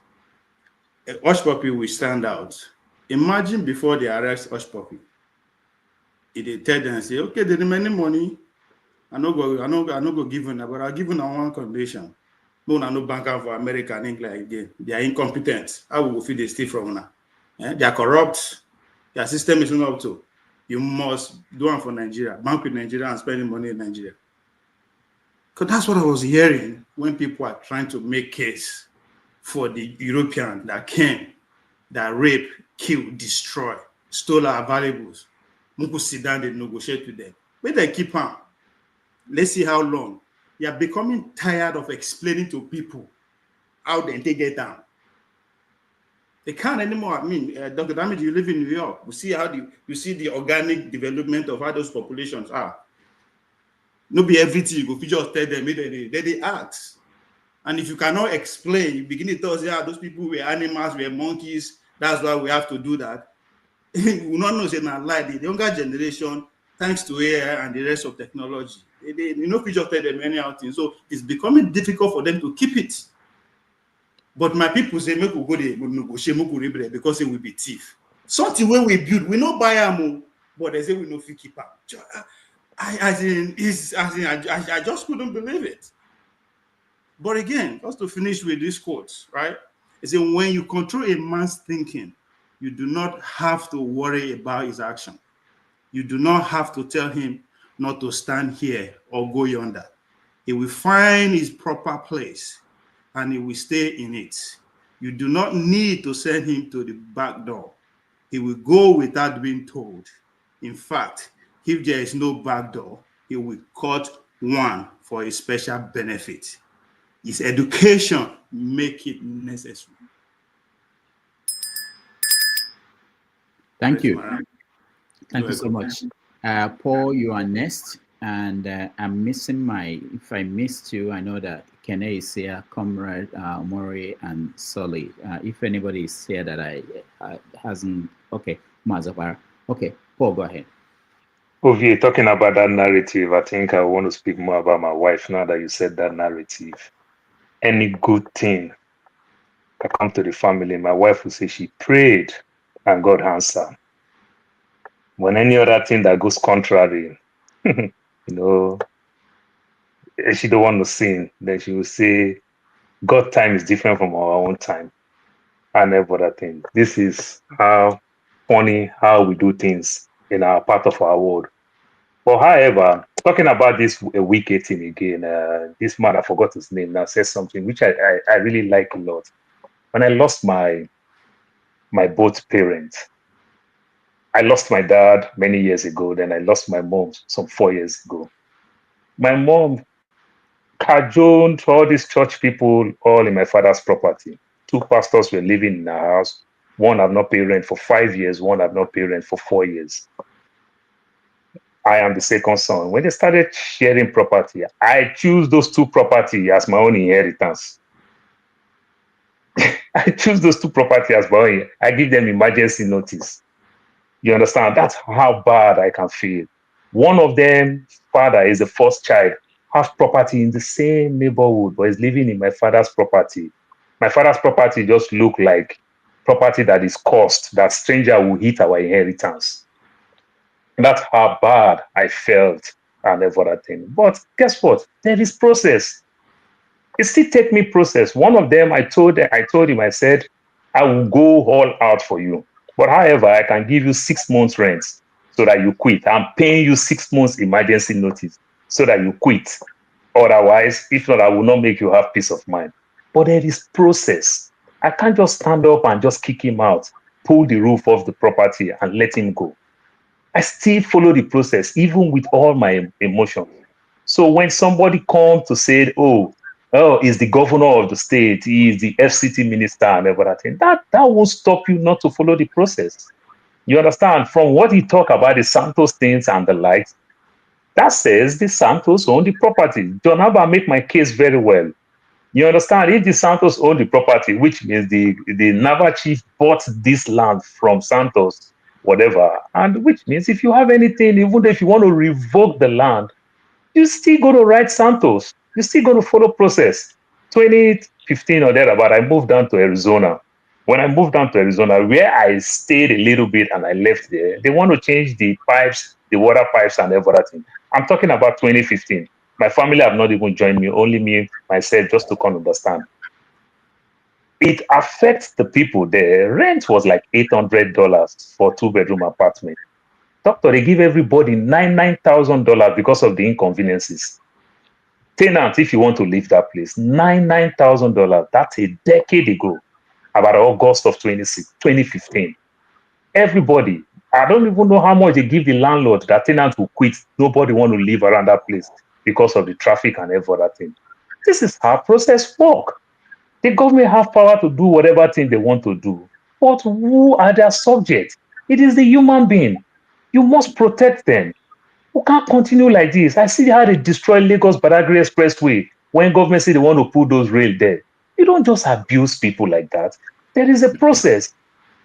Hush Puppy will stand out. Imagine before they arrest Hush Puppy, they tell them and say, okay, the remaining money, I no go give you, but I'll give you on one condition. No, no banker for America and England again. They are incompetent. How will we feed the state from now? They are corrupt. Their system is not up to. You must do one for Nigeria, bank with Nigeria and spending money in Nigeria. Because that's what I was hearing when people are trying to make case for the European that came, that rape, kill, destroy, stole our valuables. Mugu sit down, they negotiate with them. But they keep on. Let's see how long. You are becoming tired of explaining to people how they get down. They can't anymore. I mean, Dr. Damage, you live in New York. You see the organic development of how those populations are. No be everything you go just tell them, they act. And if you cannot explain, you begin to tell us, those people were animals, were monkeys. That's why we have to do that. We will not know say na lie. The younger generation, thanks to AI and the rest of technology, they just tell them anyhow things. So it's becoming difficult for them to keep it. But my people say, make we go there, we negotiate, because it will be thief. Something when we build, we no buy them, but they say we no fit keep up. I just couldn't believe it. But again, just to finish with this quote, right? It's saying when you control a man's thinking, you do not have to worry about his action. You do not have to tell him not to stand here or go yonder. He will find his proper place and he will stay in it. You do not need to send him to the back door. He will go without being told. In fact, if there is no back door, he will cut one for a special benefit. His education make it necessary. Thank you. Thank you so much. Paul, you are next. And I'm missing if I missed you, I know that Kene is here, Comrade Mori and Soli. If anybody is here that I hasn't, okay, Mazapara. Okay, Paul, go ahead. Ovie, talking about that narrative, I think I want to speak more about my wife now that you said that narrative. Any good thing that come to the family, my wife will say she prayed and God answered. When any other thing that goes contrary, she don't want to sin, then she will say, God time is different from our own time. And every other thing. This is how funny how we do things in our part of our world. But however, talking about this Wike thing again, this man, I forgot his name now, says something which I really like a lot. When I lost my both parents, I lost my dad many years ago. Then I lost my mom some 4 years ago. My mom cajoled all these church people all in my father's property. Two pastors were living in our house. One have not paid rent for 5 years. One have not paid rent for 4 years. I am the second son. When they started sharing property, I choose those two property as my own inheritance. I choose those two property as my own. I give them emergency notice. You understand? That's how bad I can feel. One of them, father, is the first child, has property in the same neighborhood, but is living in my father's property. My father's property just look like property that is cursed, that stranger will hit our inheritance. That's how bad I felt and everything. But guess what? There is process. It still take me process. One of them, I told him, I said, I will go all out for you. But however, I can give you 6 months rent so that you quit. I'm paying you 6 months emergency notice so that you quit. Otherwise, if not, I will not make you have peace of mind. But there is process. I can't just stand up and just kick him out, pull the roof off the property and let him go. I still follow the process, even with all my emotions. So when somebody comes to say, oh, he's the governor of the state, he is the FCT minister and everything, that won't stop you not to follow the process. You understand? From what he talked about the Santos things and the likes, that says the Santos own the property. John Abba make my case very well. You understand? If the Santos own the property, which means the Nava chief bought this land from Santos, whatever, and which means if you have anything, even if you want to revoke the land, you still go to write Santos. You still going to follow process. 2015 or thereabout, I moved down to Arizona. When I moved down to Arizona, where I stayed a little bit and I left there, they want to change the pipes, the water pipes and everything. I'm talking about 2015. My family have not even joined me, only me, myself, just to come understand. It affects the people there. Rent was like $800 for 2-bedroom apartment. Doctor, they give everybody $9,000 because of the inconveniences. Tenant, if you want to leave that place, $9,000. That's a decade ago, about August of 2015. Everybody, I don't even know how much they give the landlord that tenant will quit. Nobody want to live around that place because of the traffic and everything. This is how process work. The government have power to do whatever thing they want to do. But who are their subjects? It is the human being. You must protect them. We can't continue like this. I see how they destroy Lagos Badaru Expressway when government say they want to put those rail there. You don't just abuse people like that. There is a process.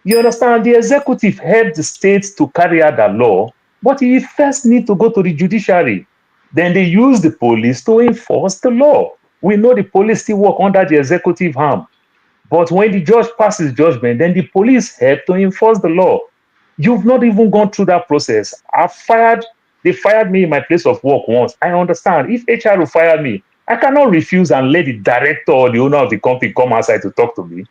You understand? The executive helped the states to carry out the law, but you first need to go to the judiciary. Then they use the police to enforce the law. We know the police still work under the executive arm. But when the judge passes judgment, then the police help to enforce the law. You've not even gone through that process. They fired me in my place of work once. I understand. If HR will fire me, I cannot refuse and let the director or the owner of the company come outside to talk to me.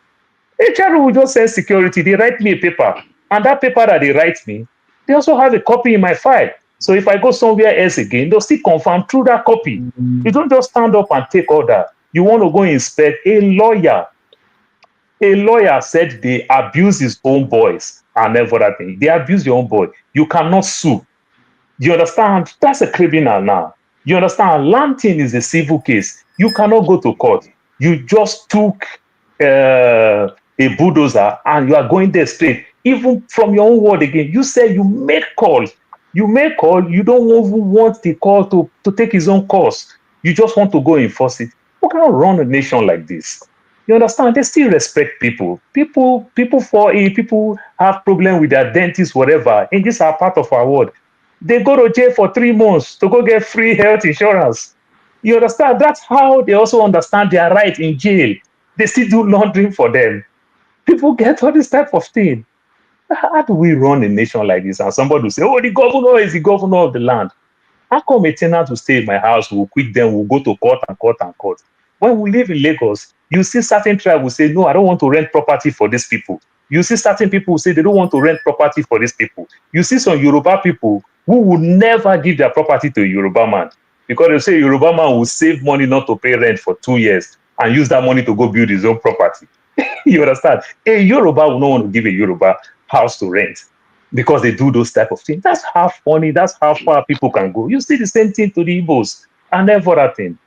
HR will just send security. They write me a paper. And that paper that they write me, they also have a copy in my file. So if I go somewhere else again, they'll still confirm through that copy. You don't just stand up and take order. You want to go inspect a lawyer. A lawyer said they abuse his own boys and everything. They abuse your own boy. You cannot sue. You understand? That's a criminal now. You understand? Landing is a civil case. You cannot go to court. You just took a bulldozer and you are going there straight. Even from your own word again, you say you make calls. You make call. You don't even want the call to take his own course. You just want to go enforce it. You cannot run a nation like this. You understand? They still respect people. People have problem with their dentists, whatever. And these are part of our world. They go to jail for 3 months to go get free health insurance. You understand? That's how they also understand their right in jail. They still do laundering for them. People get all this type of thing. How do we run a nation like this? And somebody will say, oh, the governor is the governor of the land. How come a tenant will stay in my house, will quit them, will go to court and court and court? When we live in Lagos, you see certain tribes will say, no, I don't want to rent property for these people. You see certain people who say they don't want to rent property for these people. You see some Yoruba people who will never give their property to a Yoruba man because they say Yoruba man will save money not to pay rent for 2 years and use that money to go build his own property. You understand? A Yoruba will not want to give a Yoruba house to rent. because they do those type of things. That's how funny, that's how far people can go. You see the same thing to the Igbos and every other thing.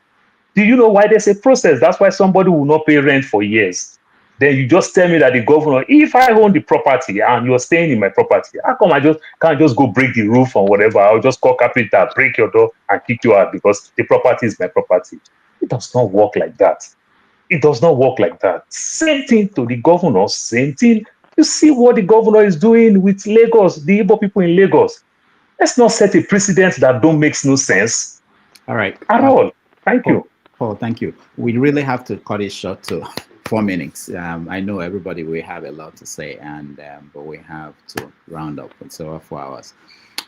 Do you know why there's a process? That's why somebody will not pay rent for years. Then you just tell me that the governor, if I own the property and you're staying in my property, how come I just can't just go break the roof or whatever? I'll just call carpenter, break your door and kick you out because the property is my property. It does not work like that. It does not work like that. Same thing to the governor, same thing. You see what the governor is doing with Lagos, the Igbo people in Lagos. Let's not set a precedent that don't make no sense. All right. At all. Thank you. Paul, thank you. We really have to cut it short to 4 minutes. I know everybody will have a lot to say, and but we have to round up. It's over 4 hours.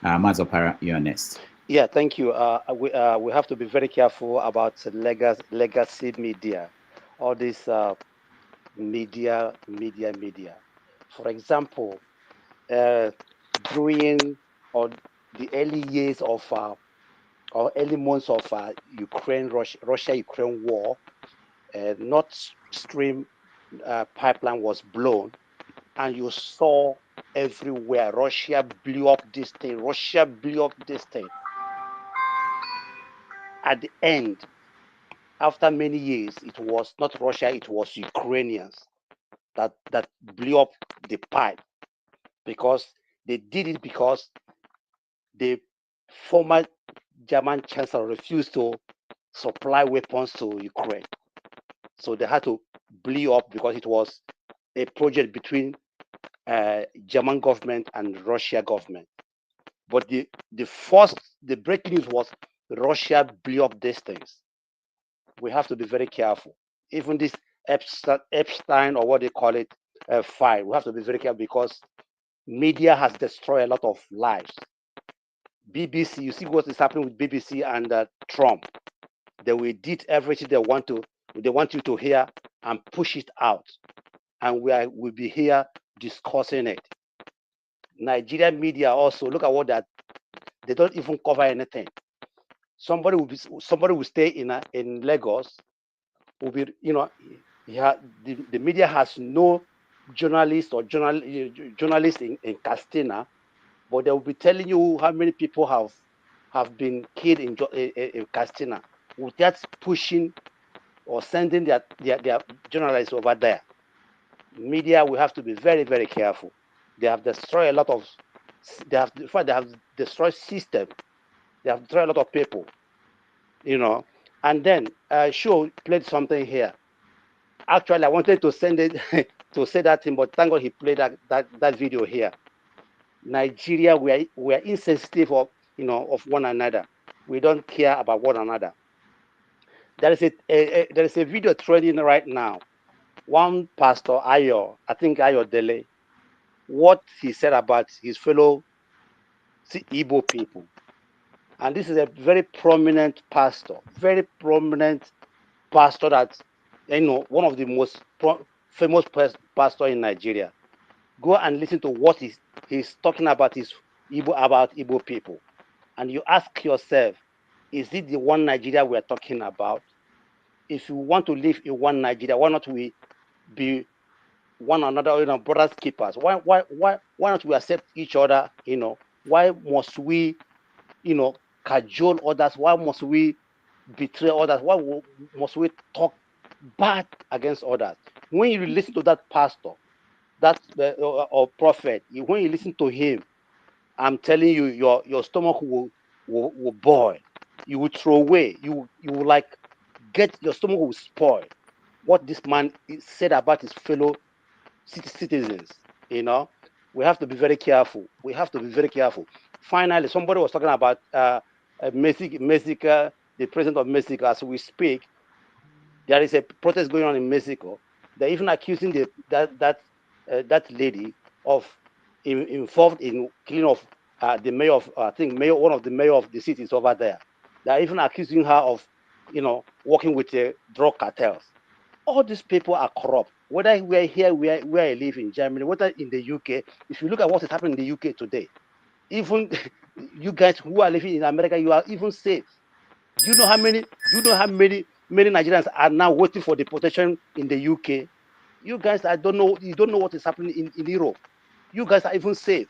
Mazopara, you're next. Yeah, thank you. We have to be very careful about legacy media, all this media. For example, during or the early years of or early months of Russia-Ukraine war, Nord Stream pipeline was blown, and you saw everywhere Russia blew up this thing. At the end, after many years, it was not Russia, it was Ukrainians that blew up the pipe, because they did it because the former German chancellor refused to supply weapons to Ukraine. So they had to blow up because it was a project between German government and Russia government. But the breaking news was Russia blew up these things. We have to be very careful. Even this Epstein or what they call it file, we have to be very careful because media has destroyed a lot of lives. BBC, you see what is happening with BBC and Trump. They will did everything they want you to hear and push it out, and we'll be here discussing it. Nigerian media also, look at what they don't even cover anything. Somebody will stay in Lagos, will be, the media has no journalist or journalist in Castina, but they will be telling you how many people have been killed in Castina without pushing or sending their journalists over there. Media, we have to be very, very careful. They have destroyed a lot of. They have destroyed system. They have destroyed a lot of people. And then Show played something here. Actually, I wanted to send it to say that thing, but thank God he played that video here. Nigeria, we are insensitive of one another. We don't care about one another. There is a video trending right now. One pastor, Ayo, I think Ayo Dele, what he said about his fellow Igbo people. And this is a very prominent pastor that, one of the most famous pastor in Nigeria. Go and listen to what he's talking about Igbo people. And you ask yourself, is it the one Nigeria we're talking about? If you want to live in one Nigeria, why not we be one another, brothers keepers? Why not we accept each other? Why must we, cajole others? Why must we betray others? Why must we talk bad against others? When you listen to that pastor, that or prophet, when you listen to him, I'm telling you, your stomach will boil. You will throw away. You will like your stomach will spoil. What this man said about his fellow citizens, we have to be very careful. Finally, somebody was talking about Mexico, the president of Mexico. As we speak, there is a protest going on in Mexico. They're even accusing that lady of involved in killing of the mayor of one of the mayor of the cities over there. They're even accusing her of working with drug cartels. All these people are corrupt. Whether we're here, where I live in Germany, whether in the UK, if you look at what is happening in the UK today, even you guys who are living in America, you are even safe. Do you know how many Nigerians are now waiting for deportation in the UK? You guys, you don't know what is happening in Europe. You guys are even safe.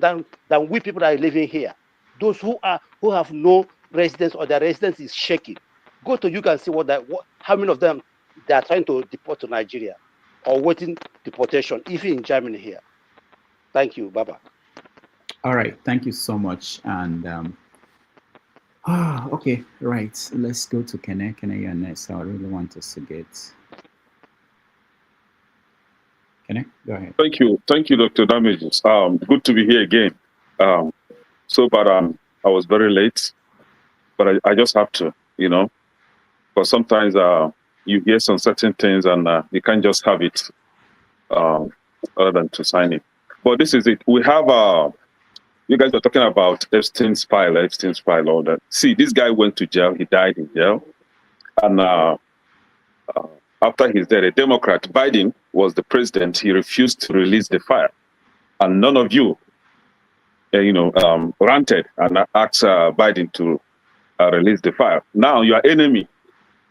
than we people that are living here. Those who have no residence or their residence is shaky. Go to you can see how many of them they are trying to deport to Nigeria or waiting deportation, even in Germany here. Thank you, Baba. All right, thank you so much. And okay, right. Let's go to Kene. Kene, you're next. I really want us to get. Kene, go ahead. Thank you, Dr. Damages. Good to be here again. I was very late, but I just have to, because sometimes you hear some certain things and you can't just have it other than to sign it. But this is it. We have, you guys were talking about Epstein's file, all that. See, this guy went to jail. He died in jail. And after his death, a Democrat, Biden, was the president. He refused to release the file. And none of you, ranted and asked Biden to release the file. Now your enemy,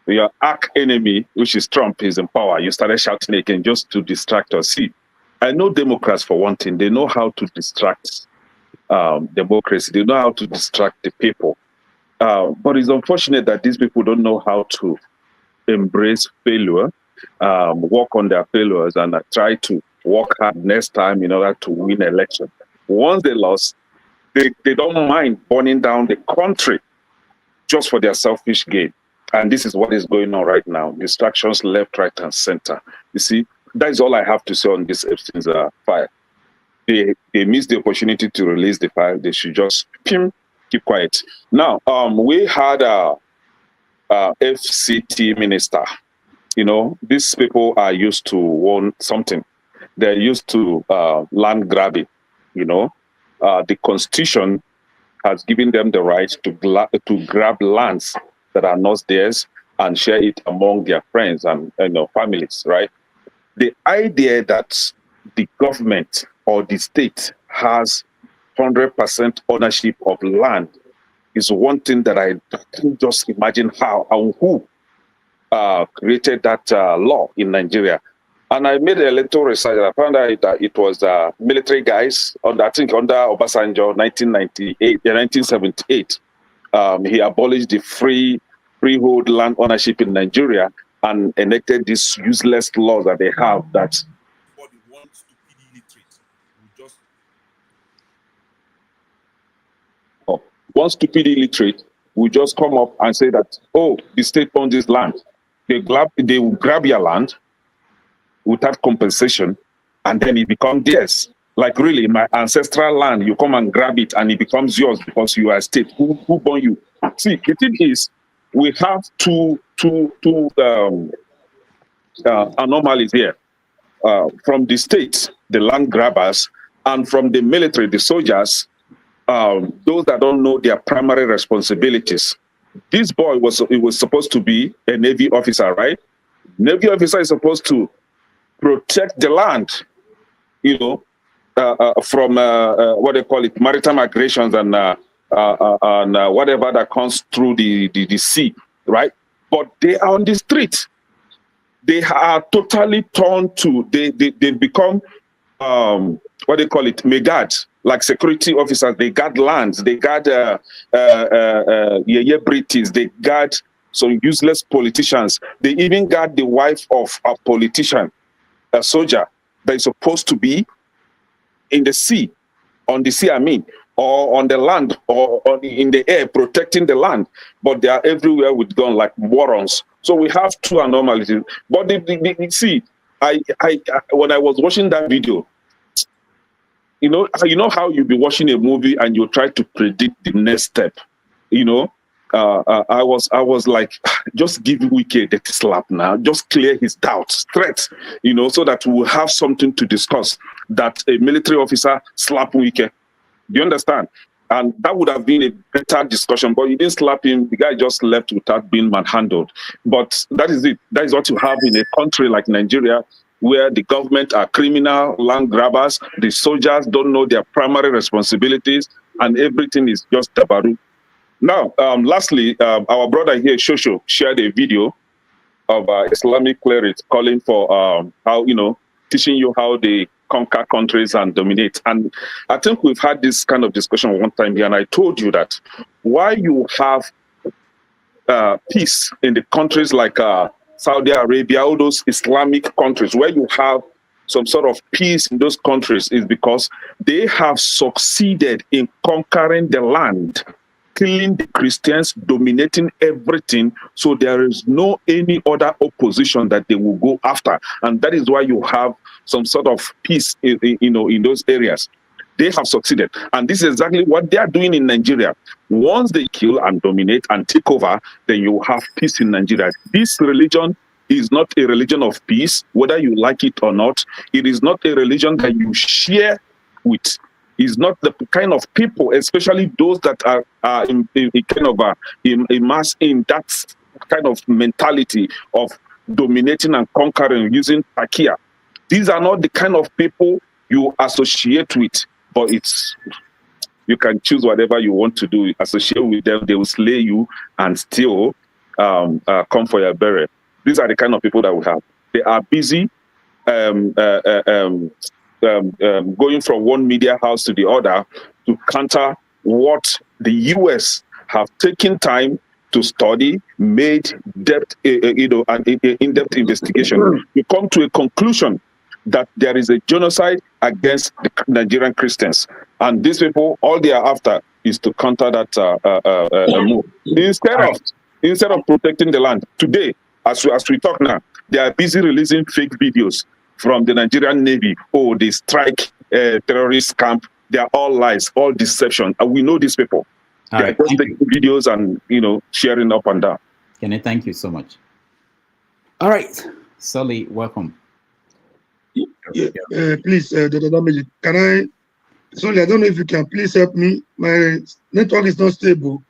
your arch enemy, which is Trump, is in power. You started shouting again just to distract us. See, I know Democrats for one thing. They know how to distract democracy. They know how to distract the people. But it's unfortunate that these people don't know how to embrace failure, work on their failures, and try to work hard next time in order to win election. Once they lost, they don't mind burning down the country just for their selfish gain. And this is what is going on right now. Distractions left, right, and center. You see, that is all I have to say on this Epstein's file. They missed the opportunity to release the file. They should just keep quiet. Now, we had a FCT minister. These people are used to want something. They're used to land grabbing. The Constitution has given them the right to grab lands that are not theirs and share it among their friends and families, right? The idea that the government or the state has 100% ownership of land is one thing that I can't just imagine how and who created that law in Nigeria. And I made a little research and I found out that it was military guys, I think under Obasanjo, 1978. He abolished the freehold land ownership in Nigeria and enacted these useless laws that they have that one stupid illiterate will just come up and say that, oh, the state owns this land. They will grab your land without compensation, and then it becomes theirs. Like really, my ancestral land, you come and grab it, and it becomes yours because you are a state. Who born you? See, the thing is, we have two anomalies here. From the state, the land grabbers, and from the military, the soldiers, those that don't know their primary responsibilities. This boy was supposed to be a Navy officer, right? Navy officer is supposed to protect the land, from what they call it, maritime aggressions and whatever that comes through the sea, right? But they are on the street. They are totally turned to, they become, what they call it, megads, like security officers. They guard lands, they guard British, they guard some useless politicians. They even guard the wife of a politician, a soldier that is supposed to be in the sea, on the sea, or on the land, or in the air, protecting the land. But they are everywhere with guns like morons. So we have two anomalies. But see, when I was watching that video, you know how you be watching a movie and you try to predict the next step. I was like, just give Wike the slap now, just clear his doubts, threats, so that we will have something to discuss. That a military officer slap Wike. Do you understand? And that would have been a better discussion, but you didn't slap him. The guy just left without being manhandled. But that is it. That is what you have in a country like Nigeria, where the government are criminal land grabbers. The soldiers don't know their primary responsibilities, and everything is just Badaru. Now, lastly, our brother here, Shosho, shared a video of Islamic clerics calling for how, teaching you how they conquer countries and dominate. And I think we've had this kind of discussion one time here, and I told you that why you have peace in the countries like Saudi Arabia, all those Islamic countries, where you have some sort of peace in those countries, is because they have succeeded in conquering the land, killing the Christians, dominating everything. So there is no any other opposition that they will go after, and that is why you have some sort of peace in those areas. They have succeeded, and this is exactly what they are doing in Nigeria. Once they kill and dominate and take over, then you have peace in Nigeria. This religion is not a religion of peace, whether you like it or not. It is not a religion that you share with. It's not the kind of people, especially those that are in mass in that kind of mentality of dominating and conquering using takia. These are not the kind of people you associate with. But you can choose whatever you want to do. Associate with them, they will slay you and still come for your burial. These are the kind of people that we have. They are busy going from one media house to the other to counter what the US have taken time to study, made depth, an in-depth investigation. We come to a conclusion that there is a genocide against the Nigerian Christians, and these people, all they are after is to counter that move. Instead of protecting the land. Today, as we talk now, they are busy releasing fake videos from the Nigerian Navy. Oh, they strike terrorist camp. They are all lies, all deception. And we know these people. They are just taking videos and sharing up and down. Kenny, thank you so much. All right, Sully, welcome. Please, Dr. Damage, sorry, I don't know if you can please help me. My network is not stable.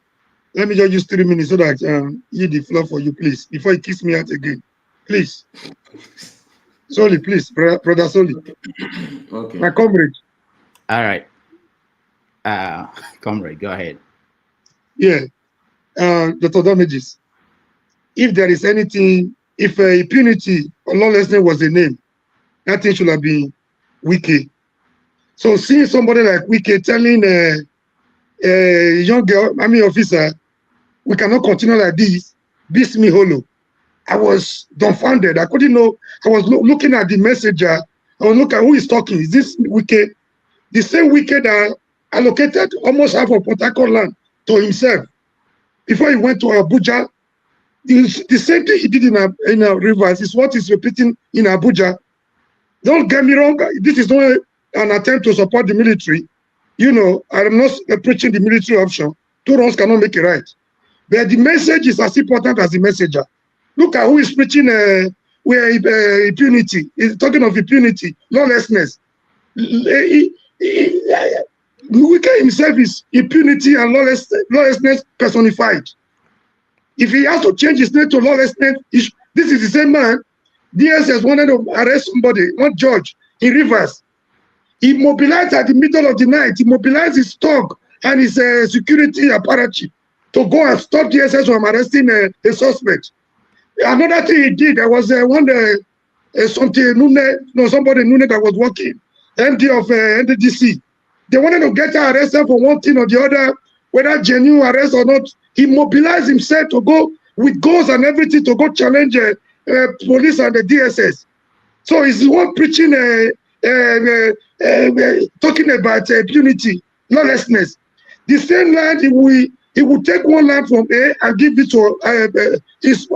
Let me just use 3 minutes so that I can yield the floor for you, please, before he kicks me out again. Please. Solly, please, brother Solly. Okay. My comrade. All right. Comrade, go ahead. Yeah. Dr. Damages, if there is anything, if impunity or lawlessness was the name, that thing should have been Wike. So seeing somebody like Wike telling a young girl, army officer, we cannot continue like this, beats me hollow. I was dumbfounded. I couldn't know. I was looking at the messenger. I was looking at who is talking. Is this Wike? The same Wike that allocated almost half of Port Harcourt land to himself before he went to Abuja. The same thing he did in Rivers is what he's repeating in Abuja. Don't get me wrong, this is not an attempt to support the military. I'm not preaching the military option. Two wrongs cannot make it right. But the message is as important as the messenger. Look at who is preaching impunity. He's talking of impunity, lawlessness. Wike himself is impunity and lawlessness personified. If he has to change his name to lawlessness, this is the same man. DSS wanted to arrest somebody, one judge in Rivers. He mobilized at the middle of the night. He mobilized his thug and his security apparatus to go and stop DSS from arresting a suspect. Another thing he did, there was somebody Nune that was working, MD of NDDC. They wanted to get her arrested for one thing or the other, whether genuine arrest or not. He mobilized himself to go with guns and everything to go challenge police and the DSS. So he's the one preaching, talking about impunity, lawlessness. The same land, he would take one land from A and give it to his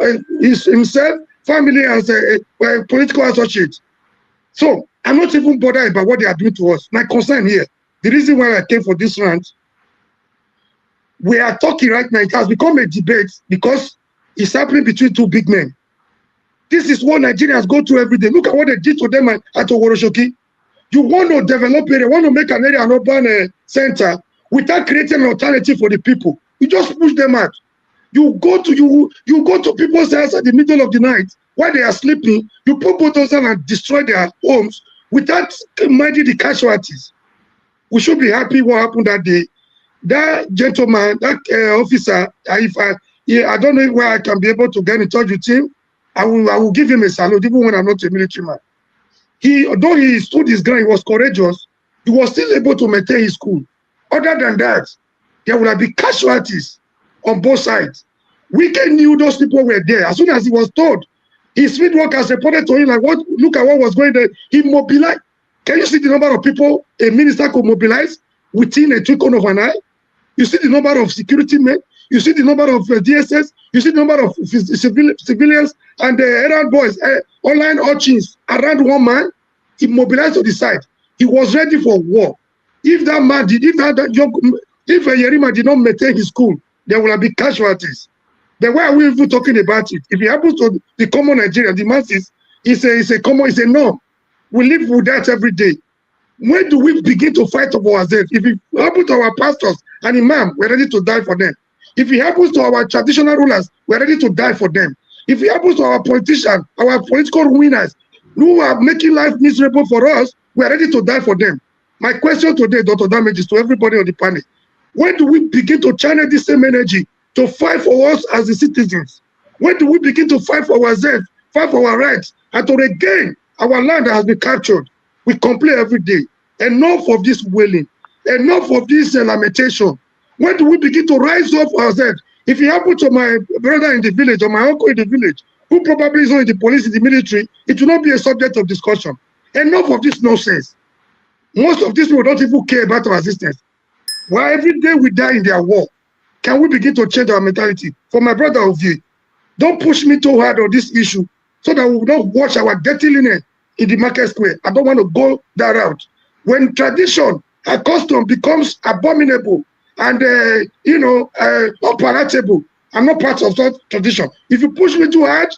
himself, family, as a political associate. So I'm not even bothered about what they are doing to us. My concern here, the reason why I came for this rant, we are talking right now, it has become a debate because it's happening between two big men. This is what Nigerians go through every day. Look at what they did to them at Oworoshoki. You want to develop area, want to make an area an urban center without creating an alternative for the people. You just push them out. You go to people's house at the middle of the night while they are sleeping. You put bulldozers and destroy their homes without minding the casualties. We should be happy what happened that day. That gentleman, that officer, I don't know where I can be able to get in touch with him. I will give him a salute even when I'm not a military man. Though he stood his ground, he was courageous, he was still able to maintain his school. Other than that, there will have been casualties on both sides. Wike knew those people were there. As soon as he was told, his field workers reported to him, like, what? Look at what was going there. He mobilized. Can you see the number of people a minister could mobilize within a twinkle of an eye? You see the number of security men. You see the number of DSS. You see the number of civilians and the errand boys, online urchins around one man. He mobilized to the side. He was ready for war. If that man did, if Yerima did not maintain his school, there will be casualties. Then why are we even talking about it? If it happens to the common Nigerian, the masses, it's a norm. We live with that every day. When do we begin to fight for ourselves? If it happens to our pastors and imam, we're ready to die for them. If it happens to our traditional rulers, we're ready to die for them. If it happens to our politicians, our political winners, who are making life miserable for us, we're ready to die for them. My question today, Dr. Damage, is to everybody on the panel. When do we begin to channel this same energy to fight for us as the citizens? When do we begin to fight for ourselves, fight for our rights, and to regain our land that has been captured? We complain every day. Enough of this wailing. Enough of this lamentation. When do we begin to rise up ourselves? If it happened to my brother in the village or my uncle in the village, who probably is not in the police, in the military, it will not be a subject of discussion. Enough of this nonsense. Most of these people don't even care about our existence. Why every day we die in their war? Can we begin to change our mentality? For my brother of you, don't push me too hard on this issue so that we will not watch our dirty linen in the market square. I don't want to go that route. When tradition and custom becomes abominable and unpalatable, I'm not part of that tradition. If you push me too hard,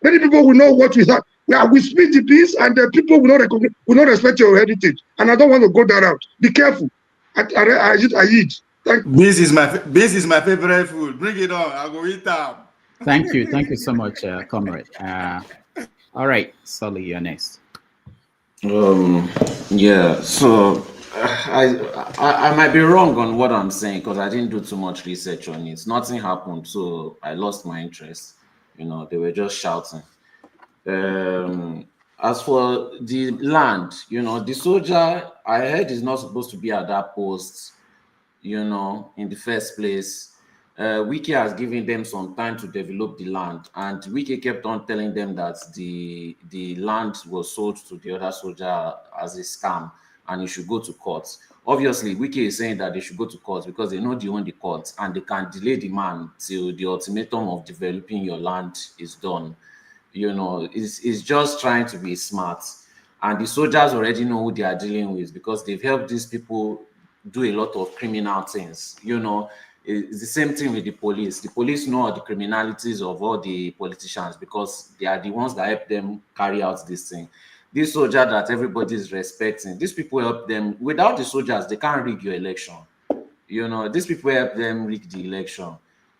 many people will know what we have. We speak the peace, and the people will not respect your heritage. And I don't want to go that route. Be careful. I eat. Beans is my favorite food. Bring it on. I'll go eat them. Thank you so much, comrade. All right, Sully, you're next. Yeah. So I might be wrong on what I'm saying because I didn't do too much research on it. Nothing happened, so I lost my interest. They were just shouting. As for the land, the soldier, I heard, is not supposed to be at that post, in the first place. Wike has given them some time to develop the land, and Wike kept on telling them that the land was sold to the other soldier as a scam, and he should go to court. Obviously, Wike is saying that they should go to court because they know they own the court, and they can delay the man till the ultimatum of developing your land is done. It's just trying to be smart. And the soldiers already know who they are dealing with because they've helped these people do a lot of criminal things. It's the same thing with the police. The police know all the criminalities of all the politicians because they are the ones that help them carry out this thing. This soldier that everybody is respecting, these people help them. Without the soldiers, they can't rig your election. These people help them rig the election.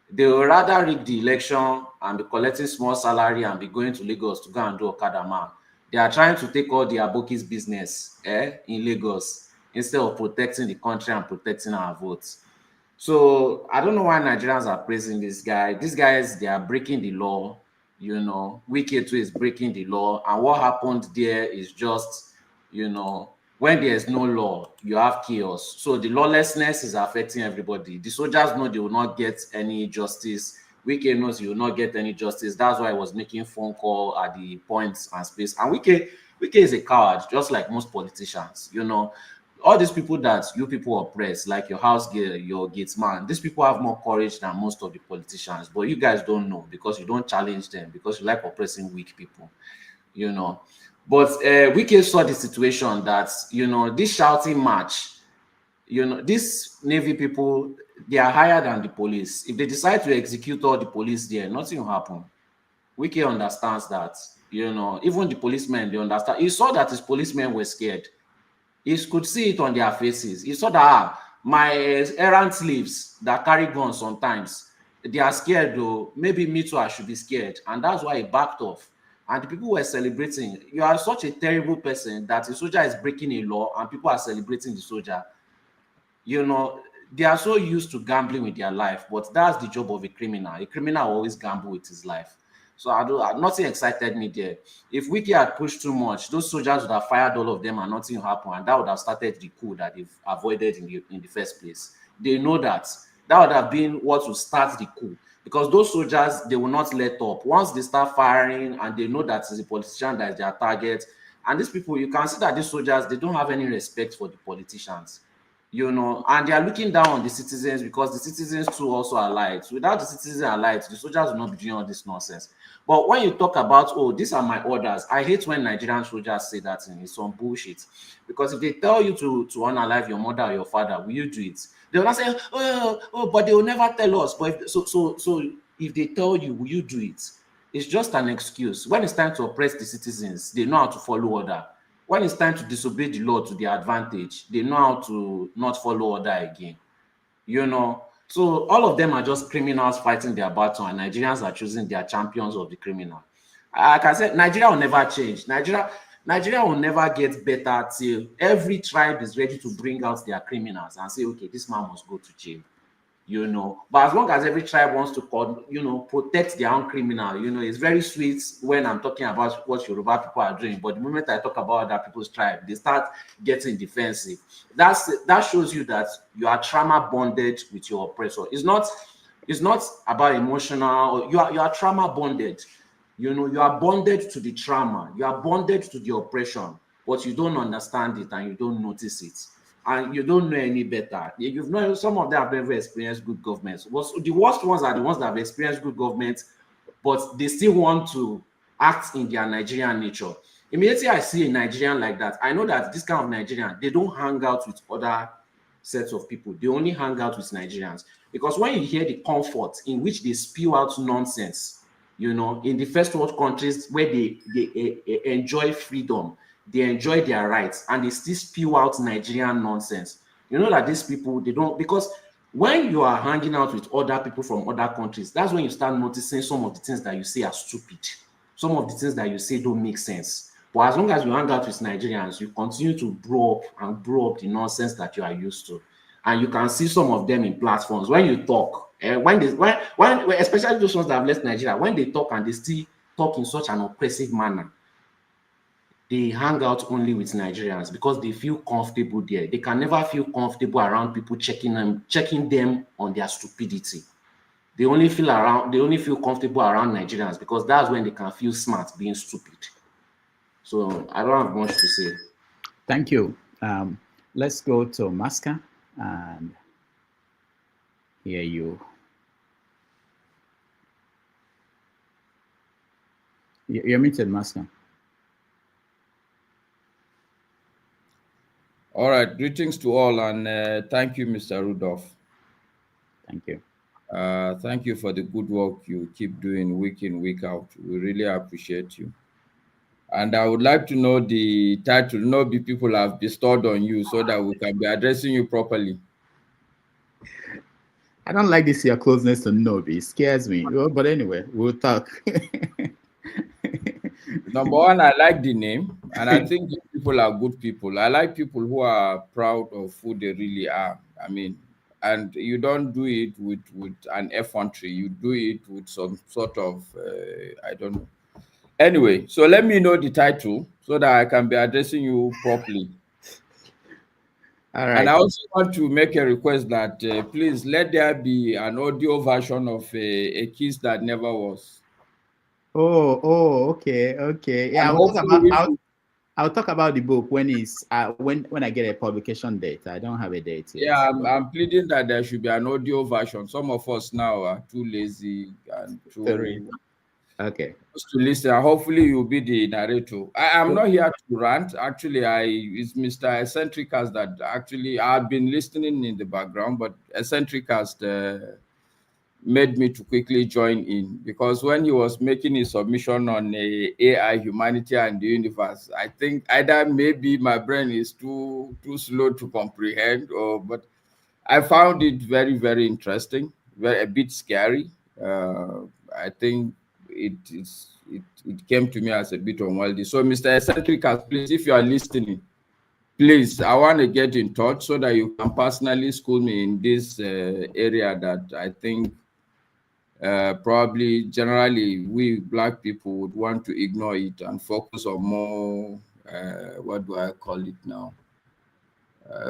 They will rather rig the election and be collecting small salary and be going to Lagos to go and do Okada man. They are trying to take all the Aboki's business in Lagos instead of protecting the country and protecting our votes. So I don't know why Nigerians are praising this guy. These guys, they are breaking the law. Wike too is breaking the law. And what happened there is just, when there's no law, you have chaos. So the lawlessness is affecting everybody. The soldiers know they will not get any justice. Wike knows he will not get any justice. That's why I was making phone call at the points and space. And Wike is a coward, just like most politicians. All these people that you people oppress, like your house girl, your gates man, these people have more courage than most of the politicians. But you guys don't know because you don't challenge them because you like oppressing weak people. But Wike saw the situation that, this shouting match, these Navy people, they are higher than the police. If they decide to execute all the police there, nothing will happen. Wike understands that, even the policemen, they understand. He saw that his policemen were scared. He could see it on their faces. He saw that my errant slaves that carry guns sometimes, they are scared though. Maybe me too, I should be scared. And that's why he backed off. And the people were celebrating. You are such a terrible person that a soldier is breaking a law and people are celebrating the soldier. They are so used to gambling with their life, but that's the job of a criminal. A criminal will always gamble with his life. So nothing excited me there. If Wike had pushed too much, those soldiers would have fired all of them and nothing happened, and that would have started the coup that they've avoided in the first place. They know that would have been what would start the coup, because those soldiers, they will not let up. Once they start firing and they know that it's a politician that is their target, and these people, you can see that these soldiers, they don't have any respect for the politicians. And they are looking down on the citizens, because the citizens too also are light. Without the citizens are light, the soldiers will not be doing all this nonsense. But when you talk about, oh, these are my orders, I hate when Nigerian soldiers say that thing. It's some bullshit. Because if they tell you to unalive your mother or your father, will you do it? They will not say, oh, but they will never tell us. But if they tell you, will you do it? It's just an excuse. When it's time to oppress the citizens, they know how to follow order. When it's time to disobey the law to their advantage, they know how to not follow order again. So all of them are just criminals fighting their battle, and Nigerians are choosing their champions of the criminal. Like I said, Nigeria will never change. Nigeria will never get better till every tribe is ready to bring out their criminals and say, okay, this man must go to jail. But as long as every tribe wants to protect their own criminal, it's very sweet when I'm talking about what Yoruba people are doing. But the moment I talk about other people's tribe, they start getting defensive. That shows you that you are trauma bonded with your oppressor. It's not about emotional. You are trauma bonded. You are bonded to the trauma. You are bonded to the oppression, but you don't understand it and you don't notice it. And you don't know any better. You've known some of them have never experienced good government. The worst ones are the ones that have experienced good government, but they still want to act in their Nigerian nature. Immediately I see a Nigerian like that, I know that this kind of Nigerian, they don't hang out with other sets of people. They only hang out with Nigerians. Because when you hear the comfort in which they spew out nonsense, in the first world countries where they enjoy freedom, they enjoy their rights, and they still spew out Nigerian nonsense. That these people, they don't, because when you are hanging out with other people from other countries, that's when you start noticing some of the things that you say are stupid. Some of the things that you say don't make sense. But as long as you hang out with Nigerians, you continue to grow up the nonsense that you are used to. And you can see some of them in platforms. When you talk, when especially those ones that have left Nigeria, when they talk and they still talk in such an oppressive manner, they hang out only with Nigerians because they feel comfortable there. They can never feel comfortable around people checking them on their stupidity. They only feel comfortable around Nigerians because that's when they can feel smart being stupid. So I don't have much to say. Thank you. Let's go to Maska and hear you. You're muted, Maska. All right, greetings to all, and thank you, Mr. Rudolph. Thank you. Thank you for the good work you keep doing week in, week out. We really appreciate you. And I would like to know the title Nobi people have bestowed on you so that we can be addressing you properly. I don't like this your closeness to Nobi. It scares me. But anyway, we'll talk. Number one, I like the name, and I think people are good people. I like people who are proud of who they really are. I mean, and you don't do it with an effrontery. You do it with some sort of, I don't know. Anyway, so let me know the title so that I can be addressing you properly. All right. And I also want to make a request that please let there be an audio version of a kiss that never was. Okay. Yeah, I'll talk about the book when I get a publication date. I don't have a date yet. Yeah, I'm pleading that there should be an audio version. Some of us now are too lazy and too okay to listen. Hopefully you'll be the narrator. I'm not here to rant. Actually, it's Mr. Eccentricast that actually I've been listening in the background, but Eccentricast made me to quickly join in, because when he was making his submission on AI, humanity, and the universe, I think either maybe my brain is too slow to comprehend, but I found it very, very interesting, a bit scary. I think it came to me as a bit unwieldy. So, Mr. Eccentricast, please, if you are listening, please, I want to get in touch so that you can personally school me in this area that I think probably generally we black people would want to ignore it and focus on more, what do I call it now?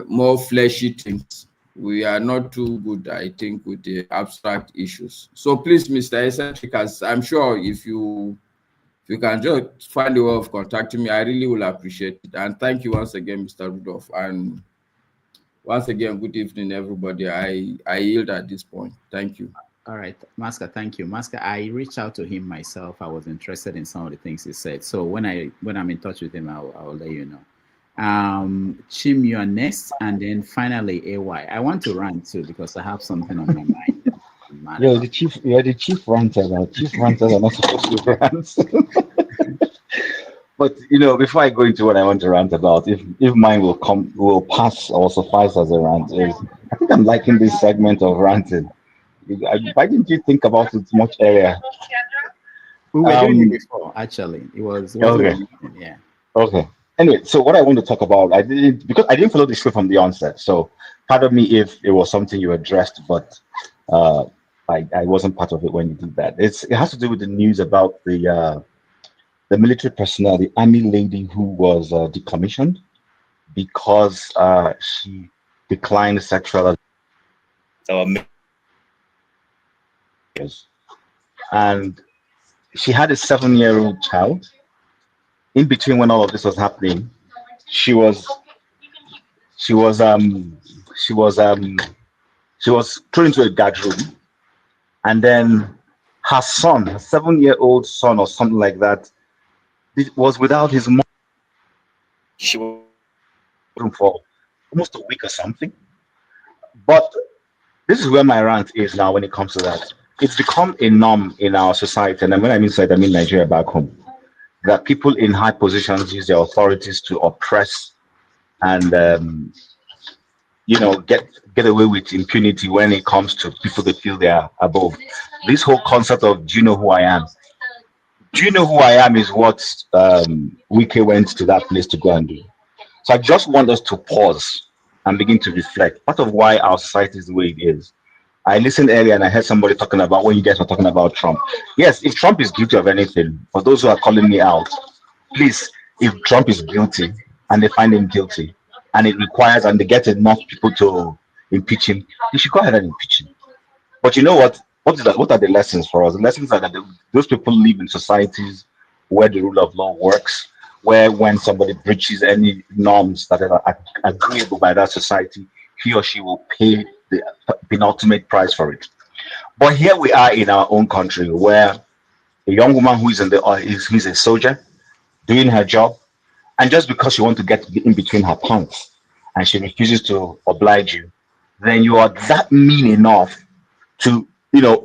More fleshy things. We are not too good, I think, with the abstract issues. So please, Mr. Eccentric, as I'm sure if you can just find a way of contacting me, I really will appreciate it. And thank you once again, Mr. Rudolph. And once again, good evening, everybody. I yield at this point. Thank you. All right, Maska, thank you. Maska, I reached out to him myself. I was interested in some of the things he said. So when I'm in touch with him, I'll let you know. Chim, you are next, and then finally AY. I want to rant too because I have something on my mind. You're the chief ranter now. Chief ranters are not supposed to rant. But before I go into what I want to rant about, if mine will pass or suffice as a rant, I think I'm liking this segment of ranting. Why didn't you think about it much earlier? We were doing it before, actually. It was okay. Yeah. Okay. Anyway, so what I want to talk about, because I didn't follow the script from the onset. So pardon me if it was something you addressed, but I wasn't part of it when you did that. It has to do with the news about the military personnel, the army lady who was decommissioned because she declined sexual and she had a 7-year-old child. In between when all of this was happening, she was thrown into a guard room, and then her son, her 7-year-old son or something like that, was without his mom. She was for almost a week or something. But this is where my rant is now when it comes to that. It's become a norm in our society, and when I mean society, I mean Nigeria back home, that people in high positions use their authorities to oppress and get away with impunity when it comes to people that feel they are above. This whole concept of "do you know who I am?" Do you know who I am is what Wike went to that place to go and do. So I just want us to pause and begin to reflect. Part of why our society is the way it is. I listened earlier and I heard somebody talking about when you guys were talking about Trump. Yes, if Trump is guilty of anything, for those who are calling me out, please, if Trump is guilty and they find him guilty and it requires and they get enough people to impeach him, they should go ahead and impeach him. But you know what? What are the lessons for us? The lessons are that those people live in societies where the rule of law works, where when somebody breaches any norms that are agreeable by that society, he or she will pay the penultimate price for it. But here we are in our own country where a young woman who is who's a soldier doing her job, and just because she wants to get in between her pants and she refuses to oblige you, then you are that mean enough to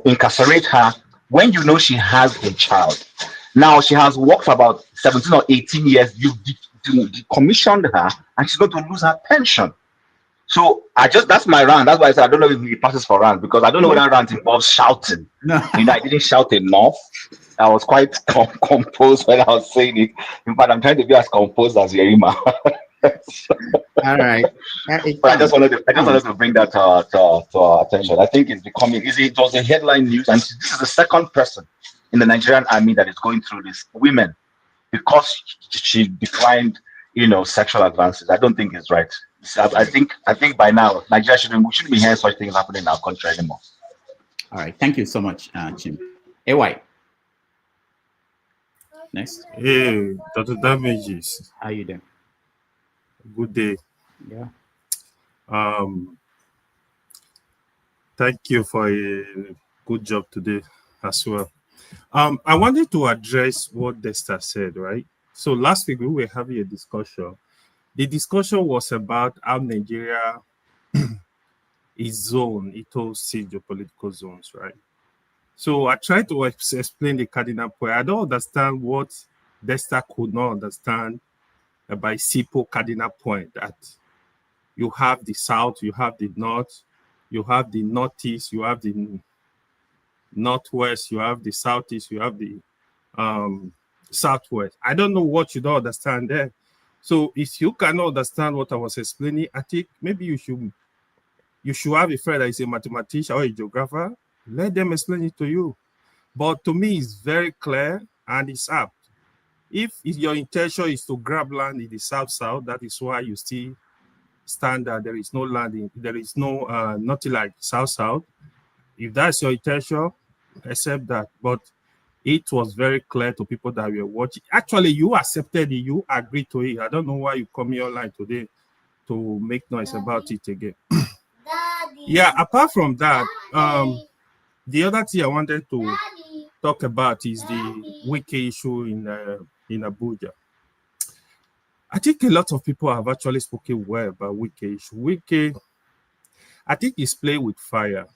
incarcerate her when you know she has a child. Now she has worked for about 17 or 18 years. You decommissioned her and she's going to lose her pension. So that's my rant. That's why I said I don't know if it passes for rant, because I don't know whether rant involves shouting. No. I didn't shout enough. I was quite composed when I was saying it. In fact, I'm trying to be as composed as Yerima. All right. But I just wanted to bring that to our attention. I think it was a headline news, and this is the second person in the Nigerian army that is going through this. Women, because she declined, sexual advances. I don't think it's right. I think by now Nigeria shouldn't be hearing such things happening in our country anymore. All right, thank you so much, Chim. AY. Next. Hey, Dr. Damages. How you doing? Good day. Yeah. Thank you for a good job today as well. I wanted to address what Dexter said, right? So last week we were having a discussion. The discussion was about how Nigeria is zoned into 6 geopolitical zones, right? So I tried to explain the cardinal point. I don't understand what Dexter could not understand by simple cardinal point, that you have the south, you have the north, you have the northeast, you have the northwest, you have the southeast, you have the southwest. I don't know what you don't understand there. So if you cannot understand what I was explaining, I think maybe you should have a friend that is a mathematician or a geographer Let them explain it to you. But to me, it's very clear and it's apt. If your intention is to grab land in the South-South, that is why you still stand that there is no land, there is no, nothing like South-South. If that's your intention, accept that. But it was very clear to people that were watching. Actually, you accepted it, you agreed to it. I don't know why you come here online today to make noise about it again. Yeah, apart from that, the other thing I wanted to talk about is the Wike issue in Abuja. I think a lot of people have actually spoken well about Wike issue. Wike, I think he's playing with fire.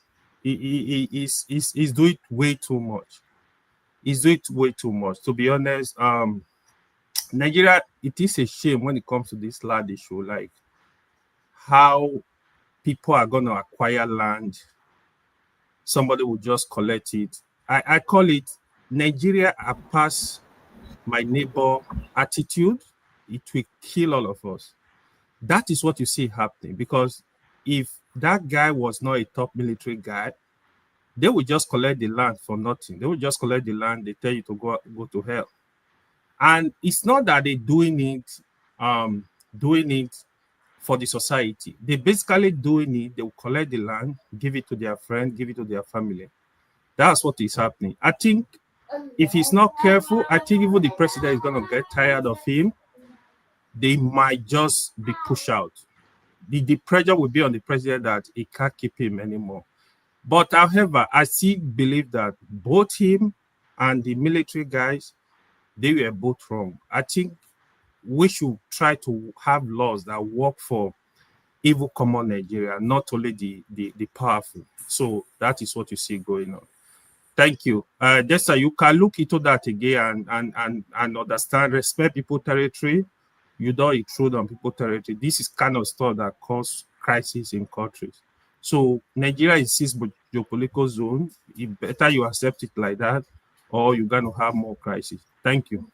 He's doing way too much. He's doing way too much. To be honest, Nigeria, it is a shame when it comes to this land issue, like how people are going to acquire land. Somebody will just collect it. I call it Nigeria a pass my neighbor attitude. It will kill all of us. That is what you see happening, because if that guy was not a top military guy, they would just collect the land for nothing. They would just collect the land. They tell you to go to hell. And it's not that they're doing it for the society. They're basically doing it. They will collect the land, give it to their friend, give it to their family. That's what is happening. I think if he's not careful, I think even the president is going to get tired of him. They might just be pushed out. The pressure will be on the president that he can't keep him anymore. But however, I still believe that both him and the military guys, they were both wrong. I think we should try to have laws that work for evil common Nigeria, not only the powerful. So that is what you see going on. Thank you. Just so you can look into that again and understand, respect people's territory. You don't intrude on people's territory. This is kind of stuff that causes crisis in countries. So Nigeria is this geopolitical zone. It better you accept it like that, or you're going to have more crisis. Thank you.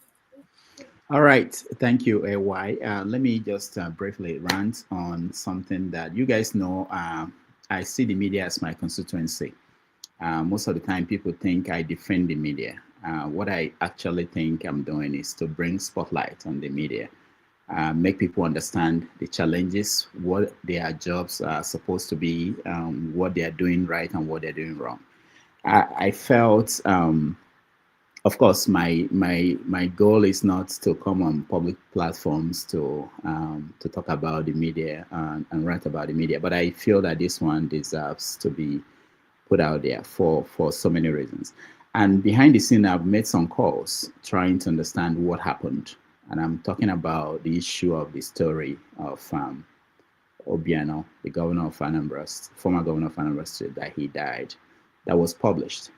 All right. Thank you, AY. Let me just briefly rant on something that you guys know. I see the media as my constituency. Most of the time, people think I defend the media. What I actually think I'm doing is to bring spotlight on the media, make people understand the challenges, what their jobs are supposed to be, what they are doing right and what they're doing wrong. I felt, of course, my goal is not to come on public platforms to talk about the media and write about the media, but I feel that this one deserves to be put out there for so many reasons. And behind the scene, I've made some calls trying to understand what happened. And I'm talking about the issue of the story of Obiano, the governor of Anambra, former governor of Anambra State, that he died. That was published.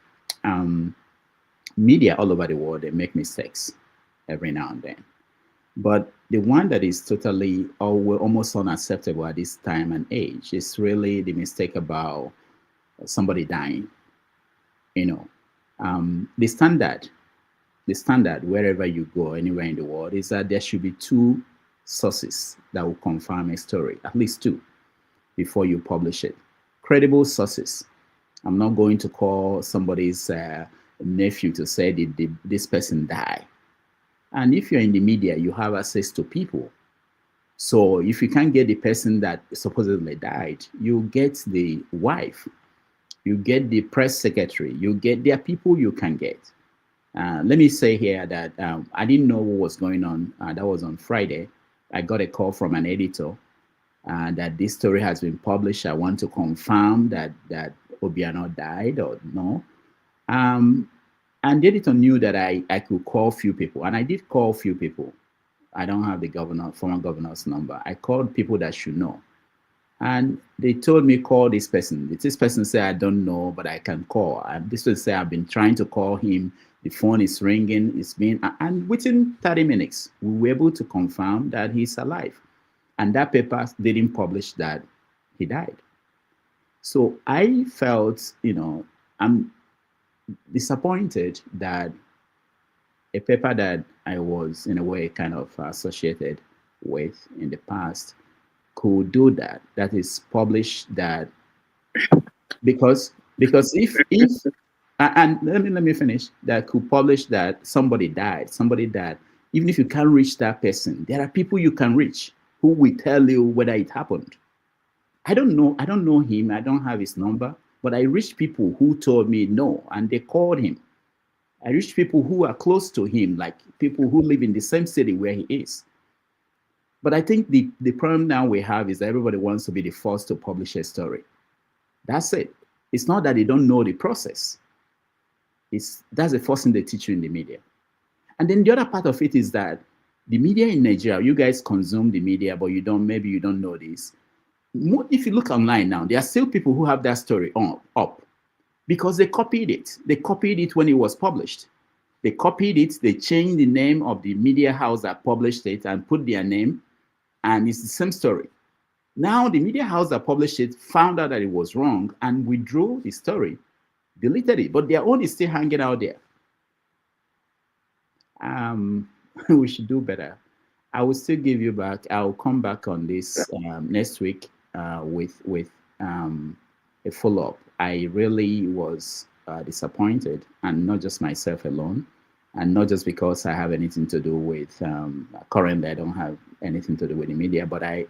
Media all over the world, they make mistakes every now and then. But the one that is totally or almost unacceptable at this time and age is really the mistake about somebody dying. You know, the standard wherever you go, anywhere in the world, is that there should be two sources that will confirm a story, at least two, before you publish it. Credible sources. I'm not going to call somebody's nephew to say, did this person die? And if you're in the media, you have access to people. So if you can't get the person that supposedly died, you get the wife, you get the press secretary, there are people you can get. Let me say here that I didn't know what was going on. That was on Friday. I got a call from an editor that this story has been published. I want to confirm that Obiano died or no. And the editor knew that I could call few people, and I did call few people. I don't have the former governor's number. I called people that should know. And they told me, call this person. This person said, I don't know, but I can call. And this person said, I've been trying to call him. The phone is ringing. And within 30 minutes, we were able to confirm that he's alive. And that paper didn't publish that he died. So I felt, I'm disappointed that a paper that I was, in a way, kind of associated with in the past could do that. That is published that, because Because if and let me finish, that could publish that somebody died, even if you can't reach that person, there are people you can reach who will tell you whether it happened. I don't know him, I don't have his number, but I reached people who told me no, and they called him. I reached people who are close to him, like people who live in the same city where he is. But I think the problem now we have is that everybody wants to be the first to publish a story. That's it. It's not that they don't know the process. That's the first thing they teach you in the media. And then the other part of it is that the media in Nigeria, you guys consume the media, but maybe you don't know this. If you look online now, there are still people who have that story up because they copied it. They copied it when it was published. They copied it, they changed the name of the media house that published it and put their name, and it's the same story. Now the media house that published it found out that it was wrong and withdrew the story, deleted it, but their own is still hanging out there. We should do better. I will still give you back. I'll come back on this next week with a follow-up. I really was disappointed, and not just myself alone, and not just because I have anything to do with currently I don't have anything to do with the media, but I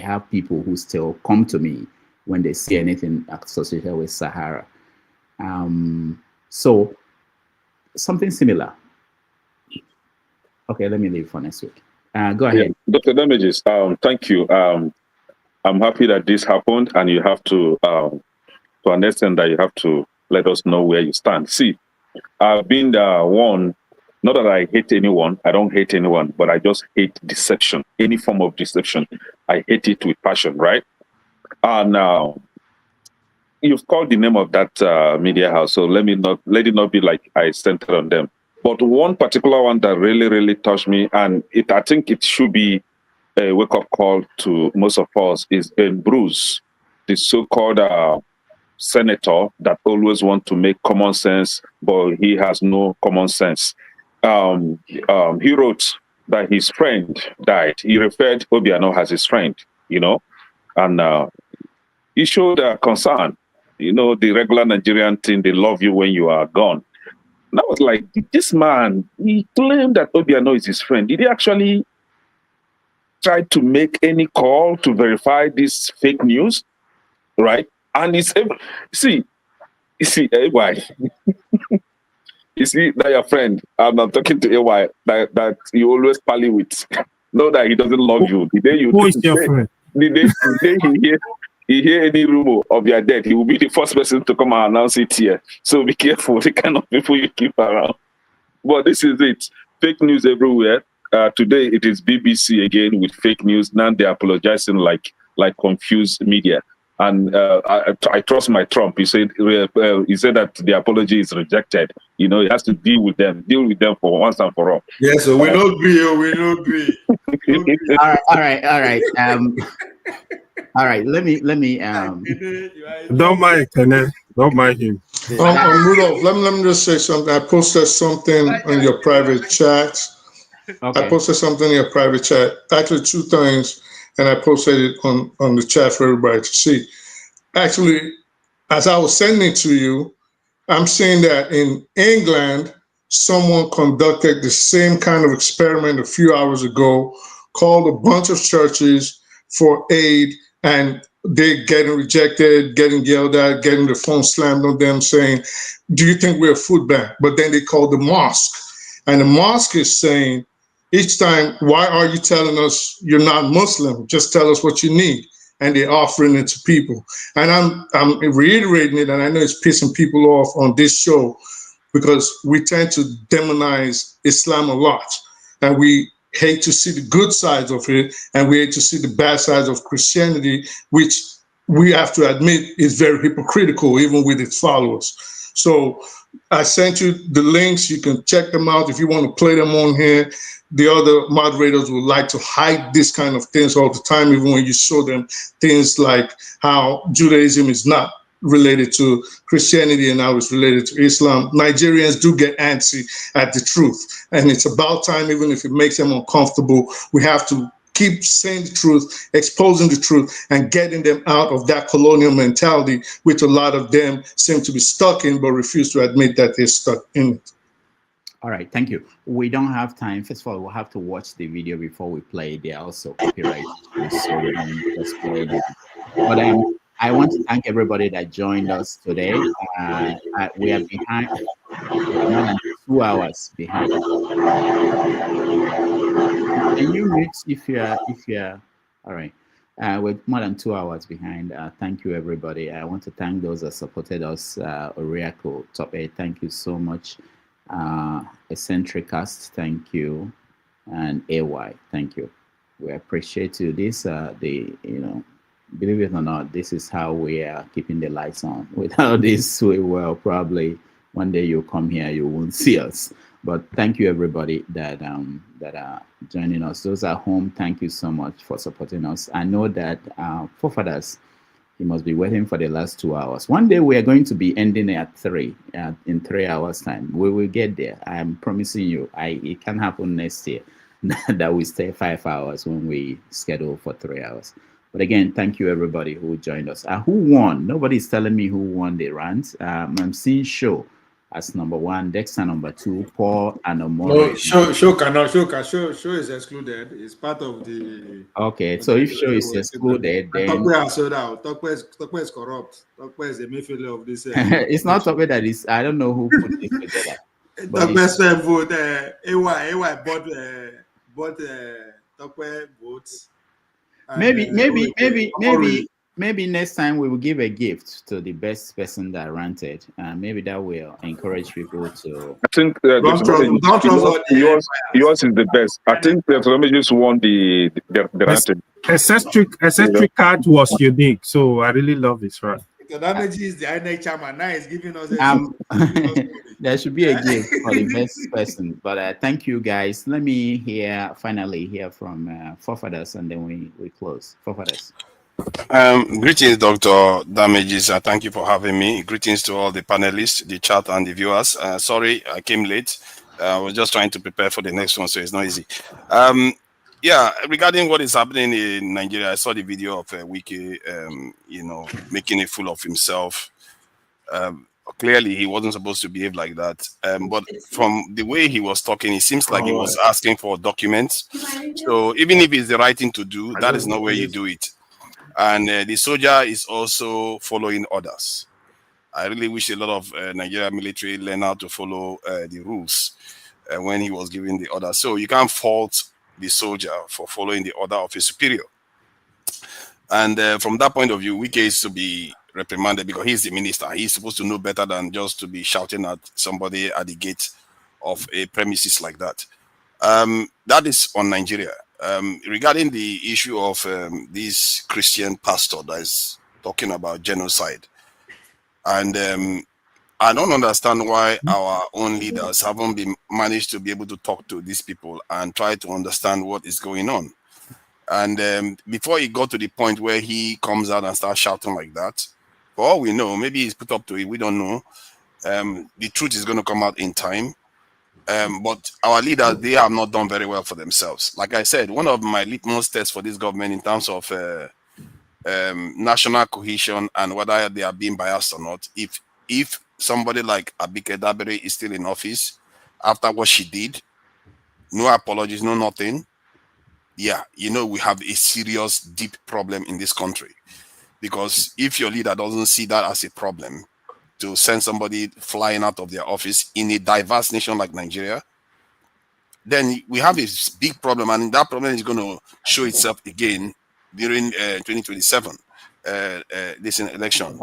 have people who still come to me when they see anything associated with Sahara. So something similar. Okay, let me leave for next week. Go ahead. Yeah. Dr. Damages, thank you. I'm happy that this happened, and you have to understand that you have to let us know where you stand. See, I've been the one, not that I hate anyone, I don't hate anyone, but I just hate deception, any form of deception. I hate it with passion, right? And you've called the name of that media house, so let it not be like I centered on them. But one particular one that really, really touched me, and I think it should be a wake-up call to most of us, is Ben Bruce, the so-called senator that always wants to make common sense, but he has no common sense. He wrote that his friend died. He referred Obiano as his friend, and he showed concern. The regular Nigerian thing, they love you when you are gone. And I was like, this man, he claimed that Obiano is his friend. Did he actually try to make any call to verify this fake news? Right? And you see, AY, you see that your friend, I'm talking to AY, that you always pally with, know that he doesn't love you. The day Who is your friend? The day he hear any rumor of your death, he will be the first person to come and announce it here. So be careful the kind of people you keep around. But this is it. Fake news everywhere. Today it is BBC again with fake news. Now they're apologizing like confused media. And I trust my Trump. He said that the apology is rejected. He has to deal with them for once and for all. Yes, so we don't agree. We don't agree. All right. All right. Let me. Don't mind Kenneth. Don't mind him. Rudolph, let me just say something. I posted something on your private chat. Okay. I posted something in your private chat. Actually, 2 things, and I posted it on the chat for everybody to see. Actually, as I was sending it to you, I'm saying that in England, someone conducted the same kind of experiment a few hours ago, called a bunch of churches for aid, and they're getting rejected, getting yelled at, getting the phone slammed on them saying, do you think we're a food bank? But then they called the mosque. And the mosque is saying, each time, why are you telling us you're not Muslim? Just tell us what you need. And they're offering it to people. And I'm reiterating it, and I know it's pissing people off on this show because we tend to demonize Islam a lot. And we hate to see the good sides of it, and we hate to see the bad sides of Christianity, which we have to admit is very hypocritical, even with its followers. So I sent you the links. You can check them out if you want to play them on here. The other moderators would like to hide this kind of things all the time, even when you show them things like how Judaism is not related to Christianity and how it's related to Islam. Nigerians do get antsy at the truth. And it's about time, even if it makes them uncomfortable, we have to keep saying the truth, exposing the truth, and getting them out of that colonial mentality, which a lot of them seem to be stuck in, but refuse to admit that they're stuck in it. All right, thank you. We don't have time. First of all, we'll have to watch the video before we play. There are also copyright issues, so we don't just play it. But I want to thank everybody that joined us today. We are behind, more than 2 hours behind. Can you mute if you're all right? We're more than 2 hours behind. Thank you, everybody. I want to thank those that supported us. Oriaco, Top 8, thank you so much. Eccentricast, thank you, and AY, thank you. We appreciate you. This, believe it or not, this is how we are keeping the lights on. Without this, we will probably one day you'll come here, you won't see us. But thank you, everybody that are joining us. Those at home, thank you so much for supporting us. I know that forefathers, he must be waiting for the last 2 hours. One day we are going to be ending at 3 in 3 hours time. We will get there. I'm promising you. It can happen next year that we stay 5 hours when we schedule for 3 hours. But again, thank you everybody who joined us. Who won? Nobody's telling me who won the rant. I'm seeing Show as number 1, Dexter number 2, Paul and Omori. No, Show is excluded. It's part of the. Okay, so if Show is excluded, then Tokwe has sold out. Tokwe is corrupt. Tokwe is the Mayfield of this. It's not Tokwe that is. I don't know who put this together. Tokwe spent vote. AY bought Tokwe votes. Maybe next time we will give a gift to the best person that ranted. Maybe that will encourage people to. I think yours is the best. I think the just won the ranting. Eccentric card was unique, so I really love this rant. The damage is the INEC chairman. Now he's giving us there should be a gift for the best person. But thank you guys. Let me finally hear from forefathers, and then we close. Forefathers. Greetings, Dr. Damages. Thank you for having me. Greetings to all the panelists, the chat, and the viewers. Sorry, I came late. I was just trying to prepare for the next one, so it's not easy. Yeah, regarding what is happening in Nigeria, I saw the video of Wike, making a fool of himself. Clearly, he wasn't supposed to behave like that. But from the way he was talking, it seems like he was asking for documents. So even if it's the right thing to do, that is not where you do it. And the soldier is also following orders. I really wish a lot of Nigerian military learn how to follow the rules when he was giving the order. So you can't fault the soldier for following the order of his superior. And from that point of view, Wike is to be reprimanded because he's the minister. He's supposed to know better than just to be shouting at somebody at the gate of a premises like that. That is on Nigeria. Regarding the issue of this Christian pastor that is talking about genocide, and I don't understand why our own leaders haven't been managed to be able to talk to these people and try to understand what is going on. And before he got to the point where he comes out and starts shouting like that, for all we know, maybe he's put up to it, we don't know. The truth is going to come out in time. But our leaders, they have not done very well for themselves. Like I said, one of my litmus tests for this government in terms of national cohesion and whether they are being biased or not, if somebody like Abike Dabere is still in office after what she did, no apologies, no nothing, yeah, we have a serious, deep problem in this country. Because if your leader doesn't see that as a problem, to send somebody flying out of their office in a diverse nation like Nigeria, then we have a big problem, and that problem is going to show itself again during 2027, this election.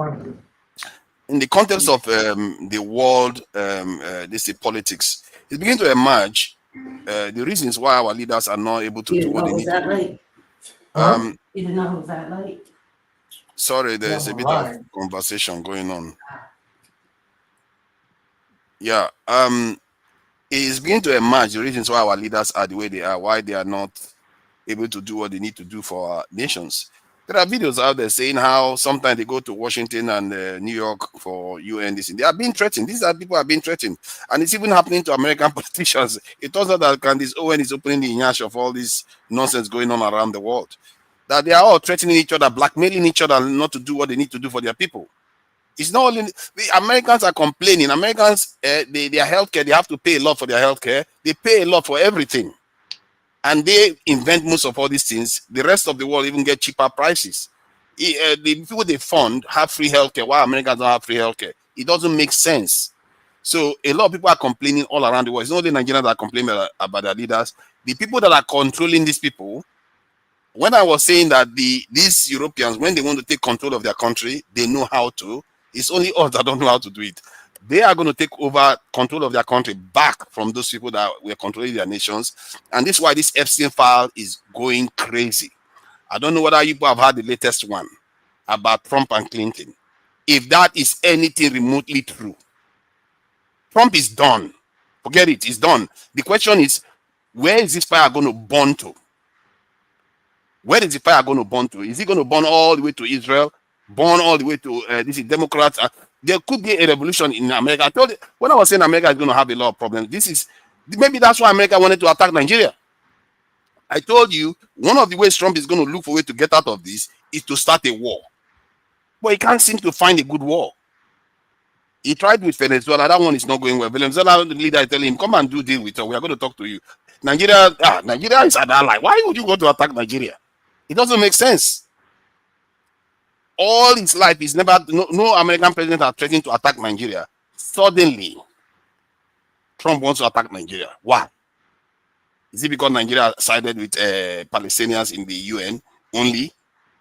In the context of the world, politics, it's beginning to emerge the reasons why our leaders are not able to do what they need to do. You didn't know it was that late? Sorry, there's a bit of conversation going on. Yeah, it is beginning to emerge the reasons why our leaders are the way they are, why they are not able to do what they need to do for our nations. There are videos out there saying how sometimes they go to Washington and New York for UN. They are being threatened. These are people are being threatened, and it's even happening to American politicians. It turns out that Candice Owen is opening the nyash of all this nonsense going on around the world. That they are all threatening each other, blackmailing each other, not to do what they need to do for their people. It's not only the Americans are complaining. Americans, their healthcare, they have to pay a lot for their healthcare. They pay a lot for everything. And they invent most of all these things. The rest of the world even get cheaper prices. The people they fund have free healthcare, while Americans don't have free healthcare. It doesn't make sense. So a lot of people are complaining all around the world. It's not only Nigerians that are complaining about their leaders. The people that are controlling these people, when I was saying that these Europeans, when they want to take control of their country, they know how to. It's only us that don't know how to do it. They are going to take over control of their country back from those people that were controlling their nations. And this is why this Epstein file is going crazy. I don't know whether you have heard the latest one about Trump and Clinton. If that is anything remotely true, Trump is done. Forget it, it's done. The question is, where is this fire going to burn to? Where is the fire going to burn to? Is it going to burn all the way to Israel? Burn all the way to this is Democrats? There could be a revolution in America. I told you, when I was saying America is going to have a lot of problems, maybe that's why America wanted to attack Nigeria. I told you, one of the ways Trump is going to look for a way to get out of this is to start a war. But he can't seem to find a good war. He tried with Venezuela. That one is not going well. Venezuela leader is telling him, come and do deal with us. We are going to talk to you. Nigeria is an ally. Why would you go to attack Nigeria? It doesn't make sense. All his life, no American president has threatened to attack Nigeria. Suddenly, Trump wants to attack Nigeria. Why? Is it because Nigeria sided with Palestinians in the UN only?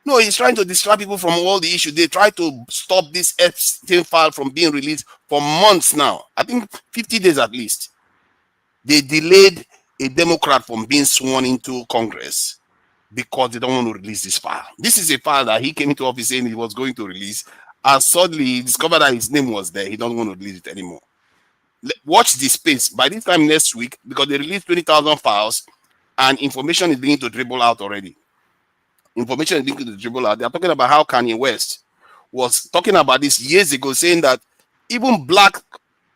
No, he's trying to distract people from all the issues. They try to stop this Epstein file from being released for months now. I think 50 days at least. They delayed a Democrat from being sworn into Congress because they don't want to release this file. This is a file that he came into office saying he was going to release, and suddenly he discovered that his name was there. He doesn't want to release it anymore. Watch this space. By this time next week, because they released 20,000 files, and information is beginning to dribble out already. Information is beginning to dribble out. They are talking about how Kanye West was talking about this years ago, saying that even black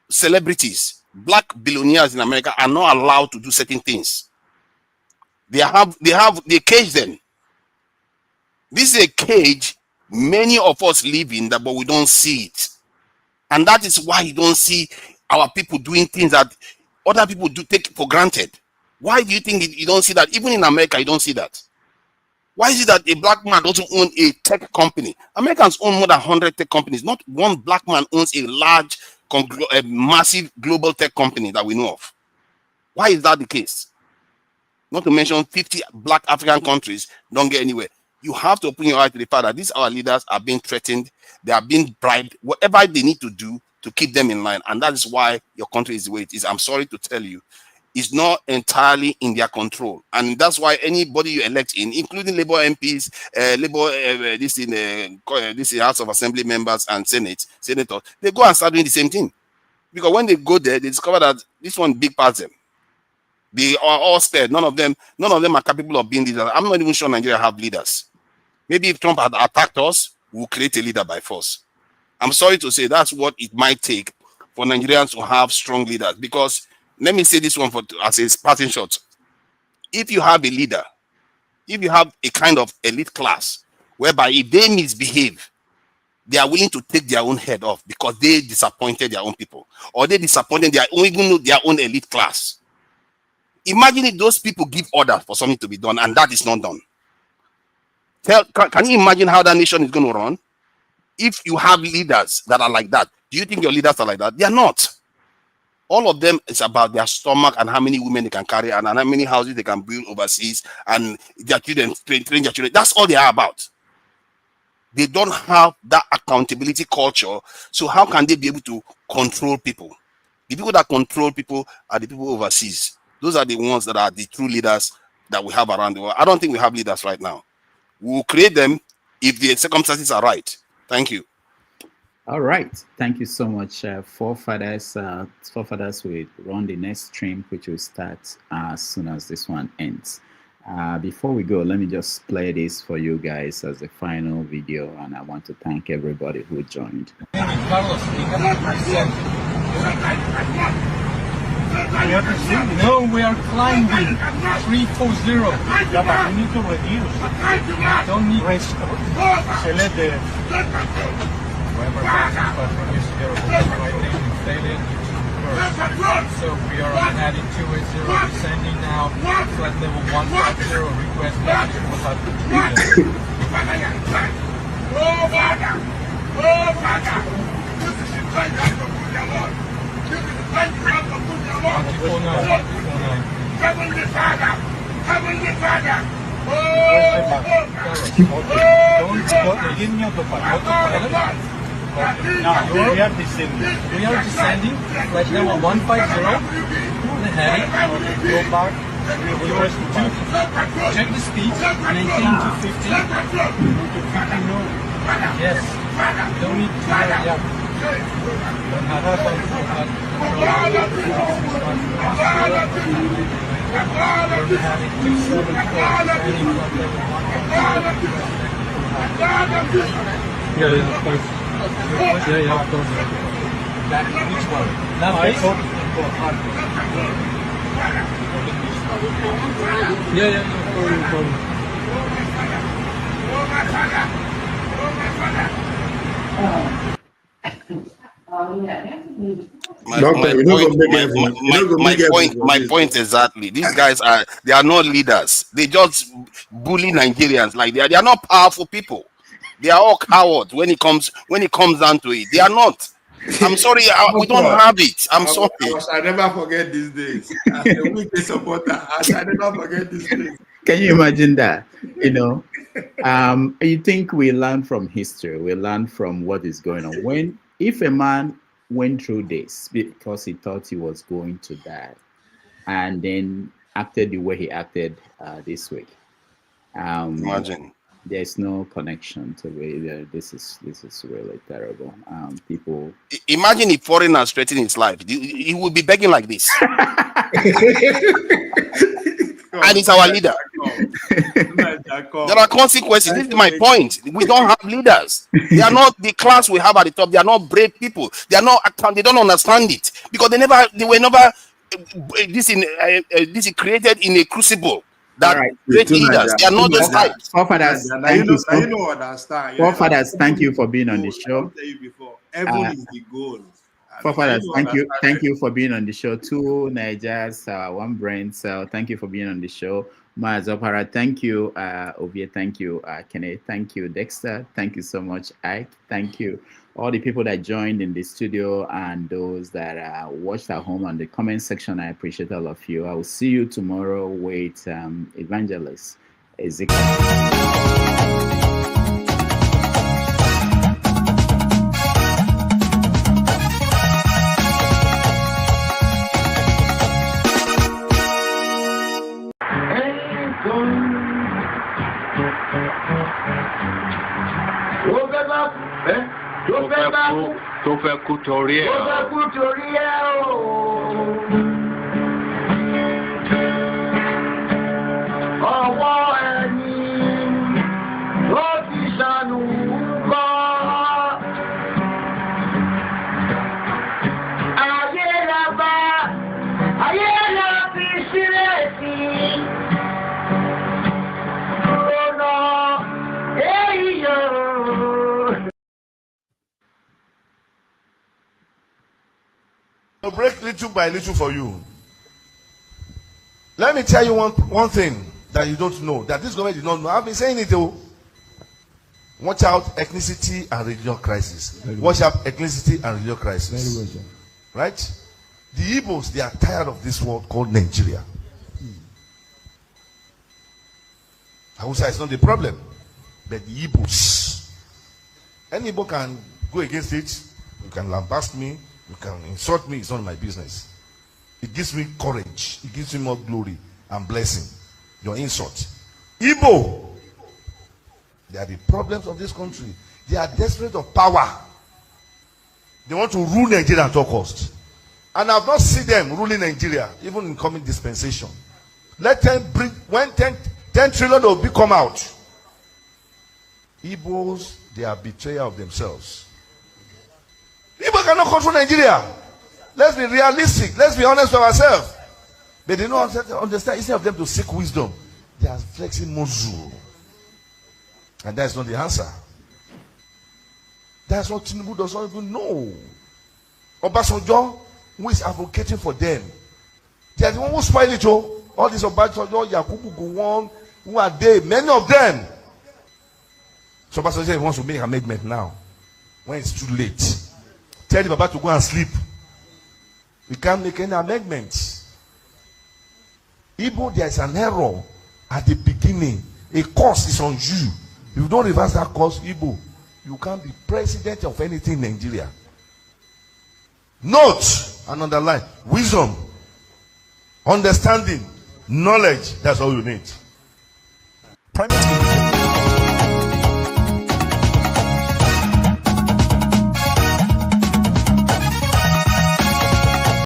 celebrities, black billionaires in America are not allowed to do certain things. They cage them. This is a cage many of us live in, but we don't see it. And that is why you don't see our people doing things that other people do take for granted. Why do you think you don't see that? Even in America, you don't see that. Why is it that a black man doesn't own a tech company? Americans own more than 100 tech companies. Not one black man owns a large, massive global tech company that we know of. Why is that the case? Not to mention 50 black African countries don't get anywhere. You have to open your eyes to the fact that these our leaders are being threatened. They are being bribed. Whatever they need to do to keep them in line. And that is why your country is the way it is. I'm sorry to tell you. It's not entirely in their control. And that's why anybody you elect in, including Labour MPs, this in House of Assembly members and senators, they go and start doing the same thing. Because when they go there, they discover that this one big past them. They are all scared. None of them are capable of being leaders. I'm not even sure Nigeria have leaders. Maybe if Trump had attacked us, we'll create a leader by force. I'm sorry to say that's what it might take for Nigerians to have strong leaders. Because let me say this one as a parting shot. If you have a leader, if you have a kind of elite class, whereby if they misbehave, they are willing to take their own head off because they disappointed their own people, or they disappointed their own elite class. Imagine if those people give orders for something to be done and that is not done. Can you imagine how that nation is going to run? If you have leaders that are like that, do you think your leaders are like that? They are not. All of them is about their stomach and how many women they can carry and how many houses they can build overseas and their children, train their children. That's all they are about. They don't have that accountability culture. So how can they be able to control people? The people that control people are the people overseas. Those are the ones that are the true leaders that we have around the world. I don't think we have leaders right now. We will create them if the circumstances are right. Thank you. All right. Thank you so much, forefathers. Forefathers will run the next stream, which will start as soon as this one ends. Before we go, let me just play this for you guys as the final video, and I want to thank everybody who joined. No, we are climbing 340. Yeah, but we need to reduce. Don't need select the so we are on heading 280, descending now, flight level 150, request message will have to now we are descending. We are descending. Flight level 150. Heading. Go back. Check the speed. Maintain to 50. To 50 no. Yes. Don't need to hurry up. Don't have Yeah, of course. Which one? That face? Yeah, My point exactly. These guys they are not leaders. They just bully Nigerians. Like they are not powerful people. They are all cowards when it comes down to it. They are not. I'm sorry, we don't have it. I'm sorry. I never forget these days. As a Wike supporter, I never forget these days. Can you imagine that? You know, you think we learn from history, we learn from what is going on. If a man went through this because he thought he was going to die, and then acted the way he acted this week, imagine. There's no connection to it. This is really terrible. People imagine if foreigners threaten his life, he would be begging like this. And it's our leader. There are consequences. This is my point. We don't have leaders. They are not the class we have at the top. They are not brave people. They are not. They don't understand it because they were never. This is created in a crucible. That great leaders. They are not those types. Forefathers, thank you for being on the show. Heaven is the goal. Forefathers, thank you for being on the show. 2 Nigerians, 1 brain cell. Thank you for being on the show. Mazopara, thank you. Ovie, thank you. Kenneth, thank you. Dexter, thank you so much. Ike, thank you. All the people that joined in the studio and those that watched at home on the comment section, I appreciate all of you. I will see you tomorrow with Evangelist Ezekiel. tó fẹ́ kú torí ẹ̀ o. Ọwọ́ ẹni ló ti ṣàánú kọ́. Ayé la bá, ayé la fi sílẹ̀ sí. Ọ̀nà èyí yóò. To break little by little for you. Let me tell you one thing that you don't know, that this government did not know. I've been saying it though. Watch out ethnicity and religion crisis. Watch out ethnicity and religion crisis. Right? The Igbos, they are tired of this world called Nigeria. Hausa is not the problem, but the Igbos. Any Igbo can go against it. You can lambast me. You can insult me, it's not my business. It gives me courage. It gives me more glory and blessing. Your insult. Igbo, they are the problems of this country. They are desperate of power. They want to rule Nigeria at all costs. And I've not seen them ruling Nigeria, even in coming dispensation. Let them bring, when 10 trillion will come out. Igbos, they are betrayal of themselves. Igbo cannot control Nigeria. Let's be realistic. Let's be honest with ourselves. But they don't understand. Instead of them to seek wisdom, they are flexing muscle. And that's not the answer. That's what Tinubu does not even know. Obasanjo, who is advocating for them, they are the one who spoil it. All these Obasanjo, Yakubu Gowon, who are they? Many of them. So Obasanjo wants to make an amendment now, when it's too late. Tell the Baba to go and sleep. We can't make any amendments. Igbo, there is an error at the beginning. A course is on you. If you don't reverse that course, Igbo, you can't be president of anything in Nigeria. Note and underline: wisdom, understanding, knowledge. That's all you need.